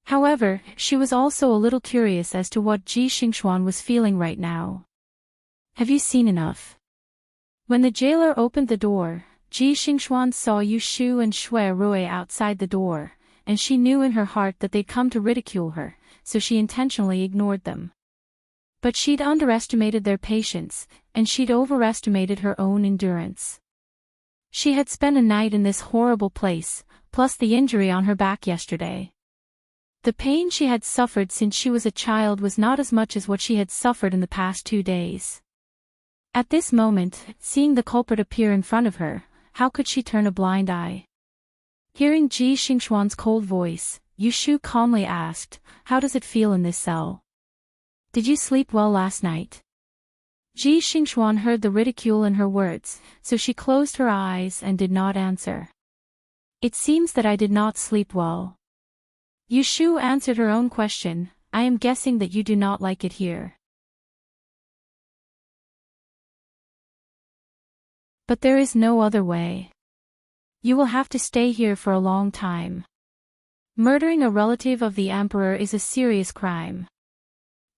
However, she was also a little curious as to what Ji Xingxuan was feeling right now. Have you seen enough? When the jailer opened the door, Ji Xingxuan saw Yushu and Shwe Rue outside the door, and she knew in her heart that they'd come to ridicule her, so she intentionally ignored them. But she'd underestimated their patience, and she'd overestimated her own endurance. She had spent a night in this horrible place, plus the injury on her back yesterday. The pain she had suffered since she was a child was not as much as what she had suffered in the past 2 days. At this moment, seeing the culprit appear in front of her, how could she turn a blind eye? Hearing Ji Xingxuan's cold voice, Yushu calmly asked, "How does it feel in this cell? Did you sleep well last night?" Ji Xingxuan heard the ridicule in her words, so she closed her eyes and did not answer. "It seems that I did not sleep well." Yushu answered her own question, "I am guessing that you do not like it here." But there is no other way. You will have to stay here for a long time. Murdering a relative of the emperor is a serious crime.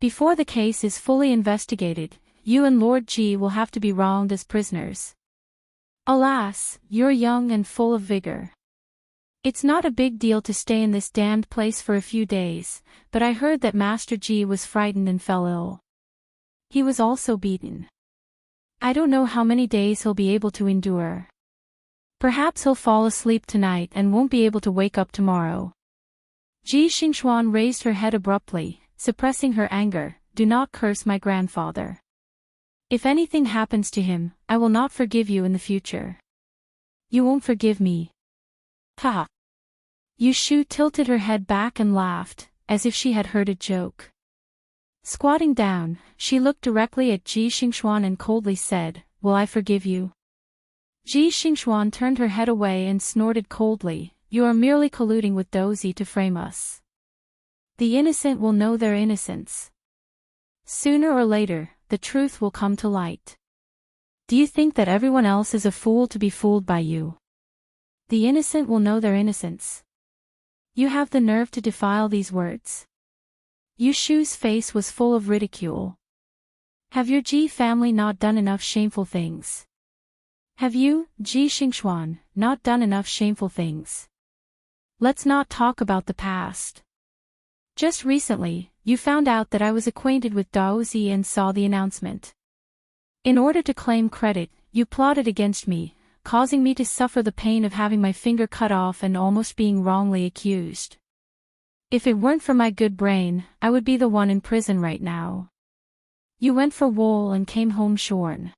Before the case is fully investigated, you and Lord Ji will have to be wronged as prisoners. Alas, you're young and full of vigor. It's not a big deal to stay in this damned place for a few days, but I heard that Master Ji was frightened and fell ill. He was also beaten. I don't know how many days he'll be able to endure. Perhaps he'll fall asleep tonight and won't be able to wake up tomorrow. Ji Xingxuan raised her head abruptly, suppressing her anger. "Do not curse my grandfather. If anything happens to him, I will not forgive you in the future." "You won't forgive me." "Ha!" Yushu tilted her head back and laughed, as if she had heard a joke. Squatting down, she looked directly at Ji Xingxuan and coldly said, "Will I forgive you?" Ji Xingxuan turned her head away and snorted coldly, "You are merely colluding with Dozi to frame us. The innocent will know their innocence. Sooner or later, the truth will come to light. Do you think that everyone else is a fool to be fooled by you? The innocent will know their innocence. You have the nerve to defile these words. Yushu's face was full of ridicule. Have your Ji family not done enough shameful things? Have you, Ji Xingxuan, not done enough shameful things? Let's not talk about the past. Just recently, you found out that I was acquainted with Daozi and saw the announcement. In order to claim credit, you plotted against me, causing me to suffer the pain of having my finger cut off and almost being wrongly accused. If it weren't for my good brain, I would be the one in prison right now. You went for wool and came home shorn.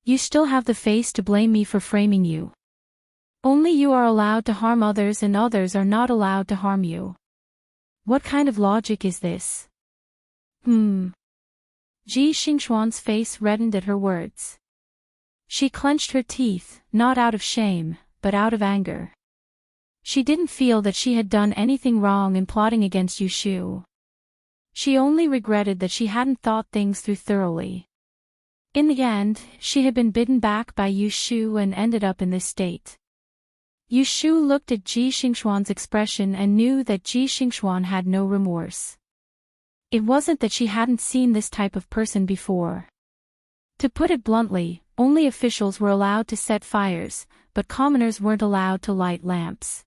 You still have the face to blame me for framing you. Only you are allowed to harm others and others are not allowed to harm you. What kind of logic is this? Ji Xingxuan's face reddened at her words. She clenched her teeth, not out of shame, but out of anger. She didn't feel that she had done anything wrong in plotting against Yushu. She only regretted that she hadn't thought things through thoroughly. In the end, she had been bidden back by Yushu and ended up in this state. Yushu looked at Ji Xingxuan's expression and knew that Ji Xingxuan had no remorse. It wasn't that she hadn't seen this type of person before. To put it bluntly, only officials were allowed to set fires, but commoners weren't allowed to light lamps.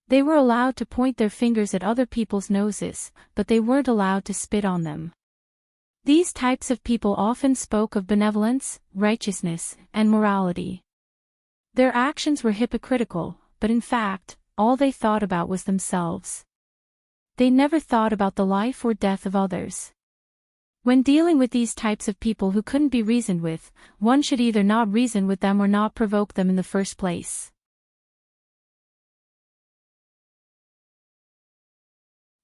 They were allowed to point their fingers at other people's noses, but they weren't allowed to spit on them. These types of people often spoke of benevolence, righteousness, and morality. Their actions were hypocritical, but in fact, all they thought about was themselves. They never thought about the life or death of others. When dealing with these types of people who couldn't be reasoned with, one should either not reason with them or not provoke them in the first place.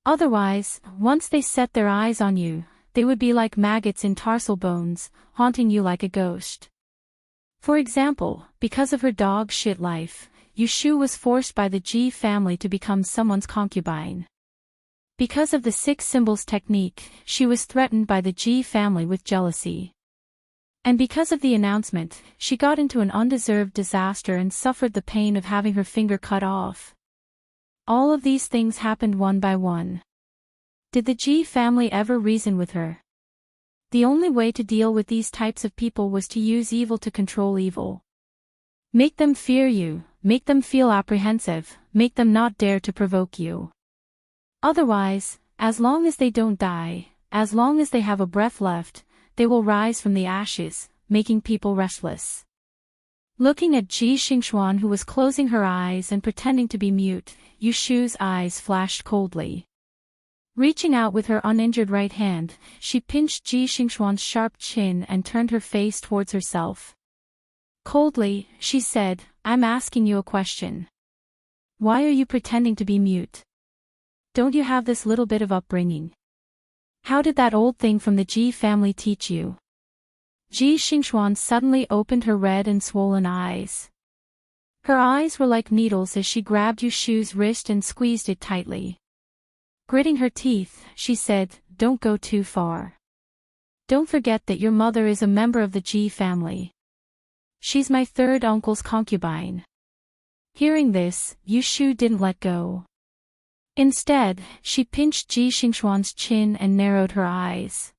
Otherwise, once they set their eyes on you, they would be like maggots in tarsal bones, haunting you like a ghost. For example, because of her dog shit life, Yushu was forced by the Ji family to become someone's concubine. Because of the 6 symbols technique, she was threatened by the Ji family with jealousy. And because of the announcement, she got into an undeserved disaster and suffered the pain of having her finger cut off. All of these things happened one by one. Did the Ji family ever reason with her? The only way to deal with these types of people was to use evil to control evil. Make them fear you, make them feel apprehensive, make them not dare to provoke you. Otherwise, as long as they don't die, as long as they have a breath left, they will rise from the ashes, making people restless. Looking at Ji Xingxuan, who was closing her eyes and pretending to be mute, Yushu's eyes flashed coldly. Reaching out with her uninjured right hand, she pinched Ji Xingxuan's sharp chin and turned her face towards herself. Coldly, she said, "I'm asking you a question. Why are you pretending to be mute? Don't you have this little bit of upbringing? How did that old thing from the Ji family teach you?" Ji Xingxuan suddenly opened her red and swollen eyes. Her eyes were like needles as she grabbed Yushu's wrist and squeezed it tightly. Gritting her teeth, she said, "Don't go too far. Don't forget that your mother is a member of the Ji family. She's my 3rd uncle's concubine." Hearing this, Yushu didn't let go. Instead, she pinched Ji Xingxuan's chin and narrowed her eyes.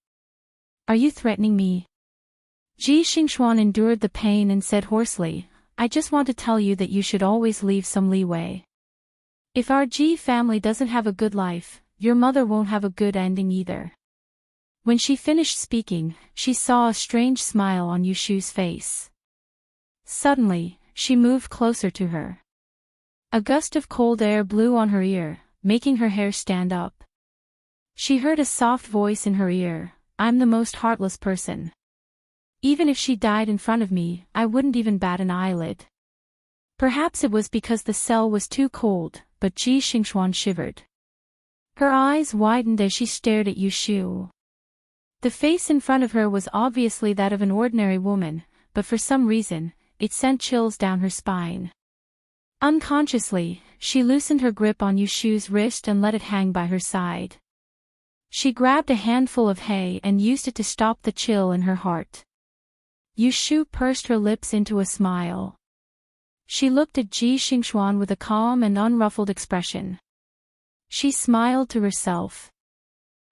"Are you threatening me?" Ji Xingxuan endured the pain and said hoarsely, "I just want to tell you that you should always leave some leeway. If our Ji family doesn't have a good life, your mother won't have a good ending either." When she finished speaking, she saw a strange smile on Yushu's face. Suddenly, she moved closer to her. A gust of cold air blew on her ear, making her hair stand up. She heard a soft voice in her ear, "I'm the most heartless person. Even if she died in front of me, I wouldn't even bat an eyelid." Perhaps it was because the cell was too cold, but Ji Xingxuan shivered. Her eyes widened as she stared at Yushu. The face in front of her was obviously that of an ordinary woman, but for some reason, it sent chills down her spine. Unconsciously, she loosened her grip on Yushu's wrist and let it hang by her side. She grabbed a handful of hay and used it to stop the chill in her heart. Yushu pursed her lips into a smile. She looked at Ji Xingxuan with a calm and unruffled expression. She smiled to herself.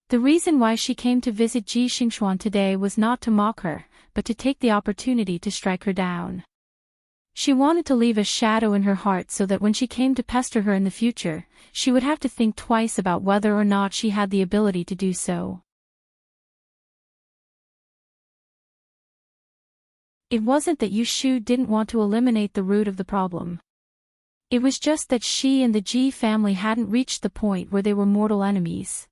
The reason why she came to visit Ji Xingxuan today was not to mock her, but to take the opportunity to strike her down. She wanted to leave a shadow in her heart so that when she came to pester her in the future, she would have to think twice about whether or not she had the ability to do so. It wasn't that Yu Shu didn't want to eliminate the root of the problem. It was just that she and the Ji family hadn't reached the point where they were mortal enemies.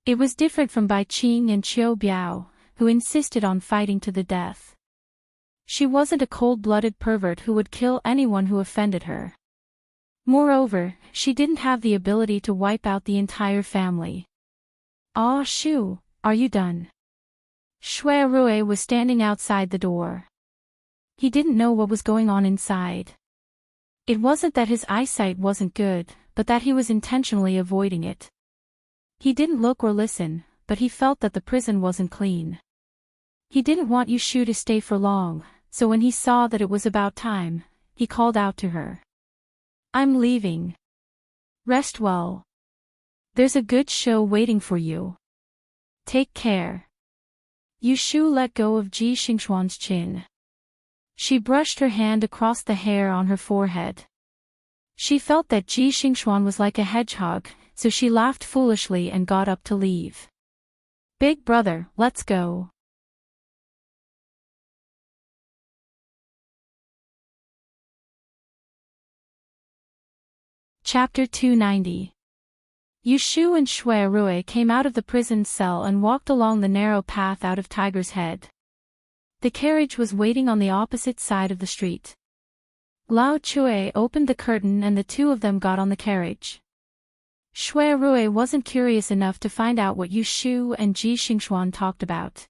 It was different from Bai Qing and Qiu Biao, who insisted on fighting to the death. She wasn't a cold-blooded pervert who would kill anyone who offended her. Moreover, she didn't have the ability to wipe out the entire family. "Ah, Shu, are you done?" Shui Rui was standing outside the door. He didn't know what was going on inside. It wasn't that his eyesight wasn't good, but that he was intentionally avoiding it. He didn't look or listen, but he felt that the prison wasn't clean. He didn't want Yu Shu to stay for long, so when he saw that it was about time, he called out to her. "I'm leaving. Rest well. There's a good show waiting for you. Take care." Yu Shu let go of Ji Xingxuan's chin. She brushed her hand across the hair on her forehead. She felt that Ji Xingxuan was like a hedgehog, so she laughed foolishly and got up to leave. "Big brother, let's go." Chapter 290. Yu Shu and Shui Rui came out of the prison cell and walked along the narrow path out of Tiger's Head. The carriage was waiting on the opposite side of the street. Lao Chui opened the curtain and the two of them got on the carriage. Shui Rui wasn't curious enough to find out what Yu Shu and Ji Xingxuan talked about.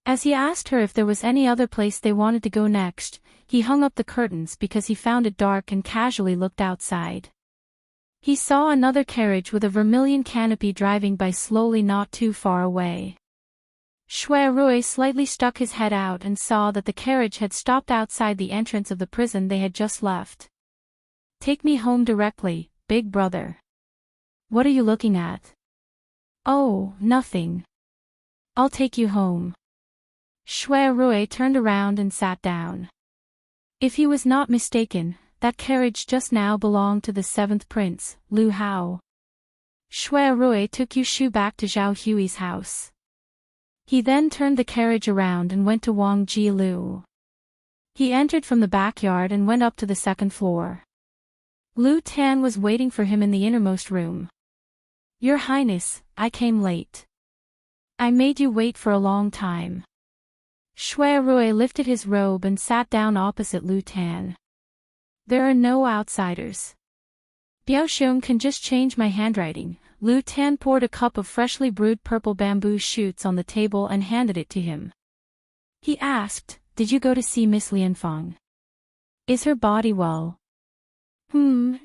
As he asked her if there was any other place they wanted to go next, he hung up the curtains because he found it dark and casually looked outside. He saw another carriage with a vermilion canopy driving by slowly not too far away. Shui Rui slightly stuck his head out and saw that the carriage had stopped outside the entrance of the prison they had just left. "Take me home directly, big brother." "What are you looking at?" "Oh, nothing. I'll take you home." Shui Rui turned around and sat down. If he was not mistaken, that carriage just now belonged to the seventh prince, Lu Hao. Shui Rui took Yu Shu back to Zhao Hui's house. He then turned the carriage around and went to Wang Ji Lu. He entered from the backyard and went up to the second floor. Lu Tan was waiting for him in the innermost room. "Your Highness, I came late. I made you wait for a long time." Shui Rui lifted his robe and sat down opposite Lu Tan. "There are no outsiders. Biaoxiong can just change my handwriting." Lu Tan poured a cup of freshly brewed purple bamboo shoots on the table and handed it to him. He asked, "Did you go to see Miss Lianfang? Is her body well?"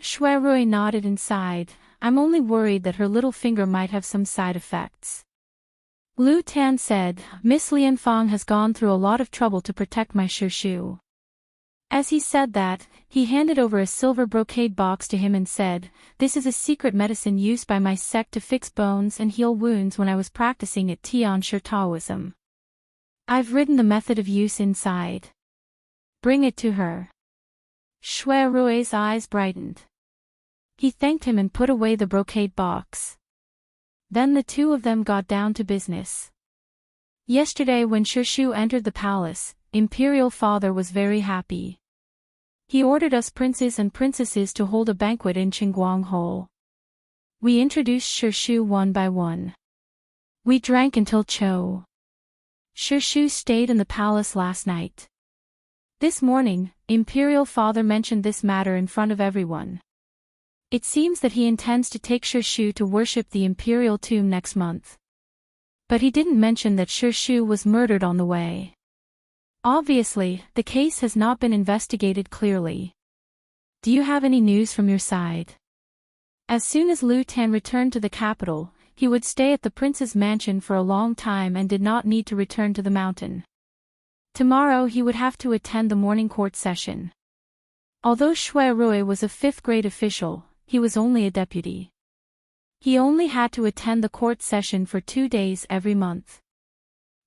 Shui Rui nodded and sighed. "I'm only worried that her little finger might have some side effects." Lu Tan said, "Miss Lianfang has gone through a lot of trouble to protect my Shu." As he said that, he handed over a silver brocade box to him and said, "This is a secret medicine used by my sect to fix bones and heal wounds when I was practicing at Tianshi Taoism. I've written the method of use inside. Bring it to her." Shui Rui's eyes brightened. He thanked him and put away the brocade box. Then the two of them got down to business. Yesterday when Shu entered the palace, Imperial Father was very happy. He ordered us princes and princesses to hold a banquet in Qingguang Hall. We introduced Shu one by one. We drank until Shu stayed in the palace last night. This morning, Imperial Father mentioned this matter in front of everyone. It seems that he intends to take Shu to worship the imperial tomb next month. But he didn't mention that Shu was murdered on the way. Obviously, the case has not been investigated clearly. Do you have any news from your side? As soon as Lu Tan returned to the capital, he would stay at the prince's mansion for a long time and did not need to return to the mountain. Tomorrow he would have to attend the morning court session. Although Shui Rui was a fifth-grade official, he was only a deputy. He only had to attend the court session for 2 days every month.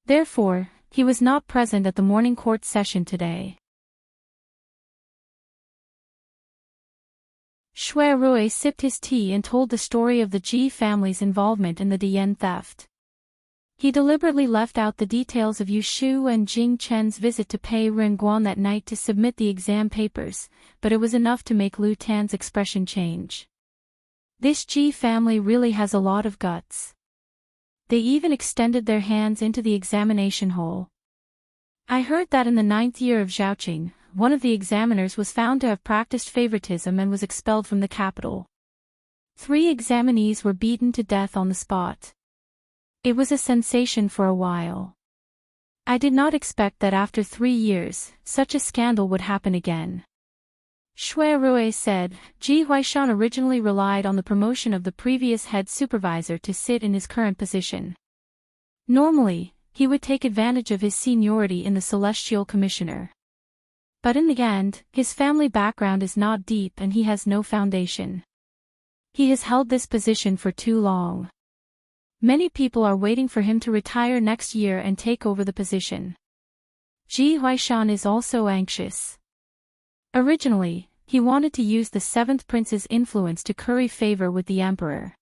Therefore, he was not present at the morning court session today. Shui Rui sipped his tea and told the story of the Ji family's involvement in the Dian theft. He deliberately left out the details of Yu Shu and Jing Chen's visit to pay Renguan that night to submit the exam papers, but it was enough to make Lu Tan's expression change. This Ji family really has a lot of guts. They even extended their hands into the examination hole. I heard that in the 9th year of Zhaoqing, one of the examiners was found to have practiced favoritism and was expelled from the capital. 3 examinees were beaten to death on the spot. It was a sensation for a while. I did not expect that after 3 years, such a scandal would happen again. Shui Rui said, Ji Huaishan originally relied on the promotion of the previous head supervisor to sit in his current position. Normally, he would take advantage of his seniority in the Celestial Commissioner. But in the end, his family background is not deep and he has no foundation. He has held this position for too long. Many people are waiting for him to retire next year and take over the position. Ji Huaishan is also anxious. Originally, he wanted to use the 7th prince's influence to curry favor with the emperor.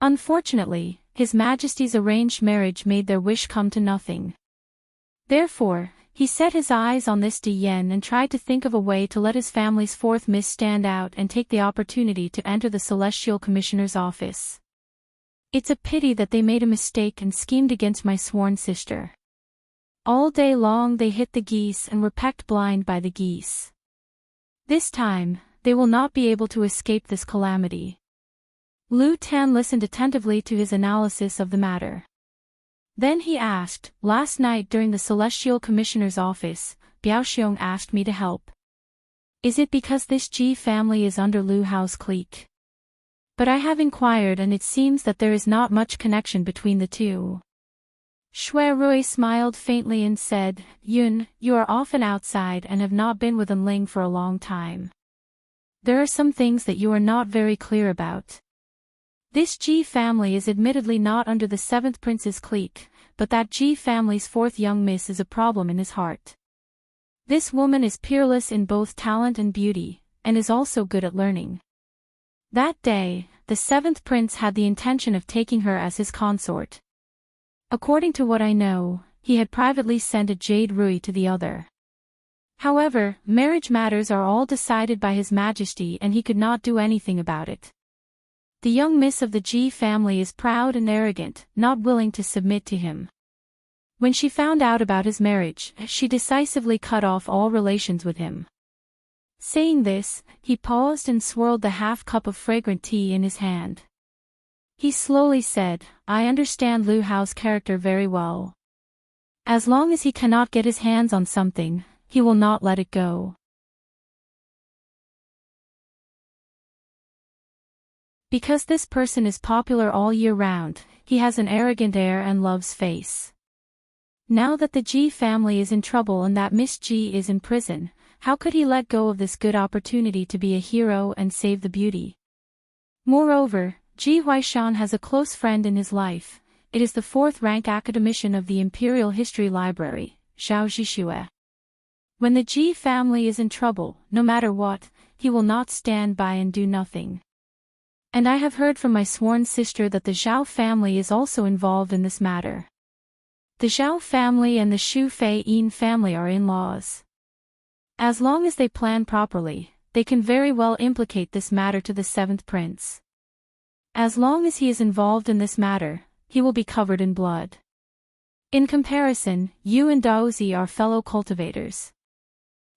Unfortunately, His Majesty's arranged marriage made their wish come to nothing. Therefore, he set his eyes on this Dian and tried to think of a way to let his family's 4th miss stand out and take the opportunity to enter the Celestial Commissioner's office. It's a pity that they made a mistake and schemed against my sworn sister. All day long they hit the geese and were pecked blind by the geese. This time, they will not be able to escape this calamity. Lu Tan listened attentively to his analysis of the matter. Then he asked, last night during the Celestial Commissioner's office, Biaoxiong asked me to help. Is it because this Ji family is under Lu Hao's clique? But I have inquired and it seems that there is not much connection between the two. Shui Rui smiled faintly and said, Yun, you are often outside and have not been with Enling for a long time. There are some things that you are not very clear about. This Ji family is admittedly not under the 7th prince's clique, but that Ji family's 4th young miss is a problem in his heart. This woman is peerless in both talent and beauty, and is also good at learning. That day, the 7th prince had the intention of taking her as his consort. According to what I know, he had privately sent a jade rui to the other. However, marriage matters are all decided by His Majesty and he could not do anything about it. The young miss of the Ji family is proud and arrogant, not willing to submit to him. When she found out about his marriage, she decisively cut off all relations with him. Saying this, he paused and swirled the half-cup of fragrant tea in his hand. He slowly said, I understand Lu Hao's character very well. As long as he cannot get his hands on something, he will not let it go. Because this person is popular all year round, he has an arrogant air and loves face. Now that the Ji family is in trouble and that Miss Ji is in prison, how could he let go of this good opportunity to be a hero and save the beauty? Moreover, Ji Huaishan has a close friend in his life. It is the 4th-rank academician of the Imperial History Library, Zhao Zhixue. When the Ji family is in trouble, no matter what, he will not stand by and do nothing. And I have heard from my sworn sister that the Zhao family is also involved in this matter. The Zhao family and the Shu Fei-yin family are in-laws. As long as they plan properly, they can very well implicate this matter to the 7th prince. As long as he is involved in this matter, he will be covered in blood. In comparison, you and Daozi are fellow cultivators.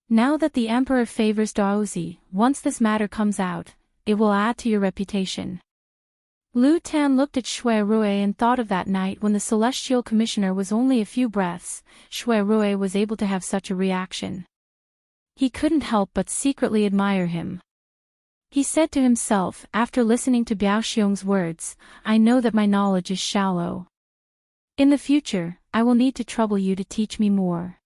Now that the emperor favors Daozi, once this matter comes out, it will add to your reputation. Lu Tan looked at Shui Rui and thought of that night when the Celestial Commissioner was only a few breaths. Shui Rui was able to have such a reaction. He couldn't help but secretly admire him. He said to himself, after listening to Biaoxiong's words, I know that my knowledge is shallow. In the future, I will need to trouble you to teach me more.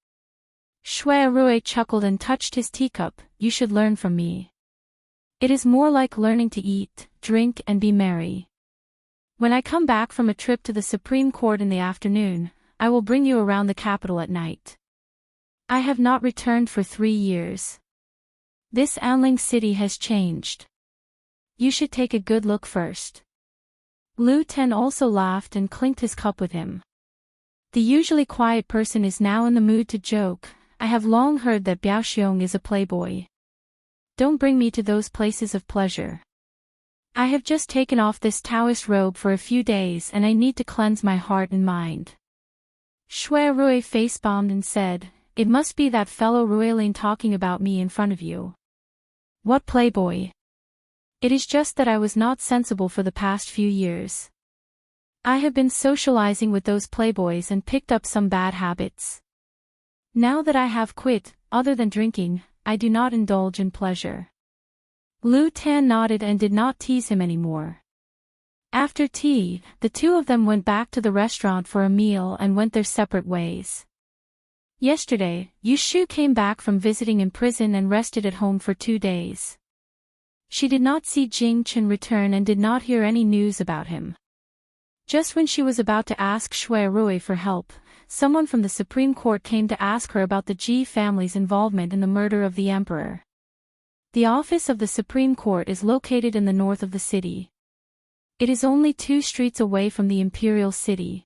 Shui Rui chuckled and touched his teacup. You should learn from me. It is more like learning to eat, drink and be merry. When I come back from a trip to the Supreme Court in the afternoon, I will bring you around the capital at night. I have not returned for 3 years. This Anling city has changed. You should take a good look first. Lu Ten also laughed and clinked his cup with him. The usually quiet person is now in the mood to joke. I have long heard that Biao Xiong is a playboy. Don't bring me to those places of pleasure. I have just taken off this Taoist robe for a few days and I need to cleanse my heart and mind. Shui Rui face-bombed and said, It must be that fellow Ruilin talking about me in front of you. What playboy? It is just that I was not sensible for the past few years. I have been socializing with those playboys and picked up some bad habits. Now that I have quit, other than drinking, I do not indulge in pleasure. Lu Tan nodded and did not tease him anymore. After tea, the two of them went back to the restaurant for a meal and went their separate ways. Yesterday, Yu Shu came back from visiting in prison and rested at home for 2 days. She did not see Jing Chen return and did not hear any news about him. Just when she was about to ask Shui Rui for help, someone from the Supreme Court came to ask her about the Ji family's involvement in the murder of the emperor. The office of the Supreme Court is located in the north of the city. It is only 2 streets away from the imperial city.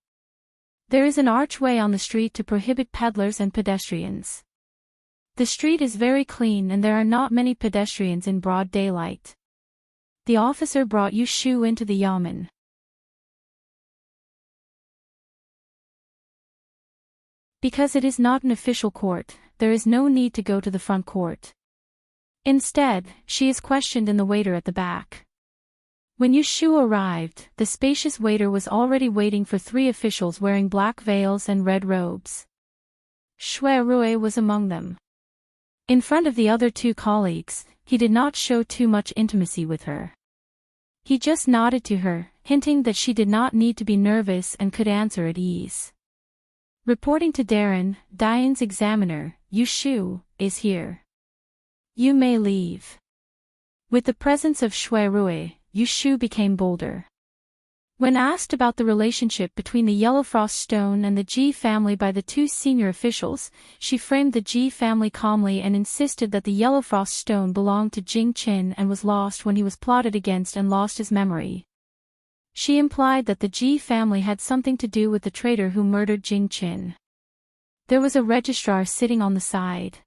There is an archway on the street to prohibit peddlers and pedestrians. The street is very clean and there are not many pedestrians in broad daylight. The officer brought Yu Shu into the yamen. Because it is not an official court, there is no need to go to the front court. Instead, she is questioned in the waiter at the back. When Yu Shu arrived, the spacious waiter was already waiting for 3 officials wearing black veils and red robes. Shui Rui was among them. In front of the other 2 colleagues, he did not show too much intimacy with her. He just nodded to her, hinting that she did not need to be nervous and could answer at ease. Reporting to Darren, Diane's examiner, Yu Shu is here. You may leave. With the presence of Shui Rui, Yu Shu became bolder. When asked about the relationship between the Yellow Frost Stone and the Ji family by the 2 senior officials, she framed the Ji family calmly and insisted that the Yellow Frost Stone belonged to Jing Qin and was lost when he was plotted against and lost his memory. She implied that the Ji family had something to do with the traitor who murdered Jing Qin. There was a registrar sitting on the side.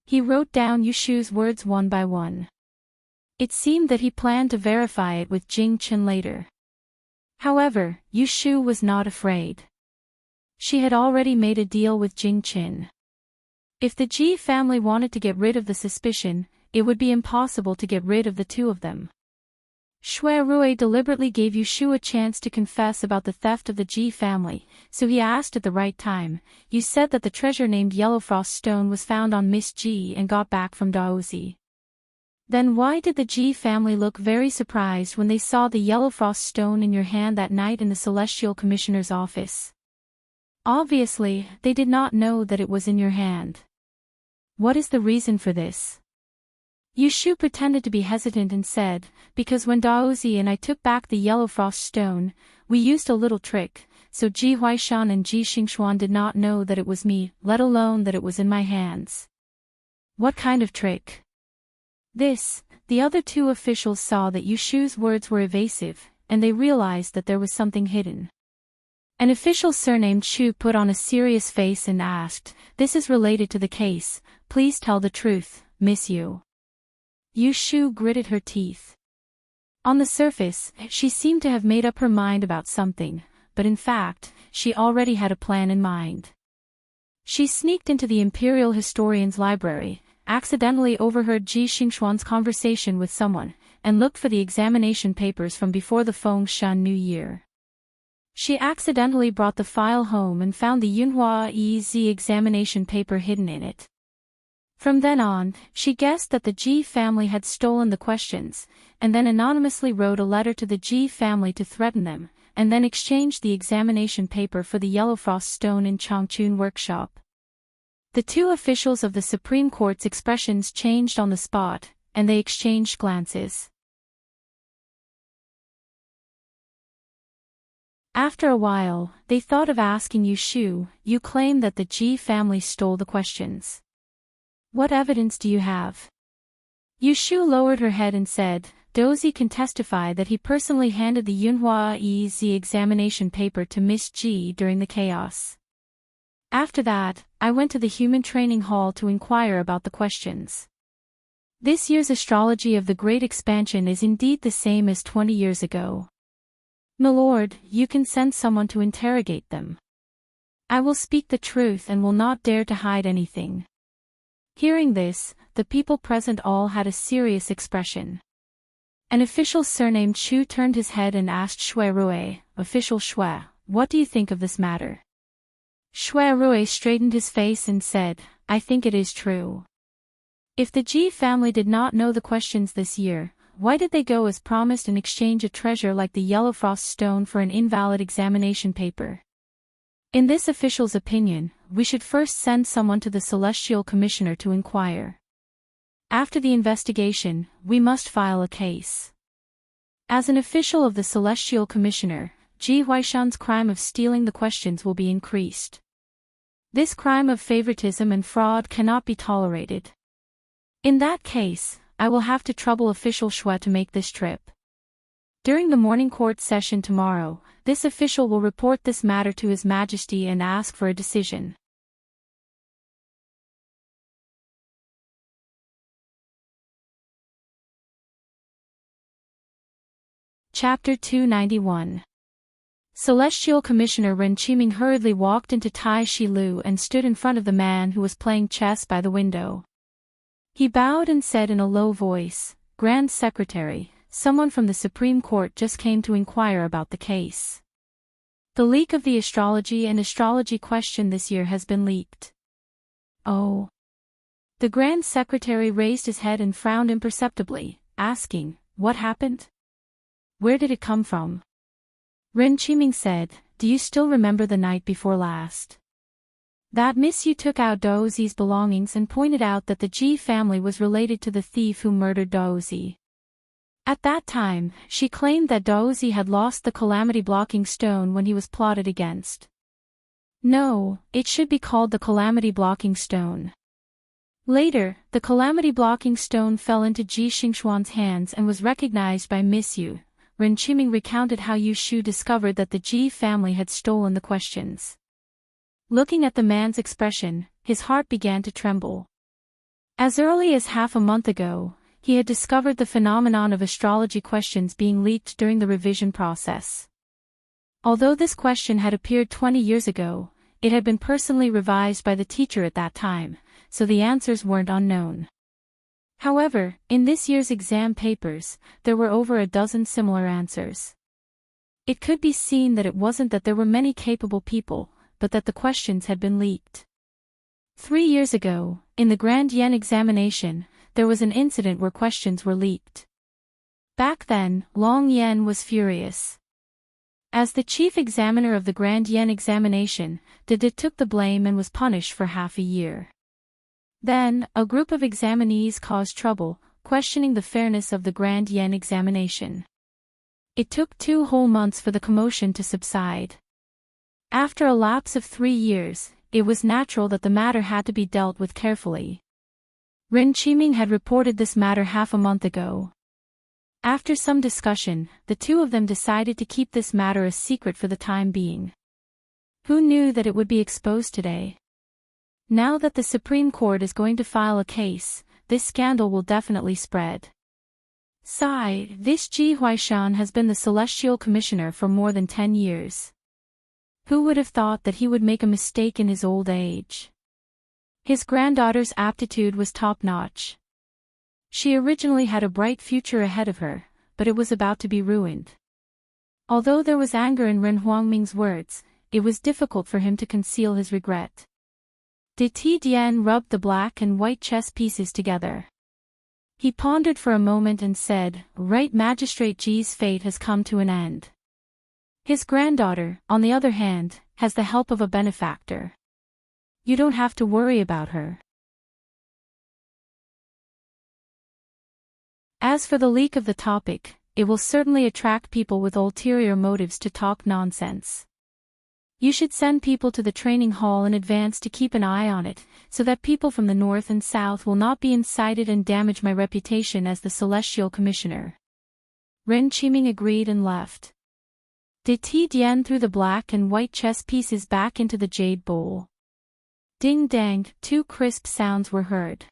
He wrote down Yu Shu's words one by one. It seemed that he planned to verify it with Jing Qin later. However, Yu Shu was not afraid. She had already made a deal with Jing Qin. If the Ji family wanted to get rid of the suspicion, it would be impossible to get rid of the 2 of them. Shui Rui deliberately gave Yu Shu a chance to confess about the theft of the Ji family, so he asked at the right time, You said that the treasure named Yellow Frost Stone was found on Miss Ji and got back from Daozi. Then why did the Ji family look very surprised when they saw the Yellow Frost Stone in your hand that night in the Celestial Commissioner's office? Obviously, they did not know that it was in your hand. What is the reason for this? Yu Shu pretended to be hesitant and said, Because when Daozi and I took back the Yellow Frost Stone, we used a little trick, so Ji Huaishan and Ji Xingxuan did not know that it was me, let alone that it was in my hands. What kind of trick? The other 2 officials saw that Yu Shu's words were evasive, and they realized that there was something hidden. An official surnamed Shu put on a serious face and asked, This is related to the case, please tell the truth, Miss Yu. Yu Shu gritted her teeth. On the surface, she seemed to have made up her mind about something, but in fact, she already had a plan in mind. She sneaked into the Imperial Historian's library, accidentally overheard Ji Xingxuan's conversation with someone, and looked for the examination papers from before the Fengshan New Year. She accidentally brought the file home and found the Yunhua Ez examination paper hidden in it. From then on, she guessed that the Ji family had stolen the questions, and then anonymously wrote a letter to the Ji family to threaten them, and then exchanged the examination paper for the Yellow Frost Stone in Changchun workshop. The two officials of the Supreme Court's expressions changed on the spot, and they exchanged glances. After a while, they thought of asking Yu Shu, "You claim that the Ji family stole the questions. What evidence do you have?" Yu Shu lowered her head and said, "Dozi can testify that he personally handed the Yunhua EZ examination paper to Miss Ji during the chaos. After that, I went to the human training hall to inquire about the questions. This year's astrology of the Great Expansion is indeed the same as 20 years ago. Milord, you can send someone to interrogate them. I will speak the truth and will not dare to hide anything." Hearing this, the people present all had a serious expression. An official surnamed Chu turned his head and asked Shui Rui, "Official Shui, what do you think of this matter?" Shui Rui straightened his face and said, "I think it is true. If the Ji family did not know the questions this year, why did they go as promised and exchange a treasure like the yellow frost stone for an invalid examination paper? In this official's opinion, we should first send someone to the Celestial Commissioner to inquire. After the investigation, we must file a case. As an official of the Celestial Commissioner, Ji Huaishan's crime of stealing the questions will be increased. This crime of favoritism and fraud cannot be tolerated. In that case, I will have to trouble official Shui to make this trip. During the morning court session tomorrow, this official will report this matter to His Majesty and ask for a decision." Chapter 291. Celestial Commissioner Ren Qiming hurriedly walked into Tai Shi Lu and stood in front of the man who was playing chess by the window. He bowed and said in a low voice, "Grand Secretary, someone from the Supreme Court just came to inquire about the case. The leak of the astrology question this year has been leaked." "Oh." The Grand Secretary raised his head and frowned imperceptibly, asking, "What happened? Where did it come from?" Ren Qiming said, "Do you still remember the night before last? That Miss Yu took out Dozi's belongings and pointed out that the Ji family was related to the thief who murdered Dozi. At that time, she claimed that Dozi had lost the calamity-blocking stone when he was plotted against. No, it should be called the calamity-blocking stone. Later, the calamity-blocking stone fell into Ji Xingxuan's hands and was recognized by Miss Yu." Ren Qiming recounted how Yu Shu discovered that the Ji family had stolen the questions. Looking at the man's expression, his heart began to tremble. As early as half a month ago, he had discovered the phenomenon of astrology questions being leaked during the revision process. Although this question had appeared 20 years ago, it had been personally revised by the teacher at that time, so the answers weren't unknown. However, in this year's exam papers, there were over a dozen similar answers. It could be seen that it wasn't that there were many capable people, but that the questions had been leaked. 3 years ago, in the Grand Yen examination, there was an incident where questions were leaked. Back then, Long Yen was furious. As the chief examiner of the Grand Yen examination, Dede took the blame and was punished for half a year. Then, a group of examinees caused trouble, questioning the fairness of the Grand Yen examination. It took 2 whole months for the commotion to subside. After a lapse of 3 years, it was natural that the matter had to be dealt with carefully. Ren Qiming had reported this matter half a month ago. After some discussion, the two of them decided to keep this matter a secret for the time being. Who knew that it would be exposed today? Now that the Supreme Court is going to file a case, this scandal will definitely spread. Sigh, this Ji Huaishan has been the Celestial Commissioner for more than 10 years. Who would have thought that he would make a mistake in his old age? His granddaughter's aptitude was top-notch. She originally had a bright future ahead of her, but it was about to be ruined. Although there was anger in Ren Huangming's words, it was difficult for him to conceal his regret. De Tian rubbed the black and white chess pieces together. He pondered for a moment and said, "Right, Magistrate Ji's fate has come to an end. His granddaughter, on the other hand, has the help of a benefactor. You don't have to worry about her. As for the leak of the topic, it will certainly attract people with ulterior motives to talk nonsense. You should send people to the training hall in advance to keep an eye on it, so that people from the north and south will not be incited and damage my reputation as the Celestial Commissioner. Ren Qiming agreed and left. De Ti Dian threw the black and white chess pieces back into the jade bowl. Ding dang, 2 crisp sounds were heard.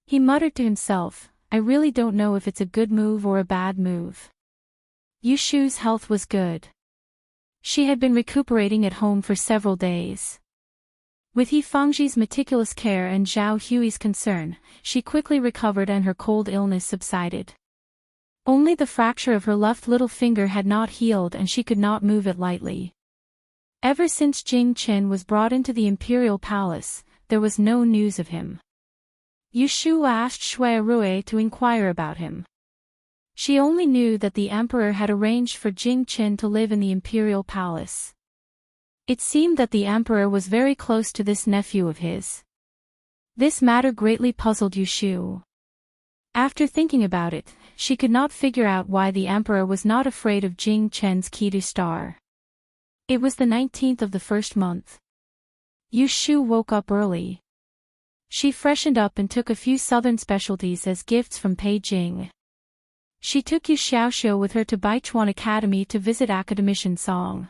He muttered to himself, I really don't know if it's a good move or a bad move. Yu Shu's health was good. She had been recuperating at home for several days. With He Fangji's meticulous care and Zhao Hui's concern, she quickly recovered and her cold illness subsided. Only the fracture of her left little finger had not healed and she could not move it lightly. Ever since Jing Chen was brought into the imperial palace, there was no news of him. Yu Shu asked Shui Rui to inquire about him. She only knew that the emperor had arranged for Jing Chen to live in the imperial palace. It seemed that the emperor was very close to this nephew of his. This matter greatly puzzled Yu Shu. After thinking about it, she could not figure out why the emperor was not afraid of Jing Chen's Ketu star. It was the 19th of the first month. Yu Shu woke up early. She freshened up and took a few southern specialties as gifts from Beijing. She took Yu Xiaoxiu with her to Baichuan Academy to visit Academician Song.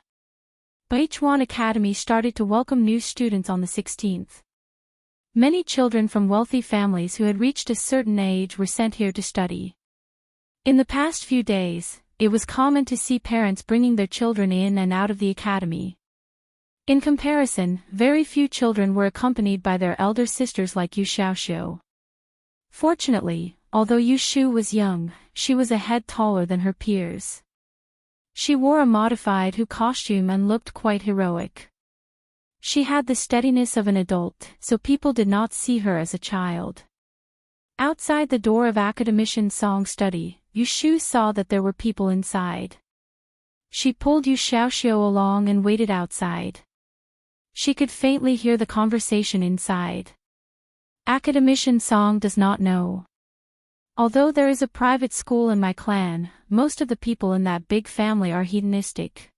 Baichuan Academy started to welcome new students on the 16th. Many children from wealthy families who had reached a certain age were sent here to study. In the past few days, it was common to see parents bringing their children in and out of the academy. In comparison, very few children were accompanied by their elder sisters like Yu Xiaoxiu. Fortunately, although Yu Shu was young, she was a head taller than her peers. She wore a modified Hu costume and looked quite heroic. She had the steadiness of an adult, so people did not see her as a child. Outside the door of Academician Song study, Yu Shu saw that there were people inside. She pulled Yu Xiaoxiu along and waited outside. She could faintly hear the conversation inside. Academician Song does not know. Although there is a private school in my clan, most of the people in that big family are hedonistic.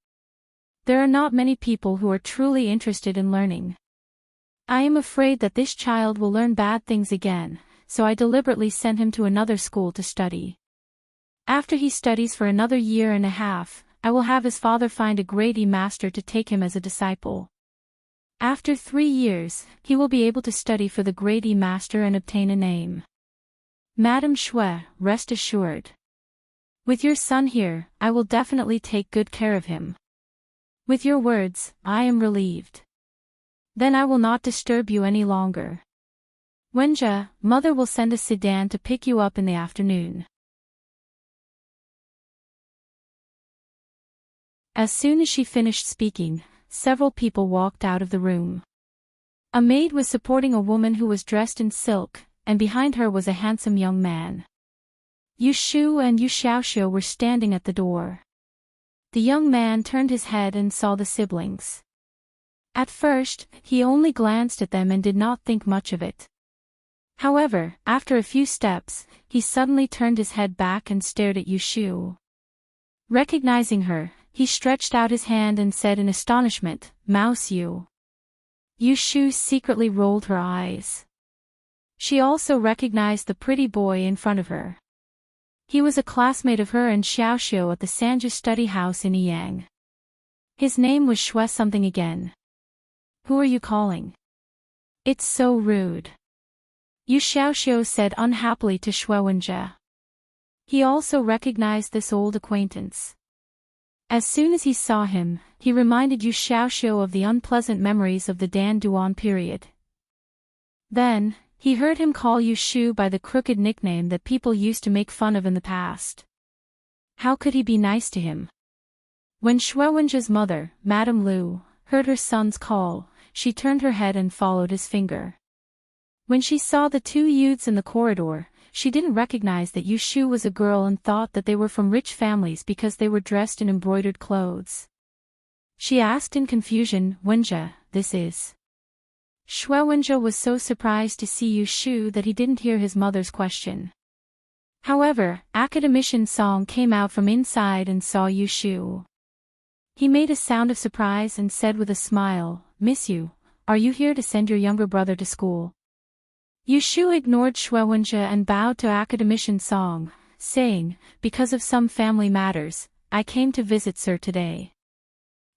There are not many people who are truly interested in learning. I am afraid that this child will learn bad things again, so I deliberately sent him to another school to study. After he studies for another year and a half, I will have his father find a grade E master to take him as a disciple. After 3 years, he will be able to study for the grade E master and obtain a name. Madam Shui, rest assured. With your son here, I will definitely take good care of him. With your words, I am relieved. Then I will not disturb you any longer. Wenjie, mother will send a sedan to pick you up in the afternoon. As soon as she finished speaking, several people walked out of the room. A maid was supporting a woman who was dressed in silk, and behind her was a handsome young man. Yu Shu and Yu Xiaoxiu were standing at the door. The young man turned his head and saw the siblings. At first, he only glanced at them and did not think much of it. However, after a few steps, he suddenly turned his head back and stared at Yu Shu. Recognizing her, he stretched out his hand and said in astonishment, "Mouse Yu." Yu Shu secretly rolled her eyes. She also recognized the pretty boy in front of her. He was a classmate of her and Xiaoxiu at the Sanju study house in Yang. His name was Shui something again. Who are you calling? It's so rude. Yu Xiaoxiu said unhappily to Shui Wenjie. He also recognized this old acquaintance. As soon as he saw him, he reminded Yu Xiaoxiu of the unpleasant memories of the Dan Duan period. Then, he heard him call Yu Shu by the crooked nickname that people used to make fun of in the past. How could he be nice to him? When Shui Wenjie's mother, Madame Lu, heard her son's call, she turned her head and followed his finger. When she saw the 2 youths in the corridor, she didn't recognize that Yu Shu was a girl and thought that they were from rich families because they were dressed in embroidered clothes. She asked in confusion, "Wenjie, this is?" Wenjie was so surprised to see Yu Shu that he didn't hear his mother's question. However, Academician Song came out from inside and saw Yu Shu. He made a sound of surprise and said with a smile, "Miss Yu, are you here to send your younger brother to school?" Yu Shu ignored Wenjie and bowed to Academician Song, saying, "Because of some family matters, I came to visit Sir today.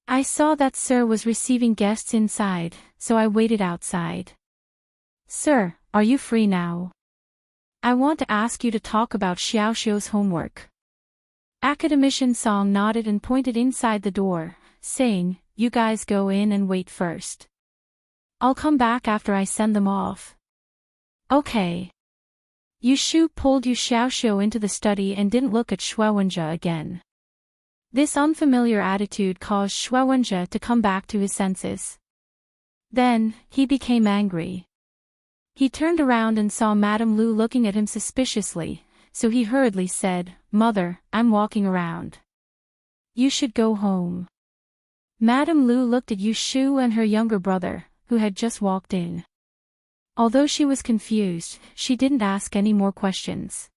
I saw that Sir was receiving guests inside, so I waited outside. Sir, are you free now? I want to ask you to talk about Xiaoxiu's homework." Academician Song nodded and pointed inside the door, saying, "You guys go in and wait first. I'll come back after I send them off." "Okay." Yu Shu pulled Yu Xiaoxiu into the study and didn't look at Wenjie again. This unfamiliar attitude caused Wenjie to come back to his senses. Then, he became angry. He turned around and saw Madame Lu looking at him suspiciously, so he hurriedly said, "Mother, I'm walking around. You should go home." Madame Lu looked at Yu Shu and her younger brother, who had just walked in. Although she was confused, she didn't ask any more questions.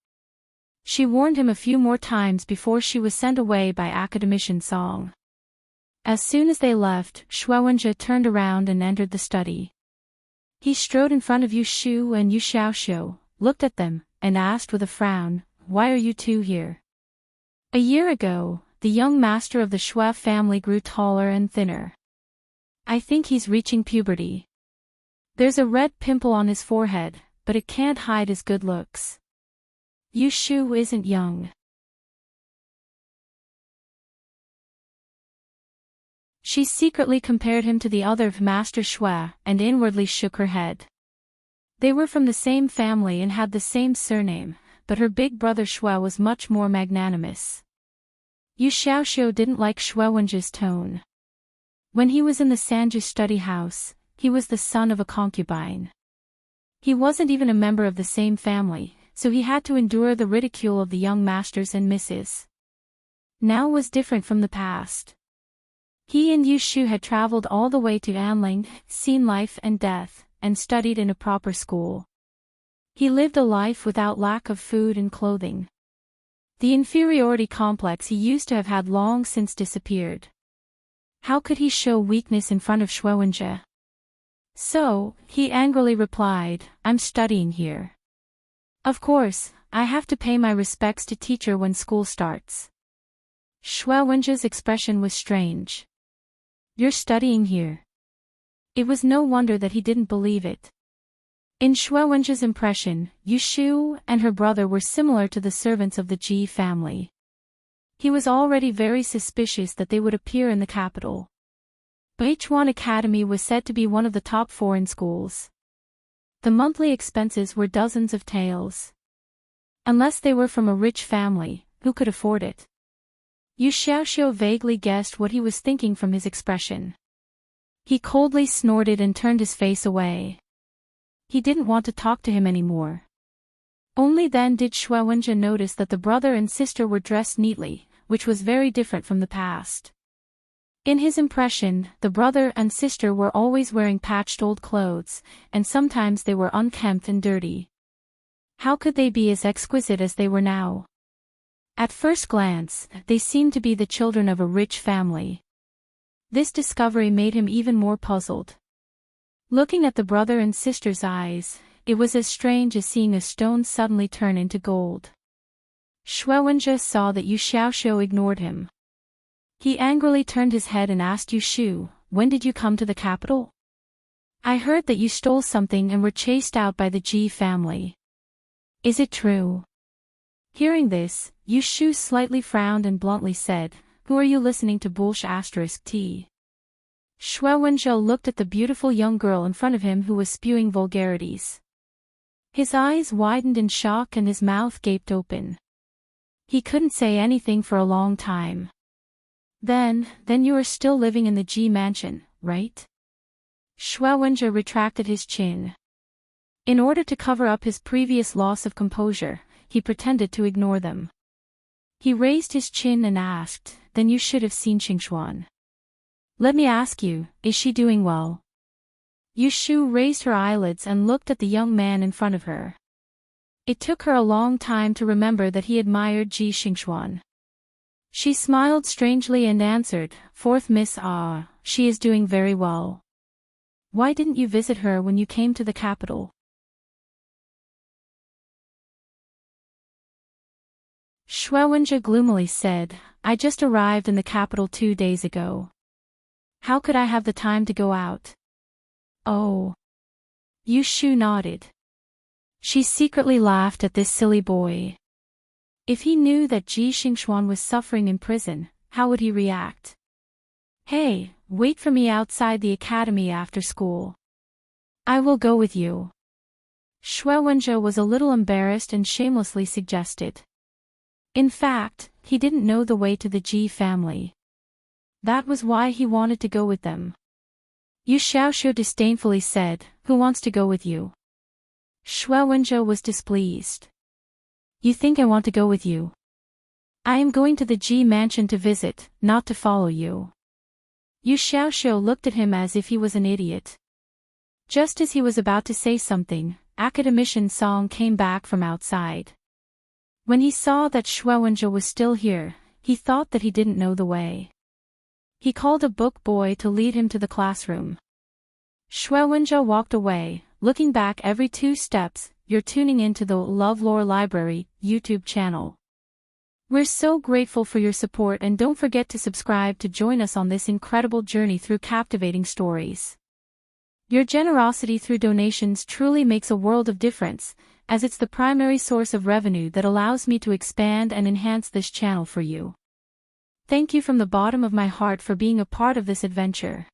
She warned him a few more times before she was sent away by Academician Song. As soon as they left, Wenjie turned around and entered the study. He strode in front of Yu Shu and Yu Xiaoxiu, looked at them, and asked with a frown, "Why are you two here?" A year ago, the young master of the Shui family grew taller and thinner. "I think he's reaching puberty. There's a red pimple on his forehead, but it can't hide his good looks. Yu Shu isn't young." She secretly compared him to the other Master Shui, and inwardly shook her head. They were from the same family and had the same surname, but her big brother Shui was much more magnanimous. Yu Xiaoxiu didn't like Wenjie's tone. When he was in the Sanju study house, he was the son of a concubine. He wasn't even a member of the same family, so he had to endure the ridicule of the young masters and misses. Now was different from the past. He and Yu Shu had traveled all the way to Anling, seen life and death, and studied in a proper school. He lived a life without lack of food and clothing. The inferiority complex he used to have had long since disappeared. How could he show weakness in front of Wenjie? So, he angrily replied, "I'm studying here. Of course, I have to pay my respects to teacher when school starts." Wenjie's expression was strange. "You're studying here?" It was no wonder that he didn't believe it. In Wenjie's impression, Yu Shu and her brother were similar to the servants of the Ji family. He was already very suspicious that they would appear in the capital. Beichuan Academy was said to be one of the top foreign schools. The monthly expenses were dozens of taels. Unless they were from a rich family, who could afford it? Yu Xiaoxiu vaguely guessed what he was thinking from his expression. He coldly snorted and turned his face away. He didn't want to talk to him anymore. Only then did Wenjie notice that the brother and sister were dressed neatly, which was very different from the past. In his impression, the brother and sister were always wearing patched old clothes, and sometimes they were unkempt and dirty. How could they be as exquisite as they were now? At first glance, they seemed to be the children of a rich family. This discovery made him even more puzzled. Looking at the brother and sister's eyes, it was as strange as seeing a stone suddenly turn into gold. Wenjie saw that Yu Xiaoxiu ignored him. He angrily turned his head and asked Yu Shu, "When did you come to the capital? I heard that you stole something and were chased out by the Ji family. Is it true?" Hearing this, Yu Shu slightly frowned and bluntly said, "Who are you listening to **T? Wenjie looked at the beautiful young girl in front of him who was spewing vulgarities. His eyes widened in shock and his mouth gaped open. He couldn't say anything for a long time. Then you are still living in the Ji mansion, right?" Wenjie retracted his chin. In order to cover up his previous loss of composure, he pretended to ignore them. He raised his chin and asked, "Then you should have seen Xingxuan. Let me ask you, is she doing well?" Yushu raised her eyelids and looked at the young man in front of her. It took her a long time to remember that he admired Ji Xingxuan. She smiled strangely and answered, "Fourth Miss Ah, she is doing very well. Why didn't you visit her when you came to the capital?" Shuewenjia gloomily said, "I just arrived in the capital 2 days ago. How could I have the time to go out?" "Oh." Yushu nodded. She secretly laughed at this silly boy. If he knew that Ji Xingxuan was suffering in prison, how would he react? "Hey, wait for me outside the academy after school. I will go with you." Shuewenjia was a little embarrassed and shamelessly suggested. In fact, he didn't know the way to the Ji family. That was why he wanted to go with them. Yu Xiaoxiu disdainfully said, "Who wants to go with you?" Shuewenjia was displeased. "You think I want to go with you? I am going to the Ji mansion to visit, not to follow you." Yu Xiaoxiu looked at him as if he was an idiot. Just as he was about to say something, Academician Song came back from outside. When he saw that Shuewenjia was still here, he thought that he didn't know the way. He called a book boy to lead him to the classroom. Shuewenjia walked away, looking back every 2 steps. You're tuning into the LoveLore Library YouTube channel. We're so grateful for your support, and don't forget to subscribe to join us on this incredible journey through captivating stories. Your generosity through donations truly makes a world of difference, as it's the primary source of revenue that allows me to expand and enhance this channel for you. Thank you from the bottom of my heart for being a part of this adventure.